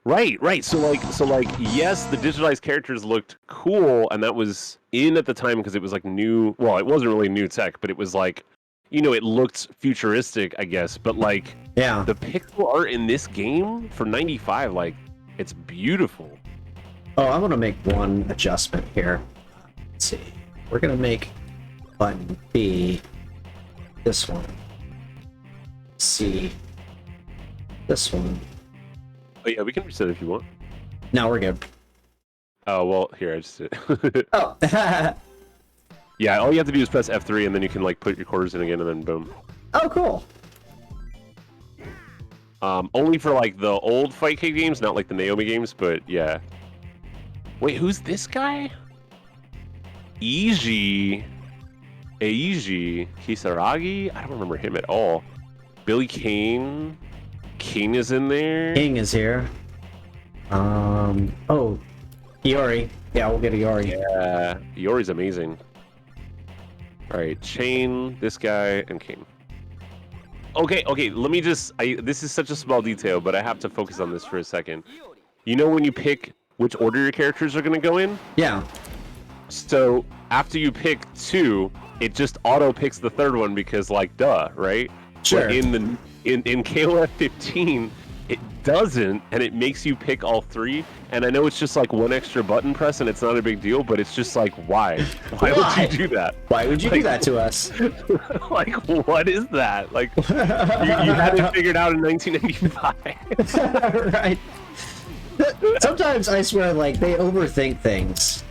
like, right. So like, yes, the digitalized characters looked cool, and that was in at the time because it was like new. Well, it wasn't really new tech, but it was like, you know, it looked futuristic, I guess. But like, Yeah. the pixel art in this game for 95, like, it's beautiful. Oh, I want to make one adjustment here. Let's see. We're going to make button B this one. C this one. Oh yeah, we can reset it if you want. No, we're good. Oh well, here I just did it. Oh. Yeah, all you have to do is press F3, and then you can like put your quarters in again, and then boom. Oh, cool. Only for like the old Fightcade games, not like the Naomi games, but yeah. Wait, who's this guy? Eiji Kisaragi? I don't remember him at all. Billy Kane. King is in there. King is here. Oh, Iori. Yeah, we'll get Iori. Yeah, Iori's amazing. All right, Chain, this guy, and King. Okay, let me just... this is such a small detail, but I have to focus on this for a second. You know when you pick which order your characters are going to go in? Yeah. So, after you pick two, it just auto-picks the third one because, like, duh, right? Sure. But in KOF 15, it doesn't, and it makes you pick all three. And I know it's just like one extra button press, and it's not a big deal, but it's just like, why? Why would you do that? Why would you do that to us? Like, what is that? Like, you had it figured out in 1995. Right. Sometimes I swear, like, they overthink things.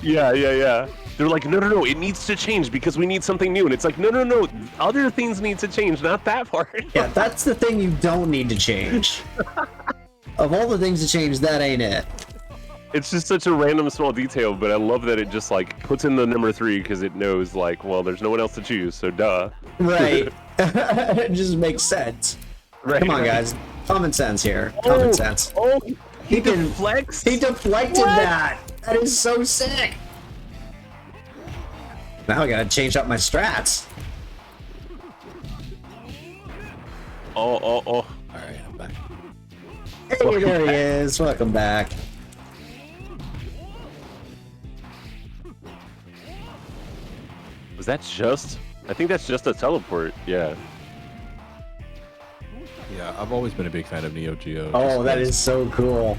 Yeah. They're like, no, it needs to change because we need something new. And it's like, no, other things need to change, not that part. Yeah, that's the thing you don't need to change. Of all the things to change, that ain't it. It's just such a random small detail, but I love that it just like puts in the number 3 because it knows like, well, there's no one else to choose, so duh. Right. It just makes sense. Right. Come on, guys. Common sense here. Common sense. Oh, He deflects? He deflected that. That is so sick. Now I gotta change up my strats. Oh. All right, I'm back. Hey, there he is. Welcome back. Was that just? I think that's just a teleport. Yeah. Yeah, I've always been a big fan of Neo Geo. Oh, just that 'cause- is so cool.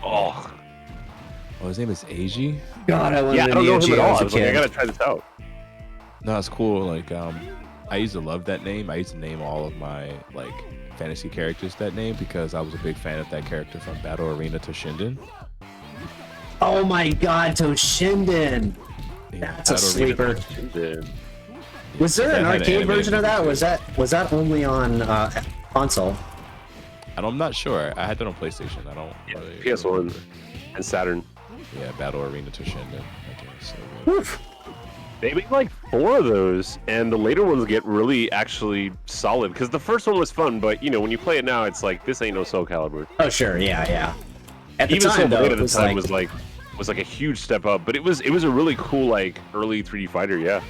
Oh. Oh, his name is Eiji? God, I wanted Yeah, I a don't know Neo him at Geo all. as I a was like, I kid. gotta try this out. No, it's cool. Like, I used to love that name. I used to name all of my like fantasy characters that name because I was a big fan of that character from Battle Arena to Shinden. Oh my God, Toshinden. Yeah, That's a Battle Arena sleeper. Dude. Was there an That had an arcade animated version of that? movie, Was that only on console? I'm not sure. I had that on PlayStation. I don't. Really PS1 remember. and Saturn. Yeah, Battle Arena to Shinden. Okay, so good. Woof. They made like 4 of those, and the later ones get really actually solid. Because the first one was fun, but you know when you play it now, it's like this ain't no Soul Calibur. Oh sure, yeah. At the Even time, Soul though, Blade it at the was time like, was like a huge step up, but it was a really cool like early 3D fighter, yeah.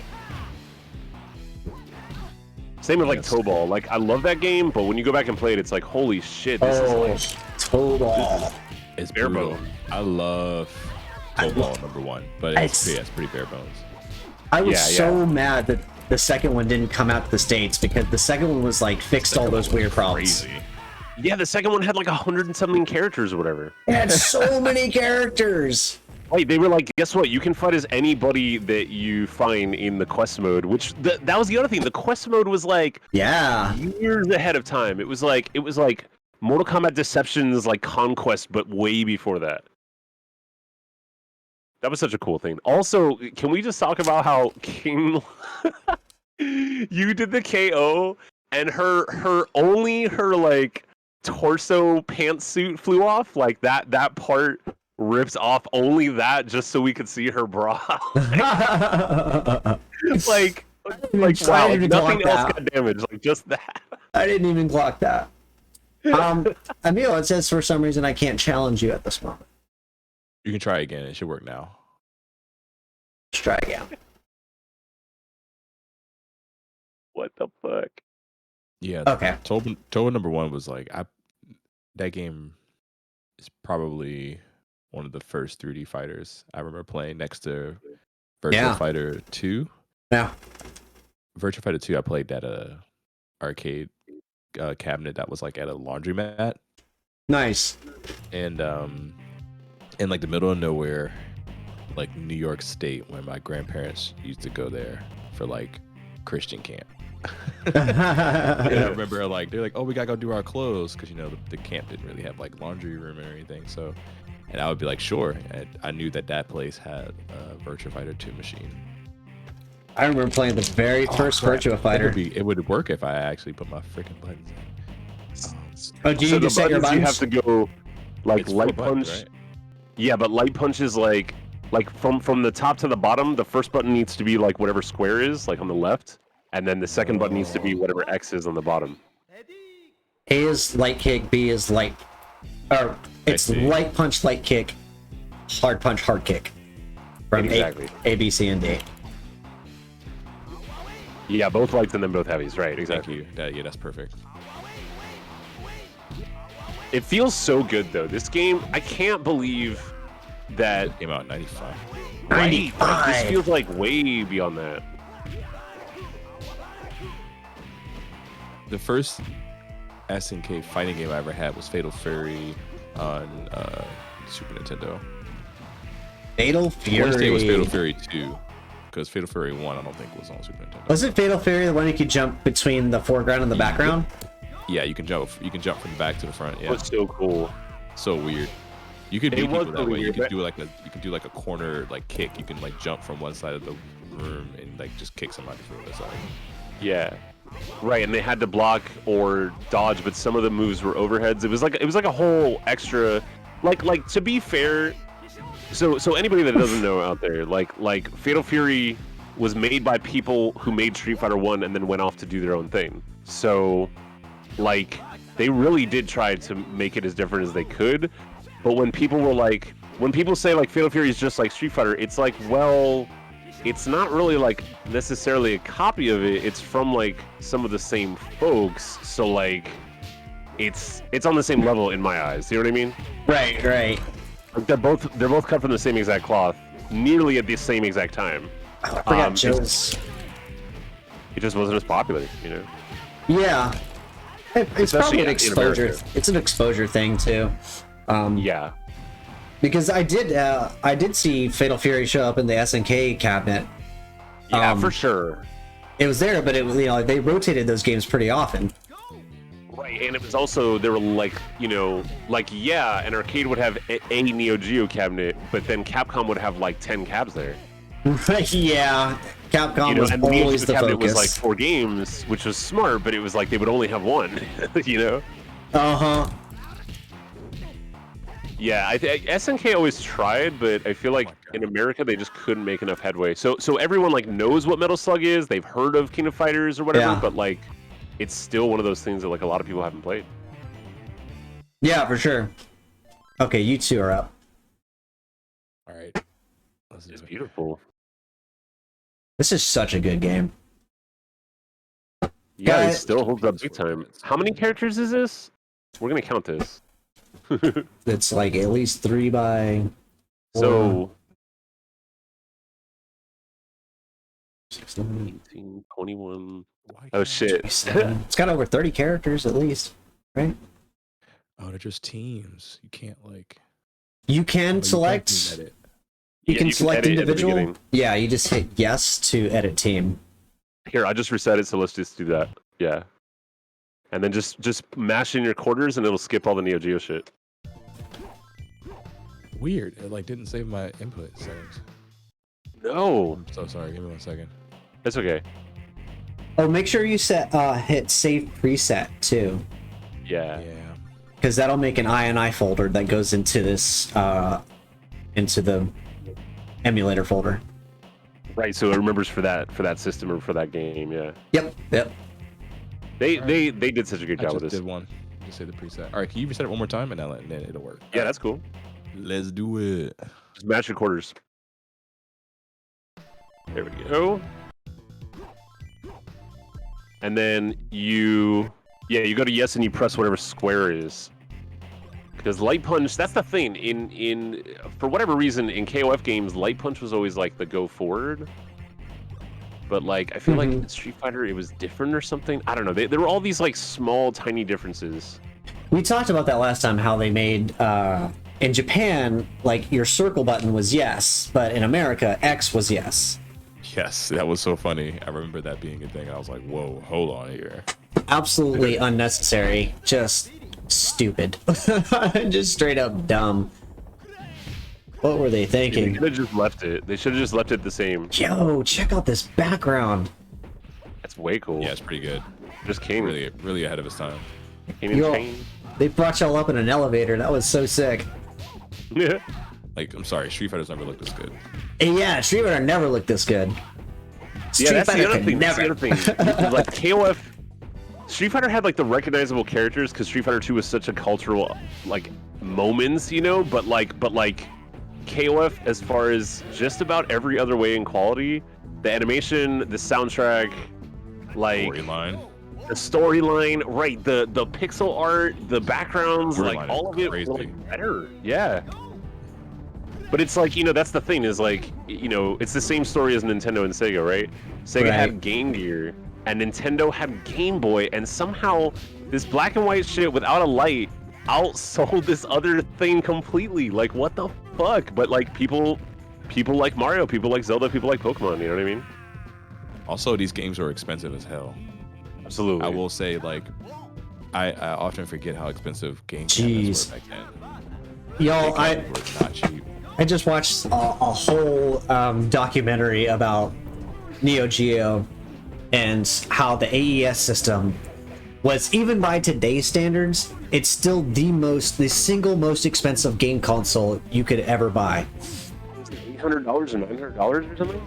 Same with like Yes. Toe Ball. Like I love that game, but when you go back and play it, it's like holy shit, this is like total. It's bare brutal. bones. I love Football #1, but it's pretty bare bones. I was Yeah, so mad that the second one didn't come out to the States because the second one was like fixed all those weird problems. Crazy. Yeah, the second one had like 100 and something characters or whatever. It had so many characters. Wait, they were like, guess what? You can fight as anybody that you find in the quest mode, which that was the other thing. The quest mode was like Yeah. years ahead of time. It was like Mortal Kombat Deception's like Conquest, but way before that. That was such a cool thing. Also, can we just talk about how King you did the KO and her like torso pantsuit flew off? Like that part rips off only that just so we could see her bra. like wow, tried to nothing clock else that. got damaged, like just that. I didn't even clock that. Emil, it says for some reason I can't challenge you at this moment. You can try again. It should work now. Let's try again. What the fuck? Yeah. Okay. Toba #1 was like that game is probably one of the first 3D fighters I remember playing next to Virtua Fighter 2. Yeah. Virtua Fighter 2, I played at a arcade cabinet that was like at a laundromat, Nice. and in like the middle of nowhere, like New York State, when my grandparents used to go there for like Christian camp. And I remember like they're like, oh, we gotta go do our clothes because you know the camp didn't really have like laundry room or anything. So, and I would be like, sure. And I knew that place had a Virtua Fighter 2 machine. I remember playing the very first Virtua Fighter. It would work if I actually put my freaking buttons in. Oh, do you So need to the set your buttons, buttons? you have to go like It's light 4 buttons, punch. right? Yeah, but light punch is like from the top to the bottom. The first button needs to be like whatever square is, like on the left, and then the second button needs to be whatever X is on the bottom. A is light kick, B is light, or it's see. light punch, light kick, hard punch, hard kick. From Exactly. A, B, C, and D. Yeah, both lights and then both heavies. Right, Thank exactly. you. That's perfect. It feels so good though. This game, I can't believe that. It came out in '95. Right, like, this 95. feels like way beyond that. The first SNK fighting game I ever had was Fatal Fury on Super Nintendo. Fatal I want to say it Fury. was Fatal Fury 2, because Fatal Fury 1 I don't think was on Super Nintendo. Was it Fatal Fury the one you could jump between the foreground and the background? Yeah, you can jump. You can jump from the back to the front. It Yeah, was so cool. so weird. You could It beat was people that really way. You weird, can but- do like a corner like kick. You can like jump from one side of the room and like just kick somebody from the other side. Yeah. Right, and they had to block or dodge, but some of the moves were overheads. It was like a whole extra, like to be fair. So anybody that doesn't know out there, like Fatal Fury was made by people who made Street Fighter 1 and then went off to do their own thing. So like they really did try to make it as different as they could. But when people say like Fatal Fury is just like Street Fighter, it's like, well, it's not really like necessarily a copy of it. It's from like some of the same folks, so like it's on the same level in my eyes. You know what I mean? Right, right. Like they're both cut from the same exact cloth, nearly at the same exact time. Oh, I forgot Joe's. It just wasn't as popular, you know. Yeah, it's Especially probably an in exposure. America. It's an exposure thing too. Yeah. Because I did see Fatal Fury show up in the SNK cabinet. Yeah, for sure. It was there, but they rotated those games pretty often. Right, and it was also, they were like, yeah, an arcade would have a Neo Geo cabinet, but then Capcom would have like 10 cabs there. Yeah, Capcom was and the Neo always Geo the cabinet focus. was like 4 games, which was smart, but it was like they would only have one, you know? Uh-huh. Yeah, SNK always tried, but I feel like in America they just couldn't make enough headway. So everyone like knows what Metal Slug is, they've heard of King of Fighters or whatever, Yeah. but like it's still one of those things that like a lot of people haven't played. Yeah, for sure. Okay, you two are up. All right. Let's do It's it. beautiful. This is such a good game. Yeah, it Guys- still holds up big time. How many characters is this? We're gonna count this. It's like at least 3 by 4, So 16, 18, 21. Why Oh can't- shit. 27. It's got over 30 characters at least, right? Oh, they're just teams. You can't like. You oh, can you select. can't edit. You Yeah, can you can select edit at the individual. beginning. Yeah, you just hit yes to edit team. Here, I just reset it, so let's just do that. Yeah. And then just mash in your quarters and it'll skip all the Neo Geo shit. Weird. It like didn't save my input settings. No. I'm so sorry. Give me 1 second. That's okay. Oh, make sure you hit save preset too, Yeah. Yeah. because that'll make an INI folder that goes into this into the emulator folder. Right, so it remembers for that system or for that game, yeah. Yep. They did such a good I job just with this. did one. Just say the preset. All right. Can you reset it one more time and then it'll work? Yeah, that's cool. Let's do it. Just match your quarters. There we go. And then you go to yes and you press whatever square is. Because Light Punch, that's the thing. In for whatever reason in KOF games, Light Punch was always like the go forward. But like I feel like in Street Fighter it was different or something. I don't know. There were all these like small tiny differences. We talked about that last time. How they made in Japan, like your circle button was yes, but in America, X was yes. Yes, that was so funny. I remember that being a thing. I was like, whoa, hold on here. Absolutely unnecessary. Just stupid. Just straight up dumb. What were they They thinking? should have just left it. They should have just left it the same. Yo, check out this background. That's way cool. Yeah, it's pretty good. Just King. Really, really ahead of his time. King and Yo. Chain. They brought y'all up in an elevator. That was so sick. Yeah. Like, I'm sorry, Street Fighters never looked this good. And yeah, Street Fighter never looked this good. Street Yeah, that's Fighter the other could thing. never. That's the other thing. Like KOF, Street Fighter had like the recognizable characters because Street Fighter 2 was such a cultural like moments, you know. But like KOF, as far as just about every other way in quality, the animation, the soundtrack, like Storyline. the storyline, right? The pixel art, the backgrounds, Storyline like is all of it was crazy. like better. Yeah. But it's like, that's the thing is like, it's the same story as Nintendo and Sega, right? Sega Right. had Game Gear and Nintendo had Game Boy, and somehow this black and white shit without a light outsold this other thing completely. Like, what the fuck? But like people like Mario, people like Zelda, people like Pokemon, you know what I mean? Also, these games are expensive as hell. Absolutely. I will say, like, I often forget how expensive game Jeez. cabinets were back then. Yo, Game I cabinets were not cheap. I just watched a whole documentary about Neo Geo and how the AES system was, even by today's standards, it's still the single most expensive game console you could ever buy. $800 or $900 or something?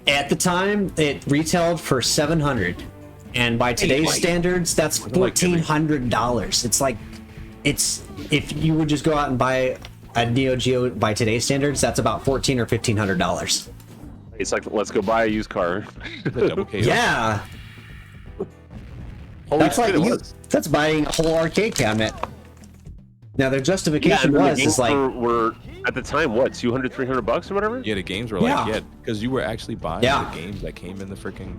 At the time, it retailed for $700, and by today's standards, that's $1,400. It's like, if you would just go out and buy a Neo Geo by today's standards, that's about $1,400 or $1,500. It's like, let's go buy a used car. The double KO. Yeah, Holy that's shit, like it you, was. that's buying a whole arcade cabinet. Now their Yeah, justification and then the was games is like, were at the time what, 200, $300 or whatever. Yeah, the games were Yeah. like, because you were actually buying Yeah. the games that came in the freaking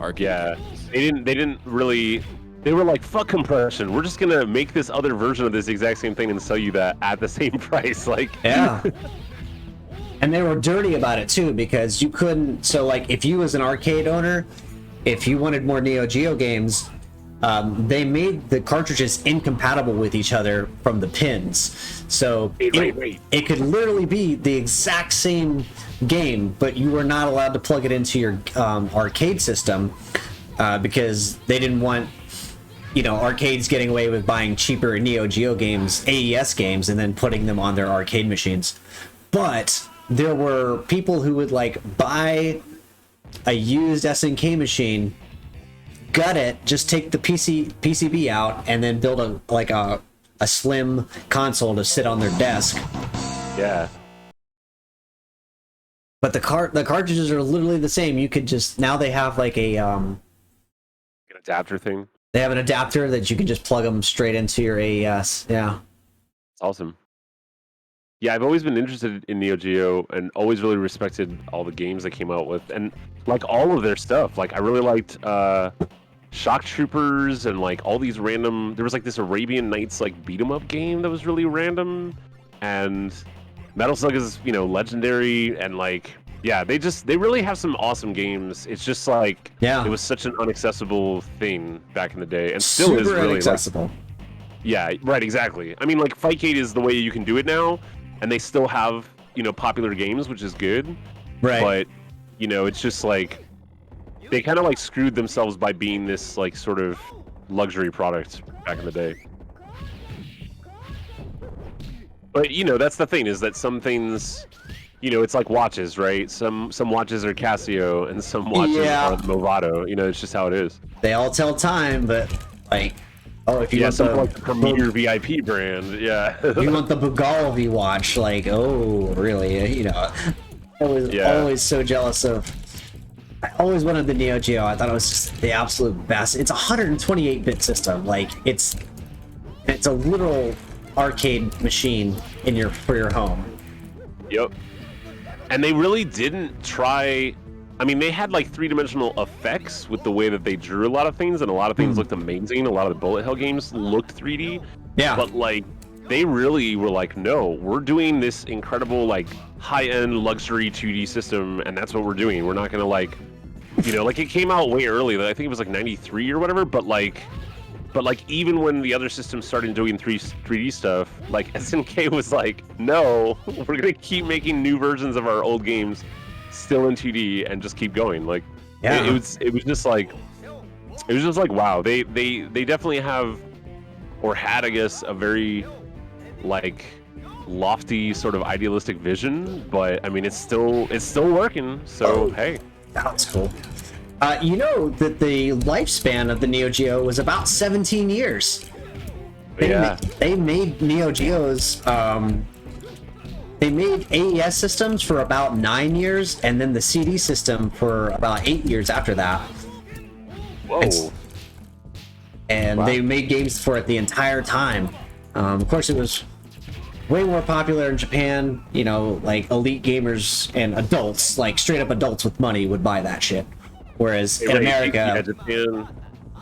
arcade. Yeah, games. they didn't really. They were like, fuck compression. We're just gonna make this other version of this exact same thing and sell you that at the same price. Like, yeah. And they were dirty about it too, because you couldn't. So like, if you as an arcade owner, if you wanted more Neo Geo games, they made the cartridges incompatible with each other from the pins. So Wait. it could literally be the exact same game, but you were not allowed to plug it into your arcade system because they didn't want, arcades getting away with buying cheaper Neo Geo games, AES games, and then putting them on their arcade machines. But there were people who would like buy a used SNK machine, gut it, just take the PCB out, and then build a slim console to sit on their desk. yeah, But the cartridges are literally the same. You could just, now they have like an adapter thing. they have an adapter that you can just plug them straight into your AES. Yeah. It's awesome. Yeah, I've always been interested in Neo Geo and always really respected all the games they came out with, and like all of their stuff. Like I really liked Shock Troopers and like all these random. There was like this Arabian Nights like beat 'em up game that was really random, and Metal Slug is legendary, and like yeah, they really have some awesome games. It's just like Yeah. it was such an inaccessible thing back in the day, and still is Super really like, inaccessible. yeah, right, exactly. I mean, like, Fightcade is the way you can do it now, and they still have, popular games, which is good. Right. But, it's just like, they kind of, like, screwed themselves by being this, like, sort of luxury product back in the day. But, that's the thing, is that some things, it's like watches, right? Some watches are Casio, and some watches Yeah. are Movado. It's just how it is. They all tell time, but like, oh, if you Yeah, want some the like the premier VIP brand, yeah. you want the Bugalvi watch, like, oh, really? I was Yeah. always so jealous of. I always wanted the Neo Geo. I thought it was just the absolute best. It's a 128-bit system. Like, it's a literal arcade machine for your home. Yep. And they really didn't try. I mean, they had like three-dimensional effects with the way that they drew a lot of things, and a lot of things looked amazing. A lot of the bullet hell games looked 3D. Yeah. But like, they really were like, no, we're doing this incredible like high-end luxury 2D system, and that's what we're doing. We're not gonna like, like it came out way early. I think it was like '93 or whatever. But like even when the other systems started doing 3D stuff, like SNK was like, no, we're gonna keep making new versions of our old games still in 2D and just keep going. Like, Yeah. it was just like wow. They definitely have, or had, I guess, a very like lofty sort of idealistic vision. But I mean, it's still working. So hey, That's cool. You know that the lifespan of the Neo Geo was about 17 years. They made Neo Geos. They made AES systems for about 9 years, and then the CD system for about 8 years after that. whoa. And Wow. they made games for it the entire time. Of course, it was way more popular in Japan. Like elite gamers and adults, like straight up adults with money, would buy that shit. Whereas in Yeah, America, Japan,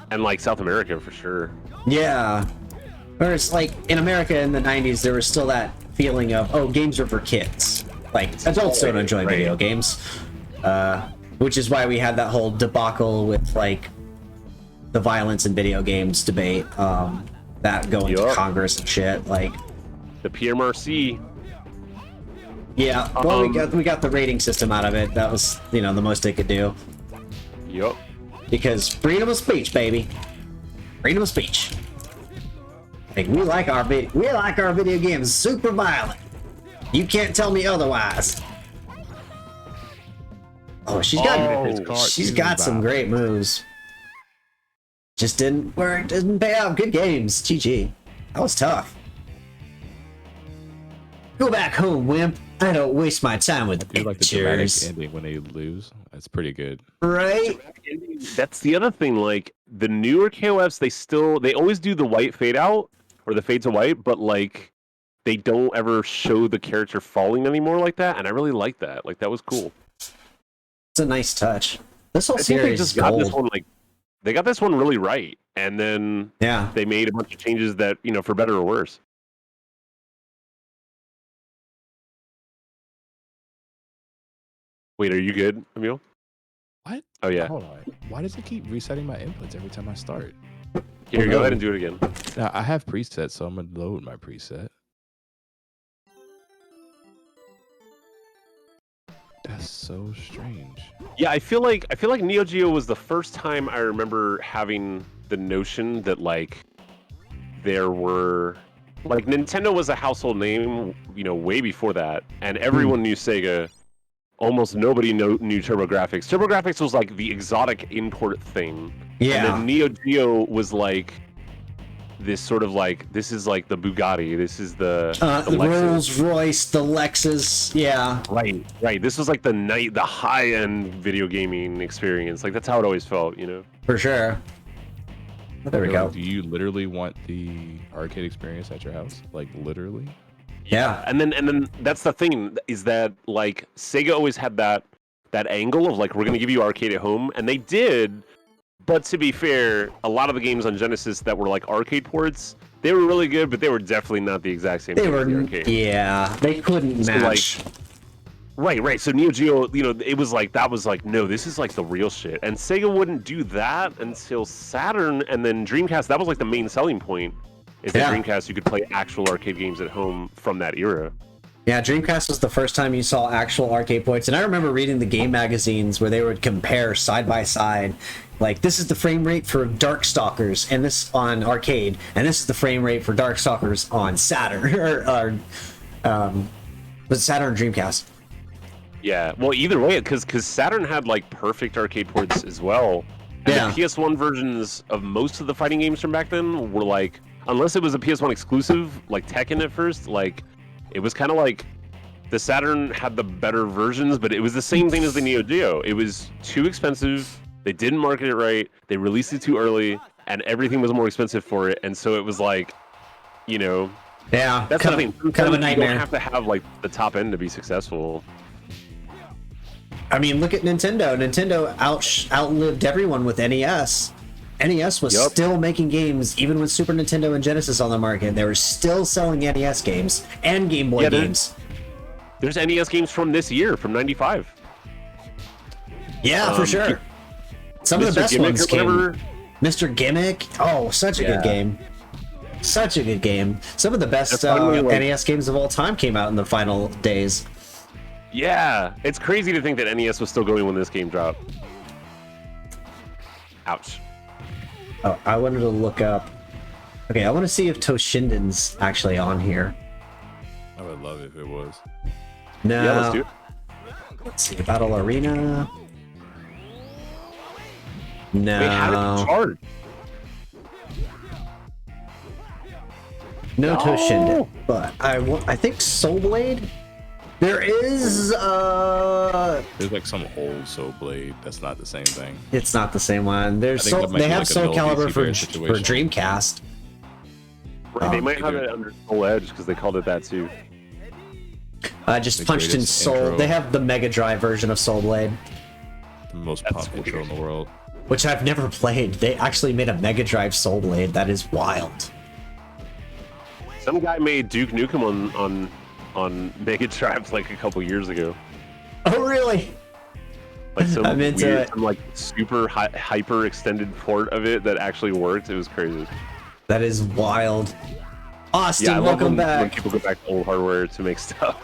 and like South America for sure. yeah. Whereas like in America in the 90s, there was still that feeling of, oh, games are for kids. Like adults don't enjoy Right. video games, which is why we had that whole debacle with like the violence in video games debate, that going to Yup. Congress and shit. Like, The PMRC. yeah, well, we got the rating system out of it. That was the most they could do, Yup. because freedom of speech, baby, freedom of speech. Like, we like our video games super violent. You can't tell me otherwise. Oh, she's got some great moves. Just didn't work. Didn't pay off. Good games. GG. That was tough. Go back home, wimp. I don't waste my time with I do like the dramatic pictures. ending when they lose. That's pretty good. Right? That's the other thing. Like the newer KOFs, they always do the white fade out or the fade to white, but like they don't ever show the character falling anymore like that. And I really like that. Like that was cool. It's a nice touch. This whole I think they series just is got this gold. one like they got this one really right, and then Yeah. they made a bunch of changes that for better or worse. Wait, are you good, Emil? What? Oh yeah. Hold on. Why does it keep resetting my inputs every time I start? Here, go ahead and do it again. Now, I have presets, so I'm gonna load my preset. That's so strange. Yeah, I feel like Neo Geo was the first time I remember having the notion that like there were like Nintendo was a household name, way before that, and everyone knew Sega. Almost nobody knew TurboGrafx. TurboGrafx was like the exotic import thing. Yeah. And then Neo Geo was like this sort of like this is like the Bugatti. This is the The Lexus. Rolls Royce, the Lexus. Yeah. Right. This was like the high end video gaming experience. Like that's how it always felt, For sure. There we Like, go. do you literally want the arcade experience at your house? Like literally? Yeah. And then that's the thing is that like Sega always had that angle of like we're gonna give you arcade at home, and they did. But to be fair, a lot of the games on Genesis that were like arcade ports, they were really good, but they were definitely not the exact same. They thing as were, the arcade. yeah, they couldn't So, match. Right. So Neo Geo, it was like that was like no, this is like the real shit. And Sega wouldn't do that until Saturn, and then Dreamcast. That was like the main selling point. Is that Dreamcast you could play actual arcade games at home from that era. Yeah, Dreamcast was the first time you saw actual arcade ports, and I remember reading the game magazines where they would compare side by side, like this is the frame rate for Darkstalkers and this on arcade, and this is the frame rate for Darkstalkers on Saturn was it Saturn or Dreamcast? Yeah, well, either way, because Saturn had like perfect arcade ports as well. And Yeah. the PS1 versions of most of the fighting games from back then were like, unless it was a PS1 exclusive, like Tekken at first, like it was kind of like the Saturn had the better versions, but it was the same thing as the Neo Geo. It was too expensive. They didn't market it right. They released it too early, and everything was more expensive for it. And so it was like, Yeah, that's kind the of, thing. kind of a You nightmare. don't have to have like the top end to be successful. I mean, look at Nintendo. Nintendo outlived everyone with NES. NES was Yup. still making games, even with Super Nintendo and Genesis on the market. They were still selling NES games and Game Boy Yeah, games. There's NES games from this year, from '95. Yeah, for sure. Some of Mr. the best Gimmick ones or came. whatever. Mr. Gimmick. Oh, such a good Yeah. game. Such a good game. Some of the best That's finally, like- NES games of all time came out in the final days. Yeah, it's crazy to think that NES was still going when this game dropped. Ouch. Oh, I wanted to look up. Okay, I want to see if Toshindin's actually on here. I would love it if it was. No. Yeah, let's do it. Let's see. Battle Arena. No. Wait, how did it charge? No No. Toshinden. But I think Soul Blade. There is There's like some old Soul Blade that's not the same thing. it's not the same one. There's I think Soul, that might they be have like a Soul Null Calibur DC for Bear situation. Dreamcast. Right, they Oh, might have either. it under Soul Edge because they called it that too. I just The punched in greatest Soul. intro. They have the Mega Drive version of Soul Blade, The most That's pop intro in the world. which I've never played. They actually made a Mega Drive Soul Blade. That is wild. Some guy made Duke Nukem on Mega Drive like a couple years ago. Oh, really? Like some I'm into weird, it. some like super hyper extended port of it that actually worked. It was crazy. That is wild. Austin, Yeah, I love welcome when back. people go back to old hardware to make stuff.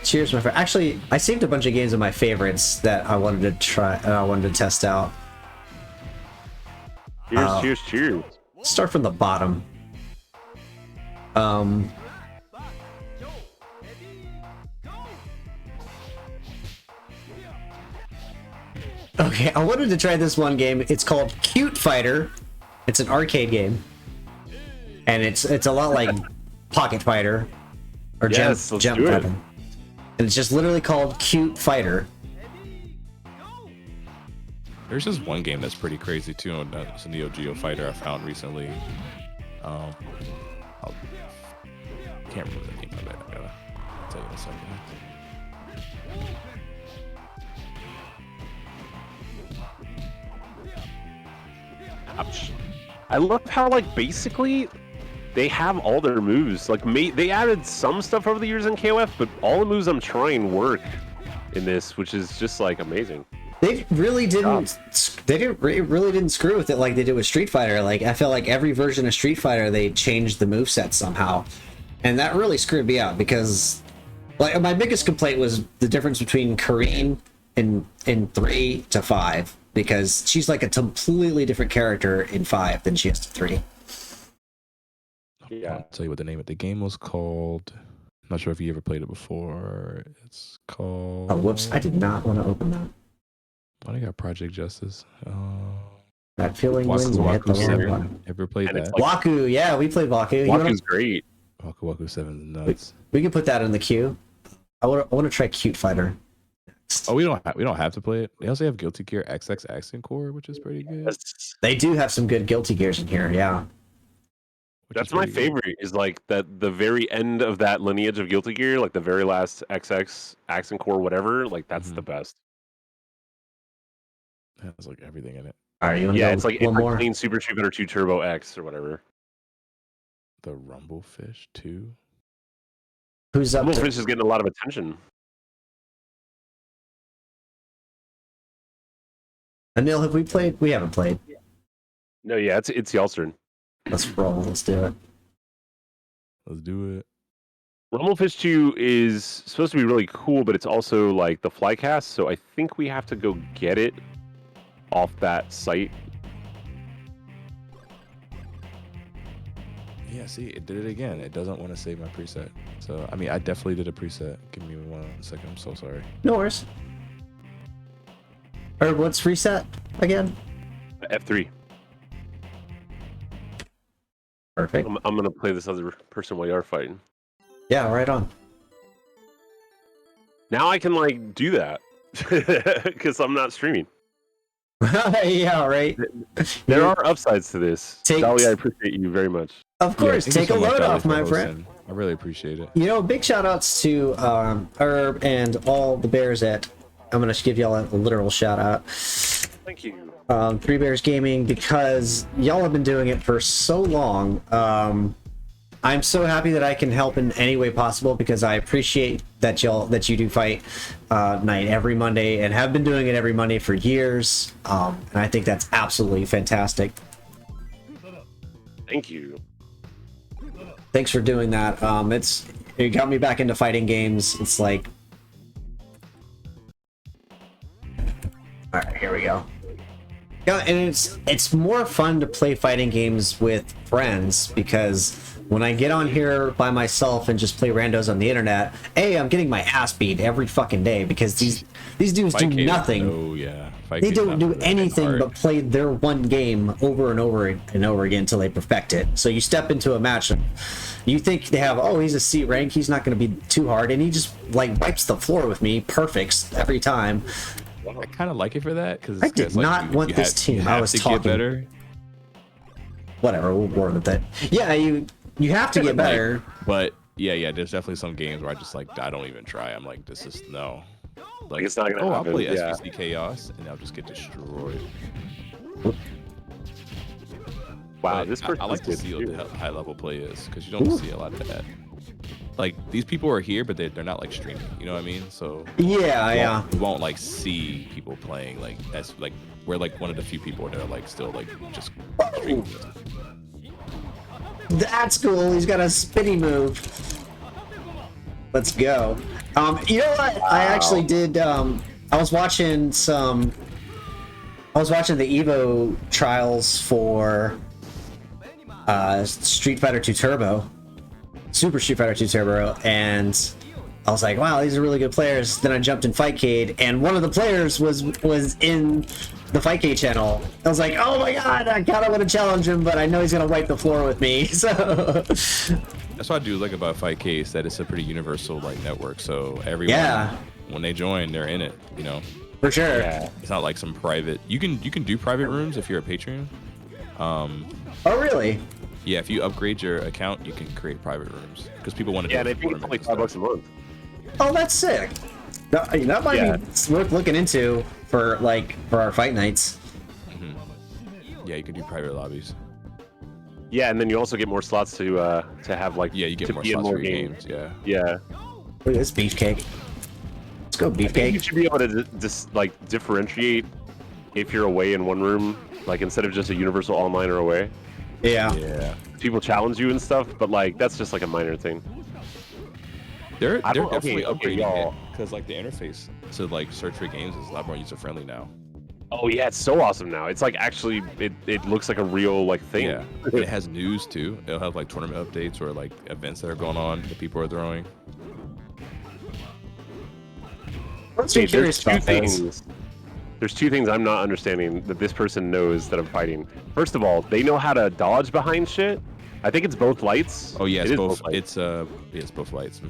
Cheers, my friend. Actually, I saved a bunch of games of my favorites that I wanted to try and I wanted to test out. Cheers. Start from the bottom. Okay, I wanted to try this one game. It's called Cute Fighter. It's an arcade game, and it's a lot like Pocket Fighter or Yes, let's Jump do it. Weapon. and it's just literally called Cute Fighter. There's just one game that's pretty crazy too, and that's a Neo Geo fighter I found recently. I can't remember the name of it. I gotta tell you in a second. I love how like basically they have all their moves. Like they added some stuff over the years in KOF, but all the moves I'm trying work in this, which is just like amazing. They really didn't. Really didn't screw with it like they did with Street Fighter. Like I felt like every version of Street Fighter they changed the moveset somehow, and that really screwed me out because, like, my biggest complaint was the difference between Karine in 3 to 5, because she's like a completely different character in 5 than she is to 3. Yeah. I'll tell you what the name of the game was called. I'm not sure if you ever played it before. It's called. Oh, whoops! I did not want to open that. Why do you got Project Justice? That feeling wins when you hit the wrong 7. button. Ever played And it's that? like- Waku, yeah, we played Waku. Waku's great. Waku Waku 7 is nuts. We can put that in the queue. I want to try Cute Fighter. Oh, we don't have to play it. They also have Guilty Gear XX Accent Core, which is pretty good. They do have some good Guilty Gears in here, yeah. That's my favorite. Is like that the very end of that lineage of Guilty Gear, like the very last XX Accent Core, whatever. Like that's the best. It has like everything in it. All right, you want to Yeah, go it's like one more? Clean Super Street Fighter 2 Turbo X or whatever. The Rumblefish 2. Who's up? Rumblefish is getting a lot of attention. Anil, have we played? We haven't played. No, yeah, it's y'all's turn. Let's roll. Let's do it. Let's do it. Rumblefish 2 is supposed to be really cool, but it's also like the flycast, so I think we have to go get it off that site. Yeah, see, it did it again. It doesn't want to save my preset. So, I mean, I definitely did a preset. Give me 1 second. I'm so sorry. No worries. Or what's reset again? F3. Perfect. I'm gonna play this other person while you're fighting. Yeah, right on. Now I can like do that because I'm not streaming. Yeah, right. There are upsides to this. Take- Dolly, I appreciate you very much. Of course, Yeah, thank take you a so much, load Dolly, off, for my hosting. friend. I really appreciate it. You know, big shout outs to Herb and all the bears at. I'm gonna give y'all a literal shout out. Thank you. Three Bears Gaming, because y'all have been doing it for so long. I'm so happy that I can help in any way possible, because I appreciate that you do fight night every Monday and have been doing it every Monday for years. And I think that's absolutely fantastic. Thank you. Thanks for doing that. It got me back into fighting games. It's like, all right, here we go. Yeah, and it's more fun to play fighting games with friends, because when I get on here by myself and just play randos on the internet, I'm getting my ass beat every fucking day, because these dudes do Fightcade, nothing. Oh yeah. They Fightcade's don't not do that anything hard. but play their one game over and over and over again until they perfect it. So you step into a match and you think they have, he's a C rank, he's not going to be too hard, and he just like wipes the floor with me, perfects every time. I kind of like it for that, because I did not want this team. I was to talking. get better. Whatever, we'll work with it. Yeah, you have to get better. But yeah, there's definitely some games where I just like I don't even try. I'm like, this is no. Like It's not gonna I'll happen, play yeah. SVC Chaos and I'll just get destroyed. Wow, But this I person like to is see good what too. the high level play is, because you don't see a lot of that. Like these people are here, but they're not like streaming. You know what I mean? So Yeah. you won't like see people playing like that's like we're like one of the few people that are like still like just streaming. That's cool. He's got a spinny move. Let's go. You know what? I actually did. I was watching the Evo trials for Street Fighter 2 Turbo, Super Street Fighter 2 Turbo, and I was like, wow, these are really good players. Then I jumped in Fightcade, and one of the players was in the Fightcade channel. I was like, oh my god, I kind of want to challenge him, but I know he's gonna wipe the floor with me. So That's what I do like about Fightcade is that it's a pretty universal like network. So everyone, Yeah. when they join, they're in it. You know, For sure. Yeah. it's not like some private. You can do private rooms if you're a Patreon. Oh, really? Yeah, if you upgrade your account, you can create private rooms because people want to. Yeah, and I think it's only $5 a month. Oh, that's sick. That might Yeah. be worth looking into for our fight nights. Yeah, you can do private lobbies. Yeah, and then you also get more slots to have like Yeah, you get to more be in slots for your games. Yeah. Yeah. Look at this beefcake. Let's go I think you beefcake. should be able to just like differentiate if you're away in one room, like instead of just a universal online or away. Yeah. Yeah. People challenge you and stuff, but like that's just like a minor thing. They're I don't- definitely okay, upgrading y'all. it because like the interface to like search for games is a lot more user friendly now. Oh yeah, it's so awesome now. It's like actually it looks like a real like thing. Yeah, and it has news too. It'll have like tournament updates or like events that are going on that people are throwing. I'm so See, curious about this. There's two things I'm not understanding that this person knows that I'm fighting. First of all, they know how to dodge behind shit. I think it's both lights. Oh yeah, It it's is both. lights. It's both lights.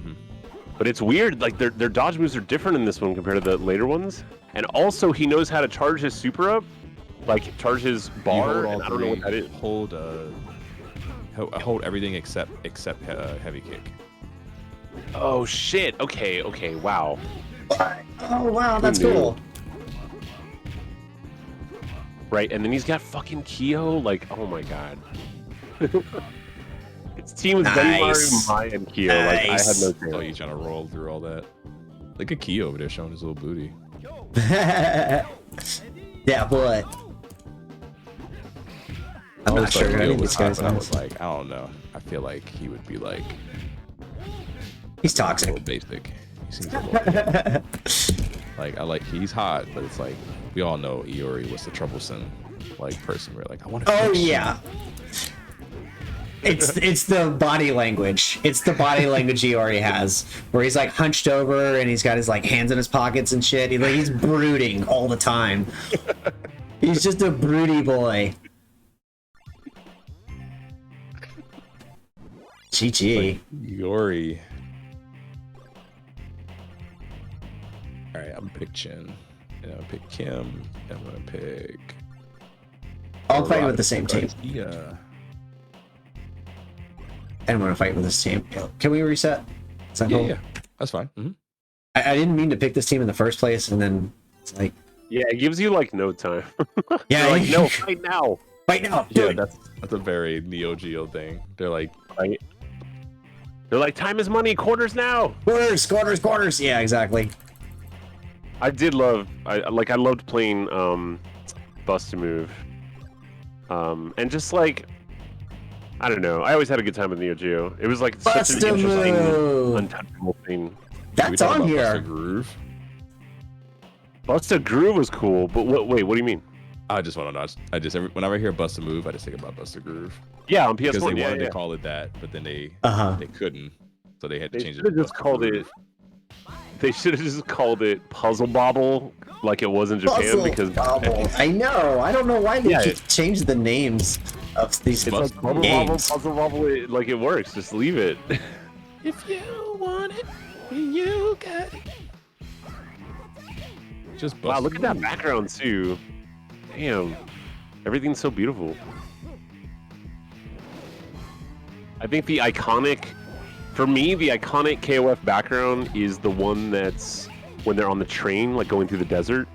But it's weird, like their dodge moves are different in this one compared to the later ones. And also he knows how to charge his super up, like charge his You bar. hold all And I don't know what that three. is. Hold everything except heavy kick. Oh shit. Okay. Wow. Oh wow, that's Who knew? cool. Right, and then he's got fucking Kyo. Like, oh my god. It's team with Nice. Benimaru, Mai, and Kyo. Like, I had Nice. no Oh, chance. you trying to roll through all that? Look at Key over there showing his little booty. Yeah, boy. I'm not sure who any of these guys I are. was like, I don't know. I feel like he would be like He's a little toxic. basic. He seems a little like he's hot, but it's like we all know Iori was the troublesome like person. We're like, I want to. Oh yeah. It's the body language. It's the body language he already has, where he's like hunched over and he's got his like hands in his pockets and shit. He's brooding all the time. He's just a broody boy. GG. Iori. All right, I'm gonna pick Chin, and I'm gonna pick Kim, and I'm gonna pick. I'll fight with the same team. Yeah. I don't want to fight with this team. Can we reset? Is that cool? Yeah, that's fine. I didn't mean to pick this team in the first place, and then it's like, Yeah, it gives you like no time. yeah, You're like, no, fight now. fight now. Do Yeah, it. that's a very Neo Geo thing. They're like, Right? They're like, time is money, quarters now. Quarters. Yeah, exactly. I did love, I loved playing Bust a Move. And just like, I don't know, I always had a good time with Neo Geo. It was like such Bust an a interesting, Move. untouchable thing. we That's talk on about Buster here. Groove. Bust a Groove was cool, but wait, what do you mean? I just want to know. Whenever I hear Bust a Move, I just think about Buster Groove Yeah, on because PS1, they yeah, wanted yeah. to call it that, but then they Uh-huh. they couldn't, so they had to They change it. should have to just Buster called it. Groove. They should have just called it Puzzle Bobble, like it was in Japan, Puzzle because Bobble. I know. I don't know why they Yeah, keep changing the names of these it's like Bubble Bobble, games. Puzzle Bobble, like it works. Just leave it. If you want it, you got it. Just Wow, Buster look at that Groove. background too. Damn, everything's so beautiful. I think the iconic, for me, the iconic KOF background is the one that's when they're on the train, like going through the desert.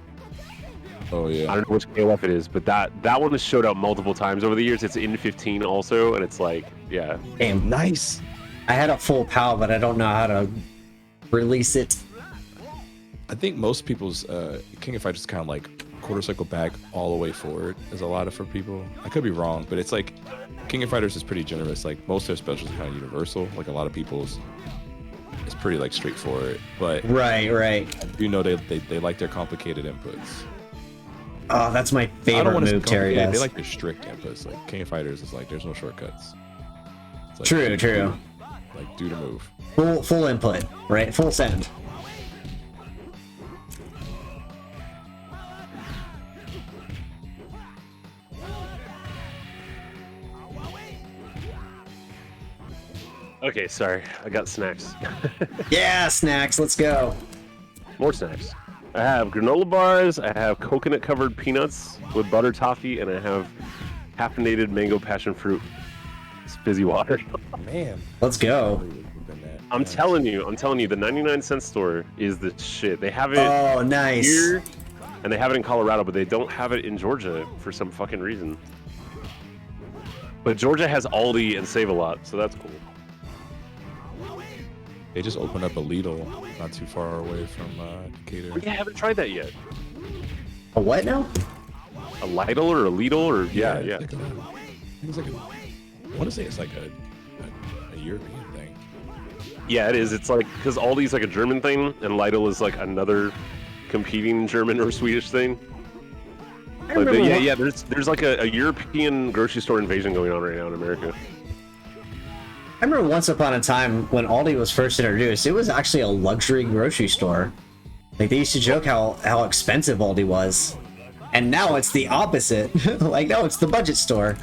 Oh yeah. I don't know which KOF it is, but that one has showed up multiple times over the years. It's in 15 also, and it's like, yeah. Damn, nice. I had a full PAL, but I don't know how to release it. I think most people's King of Fighters kind of like quarter cycle back all the way forward is a lot of for people. I could be wrong, but it's like King of Fighters is pretty generous. Like most of their specials are kind of universal. Like a lot of people's, it's pretty like straightforward. But Right. you know they like their complicated inputs. Oh, that's my I don't favorite want to move Terry They does. like their strict inputs. Like King of Fighters is like there's no shortcuts. It's like, True. Like do the move. Full input, right? Full send. Okay, sorry. I got snacks. Yeah, snacks. Let's go. More snacks. I have granola bars, I have coconut-covered peanuts with butter toffee, and I have caffeinated mango passion fruit. It's fizzy water. Man. Let's go. I'm telling you, the 99-cent store is the shit. They have it Oh, nice. here, and they have it in Colorado, but they don't have it in Georgia for some fucking reason. But Georgia has Aldi and Save-A-Lot, so that's cool. They just opened up a Lidl not too far away from Decatur. Yeah, I haven't tried that yet. A what now? A Lidl or a Lidl or yeah. It's like I want to say it's like a European thing. Yeah, it is. It's like because Aldi's like a German thing, and Lidl is like another competing German or Swedish thing. But there's like a European grocery store invasion going on right now in America. I remember once upon a time when Aldi was first introduced, it was actually a luxury grocery store. Like they used to joke how expensive Aldi was. And now it's the opposite. Like, no, it's the budget store.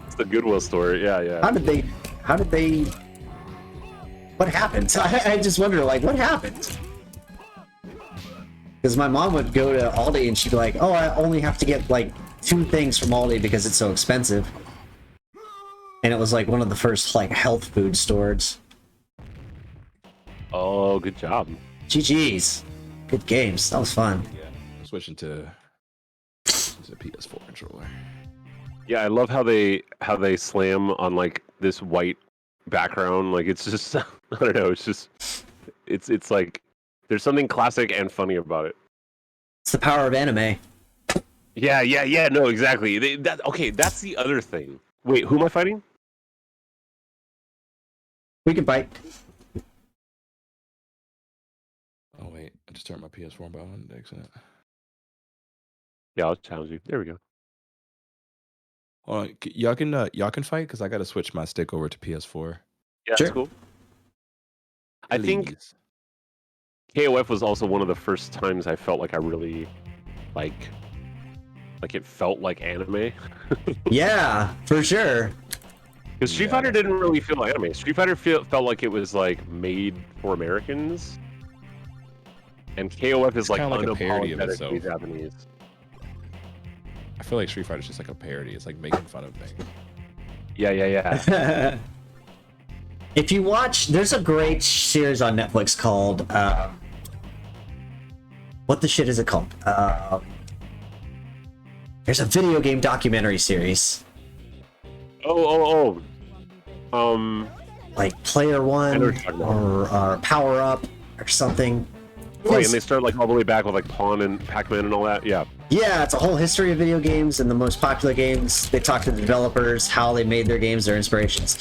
It's the Goodwill store, yeah. How did they what happened? I just wonder, like, what happened? Because my mom would go to Aldi and she'd be like, oh, I only have to get like 2 things from Aldi because it's so expensive. And it was like one of the first like health food stores. Oh, good job. GG's. Good games. That was fun. Yeah. I'm switching to a PS4 controller. Yeah, I love how they slam on like this white background. Like it's just I don't know. It's just it's like there's something classic and funny about it. It's the power of anime. Yeah. No, exactly. Okay, that's the other thing. Wait, who am I fighting? We can fight. Oh wait, I just turned my PS4 by on accident. Yeah, I'll challenge you. There we go. Y'all can fight because I gotta switch my stick over to PS4. Yeah, Sure. that's cool. I think KOF was also one of the first times I felt like I really like it felt like anime. Yeah, for sure. Because Street Fighter didn't really feel anime. Street Fighter felt like it was like made for Americans, and KOF is like kinda like a parody of unapologetically itself. Japanese. I feel like Street Fighter is just like a parody. It's like making fun of things. Yeah. If you watch, there's a great series on Netflix called what the shit is it called? There's a video game documentary series. Like Player I know One what you're talking about. or Power Up or something. Right, and they start like all the way back with like Pawn and Pac-Man and all that. Yeah. Yeah, it's a whole history of video games and the most popular games. They talk to the developers, how they made their games, their inspirations.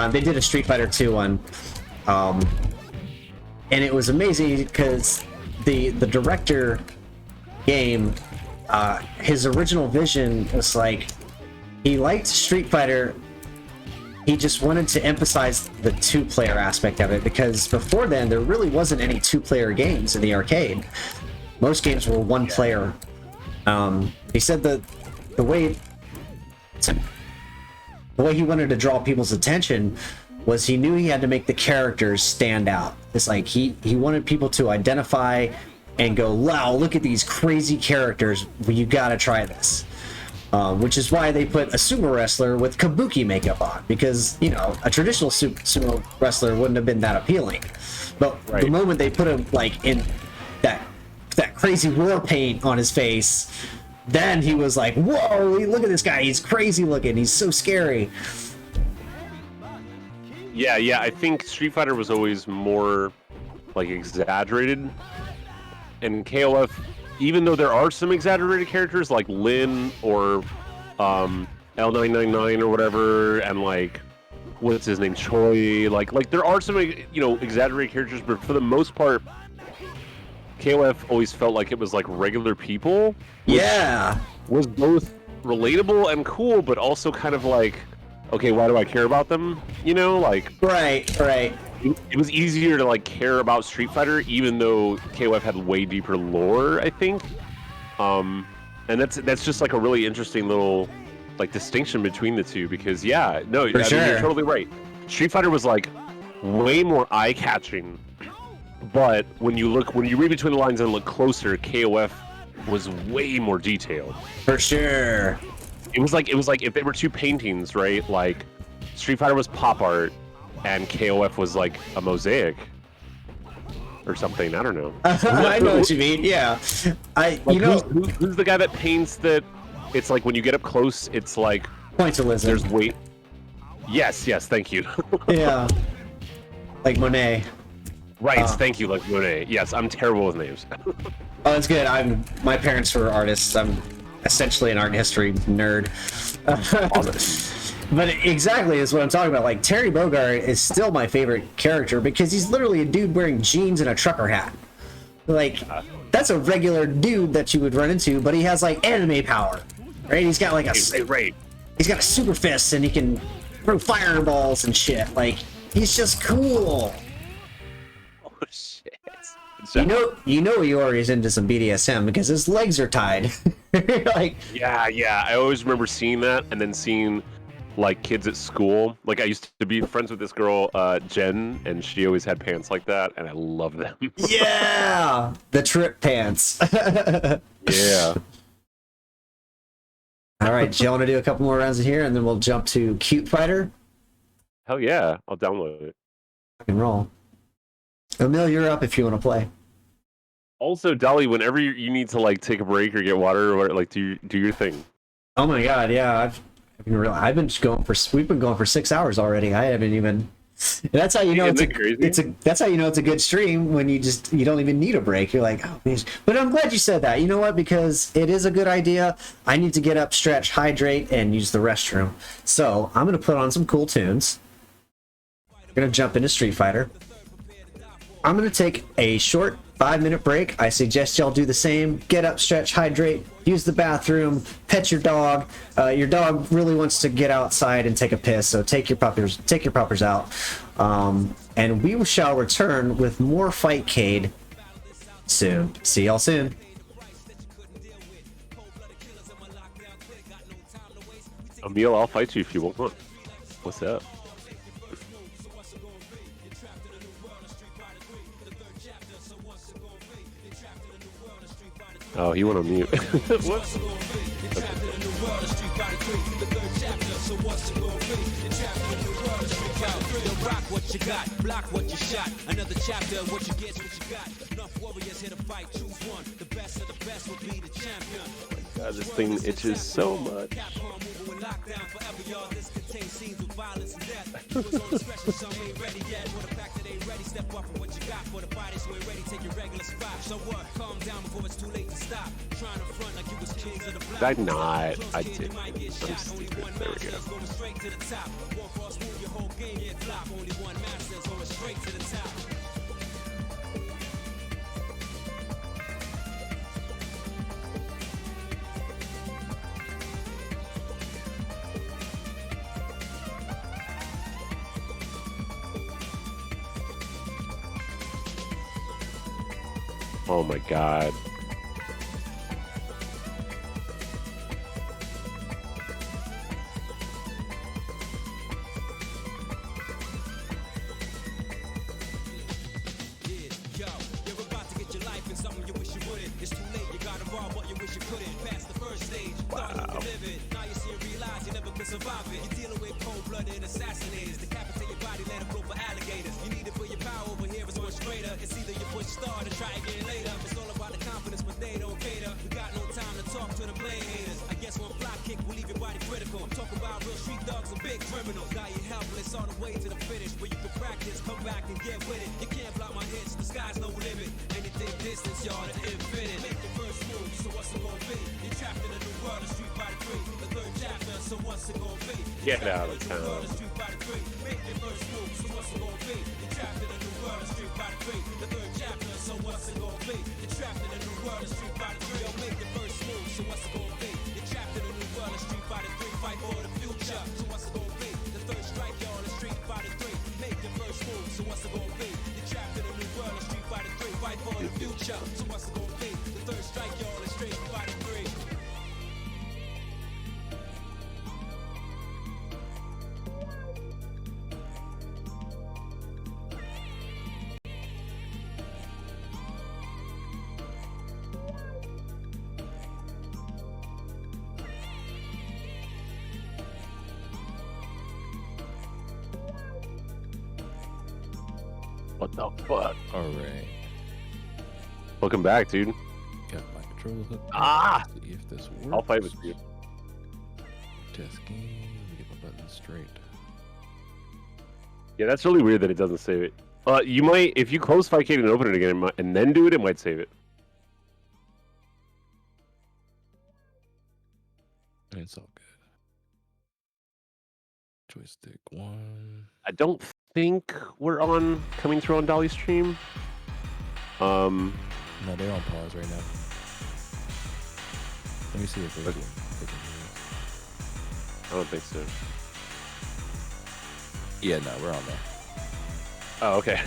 They did a Street Fighter 2 one, and it was amazing because the director game, his original vision was like he liked Street Fighter. He just wanted to emphasize the 2-player aspect of it because before then there really wasn't any 2-player games in the arcade. Most games were 1-player. He said the way he wanted to draw people's attention was he knew he had to make the characters stand out. It's like he wanted people to identify and go, wow, look at these crazy characters. Well, you gotta try this. Which is why they put a sumo wrestler with kabuki makeup on, because, you know, a traditional sumo wrestler wouldn't have been that appealing. But Right. the moment they put him, like, in that crazy war paint on his face, then he was like, whoa, look at this guy, he's crazy looking, he's so scary. Yeah, I think Street Fighter was always more like exaggerated, and KOF, even though there are some exaggerated characters like Lin or L999 or whatever, and like what's his name, Choi, like there are some, you know, exaggerated characters, but for the most part, KOF always felt like it was like regular people. Yeah. Was both relatable and cool, but also kind of like, okay, why do I care about them? You know, like Right. it was easier to like care about Street Fighter, even though KOF had way deeper lore, I think. And that's just like a really interesting little like distinction between the two, because yeah, no, I mean, sure. you're totally right. Street Fighter was like way more eye-catching. But when you read between the lines and look closer, KOF was way more detailed. For sure. It was like if they were two paintings, right? Like Street Fighter was pop art, and KOF was like a mosaic or something. I don't know. I know what you mean. Yeah. Who's the guy that paints that? It's like when you get up close, it's like Pointillism. there's weight. Yes, thank you. Yeah. Like Monet. Right, thank you, like Monet. Yes, I'm terrible with names. Oh, that's good. My parents were artists. I'm essentially an art history nerd. But exactly is what I'm talking about. Like Terry Bogard is still my favorite character because he's literally a dude wearing jeans and a trucker hat. Like that's a regular dude that you would run into, but he has like anime power, right? He's got like he's got a super fist and he can throw fireballs and shit. Like he's just cool. Oh shit. You know Iori's into some BDSM because his legs are tied. Like yeah. I always remember seeing that and then seeing like kids at school. Like I used to be friends with this girl, Jen, and she always had pants like that, and I love them. yeah, the trip pants. Yeah. All right, do you want to do a couple more rounds in here, and then we'll jump to Cute Fighter? Hell yeah, I'll download it. Rock and roll. Emil, you're up if you want to play. Also, Dolly, whenever you need to like take a break or get water or whatever, like do your thing. Oh my god, yeah, we've been going for 6 hours already. I haven't even. That's how you know that's how you know it's a good stream when you don't even need a break. You're like, oh man. But I'm glad you said that. You know what? Because it is a good idea. I need to get up, stretch, hydrate, and use the restroom. So I'm gonna put on some cool tunes. We're gonna jump into Street Fighter. I'm gonna take a short 5-minute break. I suggest y'all do the same. Get up, stretch, hydrate, use the bathroom, pet your dog. Your dog really wants to get outside and take a piss, so take your puppers out. And we shall return with more Fightcade soon. See y'all soon. Emil, I'll fight you if you want. What's up? Oh, he went on mute. What? Rock what you got, block what you shot. Another chapter, what you get, what you got. Enough warriors here to fight, choose one. The best of the best will be the champion. God, this thing itches so much. Lockdown forever, y'all. This contains scenes of violence and death. Who's on discretion, some ain't ready yet. For the fact that they ready, step up for what you got. For the fighters who ain't ready, take your regular spot. So what? Calm down before it's too late to stop. Trying to front like you was kings of the block. Did I not? I did. I'm stupid. There we go. Going straight to the top. One false move, your whole game get flop. Only one master is going straight to the top. Oh my god. Get out of town. What the fuck? All right. Welcome back, dude. Got my controller hooked. Ah! Let's see if this works. I'll fight with you. Test game. Let me get my buttons straight. Yeah, that's really weird that it doesn't save it. You might, if you close Fightcade and open it again, and then do it, it might save it. It's all good. Joystick 1. I don't think we're on coming through on Dolly's stream. No, they're on pause right now. Let me see if they can hear I don't think so. us. Yeah, no, we're on there. Oh, okay.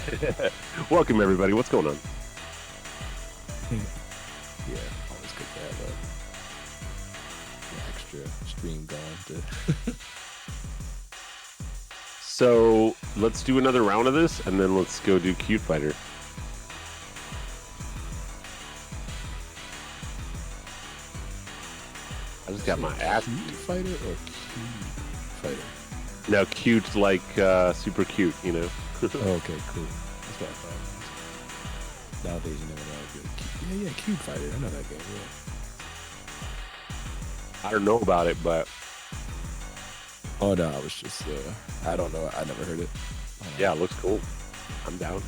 Welcome everybody. What's going on? Yeah, always good to have an extra stream going to. So let's do another round of this, and then let's go do Cute Fighter. I just got my ass. Cute fighter or cute fighter? No, cute like super cute, you know. Oh, okay, cool. That's what I thought. Nowadays, you never know. Yeah, cute fighter. I know that game. Yeah. I don't know about it, but Oh no, I was just. I don't know. I never heard it. yeah, it looks cool. I'm down.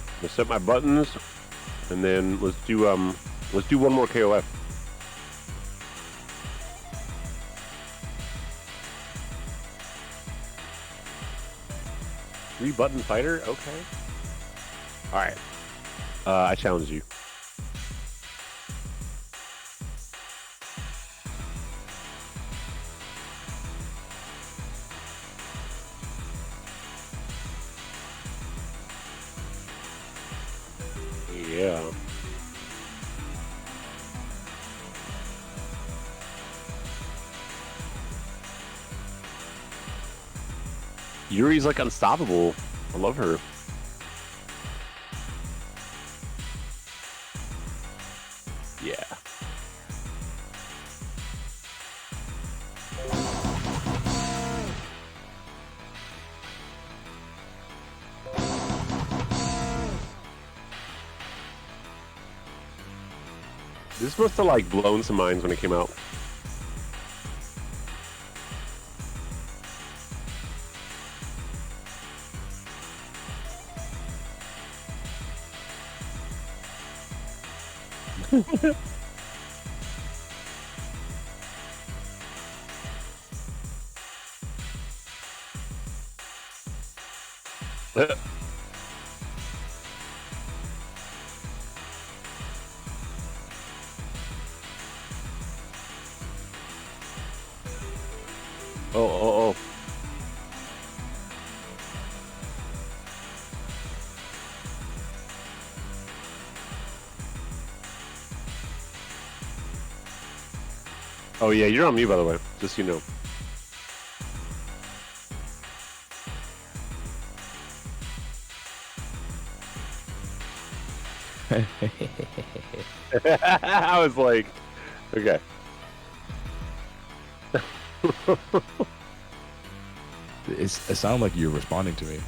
I'm gonna set my buttons, and then let's do one more KOF. Three button fighter, okay. All right, I challenge you. Yeah. Yuri's like unstoppable. I love her. Yeah. This must have like blown some minds when it came out. Oh. Oh yeah, you're on mute by the way, just so you know. I was like, okay. It sounded like you're responding to me.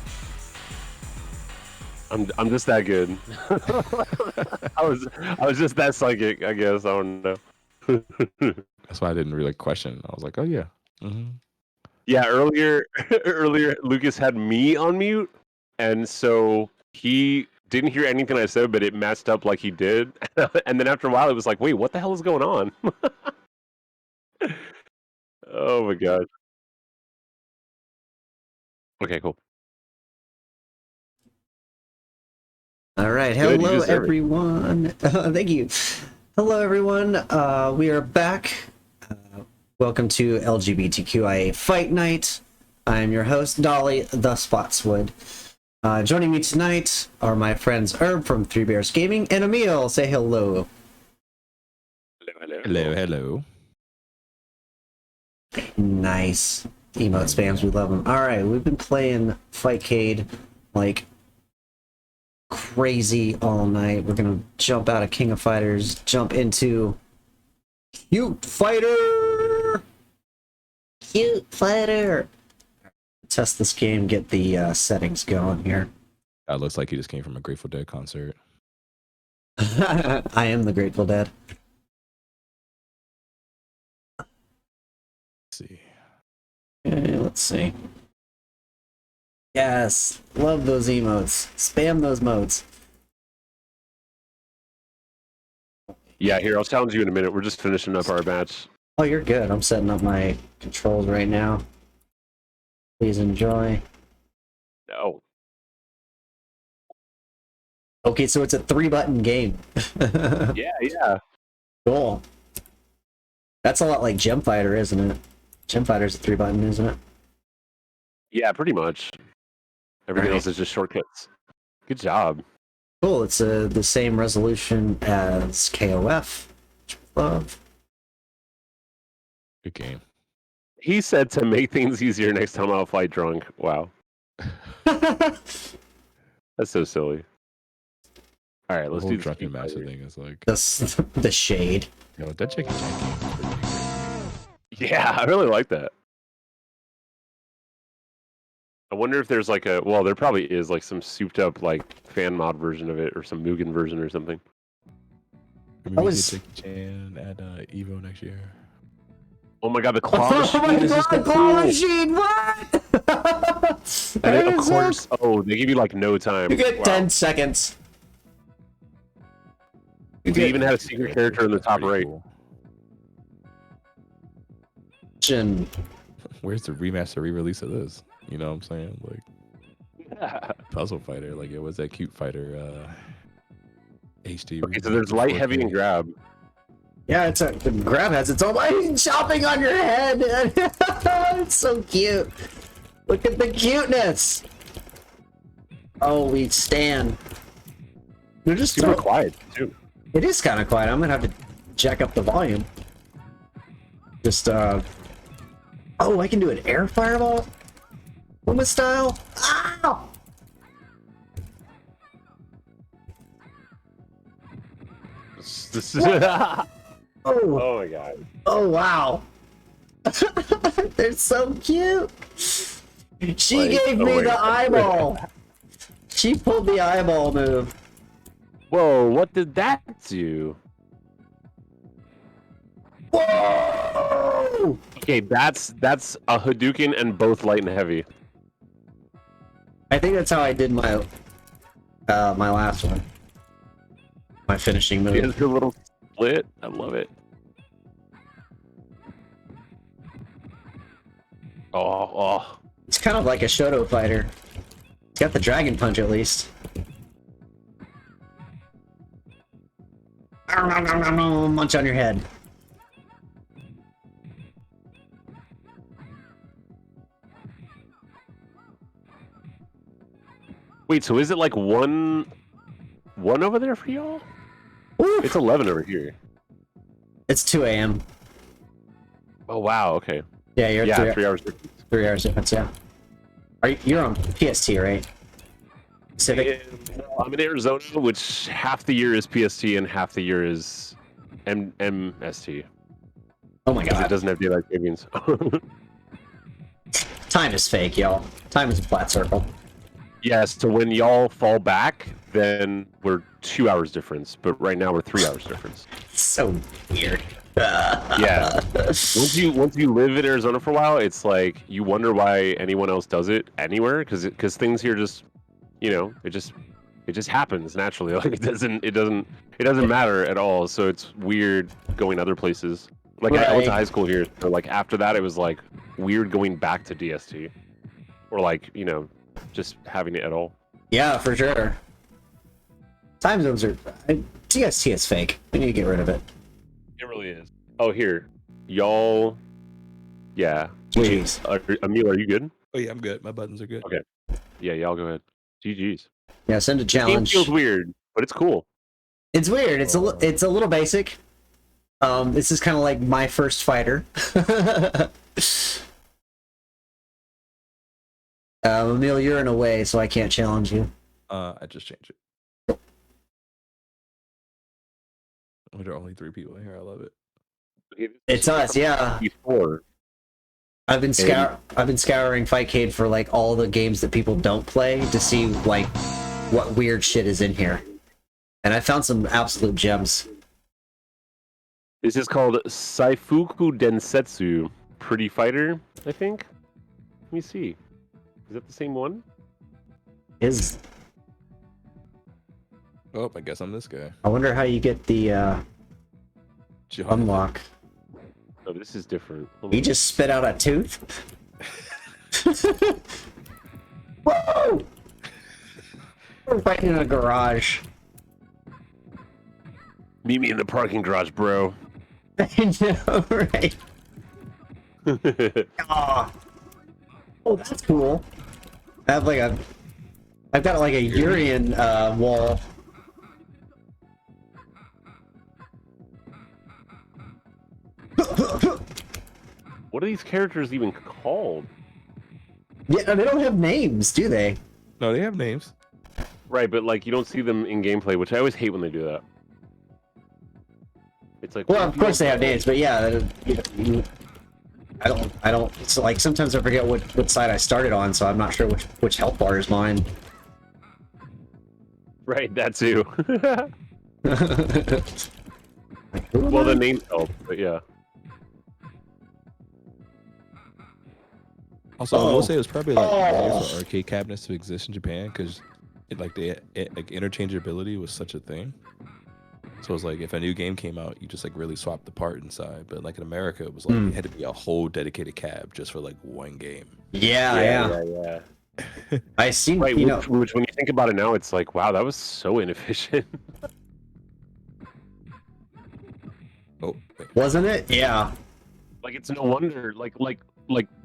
I'm just that good. I was just that psychic, I guess. I don't know. That's why I didn't really question. I was like, oh yeah. Mm-hmm. Yeah, earlier Lucas had me on mute, and so he didn't hear anything I said, but it messed up like he did. And then after a while, it was like, wait, what the hell is going on? Oh my god. Okay, cool. All right, Good, you hello deserve it. everyone. Thank you. Hello everyone. We are back. Welcome to LGBTQIA Fight Night. I'm your host, Dolly the Spotswood. Joining me tonight are my friends Herb from Three Bears Gaming and Emil. Say hello. Hello. Nice. Emote spams, we love them. Alright, we've been playing Fightcade like crazy all night. We're gonna jump out of King of Fighters, jump into Cute Fighter. Cute Fighter. Test this game, get the settings going here. That looks like he just came from a Grateful Dead concert. I am the Grateful Dead. Let's see. Okay, let's see. Yes, love those emotes. Spam those modes. Yeah, here, I'll challenge you in a minute. We're just finishing up our match. Oh, you're good. I'm setting up my controls right now. Please enjoy. No. Okay, so it's a 3-button game. Yeah. Cool. That's a lot like Gem Fighter, isn't it? Gem Fighter's a 3-button, isn't it? Yeah, pretty much. Everything Right. else is just shortcuts. Good job. Cool. It's the same resolution as KOF. Which I love. Good game. He said to make things easier next time I'll fight drunk. Wow. That's so silly. All right, The let's whole do the drunken Street master Fighter. thing is like, The shade. yo, that Jackie Chan game is pretty good. Yeah, I really like that. I wonder if there's like well, there probably is like some souped up like fan mod version of it or some Mugen version or something. I mean, I we was- get Jackie Chan at Evo next year. Oh my god, the claw machine Oh my is just so god, claw cool. machine! What? And then, of That is so course, oh, they give you like no time. You get Wow. 10 seconds. You They get even had a secret character in the That's top pretty right. cool. Jin. Where's the remaster re-release of this? You know what I'm saying? Like Puzzle Fighter, like it was that Cute Fighter HD. Okay, so there's light, heavy, and grab. Yeah, the grab has its own light chopping on your head. It's so cute. Look at the cuteness. Oh, we stand. They're just Super quiet too. It is kind of quiet. I'm gonna have to jack up the volume. Just oh, I can do an air fireball. Woman style. Ow! This is. Oh, Oh my god. oh wow. They're so cute. She Like, gave oh me my the God. eyeball. She pulled the eyeball move. Whoa, what did that do? Whoa! Okay, that's a Hadouken and both light and heavy. I think that's how I did my my last one. My finishing move. He has a little split. I love it. Oh. It's kind of like a Shoto fighter. It's got the dragon punch at least. Munch on your head. Wait, so is it like one over there for y'all? Oof. It's 11 over here. It's 2 a.m. Oh wow, okay. Yeah, you're Yeah, 3 3 hours difference. 3 hours difference. Yeah. You're on PST, right? Pacific. I'm in Arizona, which half the year is PST and half the year is MST. Oh my Because it god. doesn't have daylight savings. Time is fake, y'all. Time is a flat circle. Yes, so when y'all fall back, then we're 2 hours difference. But right now we're 3 hours difference. So weird. Yeah. Once you live in Arizona for a while, it's like you wonder why anyone else does it anywhere, because things here just, you know, it just happens naturally. Like it doesn't matter at all. So it's weird going other places. Like I went to Right. high school here, so like after that it was like weird going back to DST, or like, you know, just having it at all. Yeah, for sure. Time zones are. TST is fake. We need to get rid of it. It really is. Oh, here, y'all. Yeah. Jeez. Emil, are you good? Oh yeah, I'm good. My buttons are good. Okay. Yeah, y'all go ahead. GG's. Yeah, send a Game challenge. feels weird, but it's cool. It's weird. It's a little basic. This is kind of like my first fighter. Emil, you're in a way, so I can't challenge you. I just changed it. there are only 3 people in here. I love it. It's us, yeah. Before. I've been scouring Fightcade for like all the games that people don't play to see like what weird shit is in here, and I found some absolute gems. This is called Saifuku Densetsu Pretty Fighter, I think. Let me see. Is that the same one? Is Oh, I guess I'm this guy. I wonder how you get the John. unlock. Oh, this is different. Hold He on. just spit out a tooth. Whoa! We're fighting in a garage. Meet me in the parking garage, bro. I know, right? Aw. Oh, that's cool. I've got like a Urian wall. What are these characters even called? Yeah, they don't have names, do they? No, they have names. Right, but like you don't see them in gameplay, which I always hate when they do that. It's like, Well, of course they have names, but yeah, I don't. So like sometimes I forget what side I started on, so I'm not sure which health bar is mine. Right, that too. Well, the names help, but yeah. Also, I Oh. will say it was probably like rare Oh. for arcade cabinets to exist in Japan because like interchangeability was such a thing. So it's like if a new game came out, you just like really swap the part inside. But like in America, it was like it had to be a whole dedicated cab just for like one game. Yeah. I seen, Right, you know, which when you think about it now, it's like, wow, that was so inefficient. Oh, wait. wasn't it? Yeah. Like it's no wonder, like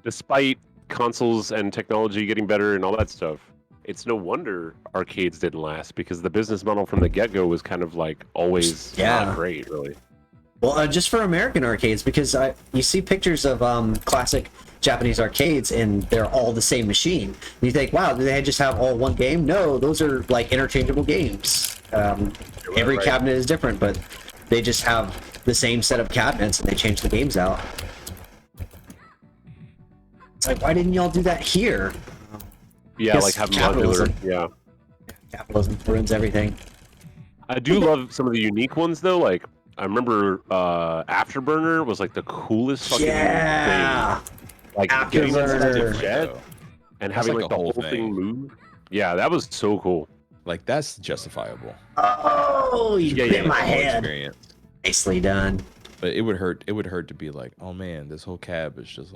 despite consoles and technology getting better and all that stuff, it's no wonder arcades didn't last because the business model from the get-go was kind of like always Yeah. not great, really. Well, just for American arcades, because you see pictures of classic Japanese arcades, and they're all the same machine. And you think, wow, do they just have all one game? No, those are like interchangeable games. Every right. cabinet is different, but they just have the same set of cabinets, and they change the games out. It's like, why didn't y'all do that here? Yeah, Yes, like have capitalism. modular. Yeah, Capitalism ruins everything. I do love some of the unique ones though. Like I remember Afterburner was like the coolest fucking Yeah. thing. Like getting Afterburner. into the jet and That's having like like a the whole whole thing thing. move. Yeah, that was so cool. Like that's justifiable. Oh, you Yeah, bit yeah, my Whole head. experience. Nicely done. But it would hurt. It would hurt to be like, oh man, this whole cab is just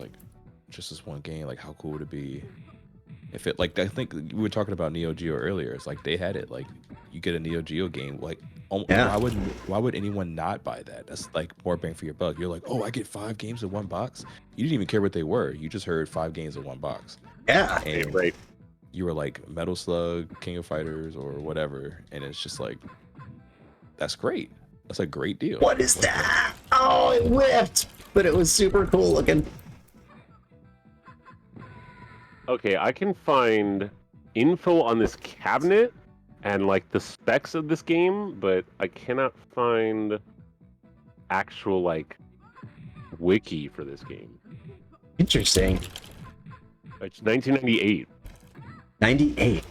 this one game. Like, how cool would it be if it like I think we were talking about Neo Geo earlier. It's like they had it. Like, you get a Neo Geo game. Like, Yeah. why would anyone not buy that? That's like more bang for your buck. You're like, oh, I get 5 games in one box. You didn't even care what they were. You just heard 5 games in one box, Yeah. and Right. you were like Metal Slug, King of Fighters, or whatever, and it's just like, that's great. That's a great deal. What is that? Oh, it whipped, but it was super cool looking. Okay, I can find info on this cabinet and like the specs of this game, but I cannot find actual like wiki for this game. Interesting. It's 1998. 98.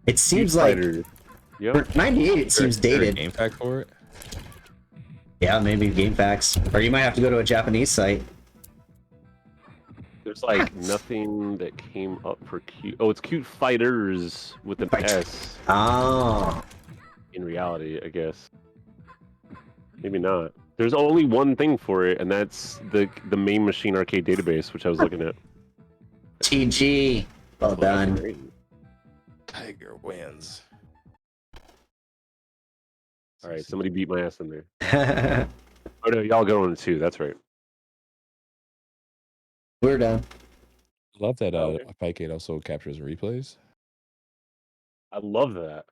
It seems Street like Fighter. Yep. for 98 it seems Is there a dated. game fact for it? Yeah, maybe GameFAQs. Or you might have to go to a Japanese site. There's like nothing that came up for cute. Oh, it's Cute Fighters with an Fight. S Oh. in reality, I guess. Maybe not. There's only one thing for it, and that's the main machine arcade database, which I was looking at. TG. Well done. Great. Tiger wins. All right, somebody beat my ass in there. Oh no, y'all go on too. That's right. We're done. Love that Okay. Fightcade also captures replays. I love that.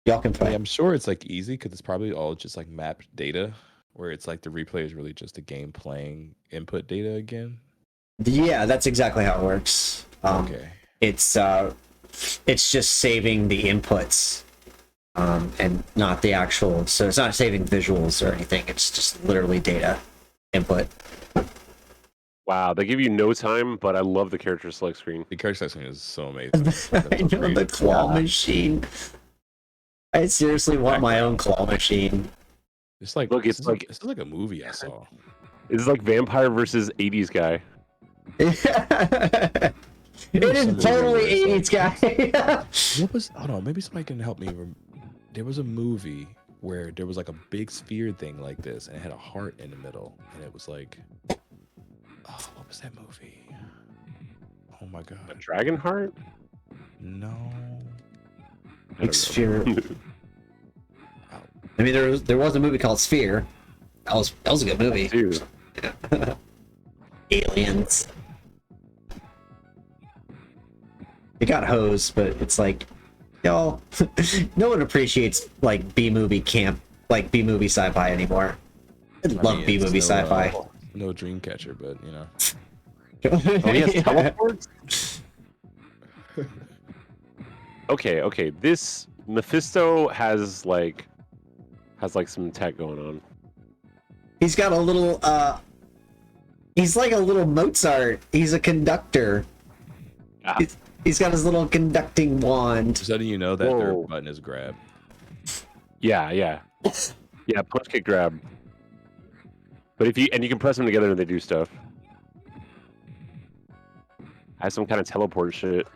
Y'all can I mean, fight. I'm sure it's like easy because it's probably all just like mapped data, where it's like the replay is really just the game playing input data again. Yeah, that's exactly how it works. Okay. It's just saving the inputs and not the actual. So it's not saving visuals or anything. It's just literally data input. Wow, they give you no time, but I love the character select screen. The character selection is so amazing. I That's so know, the creative. claw machine. I seriously want my own claw machine. It's like Look, it's like- this is like a movie I saw. It's like vampire versus 80s guy. It is totally 80s guy. What was? Hold on, maybe somebody can help me. There was a movie where there was like a big sphere thing like this, and it had a heart in the middle, and it was like, oh, what was that movie? Oh my A god, dragon heart? no. I don't Sphere. know. I mean, there was a movie called Sphere. That was a good movie. Dude. Aliens. It got hosed, but it's like, y'all, no one appreciates like B-movie camp, like B-movie sci-fi anymore. I love mean, B-movie it's no, sci-fi. No Dreamcatcher, but you know. Oh, he has teleports? Okay. This Mephisto has like some tech going on. He's got a little, he's like a little Mozart. He's a conductor. Ah. He's got his little conducting wand. Just letting you know that their Whoa. button is grab. Yeah. Punch, kick, grab. But you can press them together and they do stuff. Has some kind of teleport shit.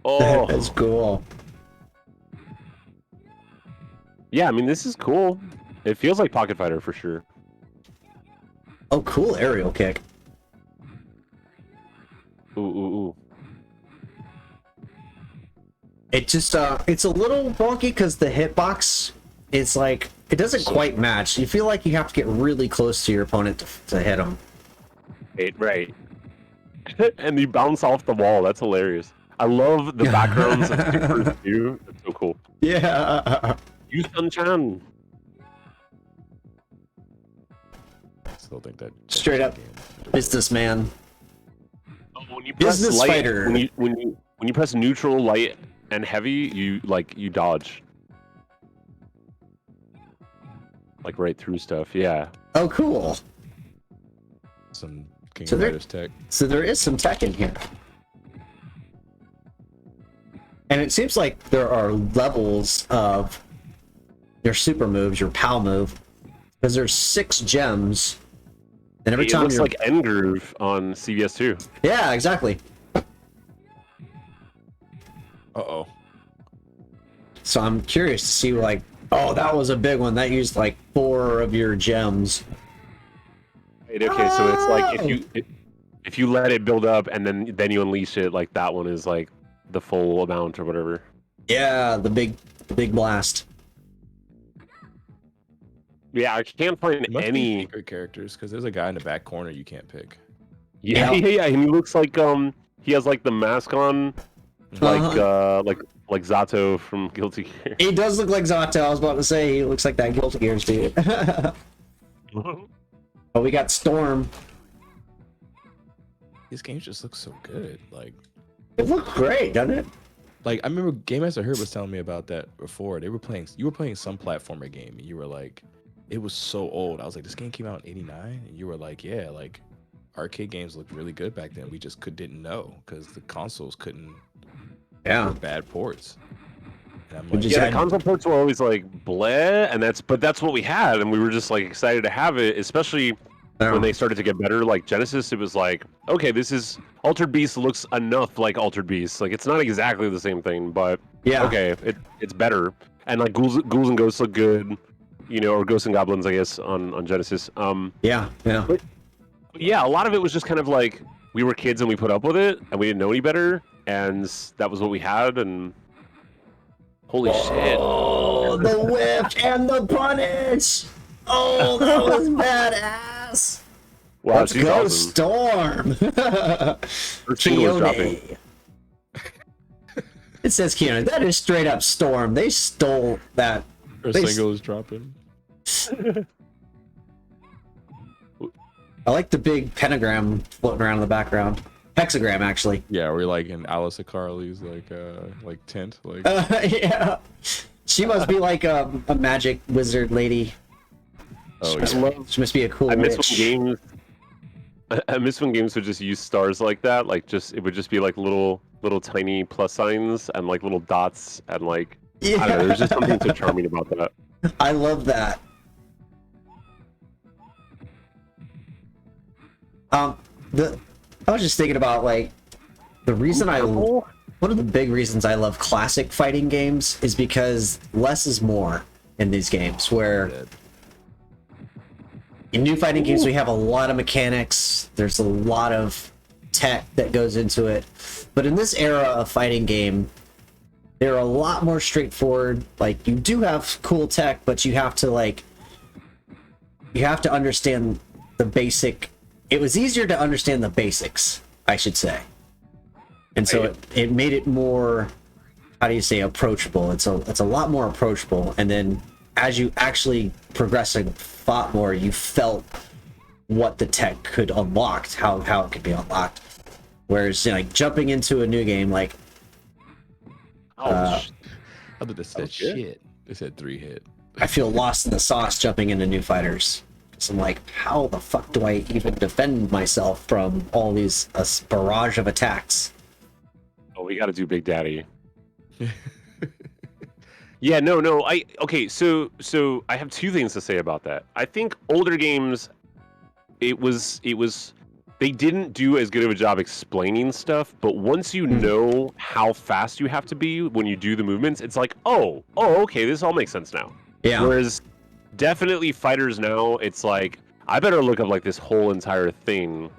Oh, That's cool. yeah. I mean, this is cool. It feels like Pocket Fighter for sure. Oh, cool aerial kick. Ooh. It just it's a little wonky because the hitbox is like it doesn't quite match. You feel like you have to get really close to your opponent to hit him. Right. And you bounce off the wall. That's hilarious. I love the backgrounds of Super too. It's so cool. Yeah. You Sun-chan. I still think that Straight up businessman. Oh, when you press Business light, fighter. When you press neutral, light, and heavy, you dodge. Like right through stuff. Yeah. Oh, cool. some King So of there- Fighters tech. So there is some tech in here. And it seems like there are levels of your super moves, your POW move, because there's 6 gems. And every It time looks you're... like N-Groove on CBS 2. Yeah, exactly. Uh-oh. So I'm curious to see, like, oh, that was a big one. That used, like, 4 of your gems. Right, okay, so it's like if you let it build up and then you unleash it, like that one is like the full amount or whatever. Yeah, the big blast. Yeah, I can't find It must be any. secret characters, because there's a guy in the back corner you can't pick. Yeah, and he looks like he has like the mask on, like like Zato from Guilty Gear. He does look like Zato. I was about to say he looks like that Guilty Gear dude. Oh, we got Storm. These games just look so good. Like It looks great, doesn't it? I remember Game Master Herb was telling me about that before. You were playing some platformer game, and you were like, it was so old. I was like, this game came out in '89, and you were like, yeah, like arcade games looked really good back then. We just didn't know because the consoles couldn't. Yeah. Were bad ports. And I'm We like, just Yeah, had- the console ports were always like bleh, and that's what we had, and we were just like excited to have it, especially when they started to get better. Like Genesis, it was like, okay, this is Altered Beast looks enough like Altered Beast. Like it's not exactly the same thing, but Yeah. okay, it's better. And like Ghouls and Ghosts look good, or Ghosts and Goblins, I guess, on Genesis. Yeah. Yeah, a lot of it was just kind of like we were kids and we put up with it, and we didn't know any better, and that was what we had, and holy shit. Oh, the whip and the punish! Oh, that was badass! Wow, Let's she's go, awesome. Storm! Her single is dropping. Keone. It says Keone. That is straight up Storm. They stole that. her They- single is dropping. I like the big pentagram floating around in the background. Hexagram, actually. Yeah, we're like in Alice of Carly's like tent. Like Yeah. She must be like a magic wizard lady. Oh She yeah. she must be a cool I miss witch. when games. I miss when games would just use stars like that. Like it would just be like little tiny plus signs and like little dots and like I don't know. There's just something so charming about that. I love that. I was just thinking about like the reason one of the big reasons I love classic fighting games is because less is more in these games. Where in new fighting games we have a lot of mechanics. There's a lot of tech that goes into it, but in this era of fighting game, they're a lot more straightforward. Like you do have cool tech, but you have to understand the basic. It was easier to understand the basics, I should say, and so it made it more, how do you say, approachable. It's a lot more approachable, and then as you actually progress and fought more, you felt what the tech could unlock, how it could be unlocked. Whereas like jumping into a new game, like I thought they said shit. They said 3 hit. I feel lost in the sauce jumping into new fighters. So I'm like, how the fuck do I even defend myself from all these barrage of attacks? Oh, we got to do Big Daddy. Yeah, no. Okay, so I have 2 things to say about that. I think older games, it was they didn't do as good of a job explaining stuff, but once you know how fast you have to be when you do the movements, it's like, oh, okay, this all makes sense now. Yeah. Whereas definitely fighters now, it's like, I better look up like this whole entire thing.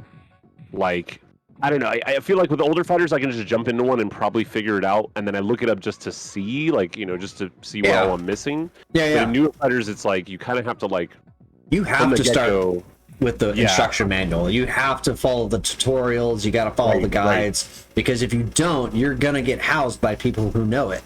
Like, I don't know. I feel like with older fighters, I can just jump into one and probably figure it out, and then I look it up just to see, like, just to see what all I'm missing. Yeah. But in newer fighters, it's like you kind of have to like. You have to start get-go, with the instruction manual. You have to follow the tutorials. You got to follow the guides, because if you don't, you're gonna get housed by people who know it.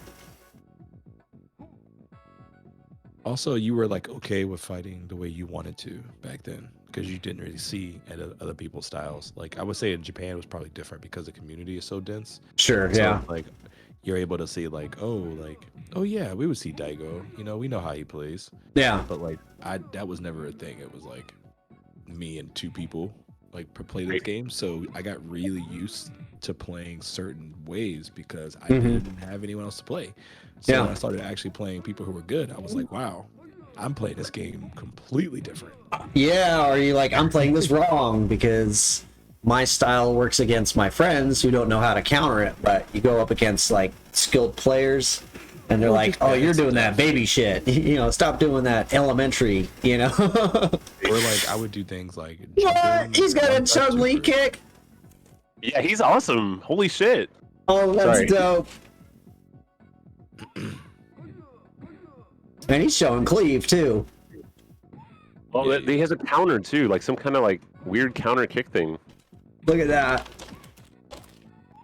Also, you were like okay with fighting the way you wanted to back then because you didn't really see other people's styles. Like I would say in Japan it was probably different because the community is so dense. Sure. So, Yeah. like you're able to see oh yeah, we would see Daigo. We know how he plays. Yeah. But like that was never a thing. It was like me and 2 people play this game. So I got really used to playing certain ways because I didn't have anyone else to play. So when I started actually playing people who were good, I was like, wow, I'm playing this game completely different. Yeah, or you like, I'm playing this wrong because my style works against my friends who don't know how to counter it, but you go up against like skilled players and they're like, oh, you're doing that baby shit. Stop doing that elementary, Or like I would do things like what? He's got a Chun-Li kick. Yeah, he's awesome. Holy shit. Oh, that's Sorry. dope. And he's showing cleave too. Well, he has a counter too, like some kind of like weird counter kick thing. Look at that.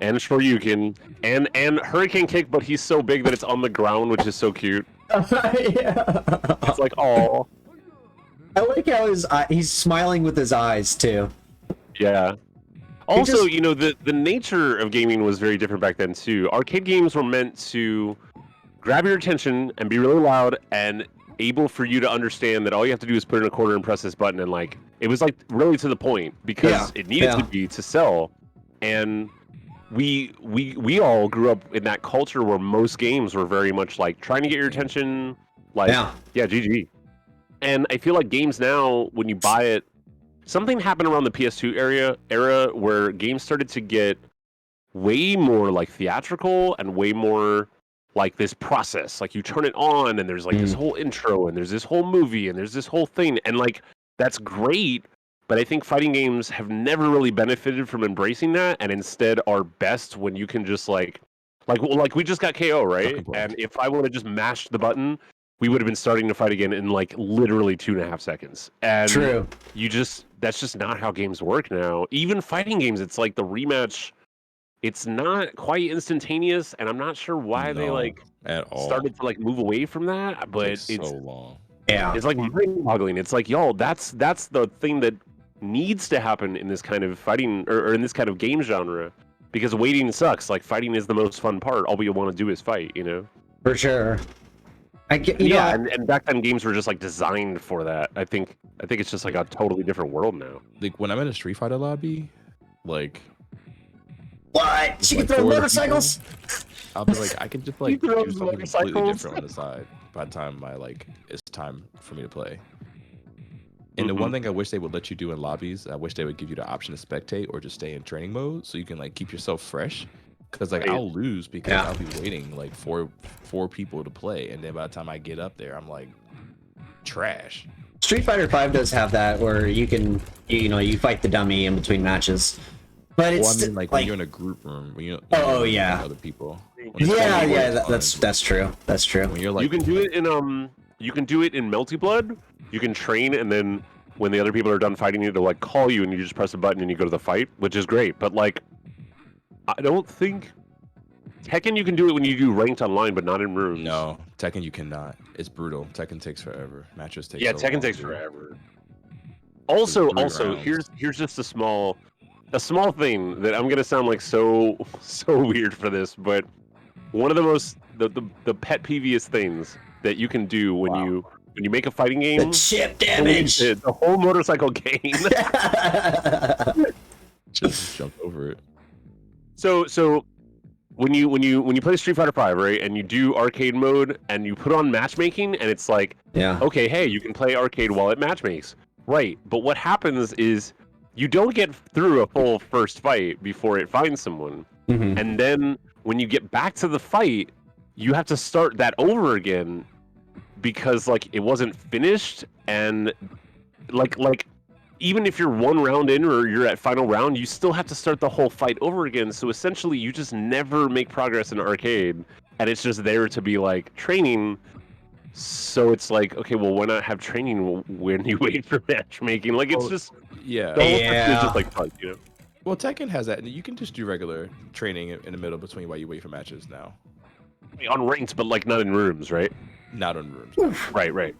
And Shoryuken and Hurricane kick, but he's so big that it's on the ground, which is so cute. Yeah. It's like, oh. I like how he's smiling with his eyes too. Yeah. Also, just- the nature of gaming was very different back then too. Arcade games were meant to grab your attention and be really loud and able for you to understand that all you have to do is put in a quarter and press this button, and like it was like really to the point because it needed to be to sell. And we all grew up in that culture where most games were very much like trying to get your attention, like GG. And I feel like games now, when you buy it, something happened around the PS2 era where games started to get way more like theatrical and way more like this process. Like you turn it on and there's like this whole intro and there's this whole movie and there's this whole thing, and like that's great. But I think fighting games have never really benefited from embracing that, and instead are best when you can just like we just got KO, right? And if I would have just mashed the button, we would have been starting to fight again in like literally 2.5 seconds. And True. That's just not how games work now. Even fighting games, it's like the rematch, it's not quite instantaneous, and I'm not sure why they like at all started to like move away from that, but it's so long. Yeah. It's like mind-boggling. It's like, y'all, that's the thing that needs to happen in this kind of fighting or in this kind of game genre, because waiting sucks. Like fighting is the most fun part. All we want to do is fight, For sure. I get, you Yeah, know, and back then games were just like designed for that. I think it's just like a totally different world now. Like when I'm in a Street Fighter lobby, like what? She can like throw 4 motorcycles? I'll be like, I can just like throw do something completely motorcycles? different on the side by the time it's time for me to play. And the one thing I wish they would let you do in lobbies, I wish they would give you the option to spectate or just stay in training mode so you can like keep yourself fresh. Because like I'll lose because I'll be waiting like for people to play, and then by the time I get up there, I'm like trash. Street Fighter 5 does have that where you can, you fight the dummy in between matches. But it's Well, I mean, like when you're in a group room, when you're yeah, with other people. That's true. That's true. When you're like, You can do it in Melty Blood. You can train, and then when the other people are done fighting you, they'll like call you, and you just press a button and you go to the fight, which is great. But like, I don't think Tekken you can do it when you do ranked online, but not in rooms. no, Tekken you cannot. It's brutal. Tekken takes forever. Matches take. Yeah, so Tekken long takes to do. forever. Also, 3 rounds. here's just a small thing that I'm gonna sound like so weird for this, but one of the pet peeviest things that you can do when you make a fighting game, The chip damage. the whole motorcycle game. Just jump over it. So when you play Street Fighter 5, right, and you do arcade mode and you put on matchmaking, and it's like, okay, hey, you can play arcade while it matchmakes, right? But what happens is you don't get through a full first fight before it finds someone, and then when you get back to the fight, you have to start that over again because like it wasn't finished, and like even if you're 1 round in or you're at final round, you still have to start the whole fight over again. So essentially, you just never make progress in arcade, and it's just there to be like training. So it's like, okay, well, why not have training when you wait for matchmaking? Like it's just Yeah. the whole thing is just like fun, you know? Well, Tekken has that. You can just do regular training in the middle between while you wait for matches now. On ranked, but like not in rooms, right? Not on rooms. Right.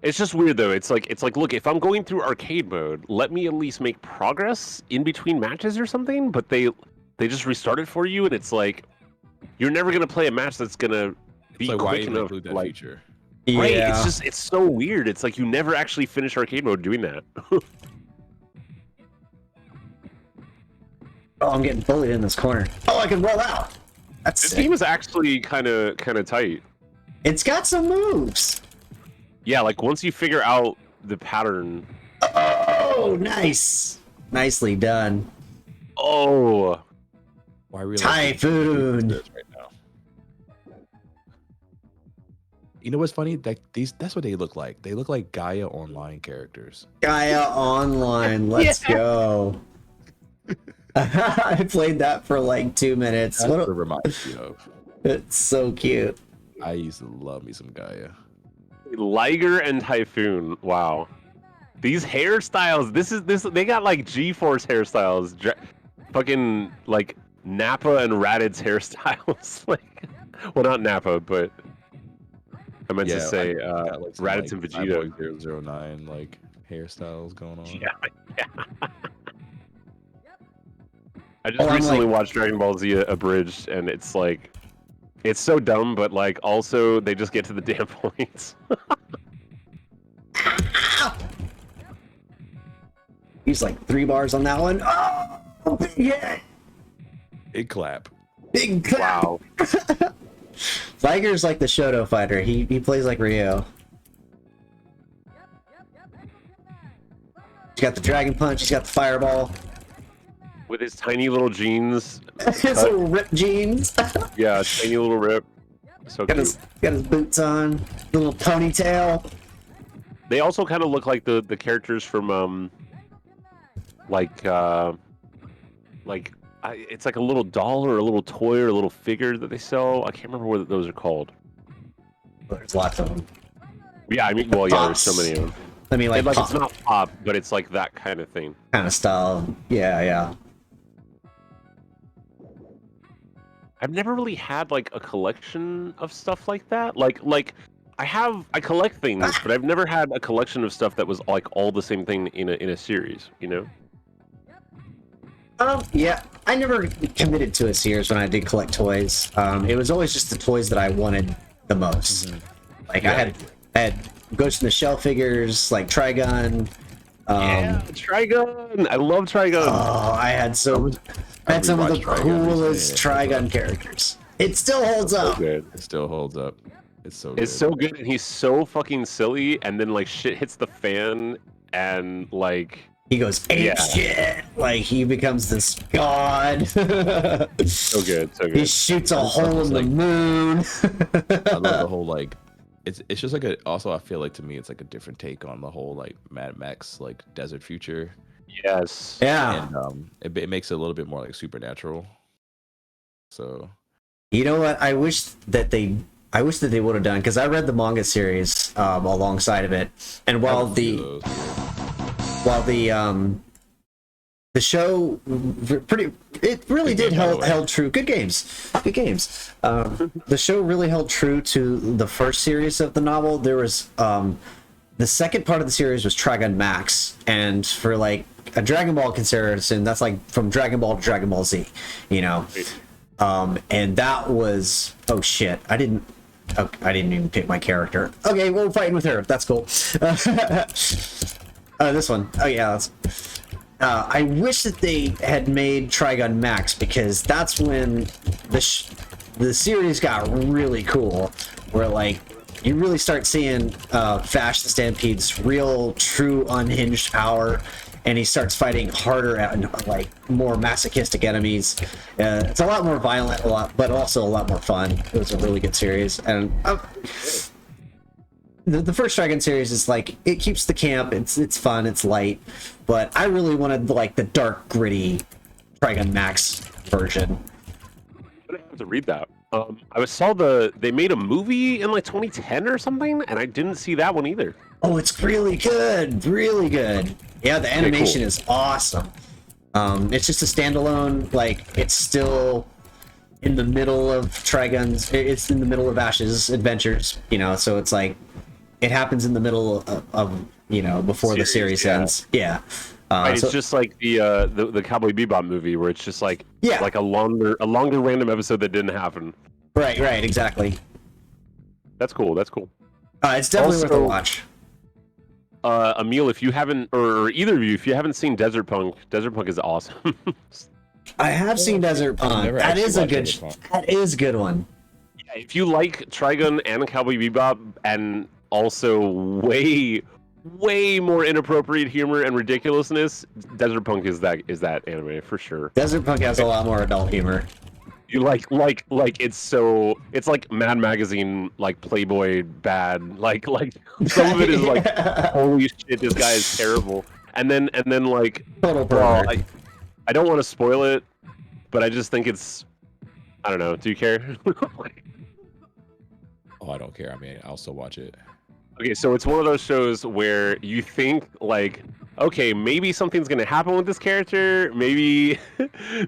It's just weird though. It's like, look, if I'm going through arcade mode, let me at least make progress in between matches or something. But they just restart it for you, and it's like you're never gonna play a match that's gonna be So why quick even enough. include that Like, feature? right? Yeah. It's so weird. It's like you never actually finish arcade mode doing that. Oh, I'm getting bullied in this corner. Oh, I can roll out. That's This sick. game is actually kind of tight. It's got some moves. Yeah, like once you figure out the pattern. Oh, nice. Nicely done. Oh, Why realize Typhoon. right now? You know what's funny? That's what they look like. They look like Gaia Online characters. Gaia Online. Let's go. I played that for like 2 minutes. That's What what it reminds me of. It's so cute. I used to love me some Gaia. Liger and Typhoon. Wow. These hairstyles. This. They got like G-Force hairstyles. Fucking like Nappa and Raditz hairstyles. Like, well, not Nappa, but I meant to say got, like, some, Raditz and Vegeta. Cyborg 009 like hairstyles going on. Yeah. I just Oh, I'm recently like- watched Dragon Ball Z Abridged, and it's like, it's so dumb, but like also they just get to the damn points. He's like 3 bars on that one. Oh, big hit. Big clap. Big clap. Wow. Liger's like the Shoto fighter. He plays like Ryo. He's got the Dragon Punch. He's got the Fireball. With his tiny little jeans. His little ripped jeans. Yeah, tiny little rip. So got cute. his boots on. Little ponytail. They also kind of look like the characters from it's like a little doll or a little toy or a little figure that they sell. I can't remember what those are called. There's lots of them. Yeah, I mean, well, yeah, there's so Pops. many of them. I mean, like, It's not pop, but it's like that kind of thing. kind of style. Yeah. I've never really had like a collection of stuff like that. Like I collect things, but I've never had a collection of stuff that was like all the same thing in a series, you know? Yeah. I never committed to a series when I did collect toys. It was always just the toys that I wanted the most. Like Yeah. I had Ghost in the Shell figures, like Trigun. Yeah, Trigun. I love Trigun. Oh, I had some of the rewatched Trigun coolest recently. Trigun characters. It still holds up. Good. It still holds up. It's so good. It's so good, and he's so fucking silly. And then like shit hits the fan, and like He goes ape Yeah. shit. Like he becomes this god. so good, so He good. shoots a hole in the like- moon. I love the whole like it's just like a also I feel like to me it's like a different take on the whole like Mad Max like desert future. Yes. Yeah. And it makes it a little bit more like supernatural. So You know what? I wish that they would have done, because I read the manga series alongside of it, and while the show it really did held true. Good games. The show really held true to the first series of the novel. There was the second part of the series was Trigun Max, and for like a Dragon Ball comparison, that's like from Dragon Ball to Dragon Ball Z, you know. And that was, oh shit, I didn't even pick my character. Okay, we're fighting with her. That's cool. This one. Oh yeah, I wish that they had made Trigun Max, because that's when the series got really cool, where like you really start seeing Vash the Stampede's real, true, unhinged power, and he starts fighting harder at like more masochistic enemies. It's a lot more violent, but also a lot more fun. It was a really good series, and the first Dragon series is like, it keeps the camp. It's fun. It's light, but I really wanted like the dark, gritty Trigun Max version. I have to read that. I saw they made a movie in like 2010 or something, and I didn't see that one either. Oh, it's really good, really good. Yeah, the animation is awesome. It's just a standalone, like it's still in the middle of Trigun's. It's in the middle of Ash's adventures, you know. So it's like it happens in the middle of you know, before the series ends. Yeah. Right, So- it's just like the Cowboy Bebop movie, where it's just like Yeah. like a longer random episode that didn't happen. right, exactly. That's cool. That's cool. It's definitely worth a Also- watch. Emil, if you haven't, or either of you, if you haven't seen Desert Punk is awesome. I have seen Desert Punk. never That actually is a watched good. Desert Punk. That is a good one. If you like Trigun and Cowboy Bebop, and also way more inappropriate humor and ridiculousness, Desert Punk is that anime for sure. Desert Punk has a lot more adult humor. You like it's like Mad Magazine, like Playboy bad, like some of it is like holy shit, this guy is terrible, and then like, Total well, pervert. I don't want to spoil it, but I just think it's, I don't know, do you care? oh, I don't care. I mean, I'll still watch it. Okay, so it's one of those shows where you think like, okay, maybe something's gonna happen with this character. Maybe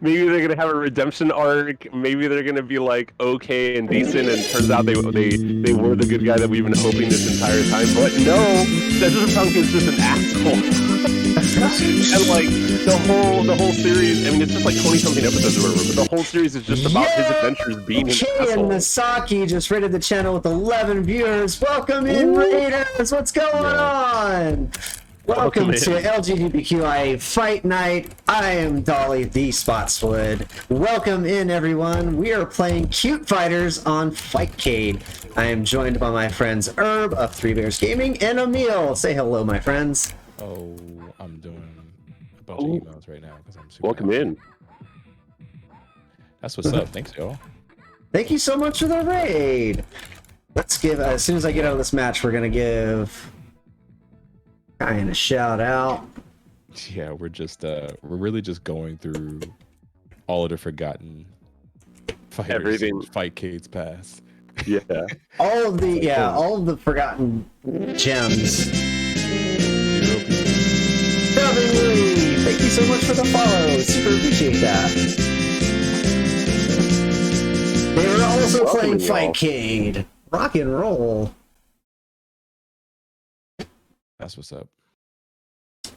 they're gonna have a redemption arc. Maybe they're gonna be like okay and decent, and turns out they were the good guy that we've been hoping this entire time. But no, Desert Punk is just an asshole. And like the whole series, I mean, it's just like 20-something episodes or whatever, but the whole series is just about his adventures being an Kay asshole. and Misaki just rated the channel with 11 viewers. Welcome in, Raiders. What's going on? Welcome in. to LGBTQIA Fight Night. I am Dolly the Spotswood. Welcome in, everyone. We are playing Cute Fighters on Fightcade. I am joined by my friends Herb of Three Bears Gaming and Emil. Say hello, my friends. Oh, I'm doing a bunch of emails right now because I'm super. Welcome in. That's what's up. Thanks, y'all. Thank you so much for the raid. Let's give, as soon as I get out of this match, we're going to give Ryan a shout out. Yeah, we're really just going through all of the forgotten fighters, Everything. Fightcade's past. Yeah. All of the forgotten gems. Lovely. Thank you so much for the follow. Super appreciate that. They were also playing Welcome, y'all. Fightcade. Rock and roll. That's what's up.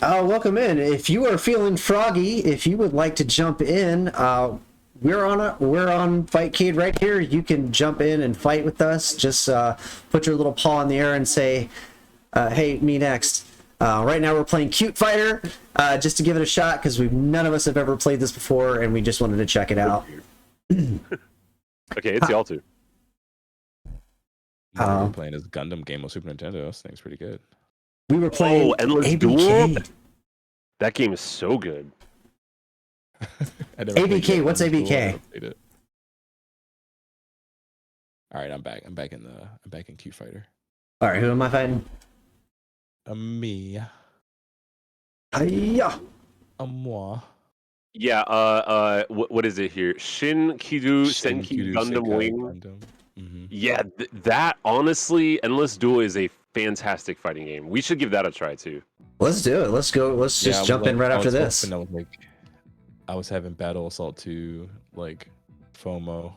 Welcome in. If you are feeling froggy, if you would like to jump in, we're on Fightcade right here. You can jump in and fight with us. Just put your little paw in the air and say, "Hey, me next." Right now we're playing Cute Fighter, just to give it a shot because none of us have ever played this before, and we just wanted to check it out. Okay, it's y'all two. We're playing this Gundam game on Super Nintendo. This thing's pretty good. We were playing Endless ABK. Duel? That game is so good. ABK, what's ABK? All right, I'm back. I'm back in Q Fighter. All right, who am I fighting? Me. Hiya. Moi. Yeah. What is it here? Shin Kidu Senki Gundam Wing. Mm-hmm. Yeah, that honestly, Endless Duel is a fantastic fighting game. We should give that a try too. Let's do it. Let's go. Let's just jump in right after this. I was having Battle Assault 2, like FOMO.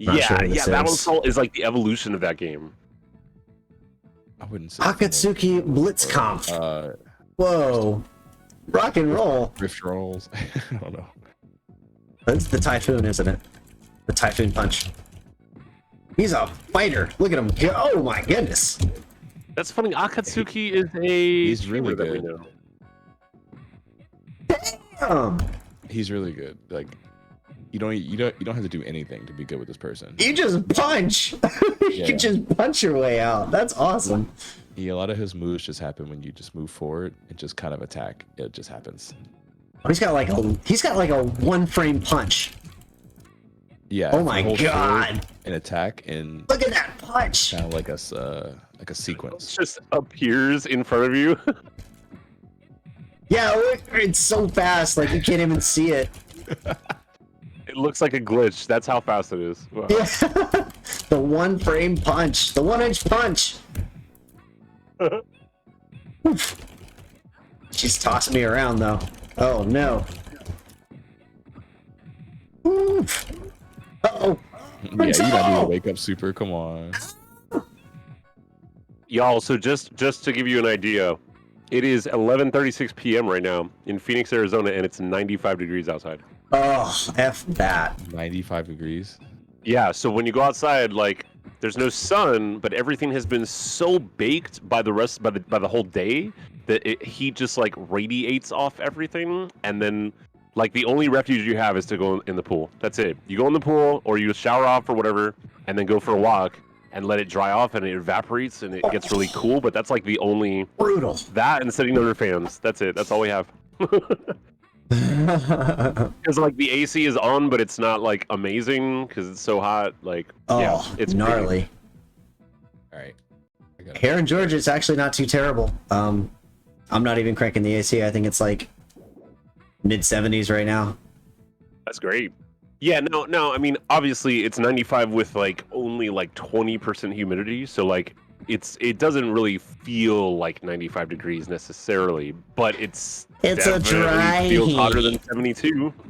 Not sure Yeah, what this Battle is. Assault is like the evolution of that game. I wouldn't say Akatsuki Blitzkampf. Whoa. Rock and roll. Rift rolls. I don't know. That's the Typhoon, isn't it? The Typhoon Punch. He's a fighter. Look at him go. Oh my goodness. That's funny. Akatsuki is a. He's really streamer that we good. know. He's really good. Like you don't have to do anything to be good with this person. You just punch. You can just punch your way out. That's awesome. Yeah, a lot of his moves just happen when you just move forward and just kind of attack. It just happens. He's got like a one frame punch. Yeah. Oh my god. An attack and Look at that punch. kind of like a sequence. It just appears in front of you. Yeah, it's so fast, like you can't even see it. It looks like a glitch. That's how fast it is. Wow. Yeah. The one frame punch. The 1-inch punch. Oof. She's tossing me around though. Oh no. Oof. Uh-oh. Yeah, you gotta do a wake up super. Come on. Y'all, so just to give you an idea, it is 11:36 p.m. right now in Phoenix, Arizona, and it's 95 degrees outside. Oh, F that. 95 degrees. Yeah, so when you go outside, like, there's no sun, but everything has been so baked by the whole day that heat just like radiates off everything, and then like the only refuge you have is to go in the pool. That's it. You go in the pool or you shower off or whatever, and then go for a walk and let it dry off, and it evaporates and it gets really cool. But that's like the only Brutal. that and sitting under fans. That's it. That's all we have. Because like the AC is on, but it's not like amazing because it's so hot. Like, Oh, yeah, it's gnarly. All right. Here in Georgia, it's actually not too terrible. I'm not even cranking the AC. I think it's like mid 70s right now. That's great. Yeah, no. I mean, obviously, it's 95 with like only like 20% humidity, so like it doesn't really feel like 95 degrees necessarily, but it's a definitely dry feels hotter heat. than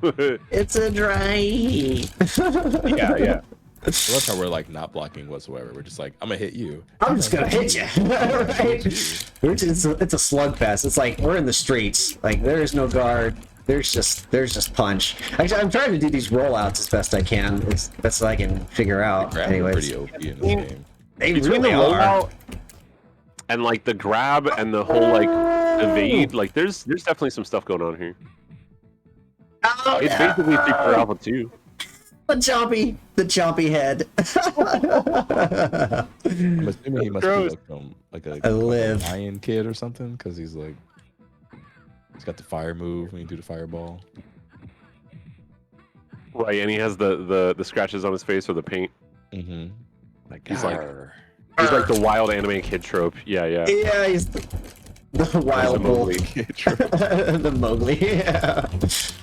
72. It's a dry heat. yeah. I love how we're like not blocking whatsoever. We're just like, I'm gonna hit you. I'm just gonna hit you. Right? It's a slugfest. It's like we're in the streets. Like there is no guard. There's just punch. Actually, I'm trying to do these rollouts as best I can. It's the best I can figure out. Grabs are Anyways, pretty OP in this game. they Between really the are. rollout and like the grab and the whole like evade, like there's definitely some stuff going on here. Oh, It's yeah. basically Super Alpha 2. The chompy head. I'm assuming he must Gross. be like I a live. lion kid or something, because he's got the fire move when you do the fireball. Right, and he has the scratches on his face or the paint. Mm-hmm. Like he's like the wild anime kid trope. Yeah. Yeah, he's the wild bull. Mowgli. The Mowgli. Yeah.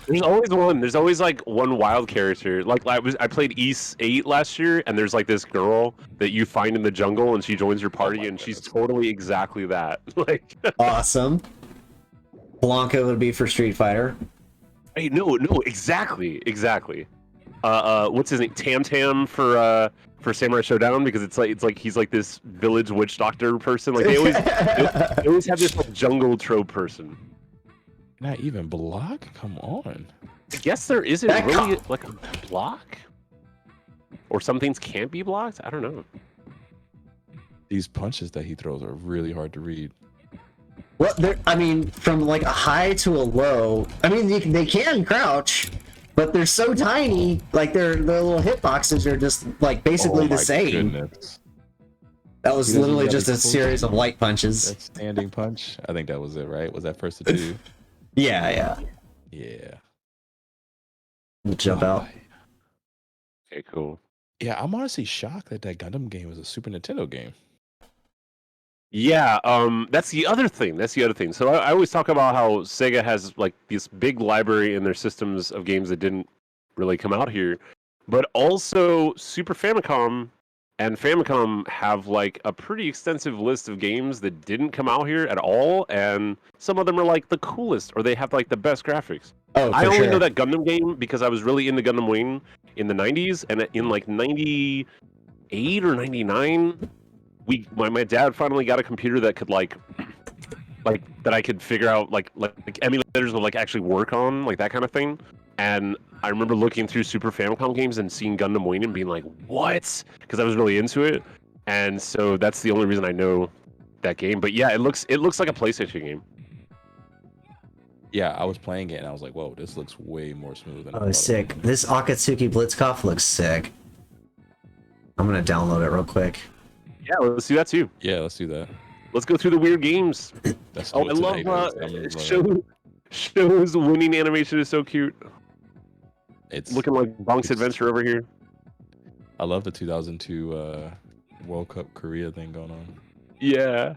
There's always like one wild character. Like I played East 8 last year, and there's like this girl that you find in the jungle, and she joins your party, and she's totally exactly that. Like, Awesome. Blanca would be for Street Fighter. hey, no, exactly. What's his name? Tam for Samurai Showdown, because it's like he's like this village witch doctor person. Like they always have this like jungle trope person. Not even block? Come on. I guess there isn't That really like a block, or some things can't be blocked. I don't know. These punches that he throws are really hard to read. Well, I mean, from like a high to a low. I mean, they can crouch, but they're so tiny. Like their little hitboxes are just like basically the same. Goodness. That was He doesn't literally have just a the full series of thing. light punches. That standing punch. I think that was it, right? Was that first to two? Yeah. Yeah. We'll jump out. Okay, cool. Yeah, I'm honestly shocked that that Gundam game was a Super Nintendo game. Yeah, that's the other thing. So I always talk about how Sega has like this big library in their systems of games that didn't really come out here, but also Super Famicom and Famicom have like a pretty extensive list of games that didn't come out here at all, and some of them are like the coolest, or they have like the best graphics. Oh, for I only sure. know that Gundam game because I was really into Gundam Wing in the 90s, and in like 98 or 99, my dad finally got a computer that could like that I could figure out like emulators would like actually work on, like that kind of thing. And I remember looking through Super Famicom games and seeing Gundam Wing and being like, what? Because I was really into it. And so that's the only reason I know that game. But yeah, it looks like a PlayStation game. Yeah, I was playing it and I was like, whoa, this looks way more smooth than I Oh, thought it sick. would. This Akatsuki Blitzkopf looks sick. I'm gonna download it real quick. Yeah, let's do that too. Yeah, let's do that. Let's go through the weird games. Let's Oh, do I it love today, guys. I'm gonna love it. Show's winning animation is so cute. It's Looking like Bonk's Adventure over here. I love the 2002 World Cup Korea thing going on. Yeah.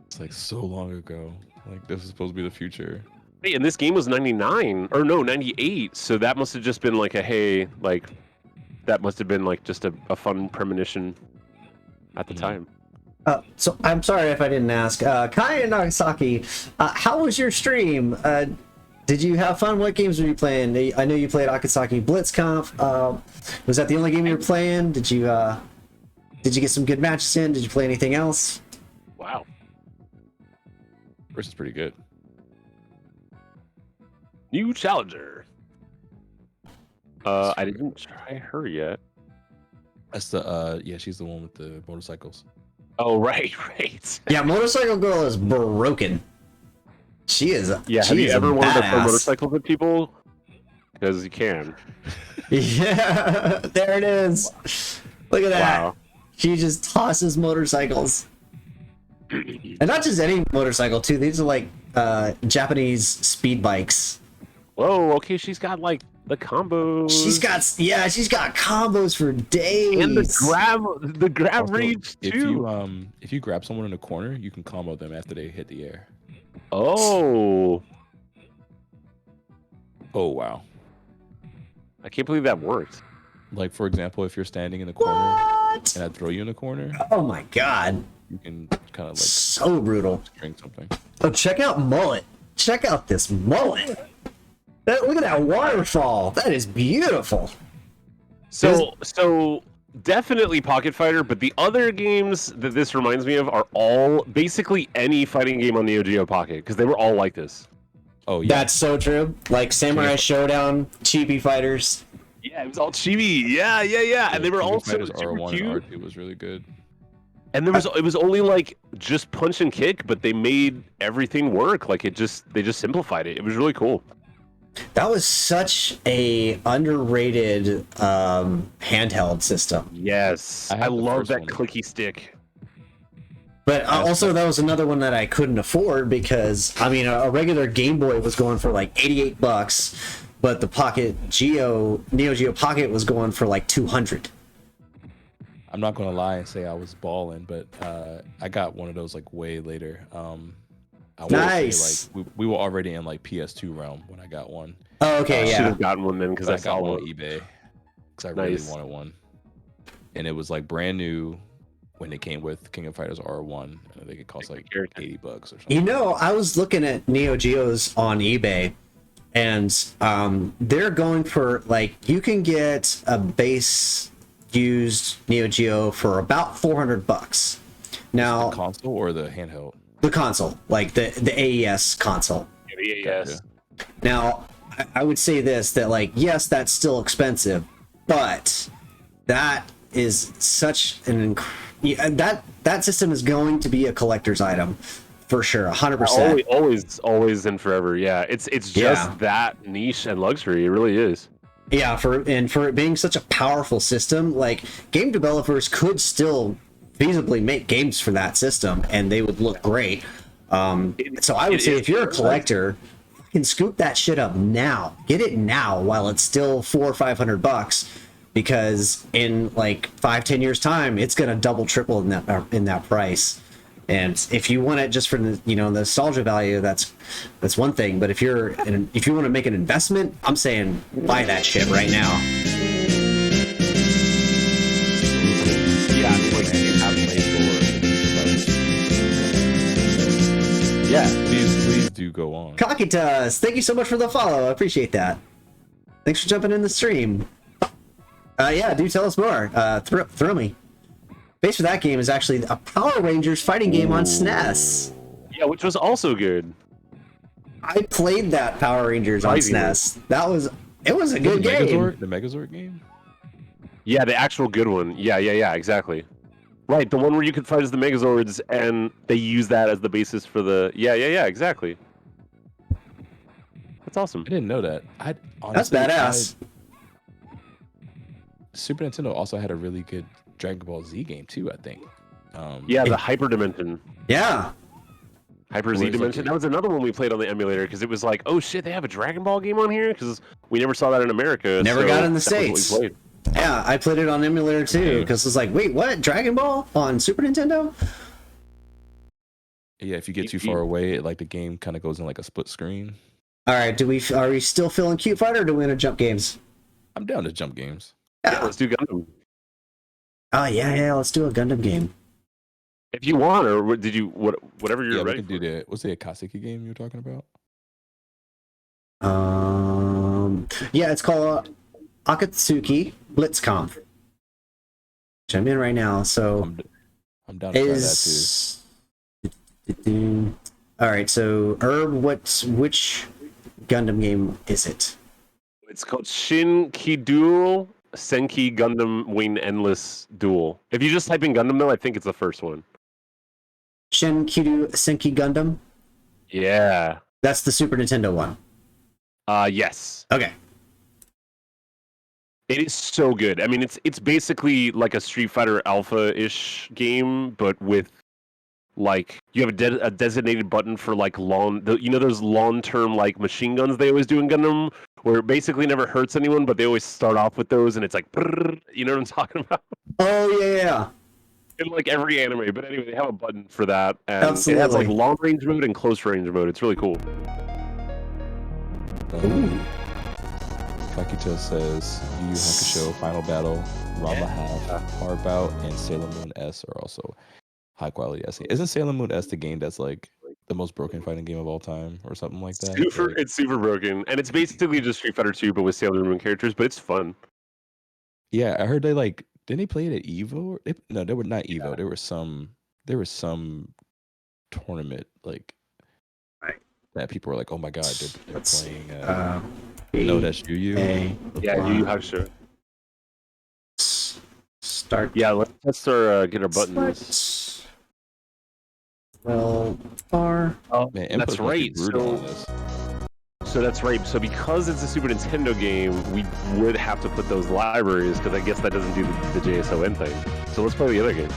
It's like so long ago. Like this is supposed to be the future. Hey, and this game was 99 or no 98, so that must have just been like a hey, like that must have been like just a fun premonition at the time. So I'm sorry if I didn't ask. Kai and Nagasaki, how was your stream? Did you have fun? What games were you playing? I know you played Akatsuki Blitzkampf. Was that the only game you were playing? Did you get some good matches in? Did you play anything else? Wow. First is pretty good. New challenger. I didn't try her yet. That's the yeah, she's the one with the motorcycles. Oh right. Yeah, Motorcycle Girl is broken. She is. Yeah, she have you is a ever wanted to throw badass. motorcycles at people? Because you can. Yeah, there it is. Look at that. Wow. She just tosses motorcycles. And not just any motorcycle too. These are like Japanese speed bikes. Whoa, okay, she's got like the combos. She's got combos for days. and the grab Also, reach too. if you grab someone in a corner, you can combo them after they hit the air. Oh, Oh wow. I can't believe that worked. Like for example, if you're standing in the corner What? and I throw you in the corner, Oh my god. you can kind of like So brutal. string something. Oh, check out mullet. Check out this mullet. Look at that waterfall. That is beautiful. So definitely Pocket Fighter, but the other games that this reminds me of are all basically any fighting game on Neo Geo Pocket because they were all like this. Oh yeah. That's so true. Like Samurai Showdown, Chibi Fighters. Yeah, it was all chibi. Yeah, and they were all so super R1 cute. and R2 was really good. And it was only like just punch and kick, but they made everything work. Like they just simplified it. It was really cool. That was such a underrated handheld system. Yes, I I had the love first that one. clicky stick. But also that was another one that I couldn't afford because I mean a regular Game Boy was going for like $88, but the Neo Geo Pocket was going for like 200. I'm not gonna lie and say I was balling, but I got one of those like way later. I want to Nice. say like we were already in like PS2 realm when I got one. Oh, okay, I should yeah. have gotten one then because But I I saw got one one. on eBay because I really Nice. wanted one, and it was like brand new when it came with King of Fighters R1, and I think it cost like Character. $80 or something. You know, I was looking at Neo Geos on eBay, and they're going for like you can get a base used Neo Geo for about $400. Now The console or the handheld? the console, like the AES console. Yes. Now, I would say this, that like, yes, that's still expensive, but that is such an that system is going to be a collector's item for sure, 100%. Always and forever. Yeah, it's just that niche and luxury. It really is. Yeah, for it being such a powerful system, like game developers could still feasibly make games for that system, and they would look great. So I would say if you're a collector, you can scoop that shit up now. Get it now while it's still $400 or $500, because in like 5-10 years time, it's gonna double, triple in that price. And if you want it just for the nostalgia value, that's one thing. But if you want to make an investment, I'm saying buy that shit right now. Yeah, please do go on. Kakitas, thank you so much for the follow. I appreciate that. Thanks for jumping in the stream. Yeah, do tell us more. Thrill me. Base for that game is actually a Power Rangers fighting game on SNES. Yeah, which was also good. I played that Power Rangers on SNES. It was a good game. The Megazord game? Yeah, the actual good one. Yeah, exactly. Right, the one where you could fight as the Megazords, and they use that as the basis for the... Yeah, exactly. That's awesome. I didn't know that. Honestly, that's badass. Super Nintendo also had a really good Dragon Ball Z game too, I think. The Hyper Dimension. Yeah. Hyper Z Dimension. That was another one we played on the emulator because it was like, oh shit, they have a Dragon Ball game on here? Because we never saw that in America. Never got in the States. States. Yeah, I played it on emulator too because it was like, wait, what? Dragon Ball on Super Nintendo? Yeah, if you get too far away, the game kind of goes in like a split screen. All right, are we still feeling Cute Fighter, or do we want to jump games? I'm down to jump games. Yeah, let's do Gundam. Oh yeah, let's do a Gundam game. If you want, or did you whatever you're ready? We can do that. What's the Akatsuki game you were talking about? Yeah, it's called Akatsuki Blitzkampf. Which I'm in right now, so I'm down to try that too. All right, so Herb, which Gundam game is it? It's called Shin Kidul Senki Gundam Wing Endless Duel. If you just type in Gundam, though, I think it's the first one. Shin Kidul Senki Gundam? Yeah. That's the Super Nintendo one. Yes. Okay. It is so good. I mean, it's basically like a Street Fighter Alpha-ish game, but with like you have a designated button for like those long-term like machine guns they always do in Gundam, where it basically never hurts anyone, but they always start off with those, and it's like, you know what I'm talking about? Oh yeah. In like every anime, but anyway, they have a button for that, and Absolutely. It has like long range mode and close range mode. It's really cool. Kakito says Yu Yu Hakusho, Final Battle, Rama Half, Hard Bout, and Sailor Moon S are also high quality S. Isn't Sailor Moon S the game that's like the most broken fighting game of all time, or something like that? It's super broken, and it's basically just Street Fighter 2, but with Sailor Moon characters. But it's fun. Yeah, I heard they didn't they play it at Evo? No, they were not Evo. Yeah. There was some tournament that people were like, oh my god, they're playing. No, that's Yu Yu. Yeah, Yu Yu Hakusho. Start. Yeah, let's start get our buttons. Well, far. Oh, man, that's right. So that's right. So because it's a Super Nintendo game, we would have to put those libraries because I guess that doesn't do the JSON thing. So let's play the other game.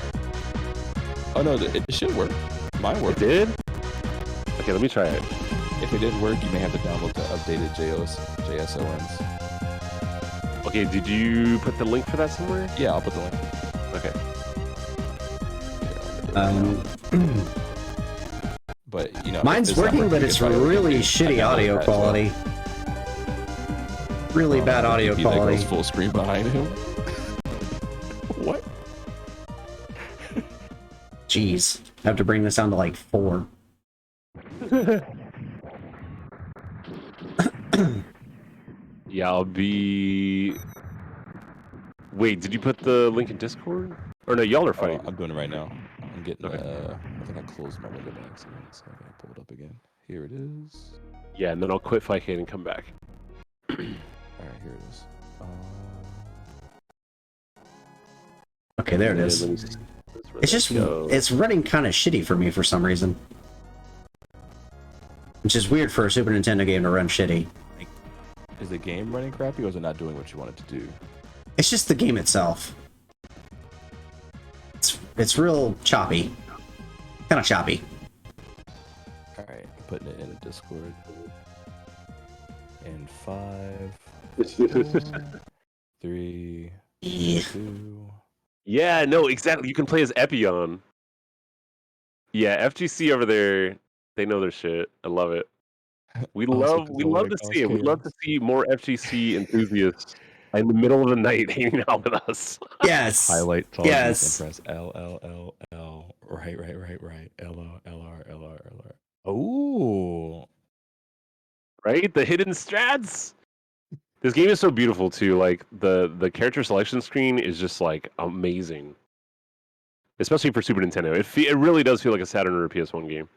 Oh no, it should work. Mine worked. It did? Okay, let me try it. If it didn't work, you may have to download the updated JSONs. Okay, did you put the link for that somewhere? Yeah, I'll put the link. Okay. But mine's working, but it's really shitty audio quality. Really bad audio quality. That goes full screen behind him. What? Jeez, I have to bring this down to like 4. Yeah, I'll be. Wait, did you put the link in Discord? Or no, y'all are fighting. I'm doing it right now. I'm getting. I think I closed my window by accident, so I gotta pull it up again. Here it is. Yeah, and then I'll quit Fightcade and come back. All right, here it is. Okay, there it is. It's just it's running kind of shitty for me for some reason, which is weird for a Super Nintendo game to run shitty. Is the game running crappy, or is it not doing what you want it to do? It's just the game itself. It's real choppy, kind of choppy. All right, I'm putting it in a Discord. In 5, 4, 3, Yeah. 2. Yeah, no, exactly. You can play as Epion. Yeah, FGC over there, they know their shit. I love it. We love to see it. We'd love to see more FGC enthusiasts in the middle of the night hanging out with us. Yes. Highlight all Yes. and press L L L L. Right. L O L R L R L R. Oh. Right? The hidden strats. This game is so beautiful too. Like the character selection screen is just like amazing, especially for Super Nintendo. It really does feel like a Saturn or a PS1 game.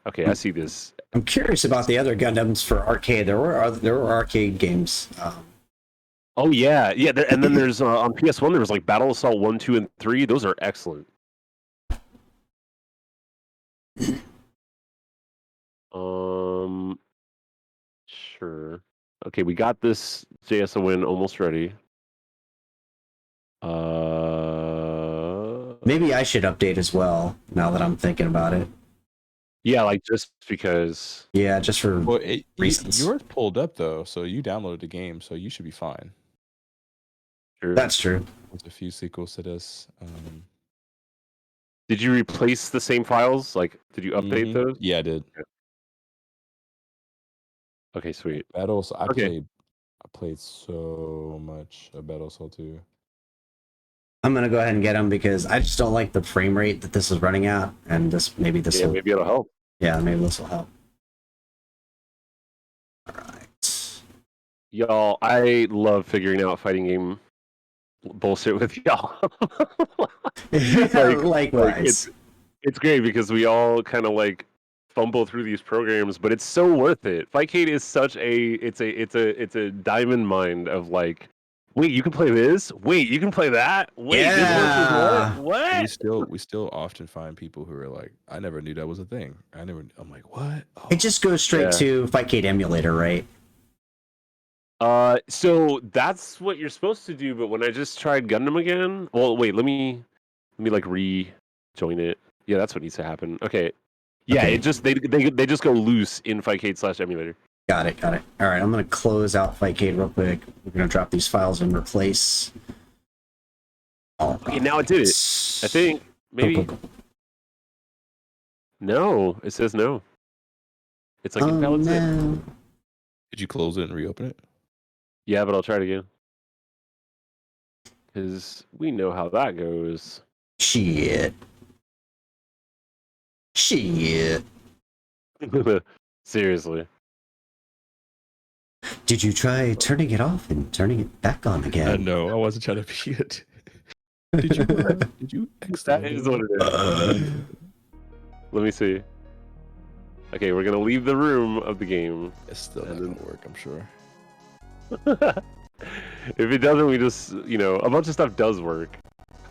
Okay, I see this. I'm curious about the other Gundams for arcade. There were arcade games. Oh yeah. And then there's on PS1 there was like Battle Assault 1, 2, and 3. Those are excellent. Sure. Okay, we got this JSO win almost ready. Maybe I should update as well, now that I'm thinking about it. Yeah, like just because. Yeah, just for reasons. Yours pulled up though, so you downloaded the game, so you should be fine. Sure. That's true. There's a few sequels to this. Did you replace the same files? Like, did you update those? Yeah, I did. Okay, sweet. Battle. So I Okay. played so much of Battle Soul 2. I'm gonna go ahead and get them because I just don't like the frame rate that this is running at, and maybe Yeah, maybe it'll help. Yeah, maybe this will help. All right. Y'all, I love figuring out fighting game bullshit with y'all. Likewise. It's great because we all kind of like fumble through these programs, but it's so worth it. Fightcade is such it's a diamond mine of like, wait, you can play this? Wait, you can play that? Wait, Yeah. this one is what? We still often find people who are like, I never knew that was a thing. I'm like, what? Oh. It just goes straight to Fightcade emulator, right? So that's what you're supposed to do, but when I just tried Gundam again, well, wait, let me like rejoin it. Yeah, that's what needs to happen. Okay. Yeah, Okay. it just they just go loose in Fightcade/emulator. Got it. All right, I'm gonna close out Fightcade real quick. We're gonna drop these files and replace. Okay, now it did it. I think maybe. Cool. No, it says no. It's like invalid zip. No. Did you close it and reopen it? Yeah, but I'll try it again. Because we know how that goes. Shit. Seriously. Did you try turning it off and turning it back on again? No, I wasn't trying to be it. Did you? That is what it is. Let me see. Okay, we're gonna leave the room of the game. It's still not gonna work, I'm sure. If it doesn't, we just a bunch of stuff does work.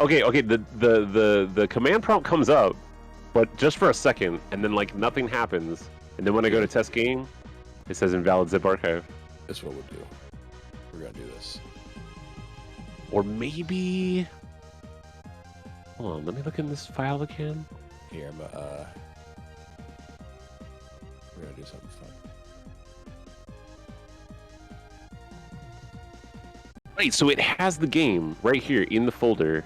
Okay. The command prompt comes up, but just for a second, and then like nothing happens, and then when I go to test game, it says invalid zip archive. That's what we'll do. We're gonna do this. Or maybe. Hold on, let me look in this file again. Here, we're gonna do something fun. Right, so it has the game right here in the folder,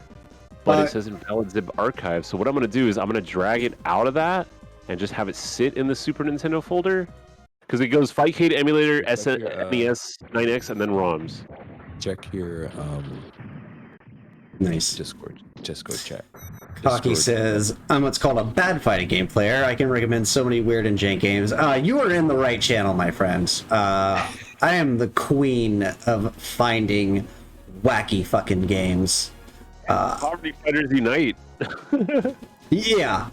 but it says invalid zip archive. So what I'm going to do is I'm going to drag it out of that and just have it sit in the Super Nintendo folder. Because it goes Fightcade emulator, NES, 9X, and then ROMs. Check your Nice. Discord chat. Hockey Discord. says, I'm what's called a bad fighting game player. I can recommend so many weird and jank games. You are in the right channel, my friends. I am the queen of finding wacky fucking games. Poverty Fighters Unite. Yeah.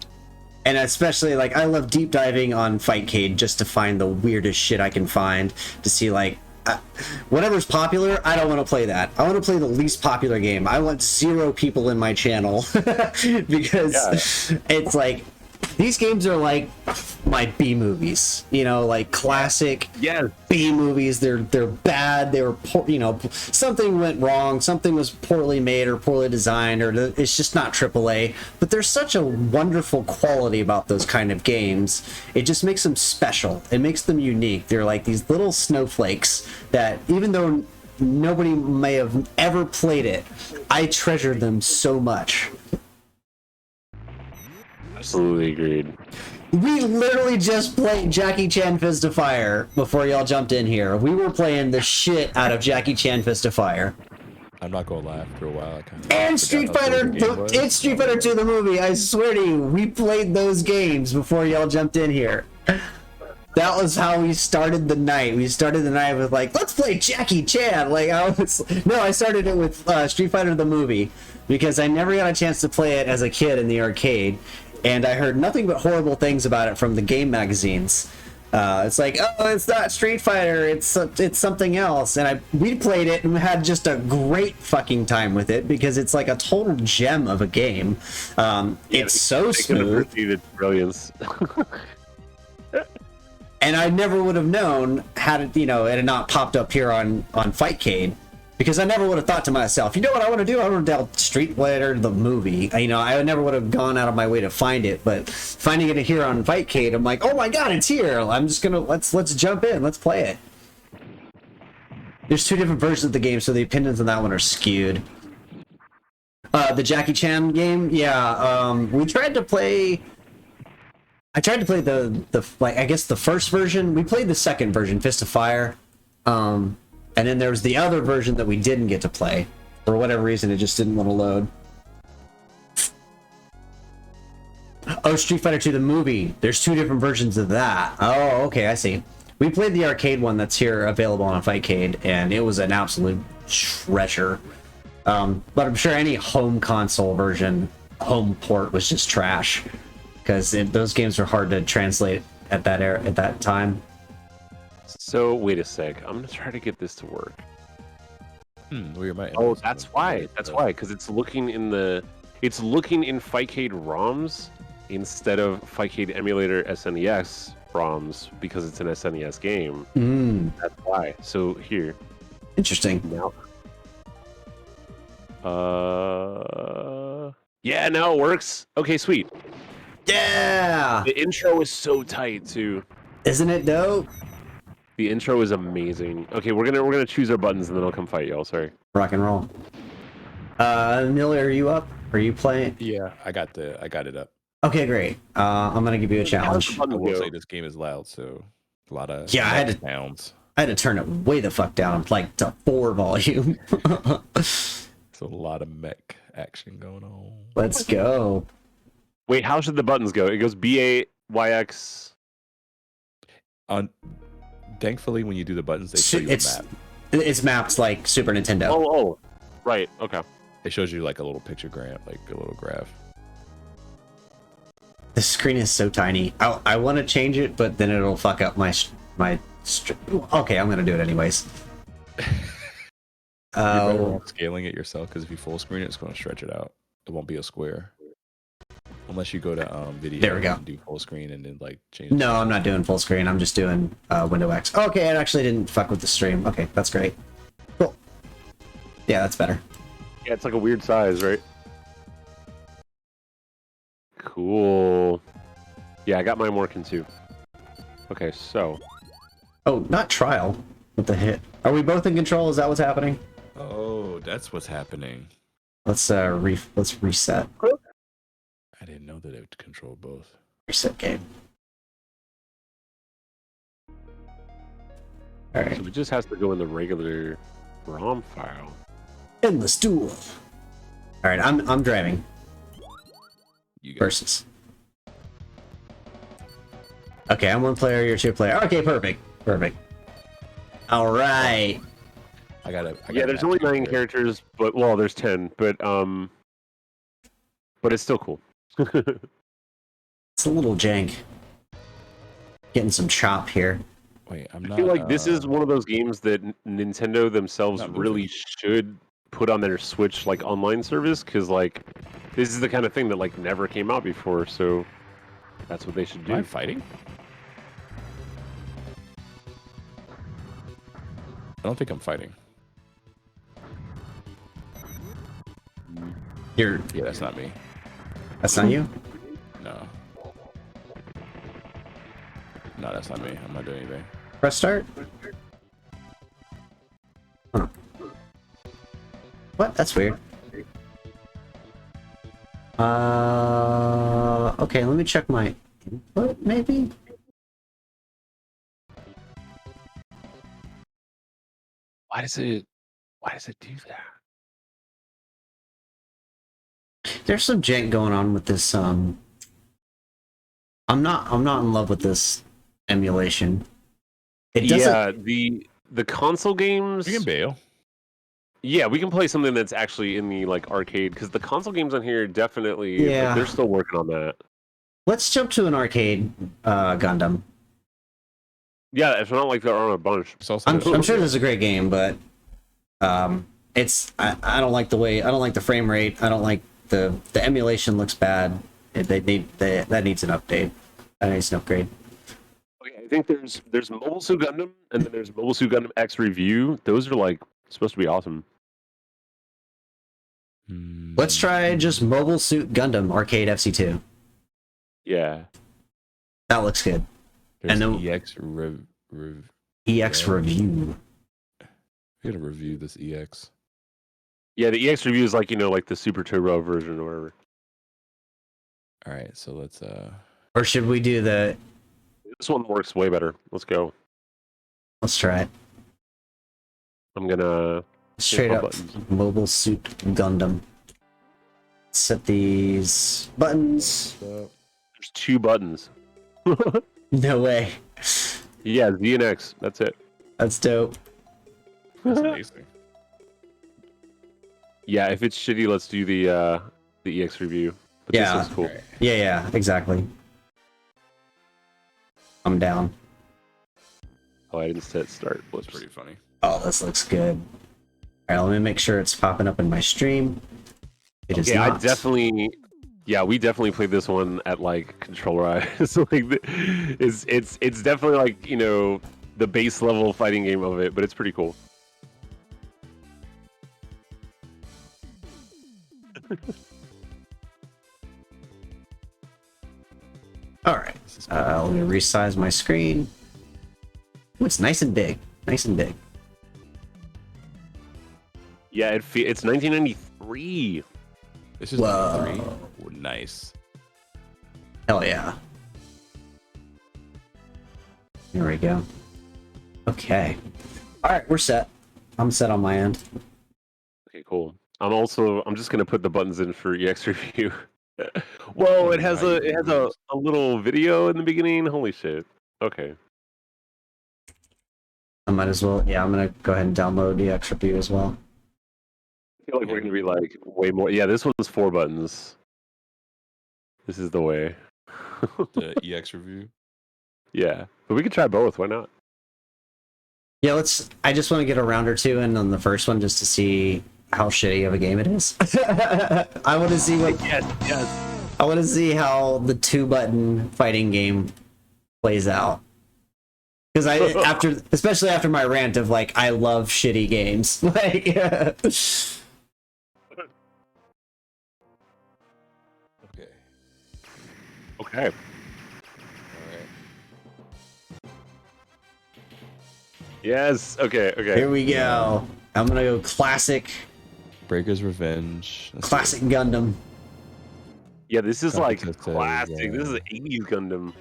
And especially, like, I love deep diving on Fightcade just to find the weirdest shit I can find, to see, like, whatever's popular. I don't want to play that. I want to play the least popular game. I want 0 people in my channel because it's like, these games are like my B movies, you know, like classic B movies. They're bad. They were you know, something went wrong, something was poorly made or poorly designed, or it's just not AAA. But there's such a wonderful quality about those kind of games. It just makes them special. It makes them unique. They're like these little snowflakes that, even though nobody may have ever played it, I treasure them so much. Absolutely agreed. We literally just played Jackie Chan Fist of Fire before y'all jumped in here. We were playing the shit out of Jackie Chan Fist of Fire. I'm not gonna lie. After a while, I kind of And Street Fighter, it's Street Fighter 2 the movie. I swear to you, we played those games before y'all jumped in here. That was how we started the night. We started the night with like, let's play Jackie Chan. Like I started it with Street Fighter the movie because I never got a chance to play it as a kid in the arcade. And I heard nothing but horrible things about it from the game magazines. It's like, oh, it's not Street Fighter, it's something else. And we played it and had just a great fucking time with it because it's like a total gem of a game. It's so smooth. It's brilliance. And I never would have known had it, you know, it had not popped up here on Fightcade. Because I never would have thought to myself, you know what I want to do? I want to download Street Fighter the movie. You know, I never would have gone out of my way to find it, but finding it here on Fightcade, I'm like, oh my god, it's here! I'm just gonna let's jump in, let's play it. There's 2 different versions of the game, so the opinions on that one are skewed. The Jackie Chan game, yeah. We tried to play. I tried to play the like I guess the first version. We played the second version, Fist of Fire. And then there was the other version that we didn't get to play. For whatever reason, it just didn't want to load. Oh, Street Fighter 2 the movie. There's 2 different versions of that. Oh, okay, I see. We played the arcade one that's here available on Fightcade, and it was an absolute treasure. But I'm sure any home console version, home port, was just trash. Because those games were hard to translate at that time. So wait a sec. I'm gonna try to get this to work. Oh, that's why. That's why. Because it's looking in Fightcade ROMs instead of Fightcade emulator SNES ROMs because it's an SNES game. That's why. So here. Interesting. Now. Yeah, now it works. Okay, sweet. Yeah. The intro is so tight too. Isn't it dope? The intro is amazing. Okay, we're gonna choose our buttons and then I'll come fight y'all. Sorry. Rock and roll. Miller, are you up? Are you playing? Yeah, I got it up. Okay, great. I'm gonna give you a challenge. I will say this game is loud, so a lot of I had to sounds. I had to turn it way the fuck down, like to 4 volume. It's a lot of mech action going on. Let's go. Wait, how should the buttons go? It goes BAYX. Thankfully, when you do the buttons, they show you a map. It's mapped like Super Nintendo. Oh, right. Okay. It shows you like a little pictogram, like a little graph. The screen is so tiny. I want to change it, but then it'll fuck up my. Okay, I'm gonna do it anyways. You're better off scaling it yourself because if you full screen it, it's going to stretch it out. It won't be a square. Unless you go to video there we go. And do full screen and then like change. No, I'm not doing full screen. I'm just doing window X. Okay, it actually didn't fuck with the stream. Okay, that's great. Cool. Yeah, that's better. Yeah, it's like a weird size, right? Cool. Yeah, I got mine working too. Okay, so. Oh, not trial. What the hit? Are we both in control? Is that what's happening? Oh, that's what's happening. Let's reset. I didn't know that it would control both. Reset game. All right. So it just has to go in the regular ROM file. Endless duel. All right, I'm driving. You Versus. Okay, I'm 1 player. You're 2 player. Okay, perfect. All right. Yeah, there's only 9 characters, but well, there's 10, but it's still cool. It's a little jank. Getting some chop here. Wait, I'm I not. feel like this is one of those games that Nintendo themselves Not really moving. should put on their Switch like online service, because like this is the kind of thing that like never came out before, so that's what they should Am I do. fighting? I don't think I'm fighting. You're. Yeah, that's not me. That's not you. No. No, that's not me. I'm not doing anything. Press start. Huh. What? That's weird. Okay, let me check my input, maybe? Why does it do that? There's some jank going on with this, I'm not in love with this emulation. It doesn't... Yeah, the console games. You can bail. Yeah, we can play something that's actually in the like arcade, because the console games on here definitely Yeah. like, they're still working on that. Let's jump to an arcade Gundam. Yeah, it's not like there aren't a bunch. It's also I'm sure this is a great game, but it's I don't like the way, I don't like the frame rate, I don't like the emulation looks bad. That needs an update. That needs an upgrade. Okay, I think there's Mobile Suit Gundam, and then there's Mobile Suit Gundam X Review. Those are like supposed to be awesome. Let's try just Mobile Suit Gundam Arcade FC2. Yeah. That looks good. There's and then EX EX Yeah. Review. We gotta review this EX. Yeah, the EX Review is like, like the Super Turbo version or whatever. All right, so let's Or should we do the... This one works way better. Let's go. Let's try it. I'm gonna Straight up buttons. Mobile Suit Gundam. Set these buttons. There's 2 buttons. No way. Yeah, Z and X. That's it. That's dope. that's amazing. Yeah, if it's shitty, let's do the EX Review. But Yeah. This looks cool. Yeah, exactly. I'm down. Oh, I didn't set start. That's pretty funny. Oh, this looks good. Alright, let me make sure it's popping up in my stream. It is Okay, not. I definitely. Yeah, we definitely played this one at like controller eyes. Like, it's definitely like the base level fighting game of it, but it's pretty cool. Alright. Let me resize my screen. Ooh, it's nice and big. Nice and big. Yeah, it's 1993. This is Whoa. 3. Oh, nice. Hell yeah. Here we go. Okay. Alright, we're set. I'm set on my end. Okay, cool. I'm just gonna put the buttons in for EX Review. Whoa, it has a little video in the beginning. Holy shit. Okay. I might as well. Yeah, I'm gonna go ahead and download the extra view as well. I feel like we're gonna be like way more. Yeah, this one's 4 buttons. This is the way. The EX review. Yeah, but we could try both. Why not? Yeah, I just want to get a round or two in on the first one just to see how shitty of a game it is. I want to see what. Yes. I want to see how the 2-button fighting game plays out. Because especially after my rant of like, I love shitty games. Like, Okay. Okay. All right. Yes. Okay. Okay. here we go. I'm gonna go classic Breaker's Revenge. Let's classic Gundam. Yeah, this is like Competitive, classic. This is yeah. an 80s Gundam.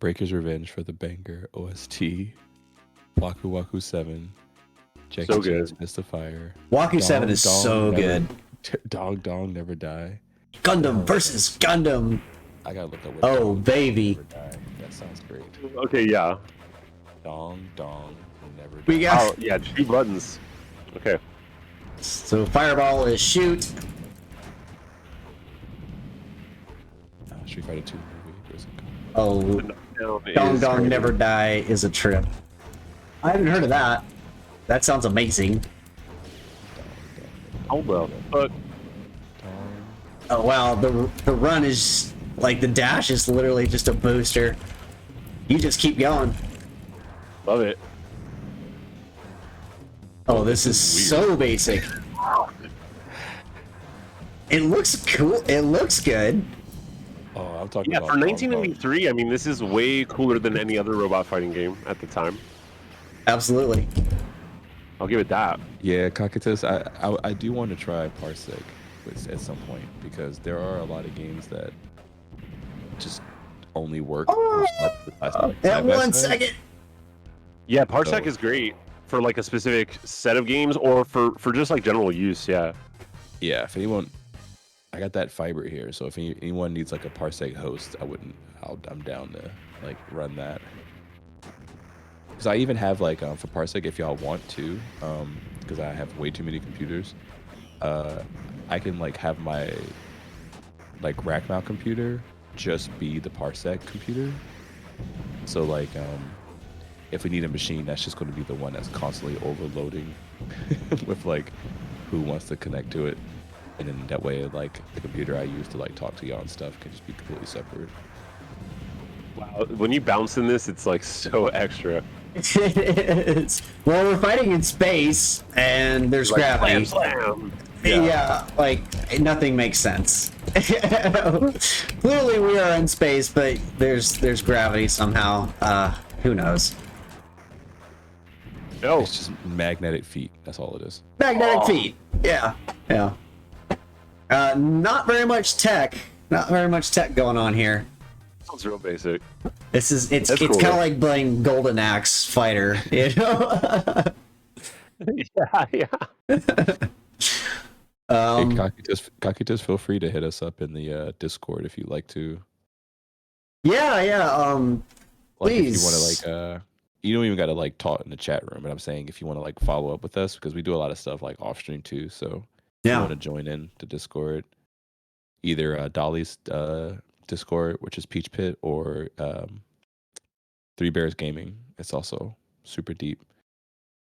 Breaker's Revenge for the banger OST. Waku Waku 7. Jackie So good. Chan's Fist of Fire. Waku 7 is Dong so Never- good. Dong Dong Never Die. Gundam versus Gundam. I gotta look up what Oh, Dong baby. Never Die. That sounds great. Okay. Yeah. Dong Dong Never Die. We got Oh, yeah. 2 buttons. Okay. so fireball is shoot. Street Fighter 2 movie. is a Oh, Knockdown Dong is Dong crazy. Never Die is a trip. I haven't heard of that. That sounds amazing. How the fuck? Oh wow, the run is like the dash is literally just a booster. You just keep going. Love it. Oh, this is so basic. It looks cool. It looks good. Oh, I'm talking Yeah, about for Dong 1993, I mean, this is way cooler than any other robot fighting game at the time. Absolutely. I'll give it that. Yeah, Cockatoos, I do want to try Parsec at some point because there are a lot of games that just only work At 1 second. Yeah, Parsec So- is great for like a specific set of games or for just like general use. Yeah. Yeah, if anyone, I got that fiber here, so if anyone needs like a Parsec host, I'm down to like run that. Because I even have like for Parsec, if y'all want to, because I have way too many computers, I can like have my like rack mount computer just be the Parsec computer. So like if we need a machine, that's just going to be the one that's constantly overloading with like who wants to connect to it, and then that way like the computer I use to like talk to y'all and stuff can just be completely separate. Wow. When you bounce in this, it's like so extra. Well, we're fighting in space, and there's Like, gravity. slam. Yeah, like nothing makes sense. Clearly, we are in space, but there's gravity somehow. Who knows? No. It's just magnetic feet. That's all it is. Magnetic feet. Yeah, yeah. Not very much tech. Not very much tech going on here. Sounds real basic. It's That's kind cool, of though. like playing Golden Axe Fighter, you know. Yeah. Hey, Kakitas, feel free to hit us up in the Discord if you'd like to. Yeah. Like Please. if you want to like you don't even got to like talk in the chat room, but I'm saying if you want to like follow up with us because we do a lot of stuff like off stream too. So if you want to join in to Discord, either Dolly's Discord, which is Peach Pit, or Three Bears Gaming. It's also super deep.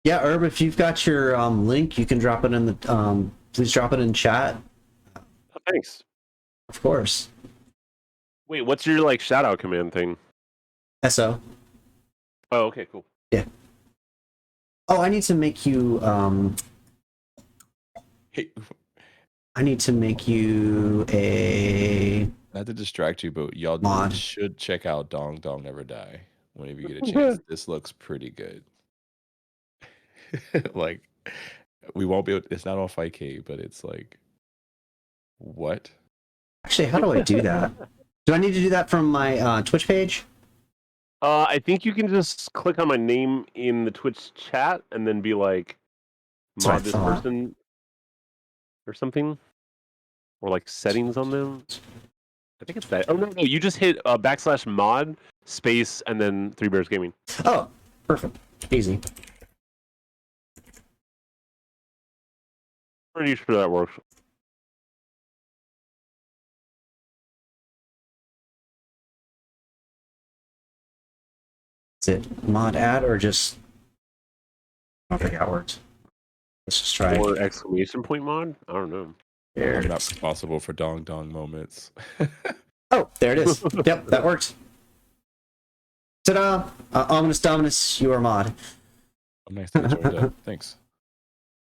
Yeah, Herb, if you've got your link, you can drop it in the please drop it in chat. Oh, thanks. Of course. Wait, what's your like shout out command thing? SO. Oh, okay, cool. Yeah. Oh, I need to make you Hey, I need to make you a not to distract you, but y'all Mod. should check out Dong Dong Never Die whenever you get a chance. This looks pretty good. Like, we won't be able, it's not on Fightcade, but it's like, what? Actually, how do I do that? Do I need to do that from my Twitch page? I think you can just click on my name in the Twitch chat and then be like, That's what I mod this thought. person or something, or like settings on them. I think it's that. Oh no, you just hit /mod space and then Three Bears Gaming. Oh, perfect. Easy. Pretty sure that works. Is it mod add or just I don't think how it works. Let's just try Or exclamation point mod? I don't know. here. I'm not responsible for Dong Dong moments. Oh, there it is. Yep, that works. Ta-da! Ominous Dominus, you are mod. I'm nice to join that. Thanks.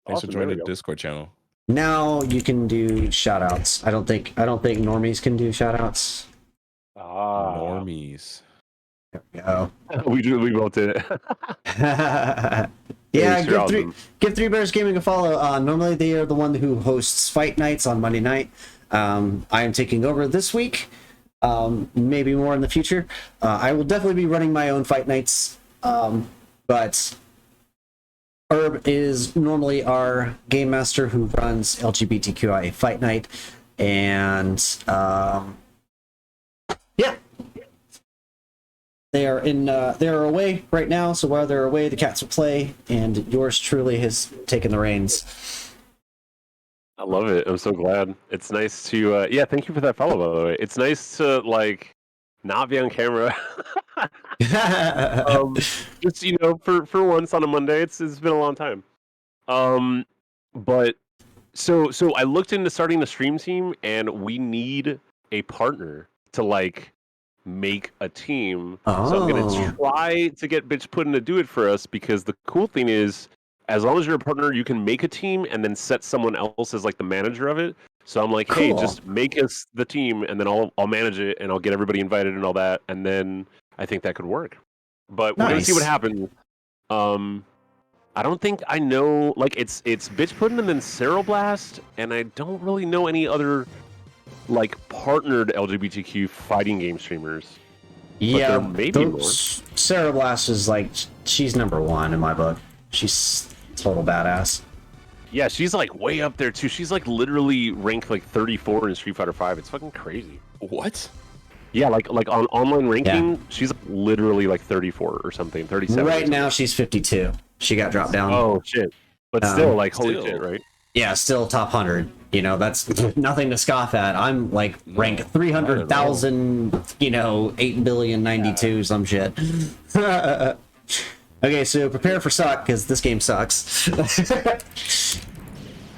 Thanks Awesome, for there joining we the go. Discord channel. Now you can do shoutouts. I don't think normies can do shoutouts. Ah, Normies. There we go. we both did it. Yeah, Thanks, you're give Three Bears Gaming a follow. Normally they are the one who hosts fight nights on Monday night. I am taking over this week. Maybe more in the future. I will definitely be running my own fight nights. But Herb is normally our game master who runs LGBTQIA Fight Night, and yeah, they are away right now. So while they're away, the cats will play, and yours truly has taken the reins. I love it. I'm so glad. It's nice to yeah, thank you for that follow, by the way. It's nice to like not be on camera. Just for once on a Monday, it's been a long time. But so I looked into starting the stream team, and we need a partner to like make a team. So I'm gonna try to get Bitch Puddin to do it for us, because the cool thing is, as long as you're a partner, you can make a team and then set someone else as like the manager of it. So I'm like, hey, just make us the team, and then I'll manage it, and I'll get everybody invited and all that, and then I think that could work. But we're gonna see what happens. I don't think I know. Like, it's Bitch Puddin and then Ceroblast, and I don't really know any other like partnered LGBTQ fighting game streamers. Yeah, maybe more. Ceroblast is like, she's number one in my book. She's total badass. Yeah, she's like way up there too. She's like literally ranked like 34 in Street Fighter V. It's fucking crazy. What? Yeah, like on online ranking, she's literally like 34 or something, 37. Right now she's 52. She got dropped down. Oh shit! But still, like, holy shit, right? Yeah, still top 100. You know, that's nothing to scoff at. I'm like rank 300,000. 8,092,000 some shit. Okay, so prepare for suck, because this game sucks.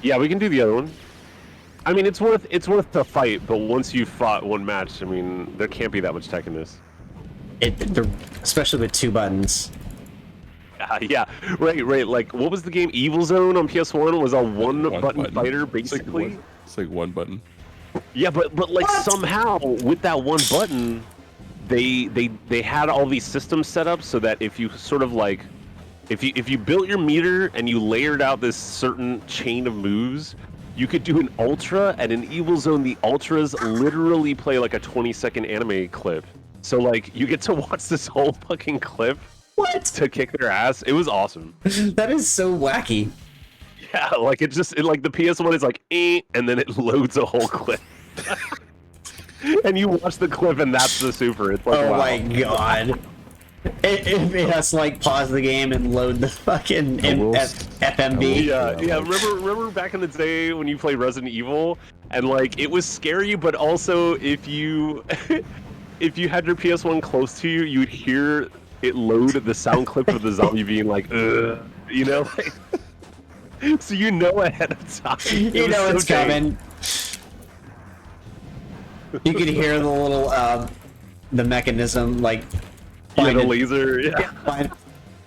Yeah, we can do the other one. I mean, it's worth the fight, but once you've fought one match, I mean, there can't be that much tech in this. Especially with 2 buttons. Yeah, right. Like, what was the game? Evil Zone on PS1 was a one button fighter, basically. It's like one button. Yeah, but like somehow with that one button, they had all these systems set up so that if you sort of like, if you built your meter and you layered out this certain chain of moves, you could do an ultra, and in Evil Zone, the ultras literally play like a 20-second anime clip. So like, you get to watch this whole fucking clip. What? To kick their ass. It was awesome. That is so wacky. Yeah, like it like the PS1 is like, and then it loads a whole clip. And you watch the clip, and that's the super. It's like, wow. My god. It has to like pause the game and load the fucking FMV. Yeah. Remember back in the day when you played Resident Evil, and like it was scary, but also if you had your PS1 close to you, you would hear it load the sound clip of the zombie being like, ugh, like, so ahead of time. You know it's coming. You could hear the little, the mechanism, like, the laser,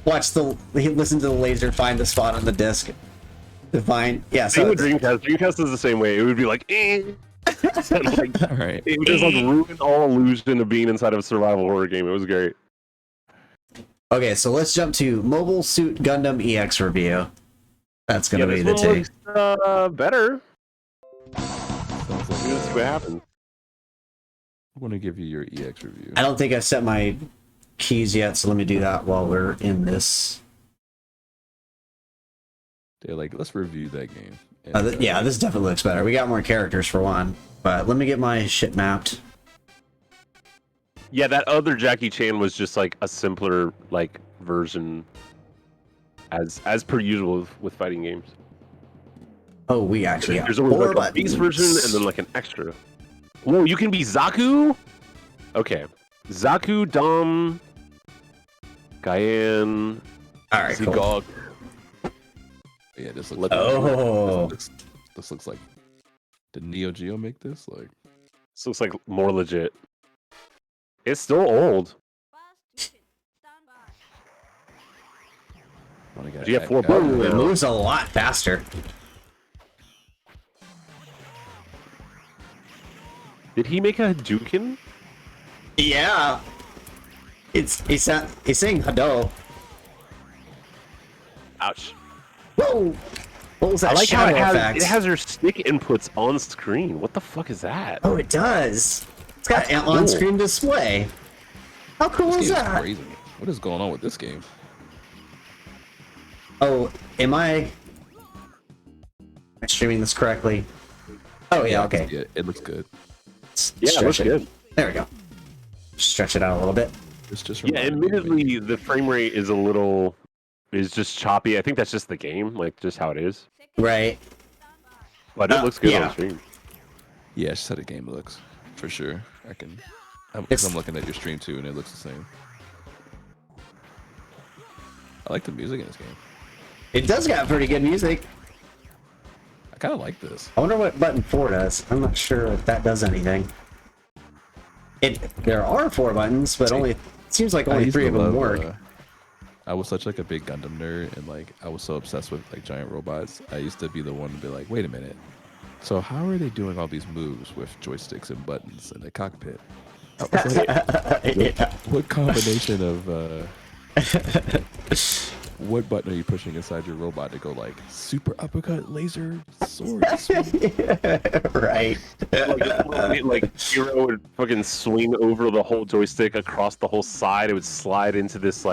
listen to the laser, find the spot on the disc. To find, Same with Dreamcast. Dreamcast is the same way. It would be like, and like, all right. It would just like ruin all illusion of being inside of a survival horror game. It was great. Okay, so let's jump to Mobile Suit Gundam EX review. That's gonna be the take. Better. Sounds like Let's see what happens. I want to give you your EX review. I don't think I've set my keys yet, so let me do that while we're in this. They're like, let's review that game. Yeah, this definitely looks better. We got more characters for one, but let me get my shit mapped. Yeah, that other Jackie Chan was just like a simpler like version, as per usual with fighting games. Oh, we actually got there's always 4 like buttons. a base version and then like an extra. Whoa, you can be Zaku? Okay, Zaku, Dom, Guyan, All right, cool. Zigog. Yeah, this looks. This looks like. Did Neo Geo make this? Like, this looks like more legit. It's still old. You have 4 buttons. It moves a lot faster. Did he make a Hadouken? Yeah. He's saying Hado. Ouch. Whoa! What was that? I like how shadow it has her stick inputs on screen. What the fuck is that? Oh, it does. It's got an on-screen display. How cool is that? Crazy. What is going on with this game? Oh, am I streaming this correctly? Oh yeah, okay. Yeah, it looks good. Yeah, it looks good. There we go. Stretch it out a little bit. It's just admittedly, the frame rate is just choppy. I think that's just the game, like just how it is. Right. But it looks good on stream. Yeah, it's just how the game looks, for sure. Because I'm looking at your stream too, and it looks the same. I like the music in this game. It does got pretty good music. I kind of like this. I wonder what button 4 does. I'm not sure if that does anything. There are 4 buttons, but it seems like only 3 of them work. I was such like a big Gundam nerd, and like I was so obsessed with like giant robots. I used to be the one to be like, wait a minute. So how are they doing all these moves with joysticks and buttons in the cockpit? I was like, what combination of what button are you pushing inside your robot to go like super uppercut, laser, sword? Right. Like Hero would fucking swing over the whole joystick across the whole side. It would slide into this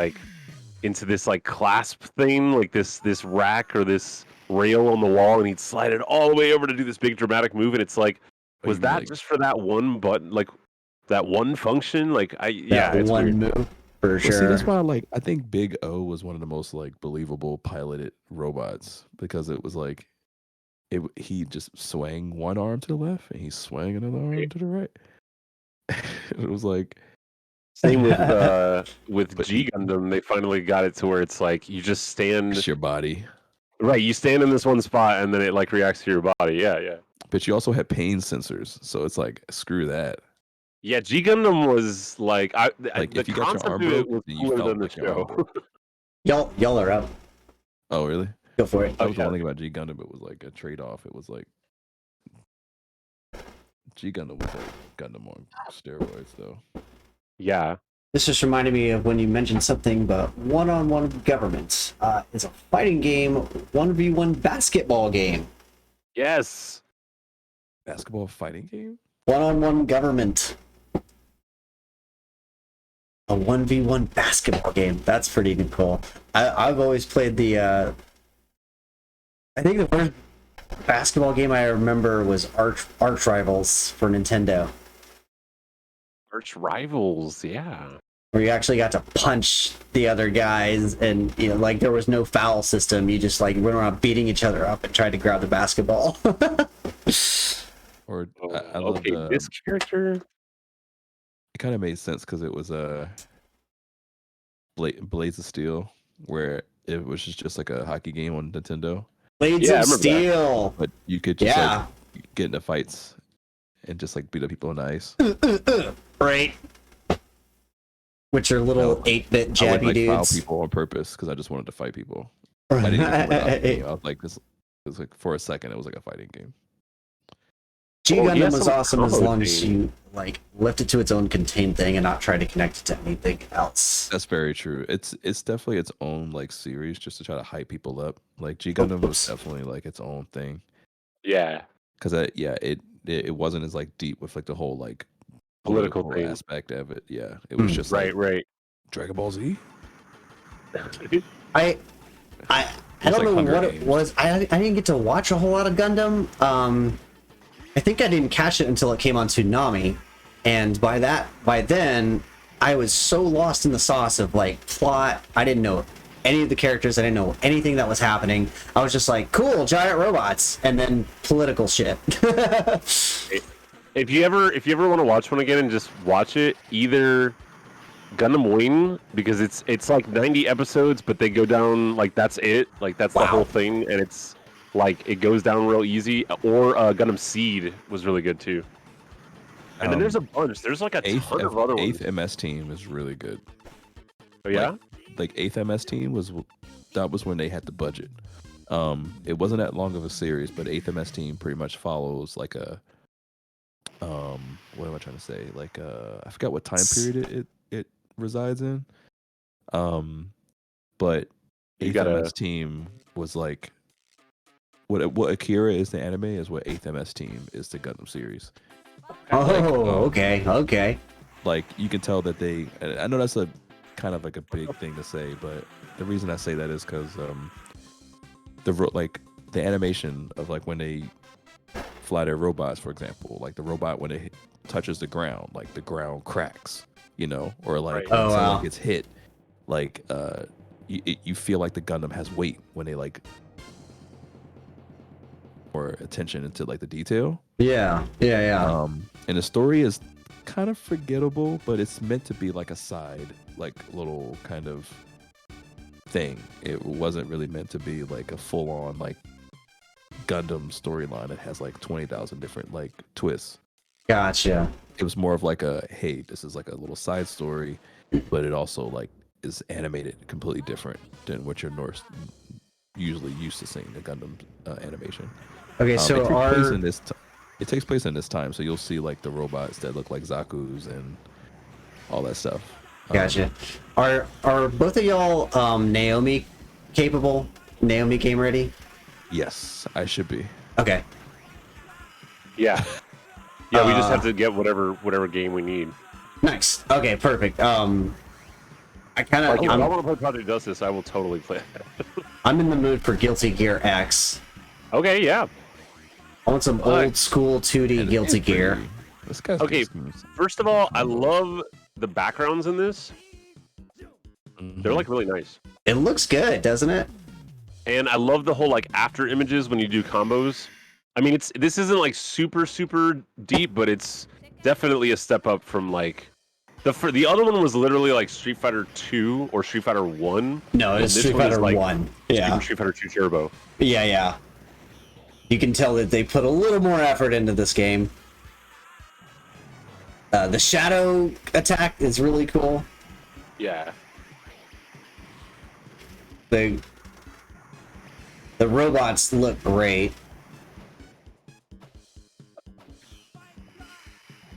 clasp thing, like this rack or this rail on the wall, and he'd slide it all the way over to do this big dramatic move. And it's like, was that just for that one button, like that one function? Like it's one weird. move for sure. See, that's why I think Big O was one of the most like believable piloted robots, because it was like he just swang one arm to the left and he swang another arm to the right. It was like same with G Gundam. They finally got it to where it's like you just stand. It's your body. Right, you stand in this one spot and then it like reacts to your body. Yeah. But you also had pain sensors, so it's like screw that. Yeah, G Gundam was like Like the if you got your concept arm of it broke, was then you cooler felt than the like your arm show. broke. Y'all are up. Oh really? Go for it. That was the one thing about G Gundam. It was like a trade off. It was like G Gundam was like Gundam on steroids, though. Yeah. This just reminded me of when you mentioned something about one-on-one government. It's a fighting game, 1v1 basketball game. Yes. Basketball fighting game. One-on-one government. A 1v1 basketball game. That's pretty cool. I've always played the. I think the first basketball game I remember was Arch Rivals for Nintendo. Arch Rivals, yeah. Where you actually got to punch the other guys, and like there was no foul system. You just like went around beating each other up and tried to grab the basketball. Or I love this character. It kind of made sense because it was a Blades of Steel, where it was just like a hockey game on Nintendo. Blades of Steel. But you could just like get into fights and just like beat up people on the ice. Right. Which are little 8-bit jabby I would, like, dudes. foul people on purpose because I just wanted to fight people. I didn't even play out the game. I was like, this. It was like for a second, it was like a fighting game. G Gundam was awesome as long as you like left it to its own contained thing and not try to connect it to anything else. That's very true. It's definitely its own like series just to try to hype people up. Like G Gundam was definitely like its own thing. Yeah. Because it wasn't as like deep with like the whole like political aspect of it. Yeah, it was just right. Dragon Ball Z. I don't know what it was. I didn't get to watch a whole lot of Gundam. I think I didn't catch it until it came on Toonami, and by then I was so lost in the sauce of like plot. I didn't know any of the characters. I didn't know anything that was happening. I was just like, cool, giant robots, and then political shit. If you ever want to watch one again and just watch it, either Gundam Wing, because it's like 90 episodes, but they go down like that's it, like that's the whole thing, and it's like it goes down real easy. Or Gundam Seed was really good too. And then there's a bunch. There's like a ton of other ones. 8th MS Team is really good. Oh yeah, like 8th MS Team was when they had the budget. It wasn't that long of a series, but 8th MS Team pretty much follows like a what am I trying to say? Like I forgot what time period it resides in. But 8th MS Team was like what Akira is the anime is what 8th MS Team is the Gundam series. Okay. Like you can tell that I know that's a kind of like a big thing to say, but the reason I say that is because the animation of like when they fly their robots, for example, like the robot when it touches the ground, like the ground cracks, or like when someone gets hit, like you feel like the Gundam has weight when they like more attention into like the detail. Yeah. And the story is kind of forgettable, but it's meant to be like a side, like little kind of thing. It wasn't really meant to be like a full on like Gundam storyline. It has like 20,000 different like twists. Gotcha. It was more of like a, hey, this is like a little side story, but it also like is animated completely different than what you're usually used to seeing the Gundam animation. Okay, so it takes place in this time, so you'll see like the robots that look like Zaku's and all that stuff. Gotcha. Are both of y'all Naomi capable? Naomi game ready? Yes, I should be. Okay. Yeah. Yeah, we just have to get whatever game we need. Nice. Okay, perfect. I kind of. Like, if I want to play Project Justice, I will totally play it. I'm in the mood for Guilty Gear X. Okay, yeah. I want some old school 2D Guilty Gear. This guy's Okay, first of all, I love the backgrounds in this. They're like really nice. It looks good, doesn't it? And I love the whole like after images when you do combos. I mean, this isn't like super deep, but it's definitely a step up from like the other one was literally like Street Fighter 2 or Street Fighter 1. No, it's Street Fighter 1. Yeah. Street Fighter 2 Turbo. Yeah. You can tell that they put a little more effort into this game. The shadow attack is really cool. Yeah. The robots look great.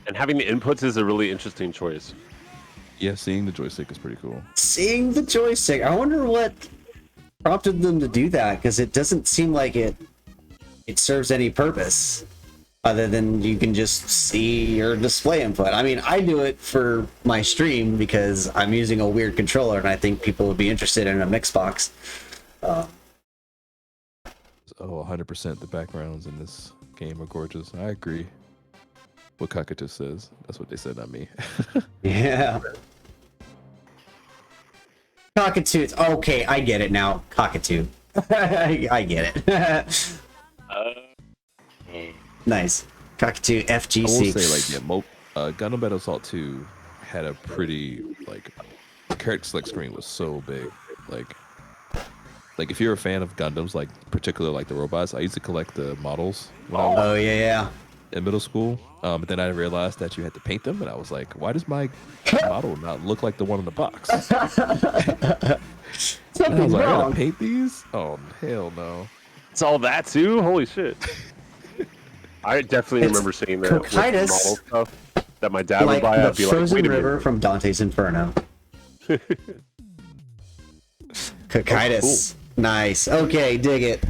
And having the inputs is a really interesting choice. Yeah, seeing the joystick is pretty cool. Seeing the joystick, I wonder what prompted them to do that, because it doesn't seem like it serves any purpose other than you can just see your display input. I mean, I do it for my stream because I'm using a weird controller and I think people would be interested in a mix box. Oh, 100% the backgrounds in this game are gorgeous. I agree. What Cockatoo says. That's what they said, not me. Yeah. Cockatoo. Okay, I get it now. Cockatoo. I get it. Nice. Cockatoo FGC. I will say, like, yeah, Gundam Battle Assault 2 had a pretty, like, character select screen was so big. Like if you're a fan of Gundams, like, particularly like the robots, I used to collect the models when I was in middle school. But then I realized that you had to paint them, and I was like, why does my model not look like the one in the box? And I was like, I gotta paint these? Oh, hell no. It's all that too? Holy shit. I definitely remember seeing that with model stuff that my dad would buy. I'd be like, Frozen wait a River minute. from Dante's Inferno. Cocytus. Cool. Nice. Okay, dig it.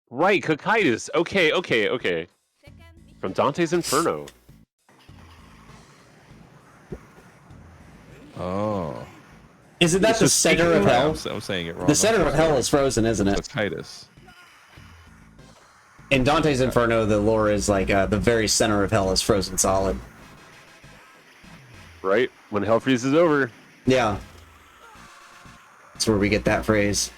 Right, Cocytus. Okay. From Dante's Inferno. Oh. Isn't that the center of hell? I'm saying it wrong. The center of hell is frozen, isn't it? Cocytus. In Dante's Inferno, the lore is like the very center of hell is frozen solid. Right? When hell freezes over. Yeah. That's where we get that phrase.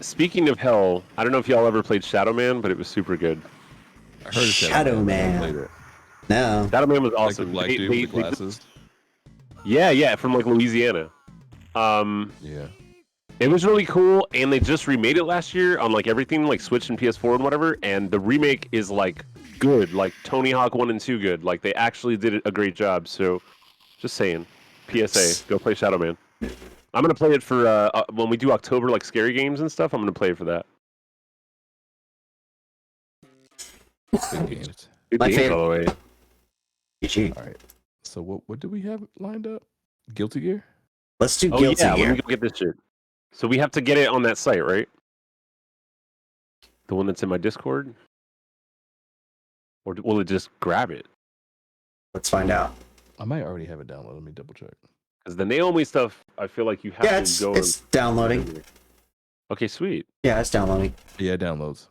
Speaking of hell, I don't know if y'all ever played Shadow Man, but it was super good. I heard of Shadow Man. No. Shadow Man was Like awesome. the black dude with the glasses. Yeah, from like Louisiana. Yeah. It was really cool, and they just remade it last year on like everything, like Switch and PS4 and whatever. And the remake is like good, like Tony Hawk 1 and 2 good. Like they actually did a great job. So, just saying, PSA, go play Shadow Man. I'm gonna play it for when we do October like scary games and stuff. I'm gonna play it for that. Good games. Good My game, favorite. by the way. GG. All right. So what do we have lined up? Guilty Gear? Let's do Oh Guilty yeah, Gear. let me go get this shit. So we have to get it on that site, right? The one that's in my Discord? Or will it just grab it? Let's find out. I might already have it downloaded. Let me double check. Because the Naomi stuff, I feel like you have Yeah, to go. it's downloading. Okay, sweet. Yeah, it's downloading. Yeah, it downloads.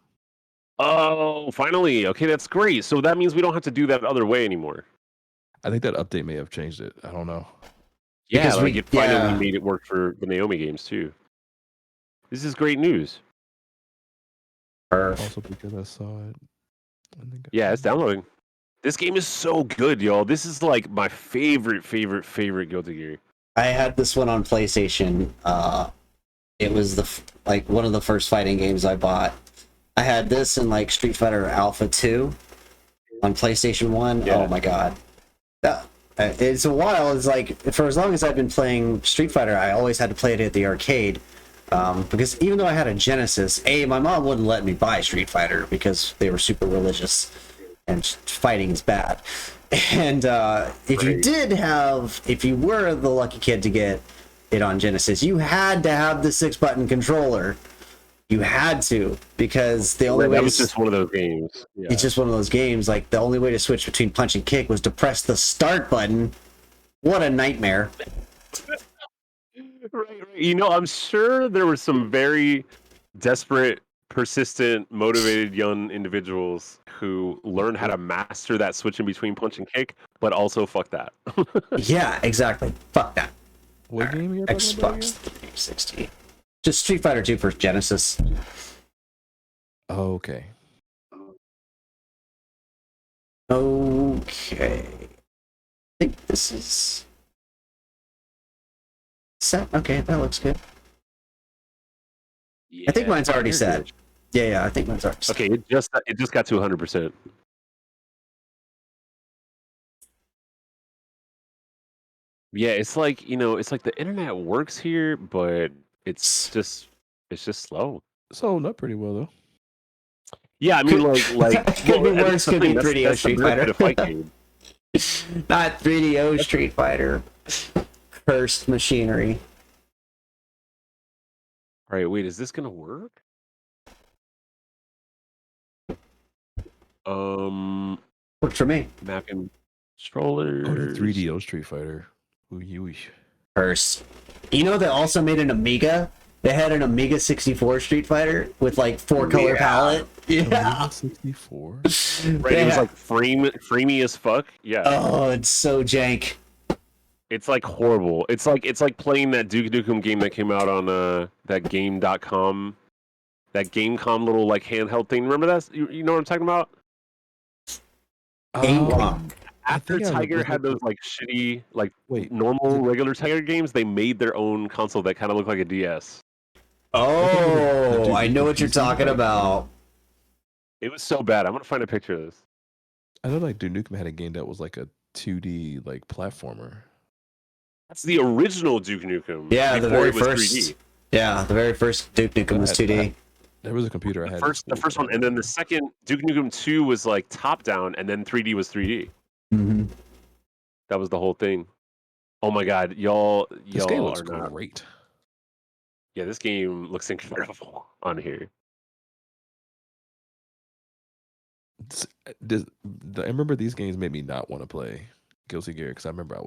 Oh, finally. Okay, that's great. So that means we don't have to do that other way anymore. I think that update may have changed it. I don't know. Yeah, Because like we- it finally yeah. made it work for the Naomi games too. This is great news. Perf. Also because I saw it. Yeah, it's downloading. This game is so good, y'all. This is like my favorite Guilty Gear. I had this one on PlayStation. It was like one of the first fighting games I bought. I had this in like Street Fighter Alpha 2 on PlayStation 1. Yeah. Oh my god. It's a while. It's like, for as long as I've been playing Street Fighter, I always had to play it at the arcade. Because even though I had a Genesis, my mom wouldn't let me buy Street Fighter because they were super religious and fighting is bad. And if you were the lucky kid to get it on Genesis, you had to have the 6-button controller. You had to, because the only way that was just one of those games. Yeah. It's just one of those games. Like, the only way to switch between punch and kick was to press the start button. What a nightmare! Right. You know, I'm sure there were some very desperate, persistent, motivated young individuals who learned how to master that switching between punch and kick, but also fuck that. Yeah, exactly. Fuck that. What game are you talking about Xbox again? 360. Just Street Fighter 2 for Genesis. Oh, okay. Okay. I think this is set. Okay, that looks good. I think mine's already you're set. good. Yeah, I think mine's already set. Okay, it just got to 100%. Yeah, it's like, it's like the internet works here, but it's just slow. It's holding up pretty well though. Yeah, I mean, like Could be worse, could be 3DO that's Street the benefit of Fighter. Fightcade. Not 3DO Street Fighter. Cursed machinery. All right, wait, is this gonna work? Works for me. Mapping controllers. Oh, the 3DO Street Fighter. Ooh. Cursed. You know, they also made an Amiga. They had an Amiga 64 Street Fighter with like 4-color palette. Yeah. 64. Right, it was like framey as fuck. Yeah. Oh, it's so jank. It's like horrible. It's like playing that Duke Nukem game that came out on that game.com, that Gamecom little like handheld thing. Remember that? You know what I'm talking about? Gamecom. After think I Tiger remember- had those like shitty, like Wait, normal regular Tiger games, they made their own console that kind of looked like a DS. Oh, I know what you're PC, talking like- about. It was so bad. I'm gonna find a picture of this. I know like Duke Nukem had a game that was like a 2D like platformer. That's the original Duke Nukem. Yeah, the before very it was first. 3D. Yeah, the very first Duke Nukem was 2D. There was a computer I had. in The school first one, that- and then the second Duke Nukem 2 was like top down, and then 3D was 3D. Mm-hmm. That was the whole thing. Oh my god, y'all This game looks are not. great. Yeah, this game looks incredible on here. I remember these games made me not want to play Guilty Gear because I remember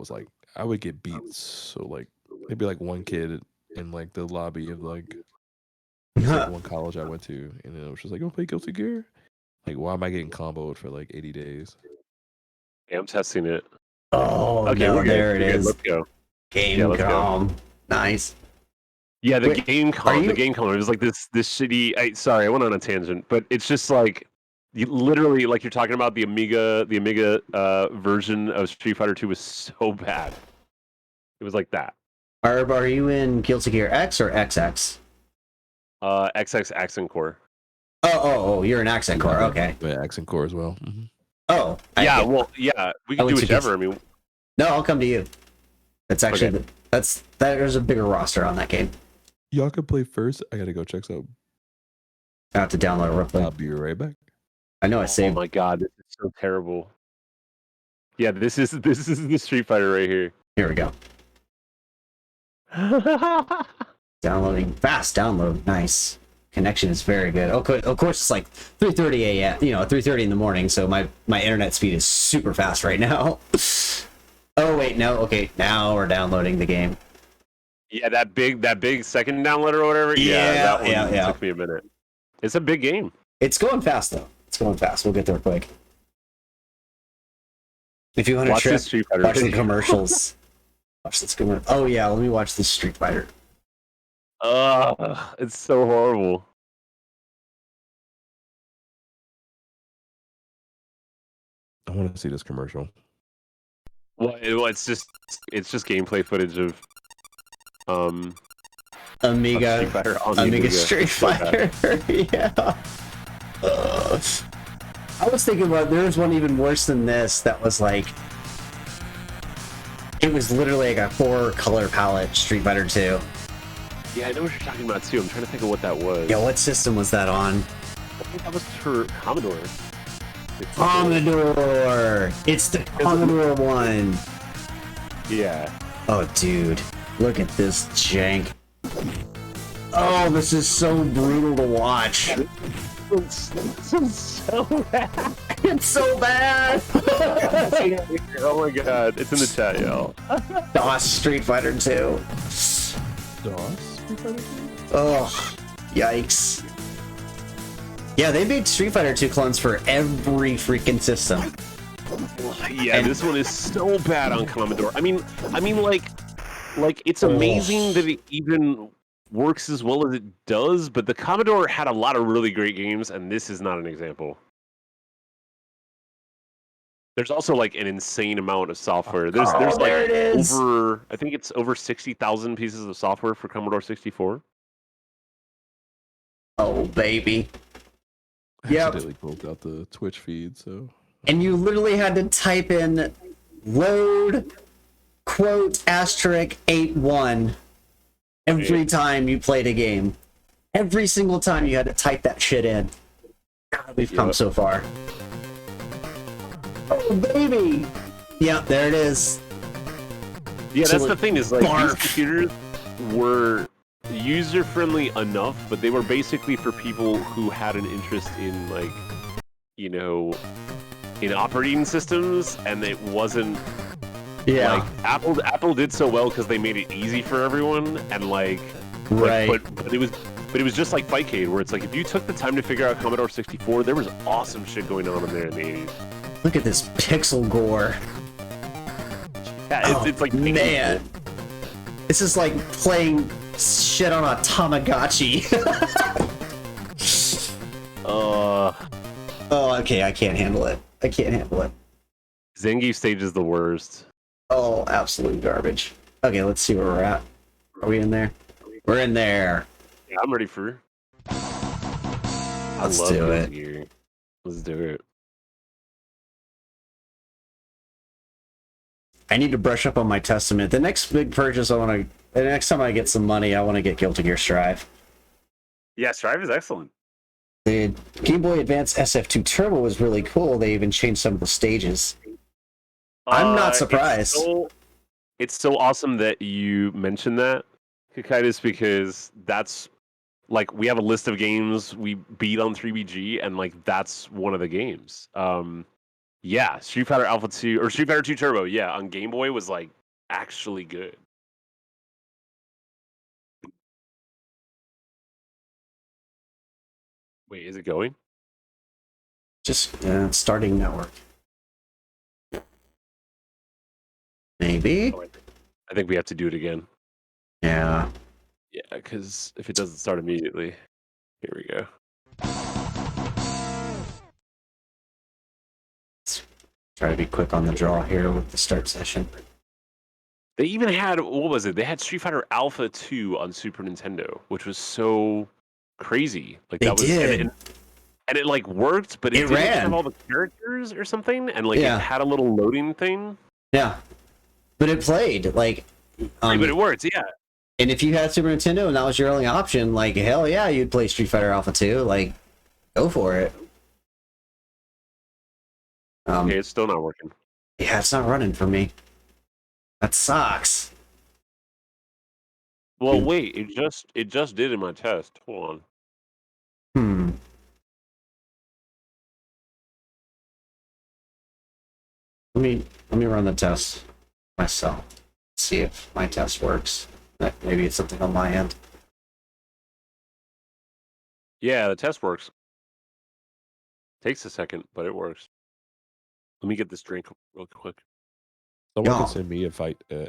I would get beat. So like maybe like one kid in like the lobby of like one college I went to, and it was just like, "Oh, play Guilty Gear." Like, why am I getting comboed for like 80 days? Yeah, I'm testing it. Oh, Okay, no, we're good. there it We're good. is. Let's go. let's go. Gamecom. Nice. Yeah, the Wait, Gamecom. you- The Gamecom. It was like this shitty. Sorry, I went on a tangent, but it's just like you literally like you're talking about the Amiga version of Street Fighter 2 was so bad. It was like that. Are you in Guilty Gear X or XX? XX Accent Core. Oh, you're an Accent Core. Okay. But Accent Core as well. Mm-hmm. Oh. Yeah, I we can went do to whichever. I mean, No, I'll come to you. That's actually Okay. there's a bigger roster on that game. Y'all can play first. I gotta go check some. I have to download it real quick. I'll be right back. I know I oh saved. my god, this is so terrible. Yeah, this is the Street Fighter right here. Here we go. Downloading fast. Download. Nice. Connection is very good. Of course, it's like 3:30 a.m. 3:30 in the morning. So my internet speed is super fast right now. Oh wait, no. Okay, now we're downloading the game. Yeah, that big second download or whatever. Yeah, that one took me a minute. It's a big game. It's going fast though. It's going fast. We'll get there quick. If you want to Watch trip, this Street Fighter. watch the commercials. Watch this commercial. Oh yeah, let me watch this Street Fighter. It's so horrible. Oh want to see this commercial. Well, it's just gameplay footage of Amiga, Street Fighter on the Amiga Amiga. Street So bad. Fighter. Yeah. I was thinking about there's one even worse than this that was like it was literally like a 4-color palette Street Fighter 2. Yeah, I know what you're talking about too. I'm trying to think of what that was. Yeah, what system was that on? I think that was for Commodore. Commodore. It's the Commodore one. Yeah. Oh, dude, look at this jank. Oh, this is so brutal to watch. It's so bad. It's so bad. Oh my god, it's in the chat, y'all. DOS Street Fighter 2. DOS? Oh, yikes. Yeah, they made Street Fighter 2 clones for every freaking system. Yeah, this one is so bad on Commodore. I mean, like it's amazing that it even works as well as it does, but the Commodore had a lot of really great games, and this is not an example. There's also like an insane amount of software. There's like there it is. I think it's over 60,000 pieces of software for Commodore 64. Oh, baby. I Yep. accidentally pulled out the Twitch feed, so And you literally had to type in load quote asterisk 81 every time you played a game. Every single time you had to type that shit in. God, we've come so far. Oh, baby! Yep, there it is. Yeah, So that's it- the thing is like barf. these computers were user friendly enough, but they were basically for people who had an interest in like, you know, in operating systems, and it wasn't Yeah. like Apple did so well because they made it easy for everyone, and like, Right. But it was just like Fightcade, where it's like if you took the time to figure out Commodore 64, there was awesome shit going on in there in the 80s. Look at this pixel gore. Yeah, it's like Man. This is like playing shit on a Tamagotchi. Oh, okay, I can't handle it. I can't handle it. Zangief stage is the worst. Oh, absolute garbage. Okay, let's see where we're at. Are we in there? We're in there. Yeah, I'm ready for. Let's I love do Guilty it. Gear. Let's do it. I need to brush up on my Testament. The next big purchase the next time I get some money, I want to get Guilty Gear Strive. Yeah, Strive is excellent. The Game Boy Advance SF2 Turbo was really cool. They even changed some of the stages. I'm not surprised. It's so awesome that you mentioned that, Kakaitis, because that's like we have a list of games we beat on 3BG, and like that's one of the games. Yeah, Street Fighter Alpha 2 or Street Fighter 2 Turbo, yeah, on Game Boy was like actually good. Wait, is it going? Just starting network. Maybe? I think we have to do it again. Yeah. Yeah, because if it doesn't start immediately, here we go. Try to be quick on the draw here with the start session. They even had, what was it? They had Street Fighter Alpha 2 on Super Nintendo, which was so crazy. Like They that was, did. And it like worked, but it, It didn't ran. have all the characters or something, and like Yeah. it had a little loading thing. Yeah. But it played, like... but it worked, yeah. And if you had Super Nintendo and that was your only option, like, hell yeah, you'd play Street Fighter Alpha 2. Like, go for it. Okay, it's still not working. Yeah, it's not running for me. That sucks. Well, wait, it just did in my test. Hold on. Let me run the test myself. See if my test works. Maybe it's something on my end. Yeah, the test works. Takes a second, but it works. Let me get this drink real quick. someone Yeah. can send me a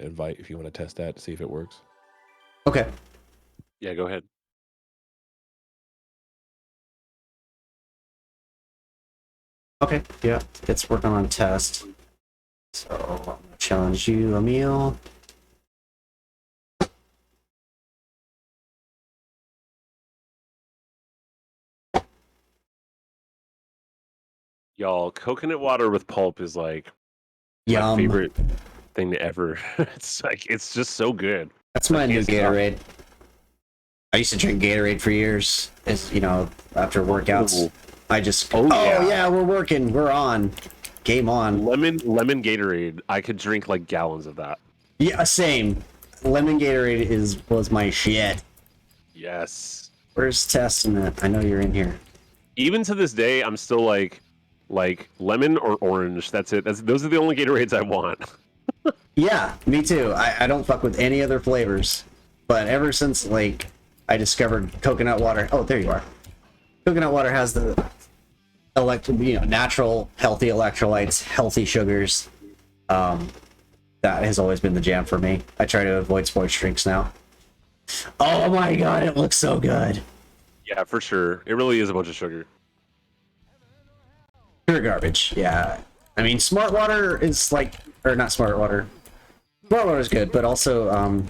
invite if you want to test that to see if it works. Okay. Yeah, go ahead. Okay, yeah, it's working on test. So I'm gonna challenge you, Emil. Y'all, coconut water with pulp is like my Yum. favorite thing to ever. It's just so good. That's my I new can't stop. Gatorade. I used to drink Gatorade for years. As you know, after workouts, Ooh. I just Oh, yeah. yeah, we're working, we're on, game on. Lemon Gatorade. I could drink like gallons of that. Yeah, same. Lemon Gatorade was my shit. Yes. Where's Testament? I know you're in here. Even to this day, I'm still like lemon or orange. That's it. Those are the only Gatorades I want. Yeah, me too. I don't fuck with any other flavors. But ever since like I discovered coconut water. Oh, there you are. Coconut water has the natural, healthy electrolytes, healthy sugars. That has always been the jam for me. I try to avoid sports drinks now. Oh my god, it looks so good. Yeah, for sure. It really is a bunch of sugar. Pure garbage. Yeah. I mean, smart water is like, or not smart water. Smart water is good, but also,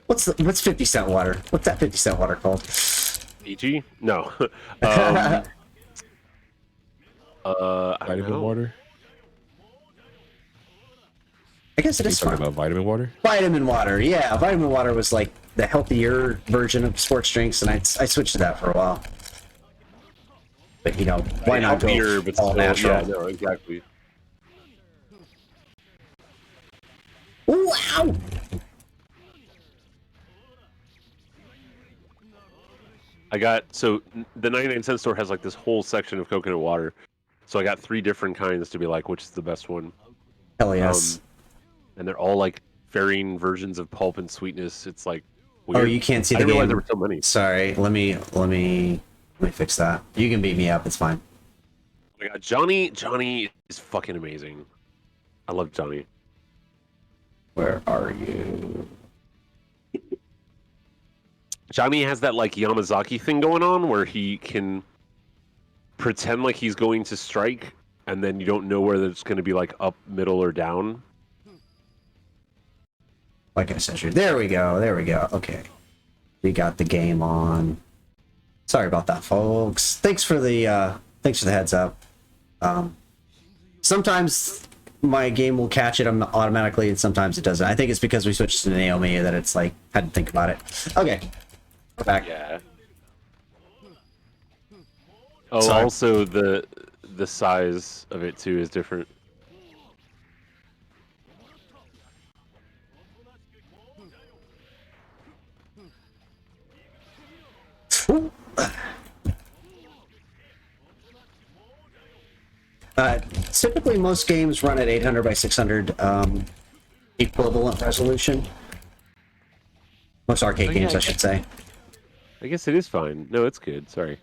what's 50-cent water? What's that 50-cent water called? Fiji? No. I don't Vitamin know. water. I guess it You is talking fun. about vitamin water? Vitamin water. Yeah, vitamin water was like the healthier version of sports drinks, and I switched to that for a while. But you know, why not go Healthier, but all still, natural? Yeah, no, exactly. Wow! I got so the 99-cent store has like this whole section of coconut water. So I got 3 different kinds to be like, which is the best one. Hell yes. And they're all like varying versions of pulp and sweetness. It's like Oh, weird. you can't see I the didn't realize game. there were so many. Sorry. Let me fix that. You can beat me up. It's fine. Oh my God, Johnny is fucking amazing. I love Johnny. Where are you? Johnny has that like Yamazaki thing going on where he can pretend like he's going to strike, and then you don't know whether it's going to be like up, middle, or down. Like I said, there we go. There we go. Okay. We got the game on. Sorry about that, folks. Thanks for the heads up. Sometimes my game will catch it automatically, and sometimes it doesn't. I think it's because we switched to Naomi that it's like had to think about it. Okay. We're back. Yeah. Oh, Sorry. also the size of it too is different. Typically, most games run at 800 by 600 equivalent resolution. Most arcade games, I should say. I guess it is fine. No, it's good. Sorry.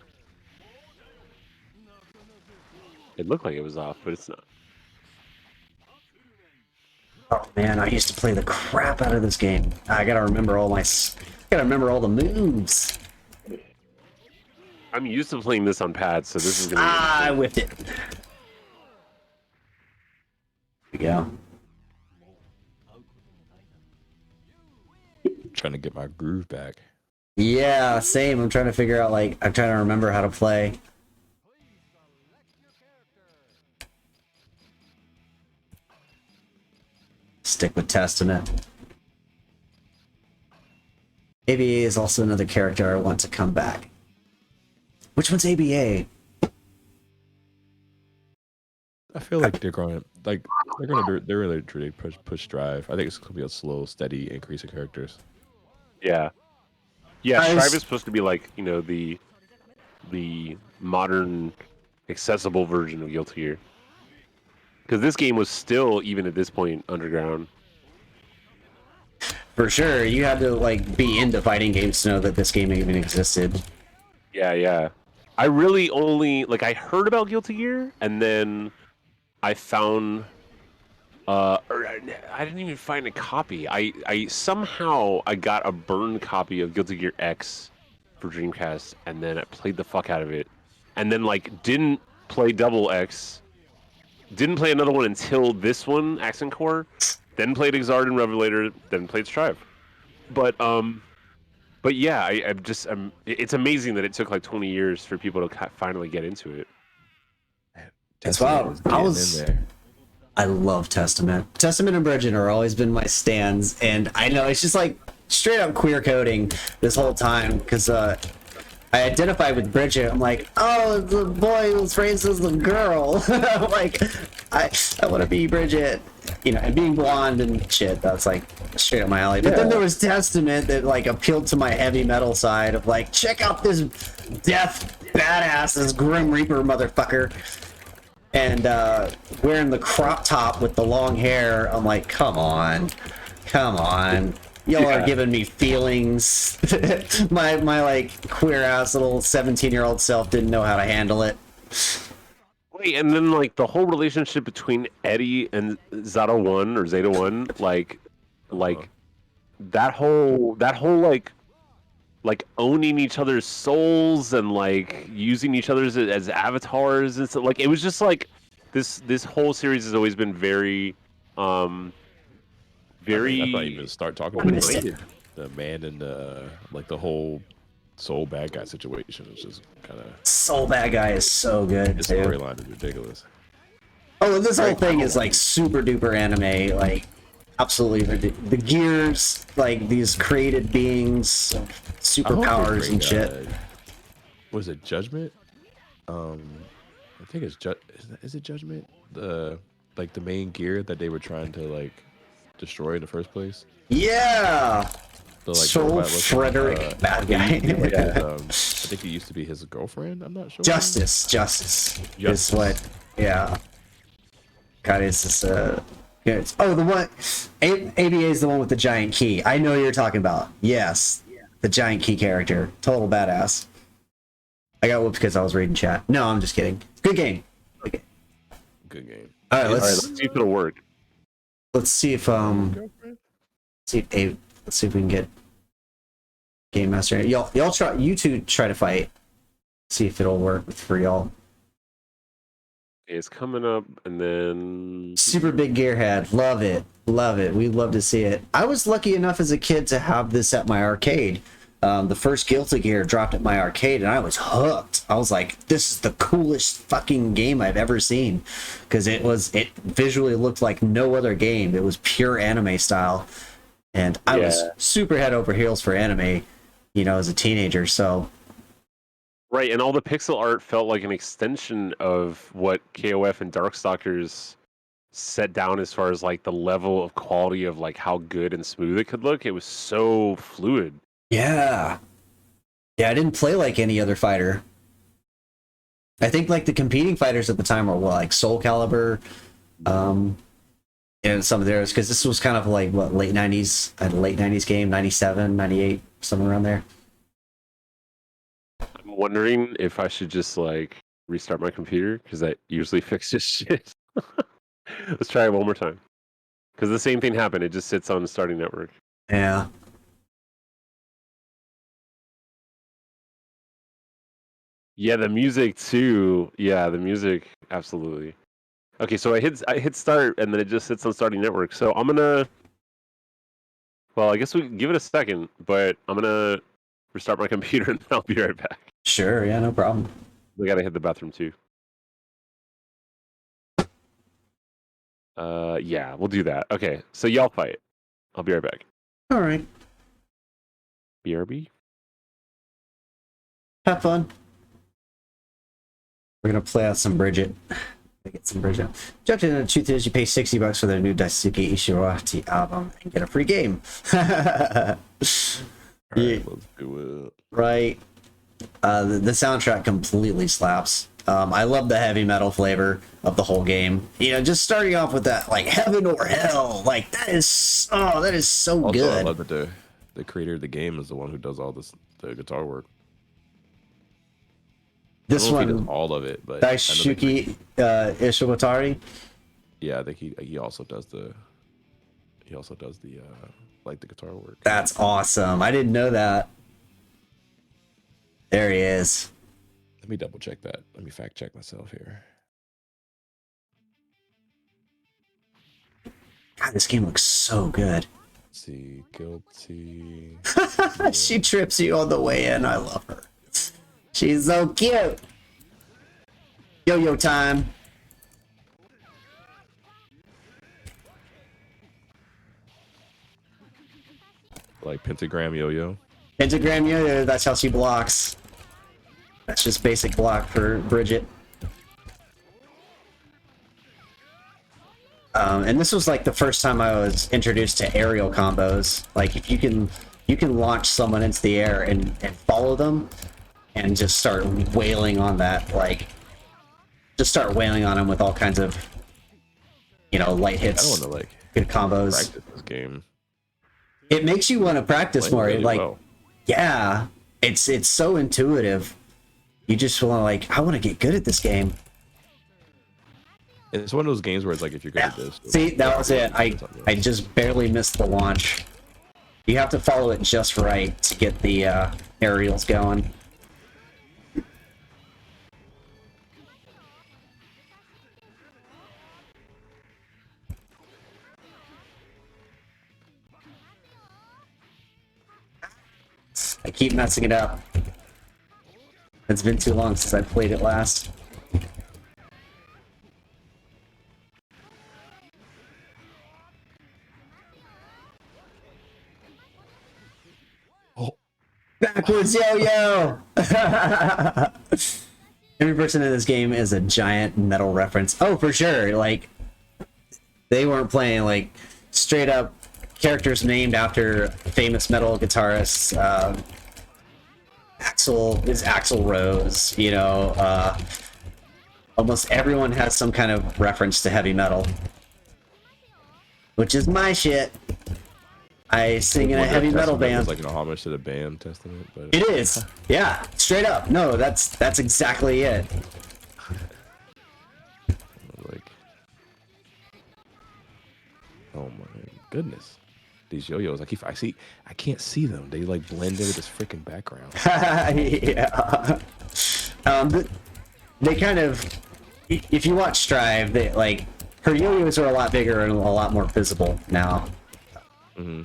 It looked like it was off, but it's not. Oh man, I used to play the crap out of this game. I gotta remember all the moves. I'm used to playing this on pads, so this is gonna be I whiffed it. Here we go. Trying to get my groove back. Yeah, same. I'm trying to figure out, like, I'm trying to remember how to play. Stick with Testament. ABA is also another character I want to come back. Which one's ABA? I feel like they're really push drive. I think it's gonna be a slow, steady increase in characters. Yeah. Yeah, Strive is supposed to be like, you know, the modern, accessible version of Guilty Gear. Because this game was still, even at this point, underground. For sure, you had to, like, be into fighting games to know that this game even existed. Yeah, yeah. I really only, like, I heard about Guilty Gear, and then I found, or I didn't even find a copy. I somehow I got a burned copy of Guilty Gear X for Dreamcast, and then I played the fuck out of it, and then, like, didn't play Double X. Didn't play another one until this one, Accent Core. Then played Exard and Revelator. Then played Strive. But yeah, it's amazing that it took like 20 years for people to finally get into it. It's Testament wild. is getting in there. I love Testament. Testament and Bridget are always been my stands, and I know it's just like straight up queer coding this whole time because I identify with Bridget. I'm like, oh, the boy who was raised as a girl. I'm like, I want to be Bridget, you know, and being blonde and shit. That's like straight up my alley. But then there was Testament that like appealed to my heavy metal side of like, check out this death badass, this Grim Reaper motherfucker. And wearing the crop top with the long hair, I'm like, come on. Y'all are giving me feelings. my like queer ass little 17-year-old self didn't know how to handle it. Wait, and then like the whole relationship between Eddie and Zeta 1 or Zeta 1, like that whole like owning each other's souls and like using each other as avatars and stuff. Like it was just like this whole series has always been very very I thought you even start talking about the man and like the whole soul bad guy situation is just kind of Soul Bad Guy is so good, his dude. storyline is ridiculous. Oh, and this whole thing is like super duper anime, like absolutely the gears, like these created beings, superpowers and shit. Was it Judgment? I think it's is it Judgment? The like the main gear that they were trying to like destroy in the first place. Yeah. The, like, Soul robot looking, Frederick bad guy. I think it used to be his girlfriend. I'm not sure. Justice is what. Yeah. God, it's this. Yeah, oh, the one. ABA is the one with the giant key. I know you're talking about. Yes, the giant key character, total badass. I got whooped because I was reading chat. No, I'm just kidding. Good game. Okay. Good game. All right, let's see if it'll work. Let's see if let's see if we can get Game Master. Y'all try. You two try to fight. See if it'll work for y'all. It's coming up, and then Super big gearhead. Love it. We'd love to see it. I was lucky enough as a kid to have this at my arcade. The first Guilty Gear dropped at my arcade, and I was hooked. I was like, this is the coolest fucking game I've ever seen. Because it visually looked like no other game. It was pure anime style. And I was super head over heels for anime, you know, as a teenager, so... Right, and all the pixel art felt like an extension of what KOF and Darkstalkers set down as far as like the level of quality of like how good and smooth it could look. It was so fluid. Yeah, I didn't play like any other fighter. I think like the competing fighters at the time were like Soul Calibur, and some of theirs, because this was kind of like what, late 90s, a late 90s game, 97, 98, somewhere around there. I'm wondering if I should just like restart my computer, because that usually fixes shit. Let's try it one more time, because the same thing happened. It just sits on the starting network. Yeah. Yeah, the music too. Yeah, the music, absolutely. Okay, so I hit start, and then it just sits on starting network. So I'm gonna, well, I guess we can give it a second, but I'm gonna restart my computer, and I'll be right back. Sure, yeah, no problem. We gotta hit the bathroom too. Yeah, we'll do that. Okay, so y'all fight. I'll be right back. All right. BRB. Have fun. We're gonna play out some Bridget. Get some Bridget. Objective, the truth is, you pay $60 for their new Daisuke Ishirati album and get a free game. Right, let's do it. Right. The soundtrack completely slaps. I love the heavy metal flavor of the whole game. You know, just starting off with that, like, heaven or hell, like, that is so Also, good. I love that the creator of the game is the one who does all the guitar work. This I don't know if he one, does all of it, but Daisuke Ishiwatari. yeah, I think he also does the like the guitar work. That's awesome. I didn't know that. There he is. Let me double check that. Let me fact check myself here. God, this game looks so good. Let's see, guilty. She trips you on the way in. I love her. She's so cute. Yo-yo time. Like pentagram yo-yo. Pentagram yo-yo, that's how she blocks. That's just basic block for Bridget. And this was like the first time I was introduced to aerial combos. Like if you can launch someone into the air and follow them and just start wailing on that, like just start wailing on them with all kinds of, you know, light hits. I don't want to like good combos. practice this game. It makes you want to practice more. Really like well. yeah, it's so intuitive. You just want to like, I want to get good at this game. It's one of those games where it's like if you're good at this. See, that was it. I just barely missed the launch. You have to follow it just right to get the aerials going. I keep messing it up. It's been too long since I played it last. Backwards yo-yo! Every person in this game is a giant metal reference. Oh, for sure. Like, they weren't playing, like, straight up characters named after famous metal guitarists. Axl is Axl Rose, you know. Almost everyone has some kind of reference to heavy metal. Which is my shit. I sing in a heavy metal band. It's like an homage to the band Testament, but it is. Yeah, straight up. No, that's exactly it. Like, oh my goodness, these yo-yos. I can't see them. They like blend into this freaking background. Yeah. They kind of, if you watch Strive, they like her yo-yos are a lot bigger and a lot more visible now. Mm-hmm.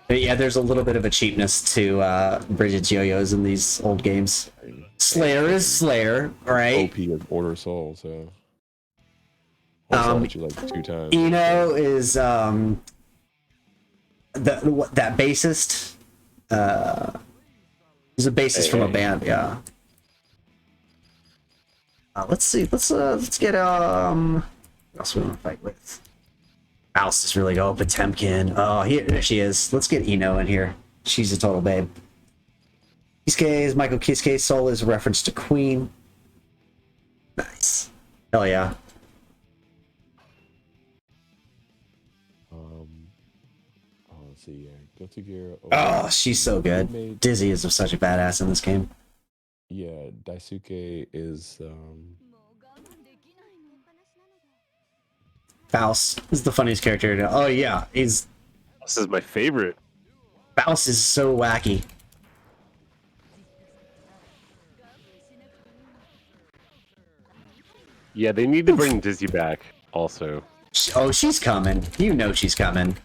But yeah, there's a little bit of a cheapness to Bridget's yo-yos in these old games. Slayer is Slayer, right? OP is Order Soul, so I'll hit you like 2 times. Eno is that bassist. He's a bassist from a band, yeah. Let's see. Let's get what else we want to fight with. Mouse is really good. Potemkin. Oh, here she is. Let's get Eno in here. She's a total babe. Kiske Michael Kiske. Soul is a reference to Queen. Nice. Hell yeah. Let's see. Guilty Gear. Oh, she's so good. Dizzy is such a badass in this game. Yeah, Daisuke is. Faust is the funniest character. Oh yeah, this is my favorite. Faust is so wacky. Yeah, they need to bring Dizzy back also. Oh, she's coming. You know she's coming.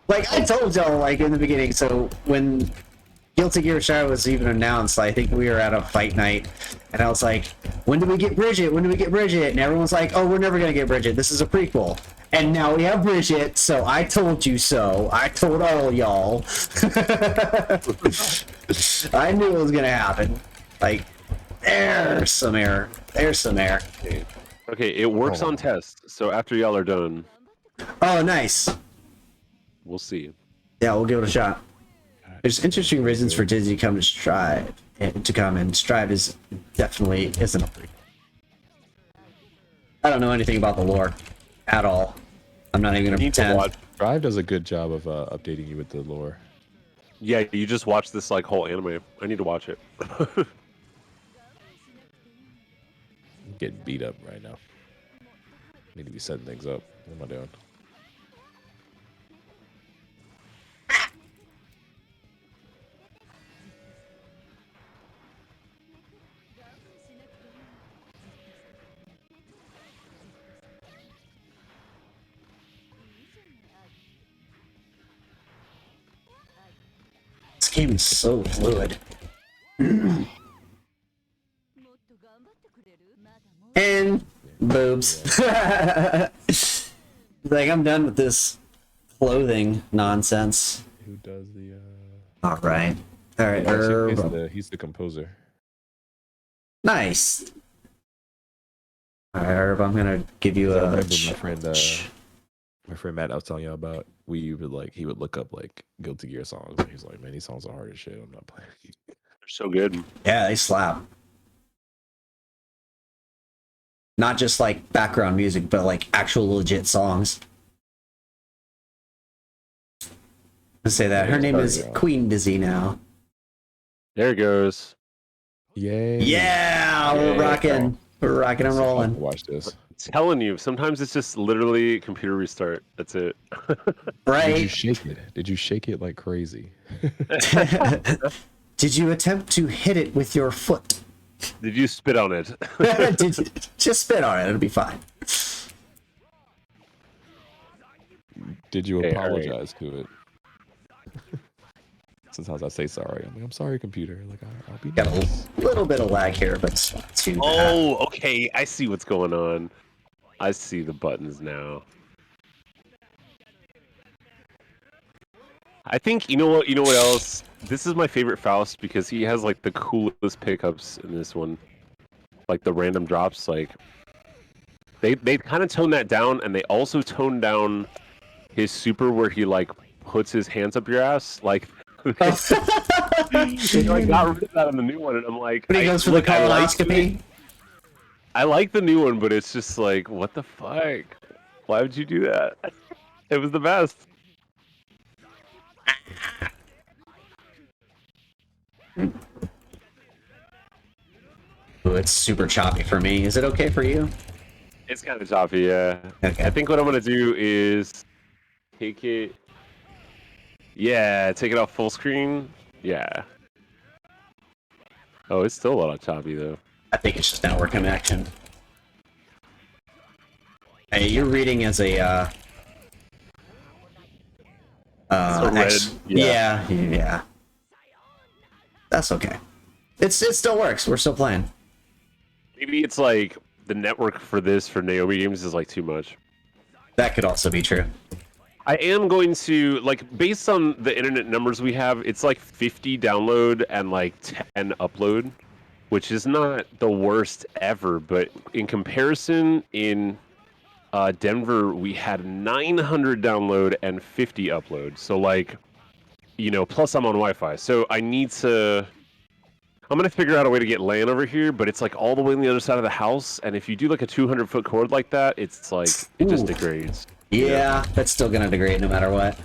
Like I told y'all, like in the beginning. So when Guilty Gear Strive was even announced, I think we were at a fight night, and I was like, "When do we get Bridget? When do we get Bridget?" And everyone's like, "Oh, we're never gonna get Bridget. This is a prequel." And now we have Bridget, so I told you so. I told all y'all. I knew it was gonna happen. Like, there's some error. There's some error. Okay, it works on test, so after y'all are done, Oh, nice. we'll see. Yeah, we'll give it a shot. There's interesting reasons for Disney to come to Strive, and Strive is definitely isn't a prequel. I don't know anything about the lore at all. I'm not even gonna pretend. Strive does a good job of updating you with the lore. Yeah, you just watched this like whole anime. I need to watch it. I'm getting beat up right now. Need to be setting things up. What am I doing? game is so fluid. And boobs. Like, I'm done with this clothing nonsense. Who does the? All right, He's the composer. Nice. All right, Herb, I'm gonna give you I a. remember my friend Matt I was telling y'all about. He would look up like Guilty Gear songs. And he's like, man, these songs are hard as shit. I'm not playing. They're so good. Yeah, they slap. Not just like background music, but like actual legit songs. Let's say that. Her name is Queen Dizzy now. There it goes. Yay. Yeah, we're rocking. We're rocking and rolling. Watch this. I'm telling you, sometimes it's just literally computer restart. That's it. Right? Did you shake it? Did you shake it like crazy? Did you attempt to hit it with your foot? Did you spit on it? Did you just spit on it? It'll be fine. Did you Okay, apologize to it? Sometimes I say sorry. I'm like, I'm sorry, computer. Like, I'll be Got nice. a little bit of lag here, but it's not too bad. Oh, okay. I see what's going on. I see the buttons now. I think you know what else? This is my favorite Faust because he has like the coolest pickups in this one. Like the random drops, like they kind of toned that down, and they also toned down his super where he like puts his hands up your ass. Like they like got rid of that in the new one, and I'm like, But he goes for the colonoscopy. I like the new one, but it's just like, what the fuck? Why would you do that? It was the best. Ooh, it's super choppy for me. Is it okay for you? It's kind of choppy, yeah. Okay. I think what I'm gonna do is take it. Yeah, take it off full screen. Yeah. Oh, it's still a lot of choppy though. I think it's just network connection. Hey, you're reading as a red, yeah. That's okay. It still works. We're still playing. Maybe it's like the network for this for Naomi games is like too much. That could also be true. I am going to, like, based on the internet numbers we have, it's like 50 download and like 10 upload, which is not the worst ever, but in comparison, in Denver, we had 900 download and 50 upload. So, like, you know, plus I'm on Wi-Fi. So I need to... I'm going to figure out a way to get LAN over here, but it's like all the way on the other side of the house, and if you do like a 200-foot cord like that, it's like, it just degrades. Yeah, that's still gonna degrade no matter what.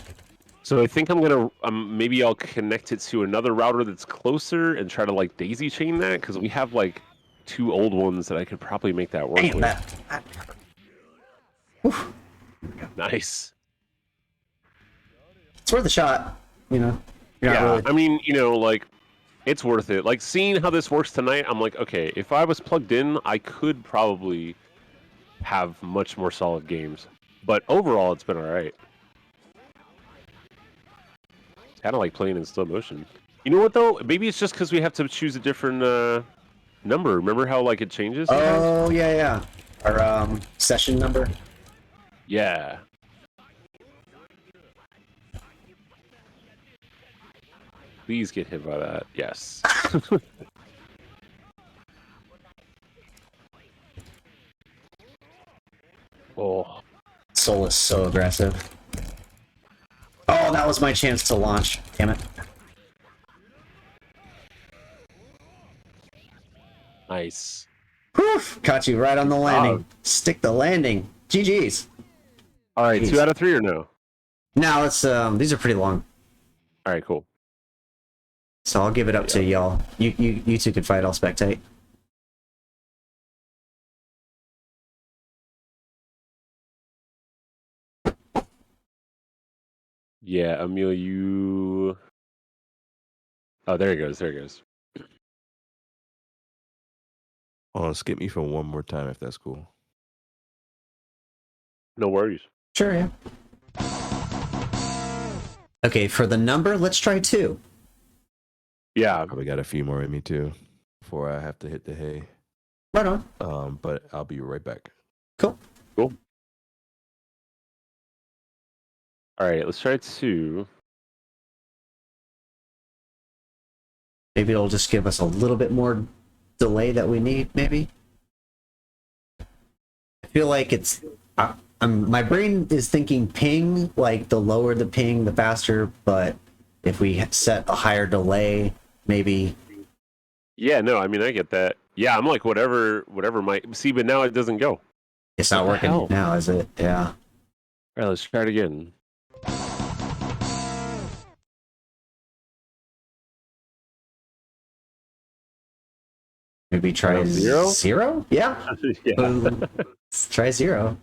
So I think I'm gonna maybe I'll connect it to another router that's closer and try to like daisy chain that, because we have like 2 old ones that I could probably make that work Damn, with. that. Nice. It's worth a shot. You know. You're not Yeah, really... I mean, you know, like it's worth it. Like seeing how this works tonight, I'm like, okay, if I was plugged in, I could probably have much more solid games. But overall, it's been all right. It's kind of like playing in slow motion. You know what though? Maybe it's just because we have to choose a different number. Remember how like it changes? Oh yeah. Our session number. Yeah. Please get hit by that. Yes. Oh. Soul is so aggressive. Oh, that was my chance to launch. Damn it. Nice. Whew, caught you right on the landing. Stick the landing. GG's. All right, Jeez. 2 out of 3 or no? Now let's these are pretty long. All right, cool. So I'll give it up to y'all. You two can fight, I'll spectate. Yeah, Emil, you... Oh, there he goes, there he goes. Skip me for one more time if that's cool. No worries. Sure, yeah. Okay, for the number, let's try 2. Yeah. Probably got a few more in me too before I have to hit the hay. Right on. But I'll be right back. Cool. Cool. All right, let's try to. Maybe it'll just give us a little bit more delay that we need, maybe. I feel like it's... my brain is thinking ping, like the lower the ping, the faster, but if we set a higher delay, maybe... Yeah, no, I mean, I get that. Yeah, I'm like, whatever might... See, but now it doesn't go. It's not What the working hell? now, is it? Yeah. All right, let's try it again. Maybe try Zero? Zero? Yeah. Yeah. Let's try 0.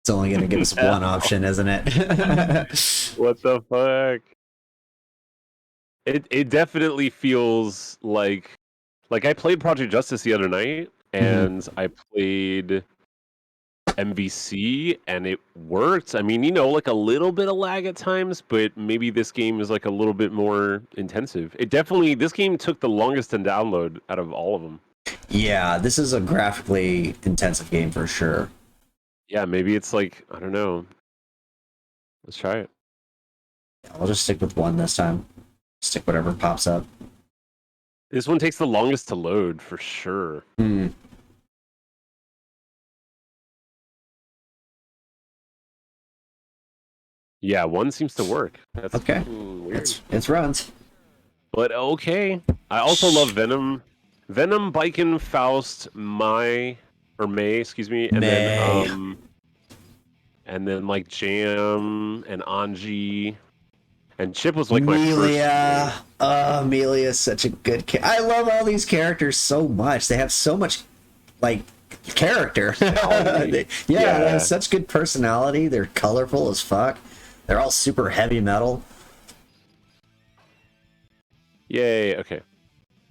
It's only going to give us one option, isn't it? What the fuck? It definitely feels like I played Project Justice the other night, and I played MVC, and it worked. I mean, you know, like a little bit of lag at times, but maybe this game is like a little bit more intensive. This game took the longest to download out of all of them. Yeah, this is a graphically intensive game for sure. Yeah, maybe it's like, I don't know. Let's try it. I'll just stick with 1 this time. Stick whatever pops up. This one takes the longest to load for sure. Yeah, 1 seems to work. That's Okay. Weird. It's runs. But okay. I also love Venom. Venom, Biken, Faust, May, excuse me, and then like Jam and Anji. And Chip was like my first. Amelia. Amelia is such a good I love all these characters so much. They have so much like character. They have such good personality. They're colorful as fuck. They're all super heavy metal. Yay, okay.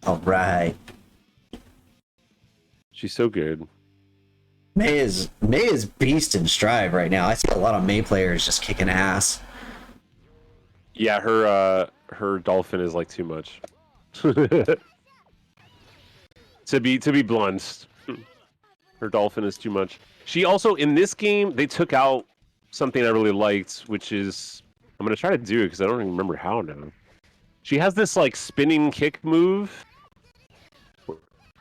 All right. She's so good. May is beast in Strive right now. I see a lot of May players just kicking ass. Yeah, her dolphin is like too much. To be blunt, her dolphin is too much. She also, in this game, they took out something I really liked, which is, I'm gonna try to do it because I don't even remember how now. She has this like spinning kick move.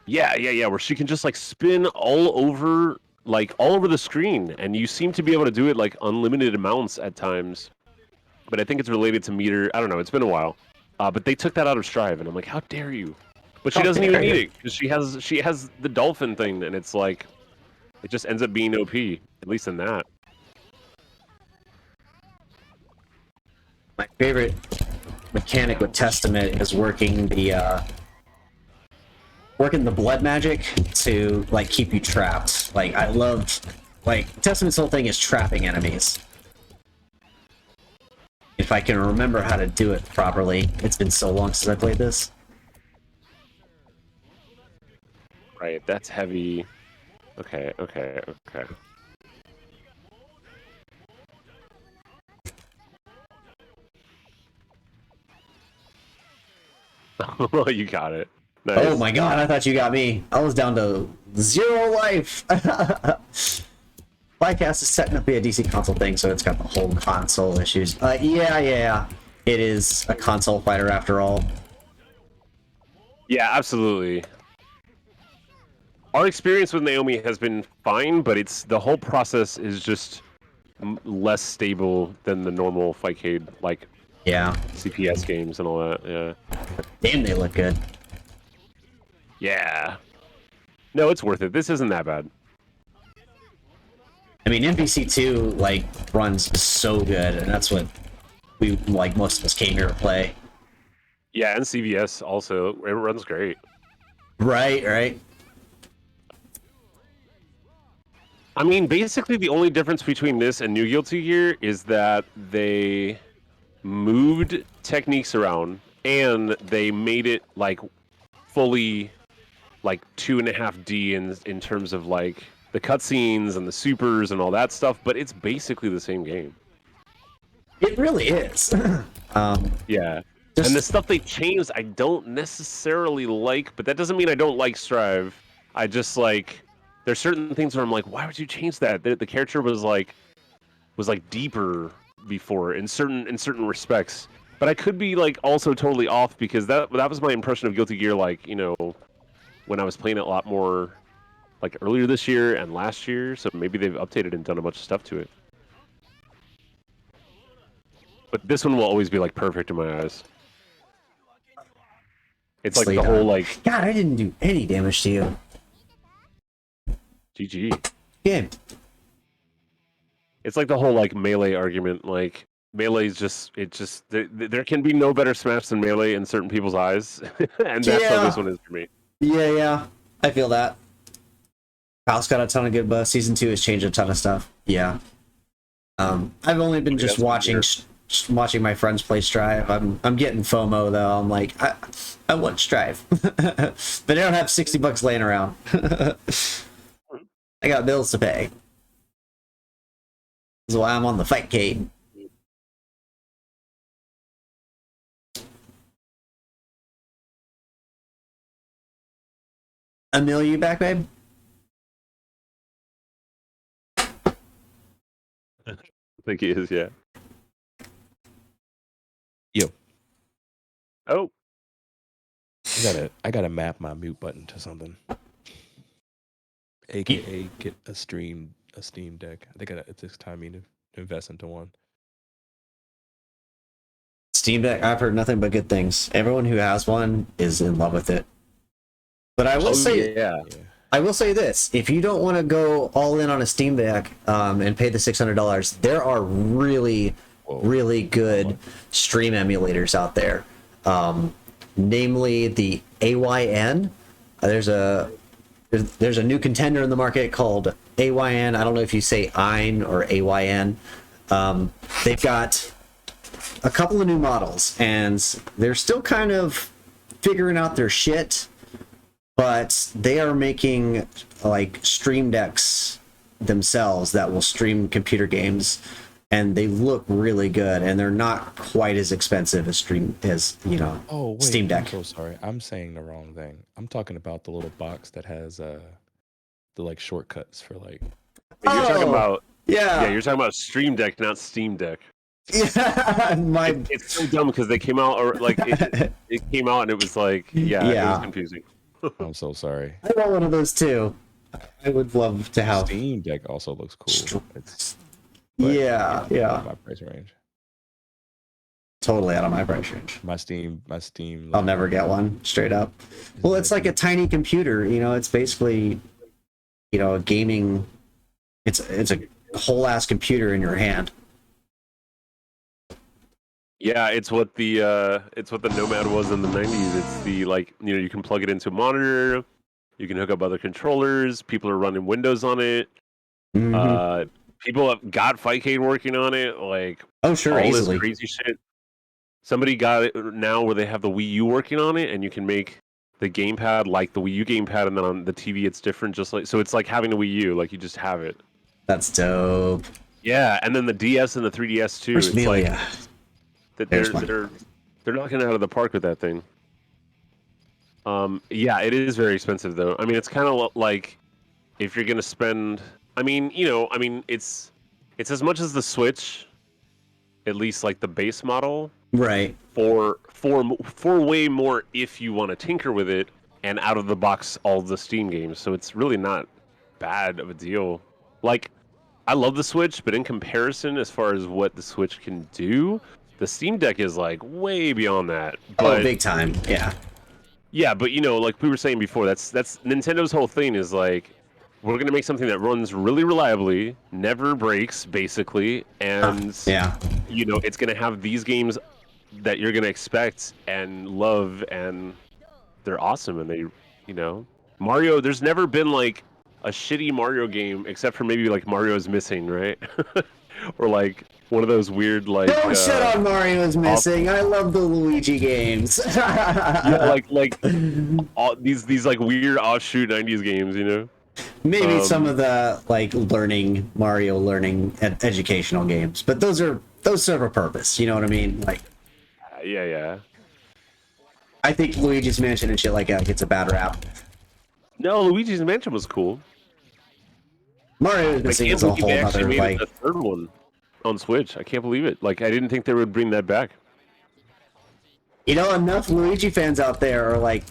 Yeah, where she can just like spin all over the screen, and you seem to be able to do it like unlimited amounts at times. But I think it's related to meter. I don't know. It's been a while. But they took that out of Strive, and I'm like, how dare you? But she doesn't even need it because she has the dolphin thing, and it's like, it just ends up being OP, at least in that. My favorite mechanic with Testament is working the blood magic to like keep you trapped. Like I loved Testament's whole thing is trapping enemies. If I can remember how to do it properly. It's been so long since I played this. Right, that's heavy. Okay. Oh, you got it. Nice. Oh my god, I thought you got me. I was down to 0 life. Flycast is setting up to be a DC console thing, so it's got the whole console issues. Yeah. It is a console fighter after all. Yeah, absolutely. Our experience with Naomi has been fine, but the whole process is just less stable than the normal Fightcade, like CPS games and all that. Yeah. Damn, they look good. Yeah. No, it's worth it. This isn't that bad. I mean, NPC2 like runs so good, and that's what we like. Most of us came here to play. Yeah, and CVS also, it runs great. Right. I mean, basically the only difference between this and New Guilty Gear is that they moved techniques around and they made it like fully like 2.5D in terms of like the cutscenes and the supers and all that stuff, but it's basically the same game. It really is. Yeah. Just- And the stuff they changed, I don't necessarily like, but that doesn't mean I don't like Strive. I just like there's certain things where I'm like, why would you change that? The character was like deeper before in certain respects. But I could be like also totally off because that was my impression of Guilty Gear, like, you know, when I was playing it a lot more like earlier this year and last year. So maybe they've updated and done a bunch of stuff to it. But this one will always be like perfect in my eyes. It's like the whole like God, I didn't do any damage to you. GG. Yeah. It's like the whole like melee argument. Like melee is just there can be no better Smash than melee in certain people's eyes, and that's how this one is for me. Yeah. I feel that. House got a ton of good buffs. Season 2 has changed a ton of stuff. Yeah. I've only been just watching my friends play Strive. I'm getting FOMO though. I'm like, I want Strive, but I don't have $60 laying around. I got bills to pay. That's why I'm on the Fightcade. Emil, you back, babe? I think he is, yeah. Yo, Oh, I gotta map my mute button to something. AKA get a Steam Deck. I think it takes time me to invest into one. Steam Deck, I've heard nothing but good things. Everyone who has one is in love with it. But I will say, yeah. I will say this: if you don't want to go all in on a Steam Deck and pay the $600, there are really good stream emulators out there. Namely, the AYN. There's a new contender in the market called AYN. I don't know if you say EYN or AYN. They've got a couple of new models, and they're still kind of figuring out their shit, but they are making like stream decks themselves that will stream computer games, and they look really good, and they're not quite as expensive as Steam Deck. I'm so sorry. I'm saying the wrong thing. I'm talking about the little box that has the like shortcuts for like. You're talking about yeah, you're talking about Stream Deck, not Steam Deck. yeah. It's so dumb because they came out or like it came out and it was like it was confusing. I'm so sorry. I want one of those too. I would love to have. Steam Deck also looks cool. It's Yeah. my price range. Totally out of my price range. My Steam. I'll never get one, straight up. Well, it's like a tiny computer, it's basically, a gaming, it's a whole ass computer in your hand. Yeah, it's what the Nomad was in the 90s. It's the you can plug it into a monitor, you can hook up other controllers, people are running Windows on it. Mm-hmm. People have got Fightcade working on it, Oh sure, all easily. this crazy shit. Somebody got it now where they have the Wii U working on it, and you can make the gamepad like the Wii U gamepad, and then on the TV it's different, so it's like having a Wii U, like you just have it. That's dope. Yeah, and then the DS and the 3DS too. Where's it's Amelia? like that they're knocking it out of the park with that thing. Yeah, it is very expensive though. I mean, it's kind of like if you're gonna spend. It's as much as the Switch, at least like the base model. Right. For way more if you want to tinker with it, and out of the box all the Steam games. So it's really not bad of a deal. Like, I love the Switch, but in comparison, as far as what the Switch can do, the Steam Deck is like way beyond that. But, big time. Yeah. Yeah, but like we were saying before, that's Nintendo's whole thing is like, we're gonna make something that runs really reliably, never breaks, basically, and it's gonna have these games that you're gonna expect and love, and they're awesome. And they, Mario. There's never been like a shitty Mario game except for maybe like Mario's Missing, right? or like one of those weird like. Don't shit on Mario's Missing. I love the Luigi games. Yeah, like all these like weird offshoot '90s games, you know. Maybe some of the like Mario learning educational games, but those serve a purpose. You know what I mean? Like, Yeah. I think Luigi's Mansion and shit like that gets a bad rap. No, Luigi's Mansion was cool. Mario's Missing is a whole they actually other made like. a third one on Switch. I can't believe it. Like I didn't think they would bring that back. You know, enough Luigi fans out there are like,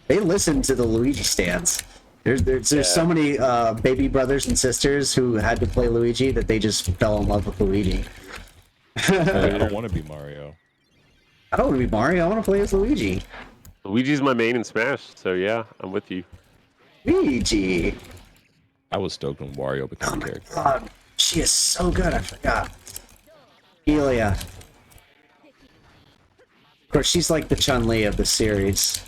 they listen to the Luigi stands. There's so many baby brothers and sisters who had to play Luigi that they just fell in love with Luigi. I don't want to be Mario. I don't want to be Mario. I want to play as Luigi. Luigi's my main in Smash, so yeah, I'm with you. Luigi. I was stoked when Wario Oh became a my character. god, she is so good. I forgot. Elia. Of course, she's like the Chun-Li of the series.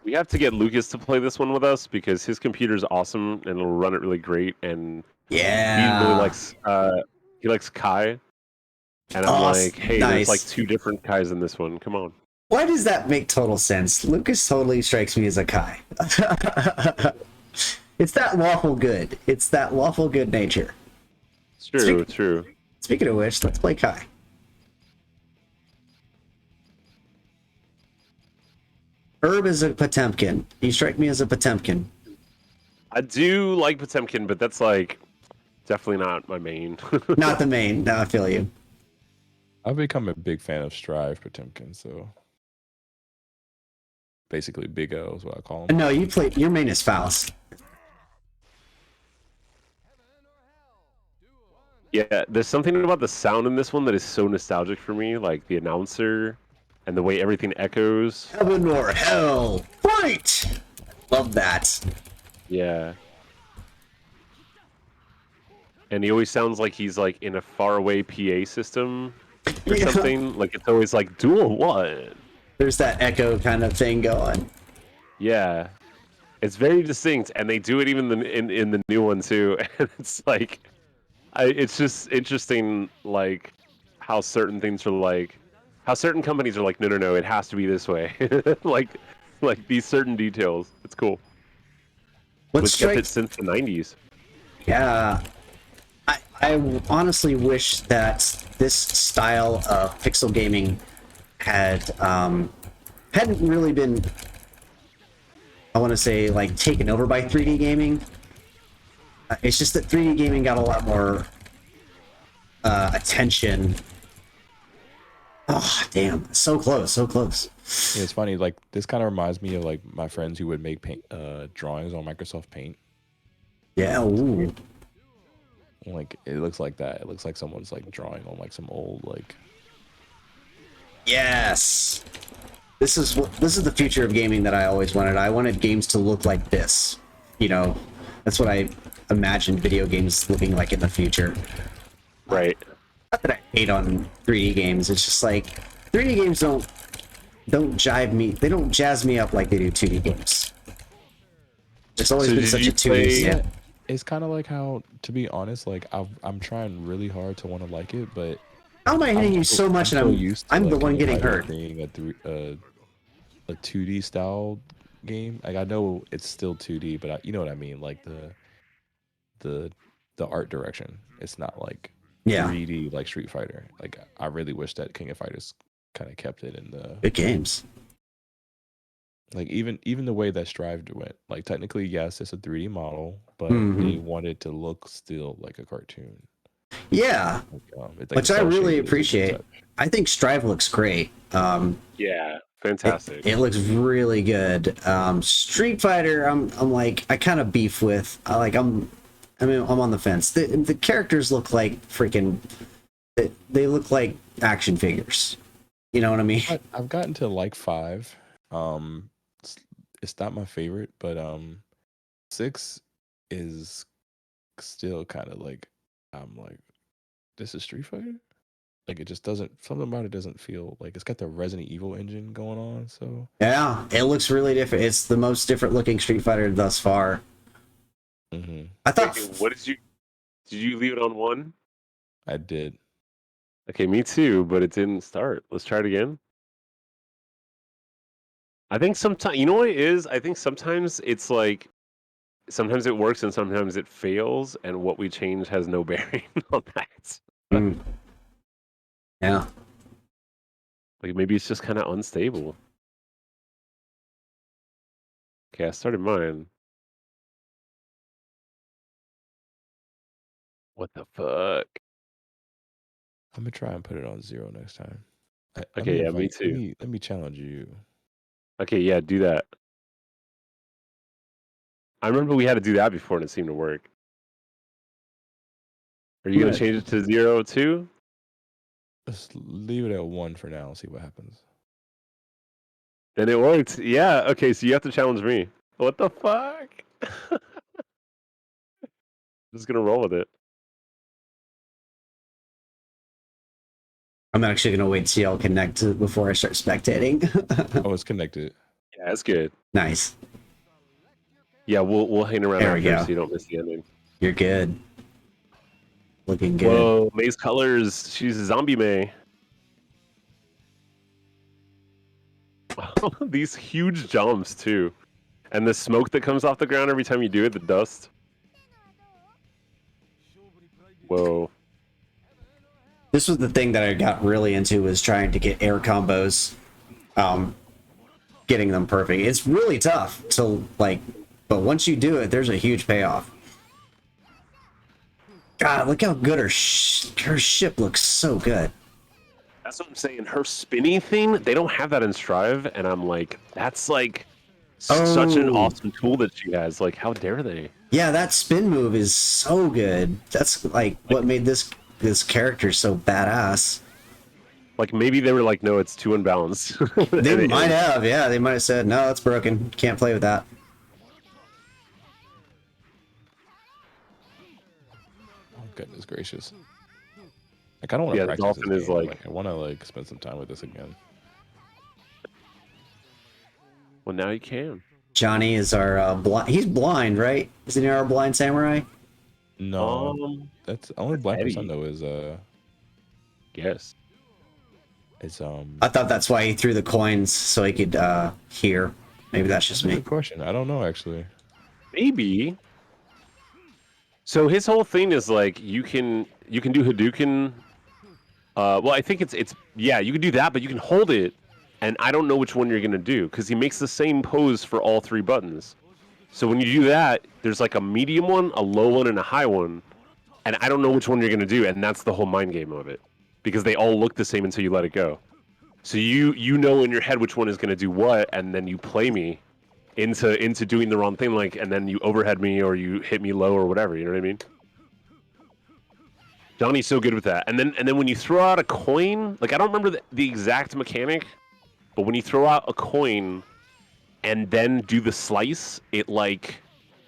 We have to get Lucas to play this one with us because his computer's awesome and it'll run it really great. And Yeah. he really likes Kai. And I'm like, hey, nice. there's like 2 different Kais in this one. Come on. Why does that make total sense? Lucas totally strikes me as a Kai. It's that lawful good. It's that lawful good nature. It's true. Speaking of which, let's play Kai. Herb is a Potemkin. You strike me as a Potemkin. I do like Potemkin, but that's like definitely not my main. Not the main. No, I feel you. I've become a big fan of Strive Potemkin, so basically Big O is what I call him. No, your main is Faust. Yeah, there's something about the sound in this one that is so nostalgic for me, like the announcer and the way everything echoes. Heaven or hell, fight! Love that. Yeah. And he always sounds like he's like in a faraway PA system or Yeah. something. Like it's always like dual what? There's that echo kind of thing going. Yeah. It's very distinct, and they do it even in the new one too. And it's like, it's just interesting, like how certain things are like, how certain companies are like, no, it has to be this way. like these certain details. It's cool. What's Kept it since the 90s. Yeah. I honestly wish that this style of pixel gaming hadn't really been, I want to say, like, taken over by 3D gaming. It's just that 3D gaming got a lot more attention. Oh, damn. So close. Yeah, it's funny. Like this kind of reminds me of like my friends who would make paint drawings on Microsoft Paint. Yeah, ooh. Like it looks like that. It looks like someone's like drawing on like some old like. Yes. This is the future of gaming that I always wanted. I wanted games to look like this. You know, that's what I imagined video games looking like in the future. Right. Not that I hate on 3D games. It's just like 3D games don't jive me. They don't jazz me up like they do 2D games. It's always So been did such you a 2D. Yeah, it's kind of like how, to be honest, like I'm trying really hard to want to like it, but How am I hitting you so much, and I'm the one getting hurt? Being a 2D style game, like I know it's still 2D, but you know what I mean, like the art direction. It's not like 3D like Street Fighter. Like I really wish that King of Fighters kind of kept it in the Good games. like even the way that Strive went. Like technically, yes, it's a 3D model, but Mhm. they wanted to look still like a cartoon. Yeah, Like, which I cell really shaded is a good appreciate. touch. I think Strive looks great. Yeah. Fantastic. It looks really good. Street Fighter, I'm like, I kind of beef with. I'm on the fence. The characters look like freaking. They look like action figures. You know what I mean? I've gotten to like 5. It's not my favorite, but 6 is still kind of like, I'm like, this is Street Fighter. Like it just doesn't. Something about it doesn't feel like it's got the Resident Evil engine going on. So Yeah, it looks really different. It's the most different looking Street Fighter thus far. mm-hmm. I thought. What did you leave it on 1? I did. Okay, me too, but it didn't start. Let's try it again. I think sometimes, you know what it is? I think sometimes it's like, sometimes it works and sometimes it fails, and what we change has no bearing on that. Mm. Yeah. Like maybe it's just kind of unstable. Okay, I started mine. What the fuck? I'm gonna try and put it on 0 next time. Let Okay, me yeah, me invite. Let too. me challenge you. Okay, yeah, do that. I remember we had to do that before and it seemed to work. Are you gonna Right. change it to 0 too? Let's leave it at 1 for now and see what happens. And it worked. Yeah. Okay, so you have to challenge me. What the fuck? Just gonna roll with it. I'm actually gonna wait till y'all connect before I start spectating. Oh, it's connected. Yeah, that's good. Nice. Yeah, we'll hang around There we after go. so you don't miss the ending. You're good. Looking good. Whoa, May's colors. She's a zombie May. These huge jumps too, and the smoke that comes off the ground every time you do it, the dust. Whoa. This was the thing that I got really into, was trying to get air combos, getting them perfect. It's really tough to like, but once you do it, there's a huge payoff. God, look how good her ship looks. So good. That's what I'm saying. Her spinny thing, they don't have that in Strive, and I'm like, that's like such an Oh. awesome tool that she has. Like, how dare they? Yeah, that spin move is so good. That's like what made this character so badass. Like, maybe they were like, no, it's too unbalanced. They might have, yeah. They might have said, no, it's broken. Can't play with that. Oh goodness gracious! Like I don't want to Yeah, the practice dolphin this is game. like- I want to like spend some time with this again. Well, now you can. Johnny is our he's blind, right? Isn't he our blind samurai? No, that's the only black person I Eddie. know is Yes. it's I thought that's why he threw the coins, so he could hear. Maybe that's just me. Good question. I don't know actually. Maybe. So his whole thing is like you can do Hadouken. Well, I think it's yeah, you can do that, but you can hold it, and I don't know which one you're gonna do because he makes the same pose for all 3 buttons. So when you do that, there's like a medium one, a low one, and a high one, and I don't know which one you're gonna do, and that's the whole mind game of it, because they all look the same until you let it go. So you know in your head which one is gonna do what, and then you play me into doing the wrong thing, like, and then you overhead me or you hit me low or whatever. You know what I mean? Johnny's so good with that. And then when you throw out a coin, like I don't remember the exact mechanic, but when you throw out a coin and then do the slice, it like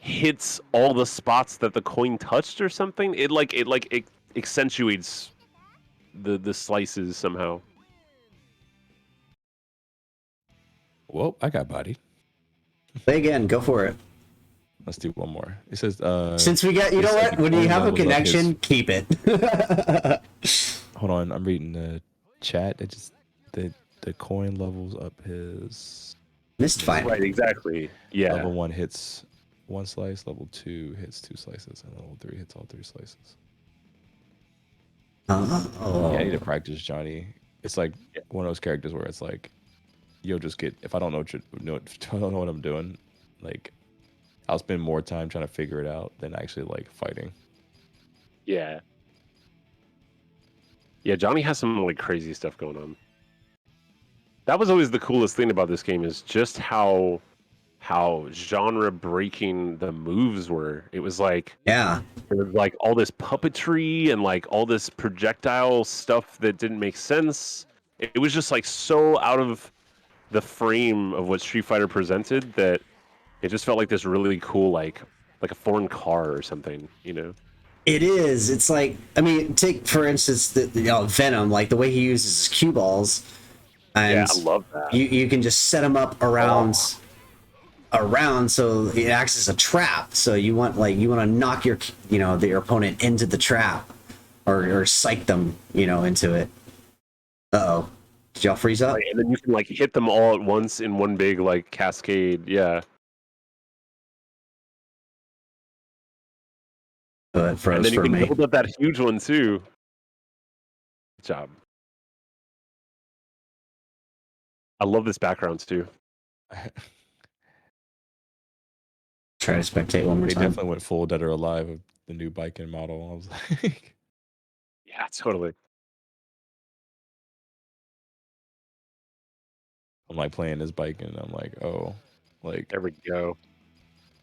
hits all the spots that the coin touched or something. It accentuates the slices somehow. Well, I got body. Play again. Go for it. Let's do one more. It says Since we got, you know what? When you have a connection, keep it. Hold on, I'm reading the chat. It just the coin levels up his Missed fine. Right, exactly. Yeah. level 1 hits 1 slice, level 2 hits 2 slices, and level 3 hits all 3 slices. Oh. Yeah, I need to practice Johnny. It's like one of those characters where it's like you'll just get, if I don't know what I'm doing, like I'll spend more time trying to figure it out than actually like fighting. Yeah. Yeah, Johnny has some like crazy stuff going on. That was always the coolest thing about this game, is just how genre breaking the moves were. It was like, Yeah. there was like all this puppetry and like all this projectile stuff that didn't make sense. It was just like so out of the frame of what Street Fighter presented that it just felt like this really cool, like a foreign car or something, you know? It is. It's like, I mean, take for instance the Venom, like the way he uses his cue balls, and Yeah, I love that. you can just set them up around so it acts as a trap. So you want to knock your opponent into the trap. or psych them, into it. Uh-oh. Did y'all freeze up? Right, and then you can like hit them all at once in one big like cascade. Yeah. It And froze then you for can me. build up that huge one too. Good job. I love this background too. Try to spectate one more They time. definitely went full Dead or Alive of the new biking model. I was like, Yeah, totally. I'm like playing this biking, and I'm like, oh, like There we go.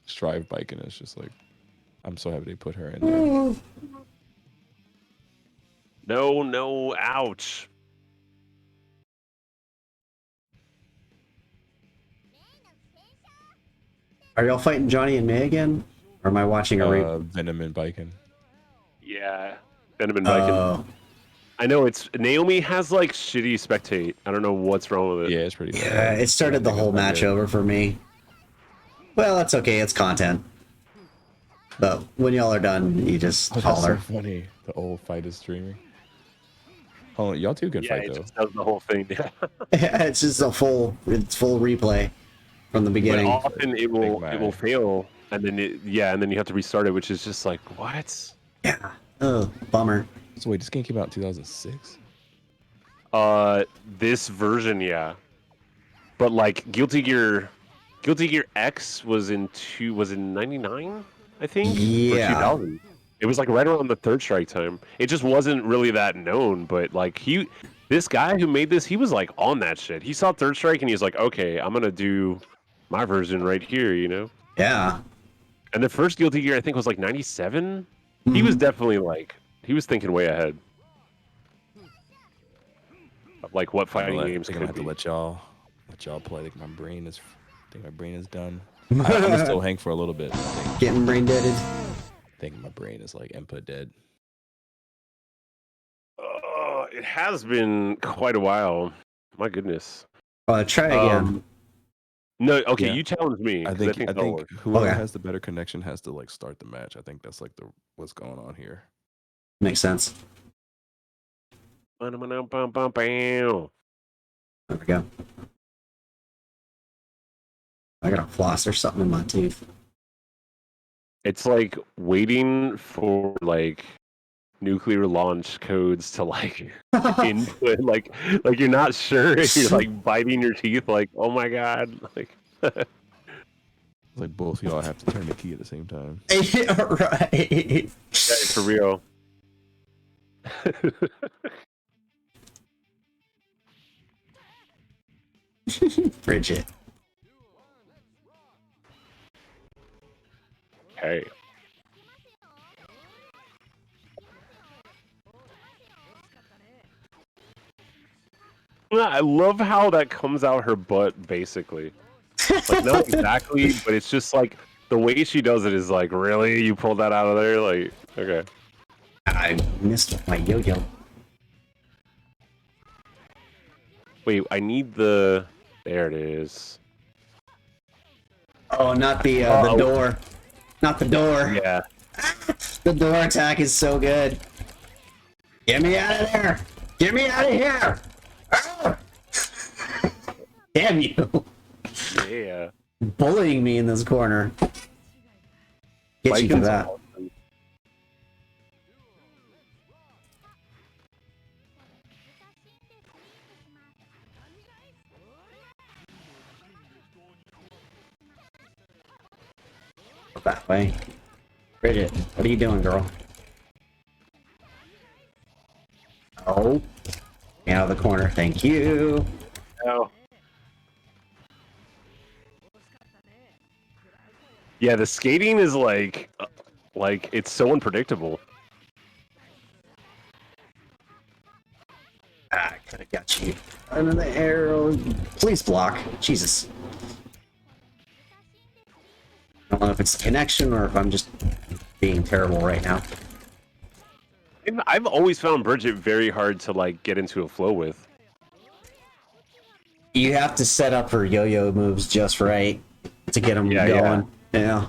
Strive biking. It's just like, I'm so happy they put her in there. No, ouch. Are y'all fighting Johnny and May again? Or am I watching a Venom and biking. Yeah. Venom and biking. Oh, I know it's Naomi has like shitty spectate. I don't know what's wrong with it. Yeah, it's pretty. yeah, bad. it started the I think whole it's not match good. over for me. Well, that's okay. It's content. But when y'all are done, you just Oh, that's so holler. funny. The old fight is streaming. Hold on, y'all two can Yeah, fight it though. just does the whole thing. Yeah. It's just full replay from the But beginning. often it will Big fail, and then and then you have to restart it, which is just like what? Yeah. Oh, bummer. So wait, this game came out in 2006. This version, yeah. But like Guilty Gear X was in '99, I think. Yeah. Or 2000. It was like right around the Third Strike time. It just wasn't really that known, but like this guy who made this, he was like on that shit. He saw Third Strike and he was like, okay, I'm gonna do my version right here, Yeah. And the first Guilty Gear I think was like '97. He was definitely like he was thinking way ahead of like what fighting games I'm gonna could have to be. let y'all play. I think my brain is done. I'm gonna still hang for a little bit. Getting brain deaded. I think my brain is like input dead. It has been quite a while. My goodness. Try again. No, okay, Yeah. you challenge me. I 'cause think that'll work. whoever Okay. has the better connection has to like start the match. I think that's like what's going on here. Makes sense. There we go. I got a floss or something in my tooth. It's like waiting for like nuclear launch codes to like input like you're not sure. You're like biting your teeth like, oh my god. Like It's like both of y'all have to turn the key at the same time. Yeah, right. yeah, for real. Bridget. Hey. I love how that comes out her butt, basically. Like, not exactly, but it's just like the way she does it is like, really? You pulled that out of there? Like, okay. I missed my yo-yo. Wait, I need the. There it is. Oh, not the door. Not the door. Yeah. The door attack is so good. Get me out of there! Get me out of here! Ah! Damn you! Yeah. Bullying me in this corner. Get you for Vikings that. are awesome. Go that way. Bridget, what are you doing, girl? Oh. Get out of the corner. Thank you. Oh. Yeah, the skating is like it's so unpredictable. Ah, I could have got you. Another arrow. Please block. Jesus. I don't know if it's the connection or if I'm just being terrible right now. I've always found Bridget very hard to like get into a flow with. You have to set up her yo-yo moves just right to get them Yeah, going. Yeah.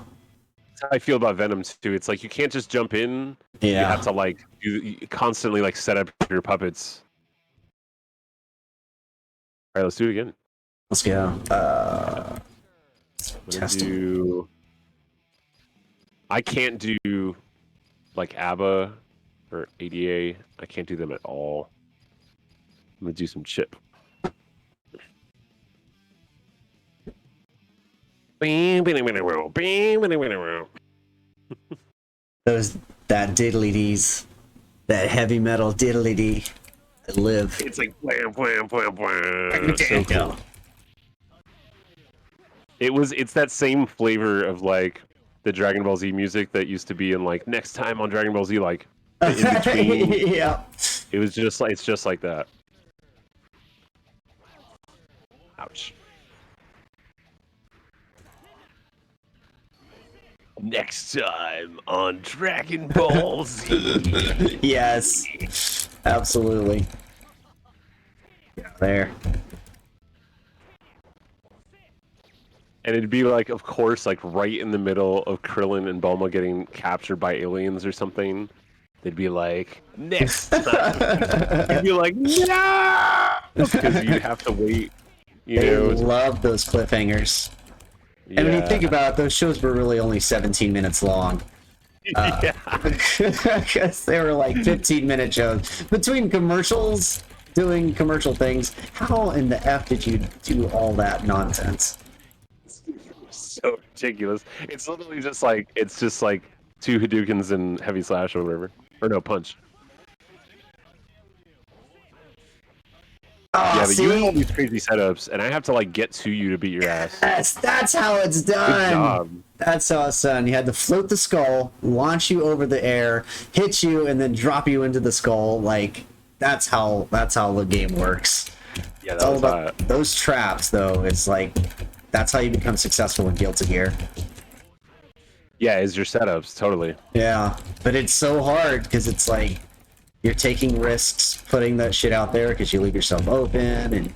That's how I feel about Venom too. It's like you can't just jump in. You Yeah. have to like you constantly like set up your puppets. All right, let's do it again. Let's go. Let's Test do. I can't do like ABBA or ADA. I can't do them at all. I'm gonna do some chip. That diddly dees, that heavy metal diddly dee. I live. It's like blam blam blam blam. So cool. It's that same flavor of like the Dragon Ball Z music that used to be in like next time on Dragon Ball Z, like in between. Yeah. It was just like it's just like that. Ouch. Next time on Dragon Ball Z. Yes. Absolutely. There. And it'd be like, of course, like right in the middle of Krillin and Bulma getting captured by aliens or something. They'd be like, next time. You'd be like, no! Because you'd have to wait. You They know, love those cliffhangers. And when you think about it, those shows were really only 17 minutes long. yeah. Because they were like 15-minute shows. Between commercials, doing commercial things, how in the F did you do all that nonsense? So ridiculous. It's literally just like, it's just like 2 Hadoukens and Heavy Slash or whatever. Or no, Punch. Oh, Yeah, but see? you have all these crazy setups, and I have to like get to you to beat your ass. Yes, that's how it's Good done. job. That's how it's done. You had to float the skull, launch you over the air, hit you, and then drop you into the skull. Like that's how the game works. Yeah, It's that all was about hot. those traps, though. It's like that's how you become successful in Guilty Gear. Yeah, is your setups totally. Yeah, but it's so hard because it's like you're taking risks putting that shit out there because you leave yourself open and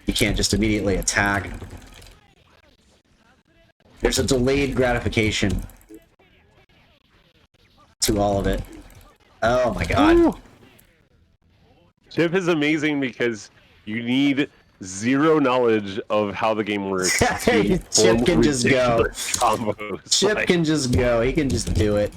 you can't just immediately attack. There's a delayed gratification to all of it. Oh my god. Ooh. Chip is amazing because you need zero knowledge of how the game works. to Chip form can just go. ridiculous Combos. Chip Like, can just go. He can just do it.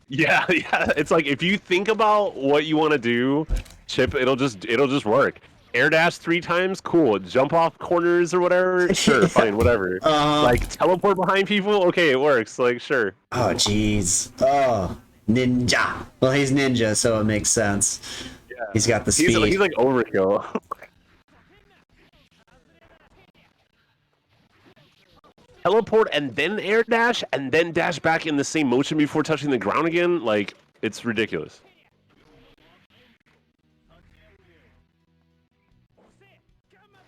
yeah. It's like if you think about what you want to do, Chip, it'll just work. Air dash 3 times, cool. Jump off corners or whatever, sure, fine, whatever. Like teleport behind people, okay, it works. Like sure. Oh jeez. Oh, ninja. Well, he's ninja, so it makes sense. Yeah. He's got the speed. He's like overkill. Teleport and then air dash and then dash back in the same motion before touching the ground again. Like it's ridiculous.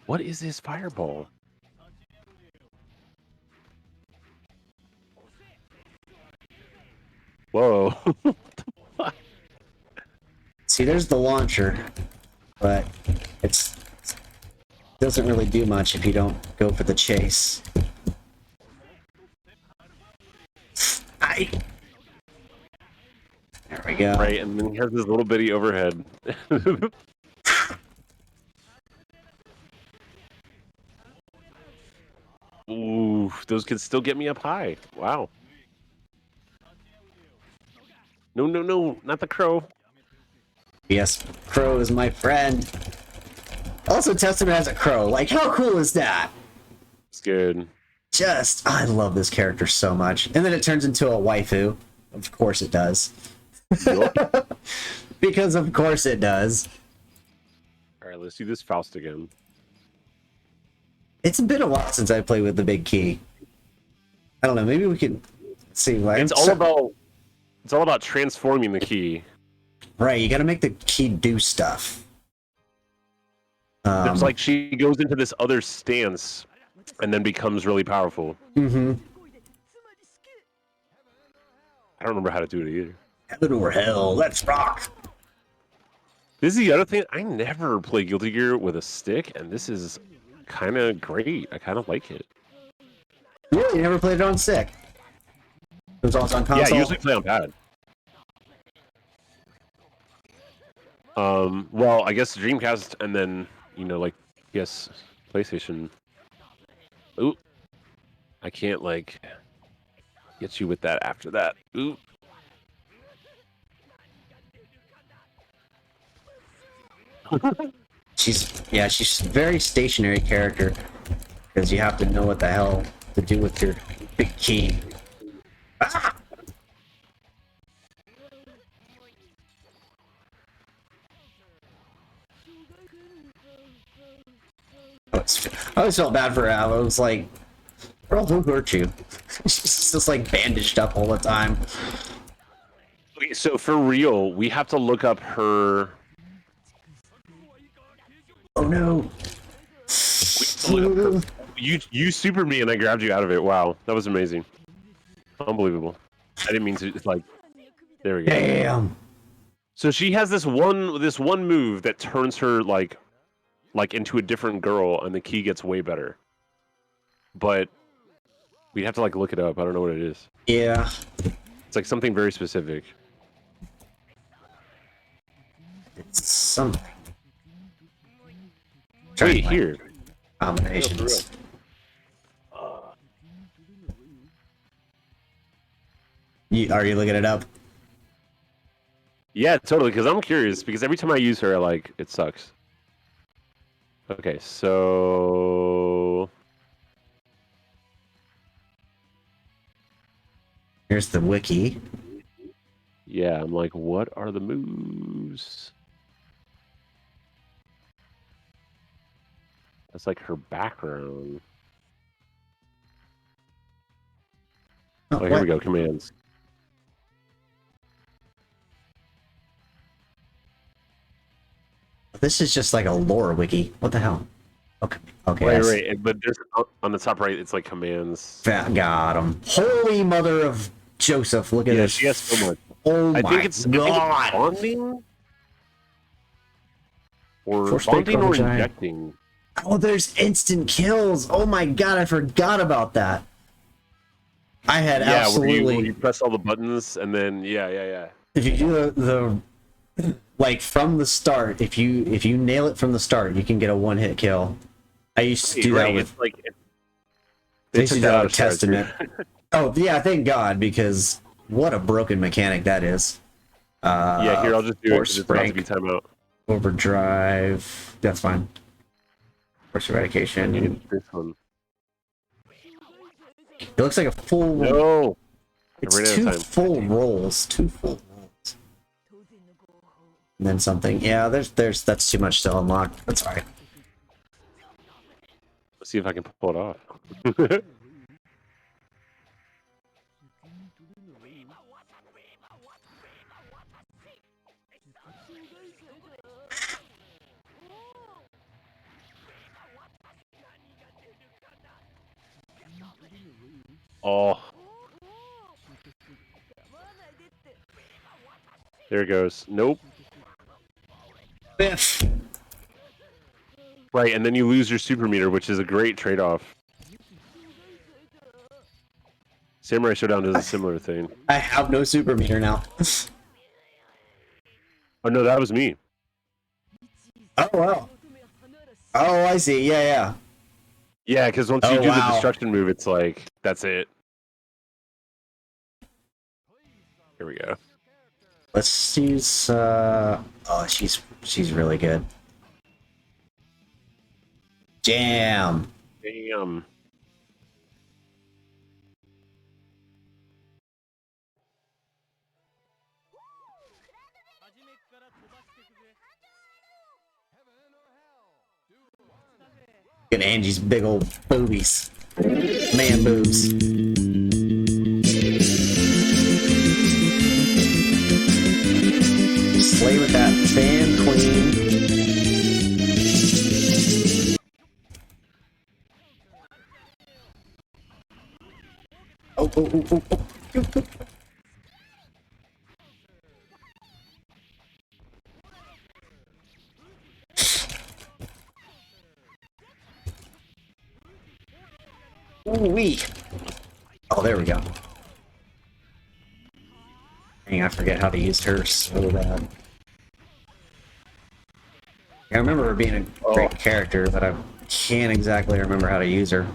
What is this fireball? Whoa. See, there's the launcher, but it doesn't really do much if you don't go for the chase. There we go. Right, and then he has this little bitty overhead. Ooh, those can still get me up high. Wow. No, not the crow. Yes, Crow is my friend. Also, Testament has a crow. Like, how cool is that? It's good. I love this character so much. And then it turns into a waifu. Of course it does. Because of course it does. Alright, let's do this Faust again. It's been a while since I played with the big key. I don't know, maybe we can see. Like, It's all about transforming the key. Right, you gotta make the key do stuff. It's like she goes into this other stance and then becomes really powerful. Mm-hmm. I don't remember how to do it either. Heaven or hell, let's rock. This is the other thing. I never play Guilty Gear with a stick, and this is kind of great. I kind of like it. Really, you never played it on stick? was also on Yeah, console. I usually play on pad. Well, I guess Dreamcast, and then like PS, PlayStation. Ooh, I can't like get you with that after that. Ooh. She's a very stationary character because you have to know what the hell to do with your big key. Ah! I always felt bad for her. I was like, girl, who hurt you? She's just like bandaged up all the time. Okay, so for real, we have to look up her. Oh no! You super me and I grabbed you out of it. Wow, that was amazing. Unbelievable. I didn't mean to. It's like, there we go. Damn. So she has this one move that turns her like into a different girl, and the key gets way better. But we'd have to like look it up. I don't know what it is. Yeah. It's like something very specific. It's something. Wait, here. Combinations. Are you looking it up? Yeah, totally. Because I'm curious. Because every time I use her, it sucks. Okay, so Here's the wiki. yeah, I'm like, what are the moves? That's like her background. Oh, Oh, here we go. Commands. This is just like a lore wiki. What the hell? Okay. Okay. Right. But there's on the top right, it's like commands. Got him. Holy mother of Joseph! Look at Yeah, this. she has so much. Oh I my think it's god! bonding or Force bonding or giant. injecting. Oh, there's instant kills. Oh my god, I forgot about that. I had absolutely. Where you press all the buttons and then yeah. If you do the like from the start, if you nail it from the start, you can get a one-hit kill. I used to do that with. It's like They they used to took do that that out with of Star Trek. Testament. Oh yeah, thank God, because what a broken mechanic that is. Yeah, here I'll just do it. Force It's about to be break, timeout. overdrive. That's fine. Force eradication. This one. It looks like a full. No. It's I ran out of two time. full rolls. Two full rolls. And then something. Yeah, there's that's too much to unlock. That's alright. Let's see if I can pull it off. Oh. There it goes. Nope. Biff. Right, and then you lose your super meter, which is a great trade-off. Samurai Showdown does a similar thing. I have no super meter now. Oh no, that was me. Oh wow. Oh, I see. Yeah. Yeah, because once you Oh, do wow. the destruction move, it's like, that's it. Here we go. Let's use. Oh, she's really good. Jam. Damn. Look at Angie's big old boobies. Man boobs. Slay with that fan queen. Oh. Ooh-wee. Oh, there we go. I forget how to use her so bad. I remember her being a great character, but I can't exactly remember how to use her.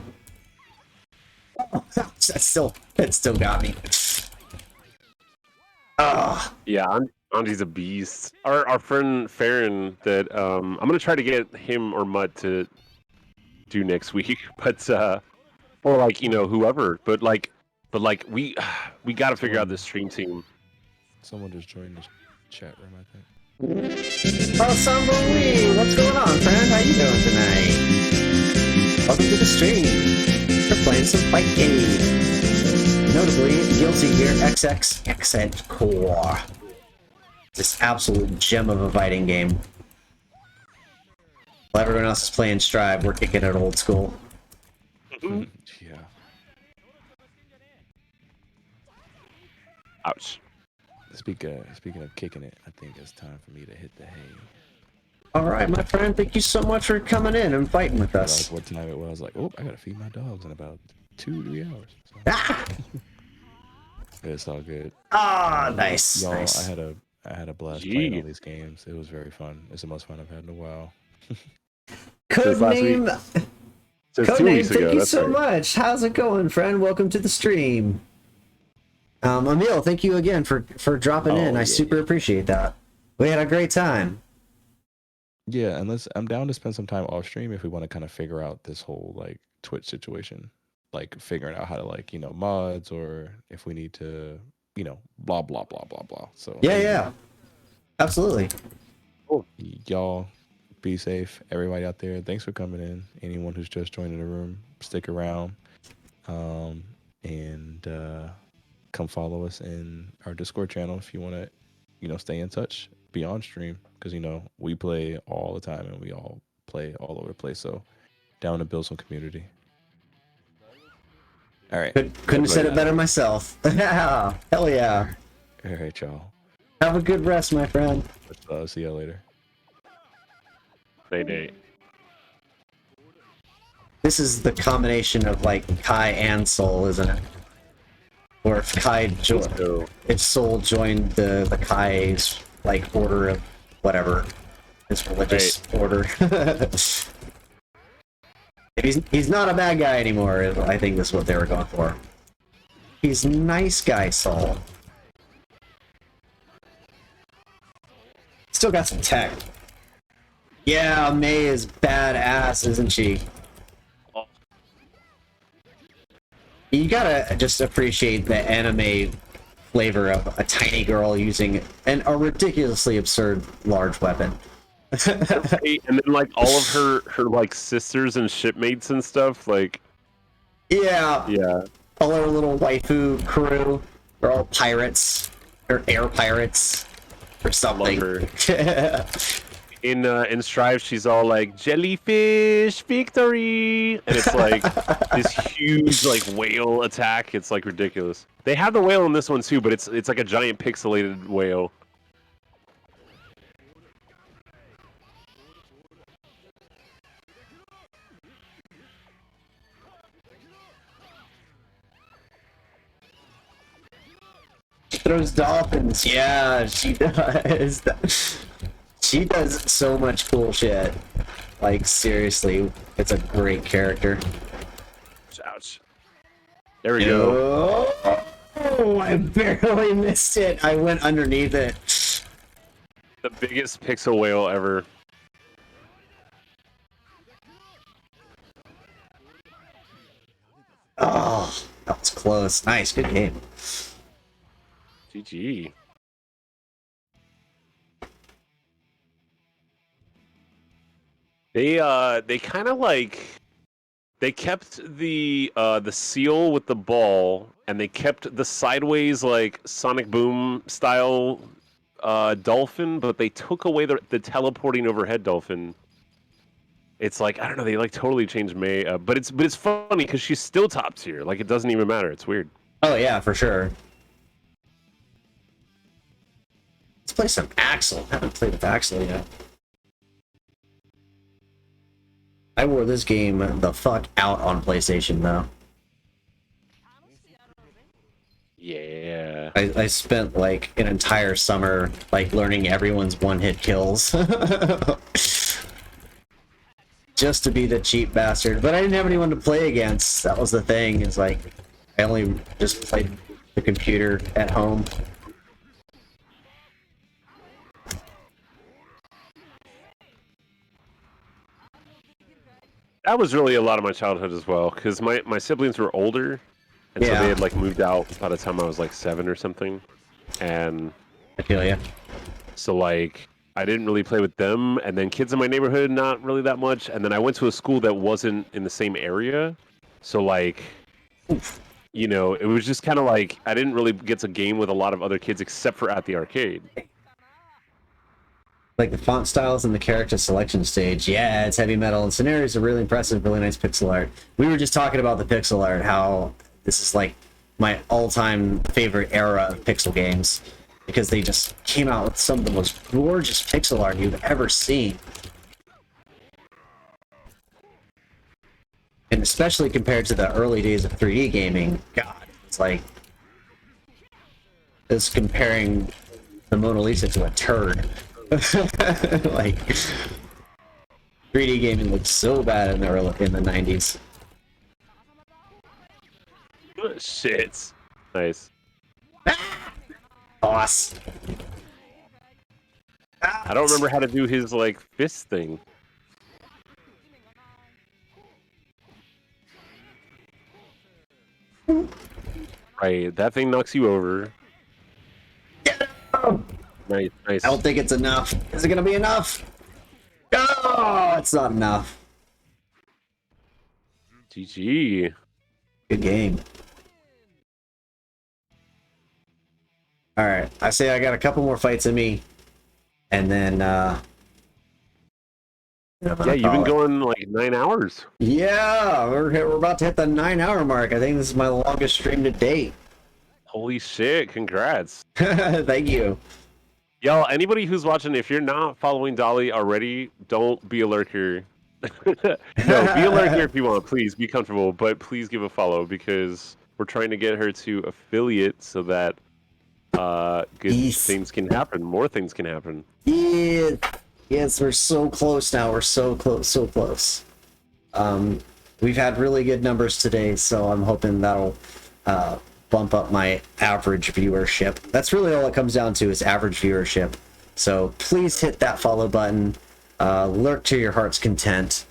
Oh, that still got me. Ah. Yeah, Anji's a beast. Our friend Farron that I'm gonna try to get him or Mutt to do next week, but or like whoever, but we got to figure out this stream team. Someone just joined the chat room, I think. Oh, Sambo Wee! What's going on, friend? How you doing tonight? Welcome to the stream. We're playing some Fightcade. Notably, Guilty Gear XX Accent Core. This absolute gem of a fighting game. While everyone else is playing Strive, we're kicking it old school. Yeah. Ouch. Speaking of kicking it, I think it's time for me to hit the hay. Alright, my friend, thank you so much for coming in and fighting with us. What time it was? I was like, oh, I gotta feed my dogs in about 2-3 hours. So. Ah! It's all good. Ah, nice. Y'all, Nice. I had a blast playing all these games. It was very fun. It's the most fun I've had in a while. Codename, thank you so right. much. How's it going, friend? Welcome to the stream. Emil, thank you again for dropping in. I super appreciate that. We had a great time. Yeah, and I'm down to spend some time off stream if we want to kind of figure out this whole like Twitch situation, like figuring out how to like mods, or if we need to blah blah blah blah blah. So Yeah, absolutely. Cool. Y'all be safe, everybody out there. Thanks for coming in. Anyone who's just joining the room, stick around, and come follow us in our Discord channel if you want to stay in touch beyond stream, because we play all the time and we all play all over the place, so down to build some community. All right, couldn't have said it better myself. Yeah, hell yeah. All right, y'all, have a good rest, my friend. See y'all later. Day. This is the combination of like Kai and Soul, isn't it? Or if Kai if Soul joined the Kai's like order of whatever, his religious order. he's not a bad guy anymore. I think that's what they were going for. He's nice guy Soul. Still got some tech. Yeah, May is badass, isn't she? You gotta just appreciate the anime flavor of a tiny girl using a ridiculously absurd large weapon. And then like all of her like sisters and shipmates and stuff, like yeah, all her little waifu crew, they're all pirates, or air pirates, or something. In Strive, she's all like jellyfish victory, and it's like this huge like whale attack. It's like ridiculous. They have the whale in this one too, but it's like a giant pixelated whale. Throws dolphins. Yeah, she does. She does so much cool shit. Like, seriously, it's a great character. Ouch. There we go. Oh, I barely missed it. I went underneath it. The biggest pixel whale ever. Oh, that was close. Nice, good game. GG. They kind of like they kept the seal with the ball, and they kept the sideways like Sonic Boom style dolphin, but they took away the teleporting overhead dolphin. It's like, I don't know, they like totally changed May, but it's funny because she's still top tier. Like, it doesn't even matter. It's weird. Oh yeah, for sure. Let's play some Axel. I haven't played with Axel yet. I wore this game the fuck out on PlayStation though. Yeah. I spent like an entire summer like learning everyone's one-hit kills. Just to be the cheap bastard. But I didn't have anyone to play against. That was the thing. It's like I only just played the computer at home. That was really a lot of my childhood as well, because my siblings were older, and so Yeah. they had like moved out by the time I was like 7 or something, and I feel ya. so like I didn't really play with them, and then kids in my neighborhood not really that much, and then I went to a school that wasn't in the same area, so like, you know, it was just kind of like I didn't really get to game with a lot of other kids except for at the arcade. Like the font styles and the character selection stage. Yeah, it's heavy metal and scenarios are really impressive, really nice pixel art. We were just talking about the pixel art, how this is like my all-time favorite era of pixel games, because they just came out with some of the most gorgeous pixel art you've ever seen. And especially compared to the early days of 3D gaming, God, it's like it's comparing the Mona Lisa to a turd. Like 3D gaming looked so bad in the 90s. Shit. Nice. Boss. I don't remember how to do his like fist thing. Right, that thing knocks you over. Nice, nice. I don't think it's enough. Is it gonna be enough? Oh, it's not enough. GG. Good game. Alright, I say I got a couple more fights in me, and then, Yeah, you've been going like 9 hours. Yeah, we're about to hit the 9-hour mark. I think this is my longest stream to date. Holy shit, congrats. Thank you. Y'all, anybody who's watching, if you're not following Dolly already, don't be a lurker. No, be a lurker if you want, please. Be comfortable, but please give a follow, because we're trying to get her to affiliate so that good Yes. things can happen. More things can happen. Yeah. Yes, we're so close now. We're so close, so close. We've had really good numbers today, so I'm hoping that'll bump up my average viewership. That's really all it comes down to, is average viewership. So please hit that follow button. Lurk to your heart's content.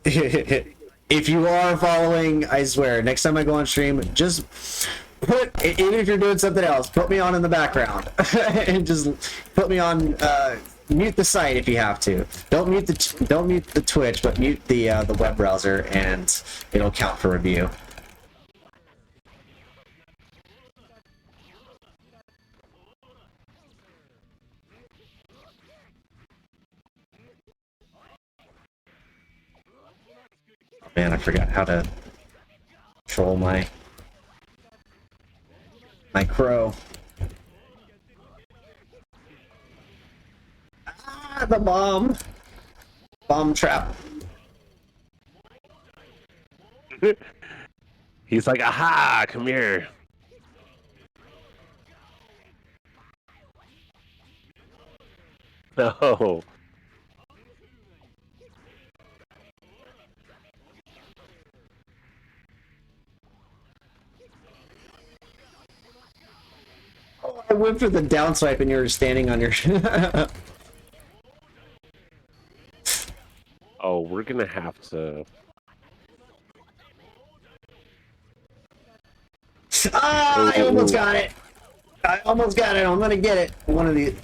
If you are following, I swear, next time I go on stream, just put, even if you're doing something else, put me on in the background. And just put me on, mute the site if you have to. Don't mute the Twitch, but mute the web browser, and it'll count for review. Oh man, I forgot how to control my crow. Ah, the bomb trap. He's like, aha, come here. No. Oh, I went for the down swipe and you were standing on your Oh, we're gonna have to. Ah, I almost got it. I almost got it. I'm gonna get it.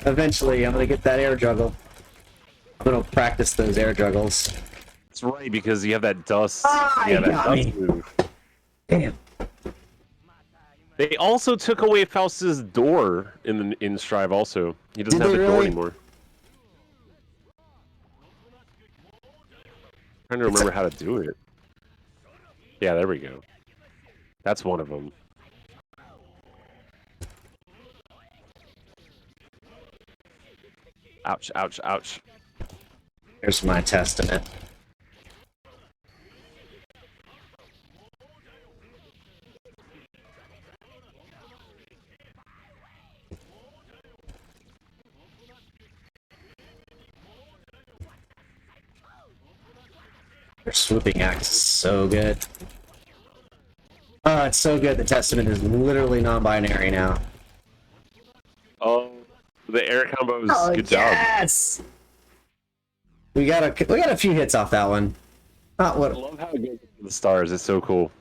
Eventually, I'm gonna get that air juggle. I'm gonna practice those air juggles. That's right, because you have that dust. Ah, yeah, you that got dust me. move. Damn. They also took away Faust's door in Strive. Also, he doesn't Did have they the door really? anymore. Trying to remember how to do it. Yeah, there we go. That's one of them. Ouch! Ouch! Ouch! Here's my testament. Their swooping axe is so good. Oh, it's so good. The Testament is literally non-binary now. Oh, the air combos. Oh, Good job. yes! We got a few hits off that one. Not I what love how it goes to the stars. It's so cool.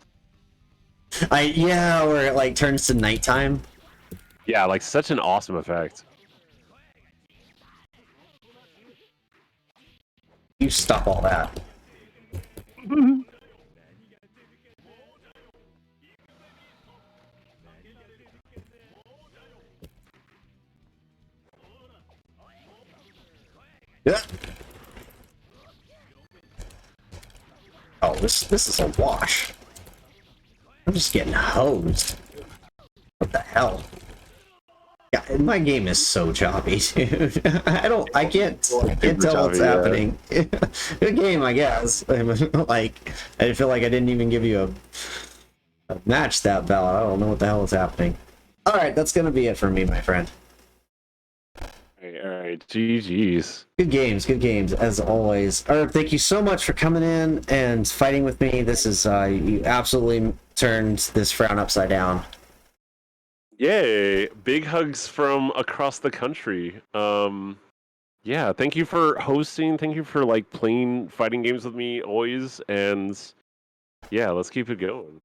yeah, where it like turns to nighttime. Yeah, like such an awesome effect. You stop all that. Yeah. Oh, this is a wash. I'm just getting hosed. What the hell? Yeah, my game is so choppy, dude. I can't tell what's happening. Good game, I guess. Like, I feel like I didn't even give you a match that bell. I don't know what the hell is happening. All right, that's gonna be it for me, my friend. All right, GG's. Good games, as always. Herb, thank you so much for coming in and fighting with me. This is, you absolutely turned this frown upside down. Yay! Big hugs from across the country. Yeah, thank you for hosting. Thank you for like playing fighting games with me always. And yeah, let's keep it going.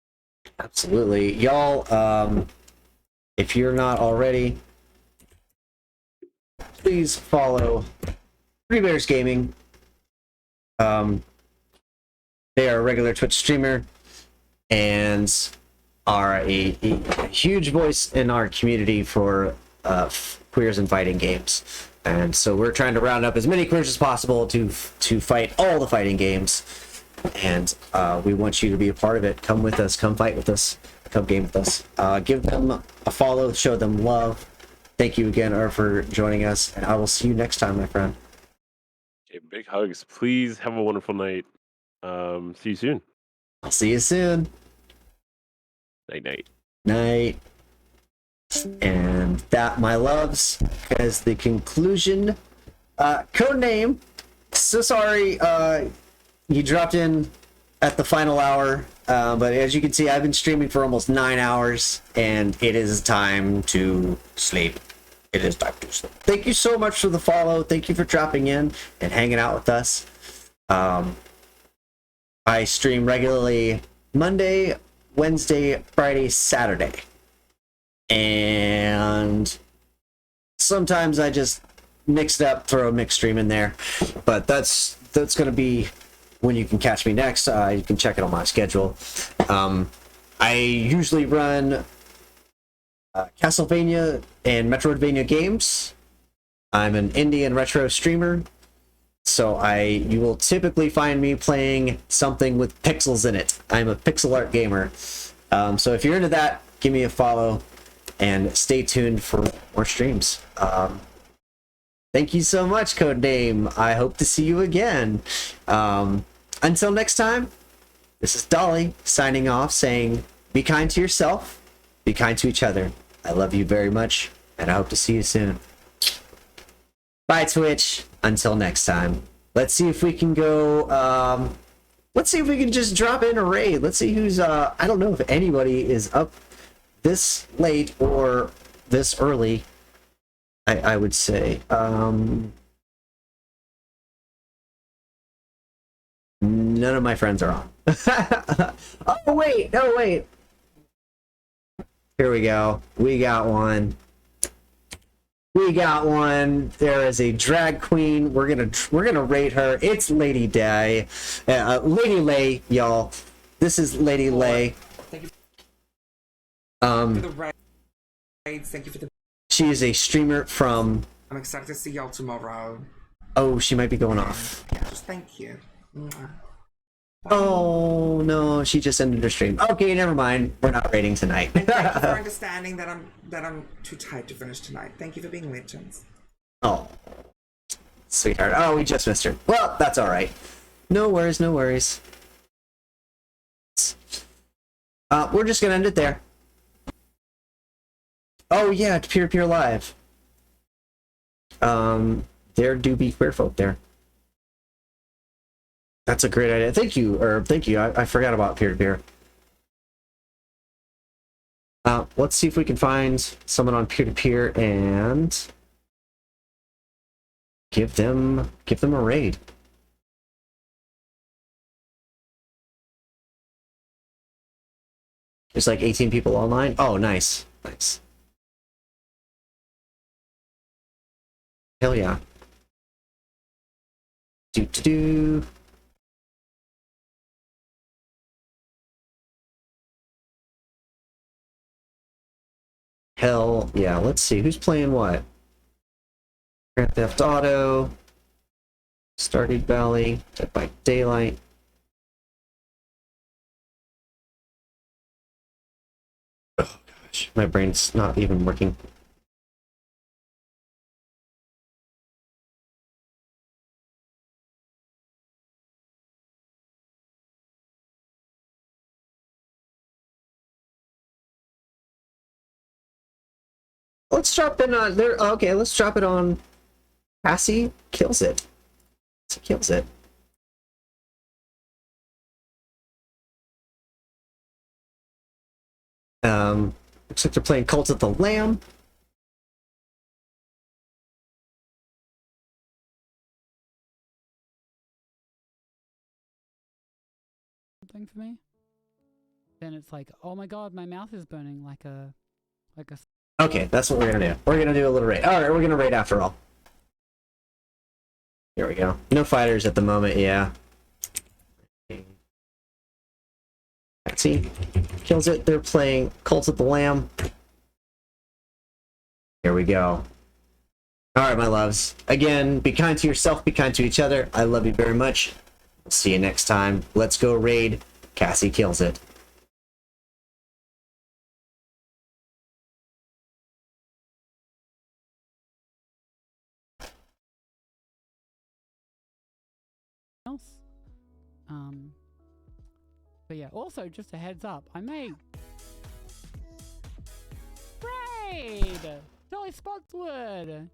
Absolutely. Y'all, if you're not already, please follow Three Bears Gaming. They are a regular Twitch streamer and are a huge voice in our community for queers and fighting games. And so we're trying to round up as many queers as possible to fight all the fighting games. And we want you to be a part of it. Come with us. Come fight with us. Come game with us. Give them a follow. Show them love. Thank you again, for joining us. And I will see you next time, my friend. Okay, big hugs. Please have a wonderful night. See you soon. I'll see you soon. Night night. Night. And that, my loves, is the conclusion. Codename. So sorry, you dropped in at the final hour, but as you can see, I've been streaming for almost 9 hours, and it is time to sleep. It is time to sleep. Thank you so much for the follow. Thank you for dropping in and hanging out with us. I stream regularly Monday, Wednesday, Friday, Saturday. And sometimes I just mix it up, throw a mixed stream in there. But that's going to be when you can catch me next. You can check it on my schedule. I usually run Castlevania and Metroidvania games. I'm an indie and retro streamer. So you will typically find me playing something with pixels in it. I'm a pixel art gamer. So if you're into that, give me a follow and stay tuned for more streams. Thank you so much, Codename. I hope to see you again. Until next time, this is Dolly signing off saying, be kind to yourself, be kind to each other. I love you very much, and I hope to see you soon. Bye, Twitch. Until next time. Let's see if we can go, let's see if we can just drop in a raid. Let's see who's, I don't know if anybody is up this late or this early, I would say. None of my friends are on. Oh, wait. No, wait. Here we go. We got one. There is a drag queen. We're gonna rate her. It's Lady Day. Lady Lay, y'all. This is Lady Lay. Thank you for the raids. Thank you for the. She is a streamer from. I'm excited to see y'all tomorrow. Oh, she might be going off. Yeah, just thank you. Mwah. Oh no, she just ended her stream. Okay, never mind. We're not rating tonight. Thank you for understanding that I'm too tired to finish tonight. Thank you for being legends. Oh, sweetheart. Oh, we just missed her. Well, that's all right. No worries, no worries. We're just gonna end it there. Oh yeah, Peer Peer Live. There do be queer folk there. That's a great idea. Thank you, Herb. Thank you. I forgot about peer-to-peer. Let's see if we can find someone on peer-to-peer and give them a raid. There's like 18 people online. Oh, nice. Nice. Hell yeah. Do. Hell yeah. Let's see who's playing what. Grand Theft Auto, Stardew Valley, Dead by Daylight. Oh gosh, my brain's not even working. Let's drop in on there. Okay, let's drop it on. Cassie kills it. She kills it. Looks like they're playing Cult of the Lamb. Thing for me. Then it's like, oh my god, my mouth is burning like a. Okay, that's what we're gonna do. We're gonna do a little raid. All right, we're gonna raid after all. Here we go. No fighters at the moment. Yeah. See, kills it. They're playing Cult of the Lamb. Here we go. All right, my loves. Again, be kind to yourself. Be kind to each other. I love you very much. See you next time. Let's go raid. Cassie kills it. Else. But yeah, also just a heads up, I may raid Jolly Spotswood.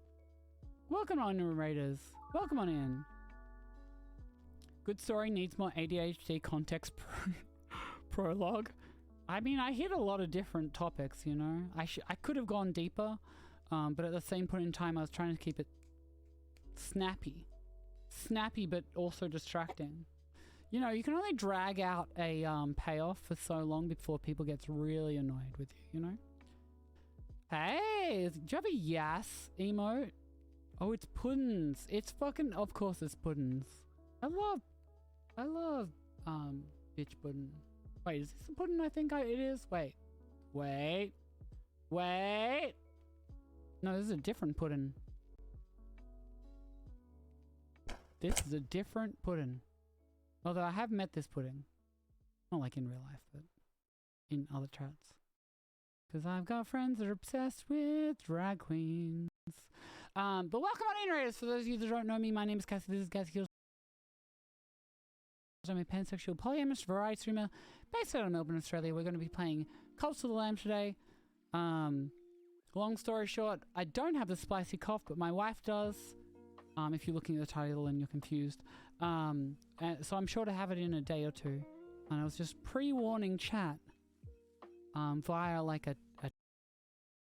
Welcome on, Raiders. Welcome on in. Good story needs more ADHD context prologue. I mean, I hit a lot of different topics, you know. I could have gone deeper, but at the same point in time, I was trying to keep it snappy, but also distracting. You know, you can only drag out a payoff for so long before people gets really annoyed with you. You know. Hey, do you have a yes emote? Oh, it's puddins. It's fucking. Of course, it's puddins. I love bitch puddin. Wait, is this the puddin I think it is? Wait. No, this is a different puddin. This is a different puddin. Although I have met this pudding. Not like in real life, but in other chats. Because I've got friends that are obsessed with drag queens. But welcome on in, Raiders. For those of you that don't know me, my name is Cassie. This is Cassie. I'm a pansexual polyamorous variety streamer based out of Melbourne, Australia. We're going to be playing Cult of the Lamb today. Long story short, I don't have the spicy cough, but my wife does. If you're looking at the title and you're confused. So I'm sure to have it in a day or two. And I was just pre-warning chat via like a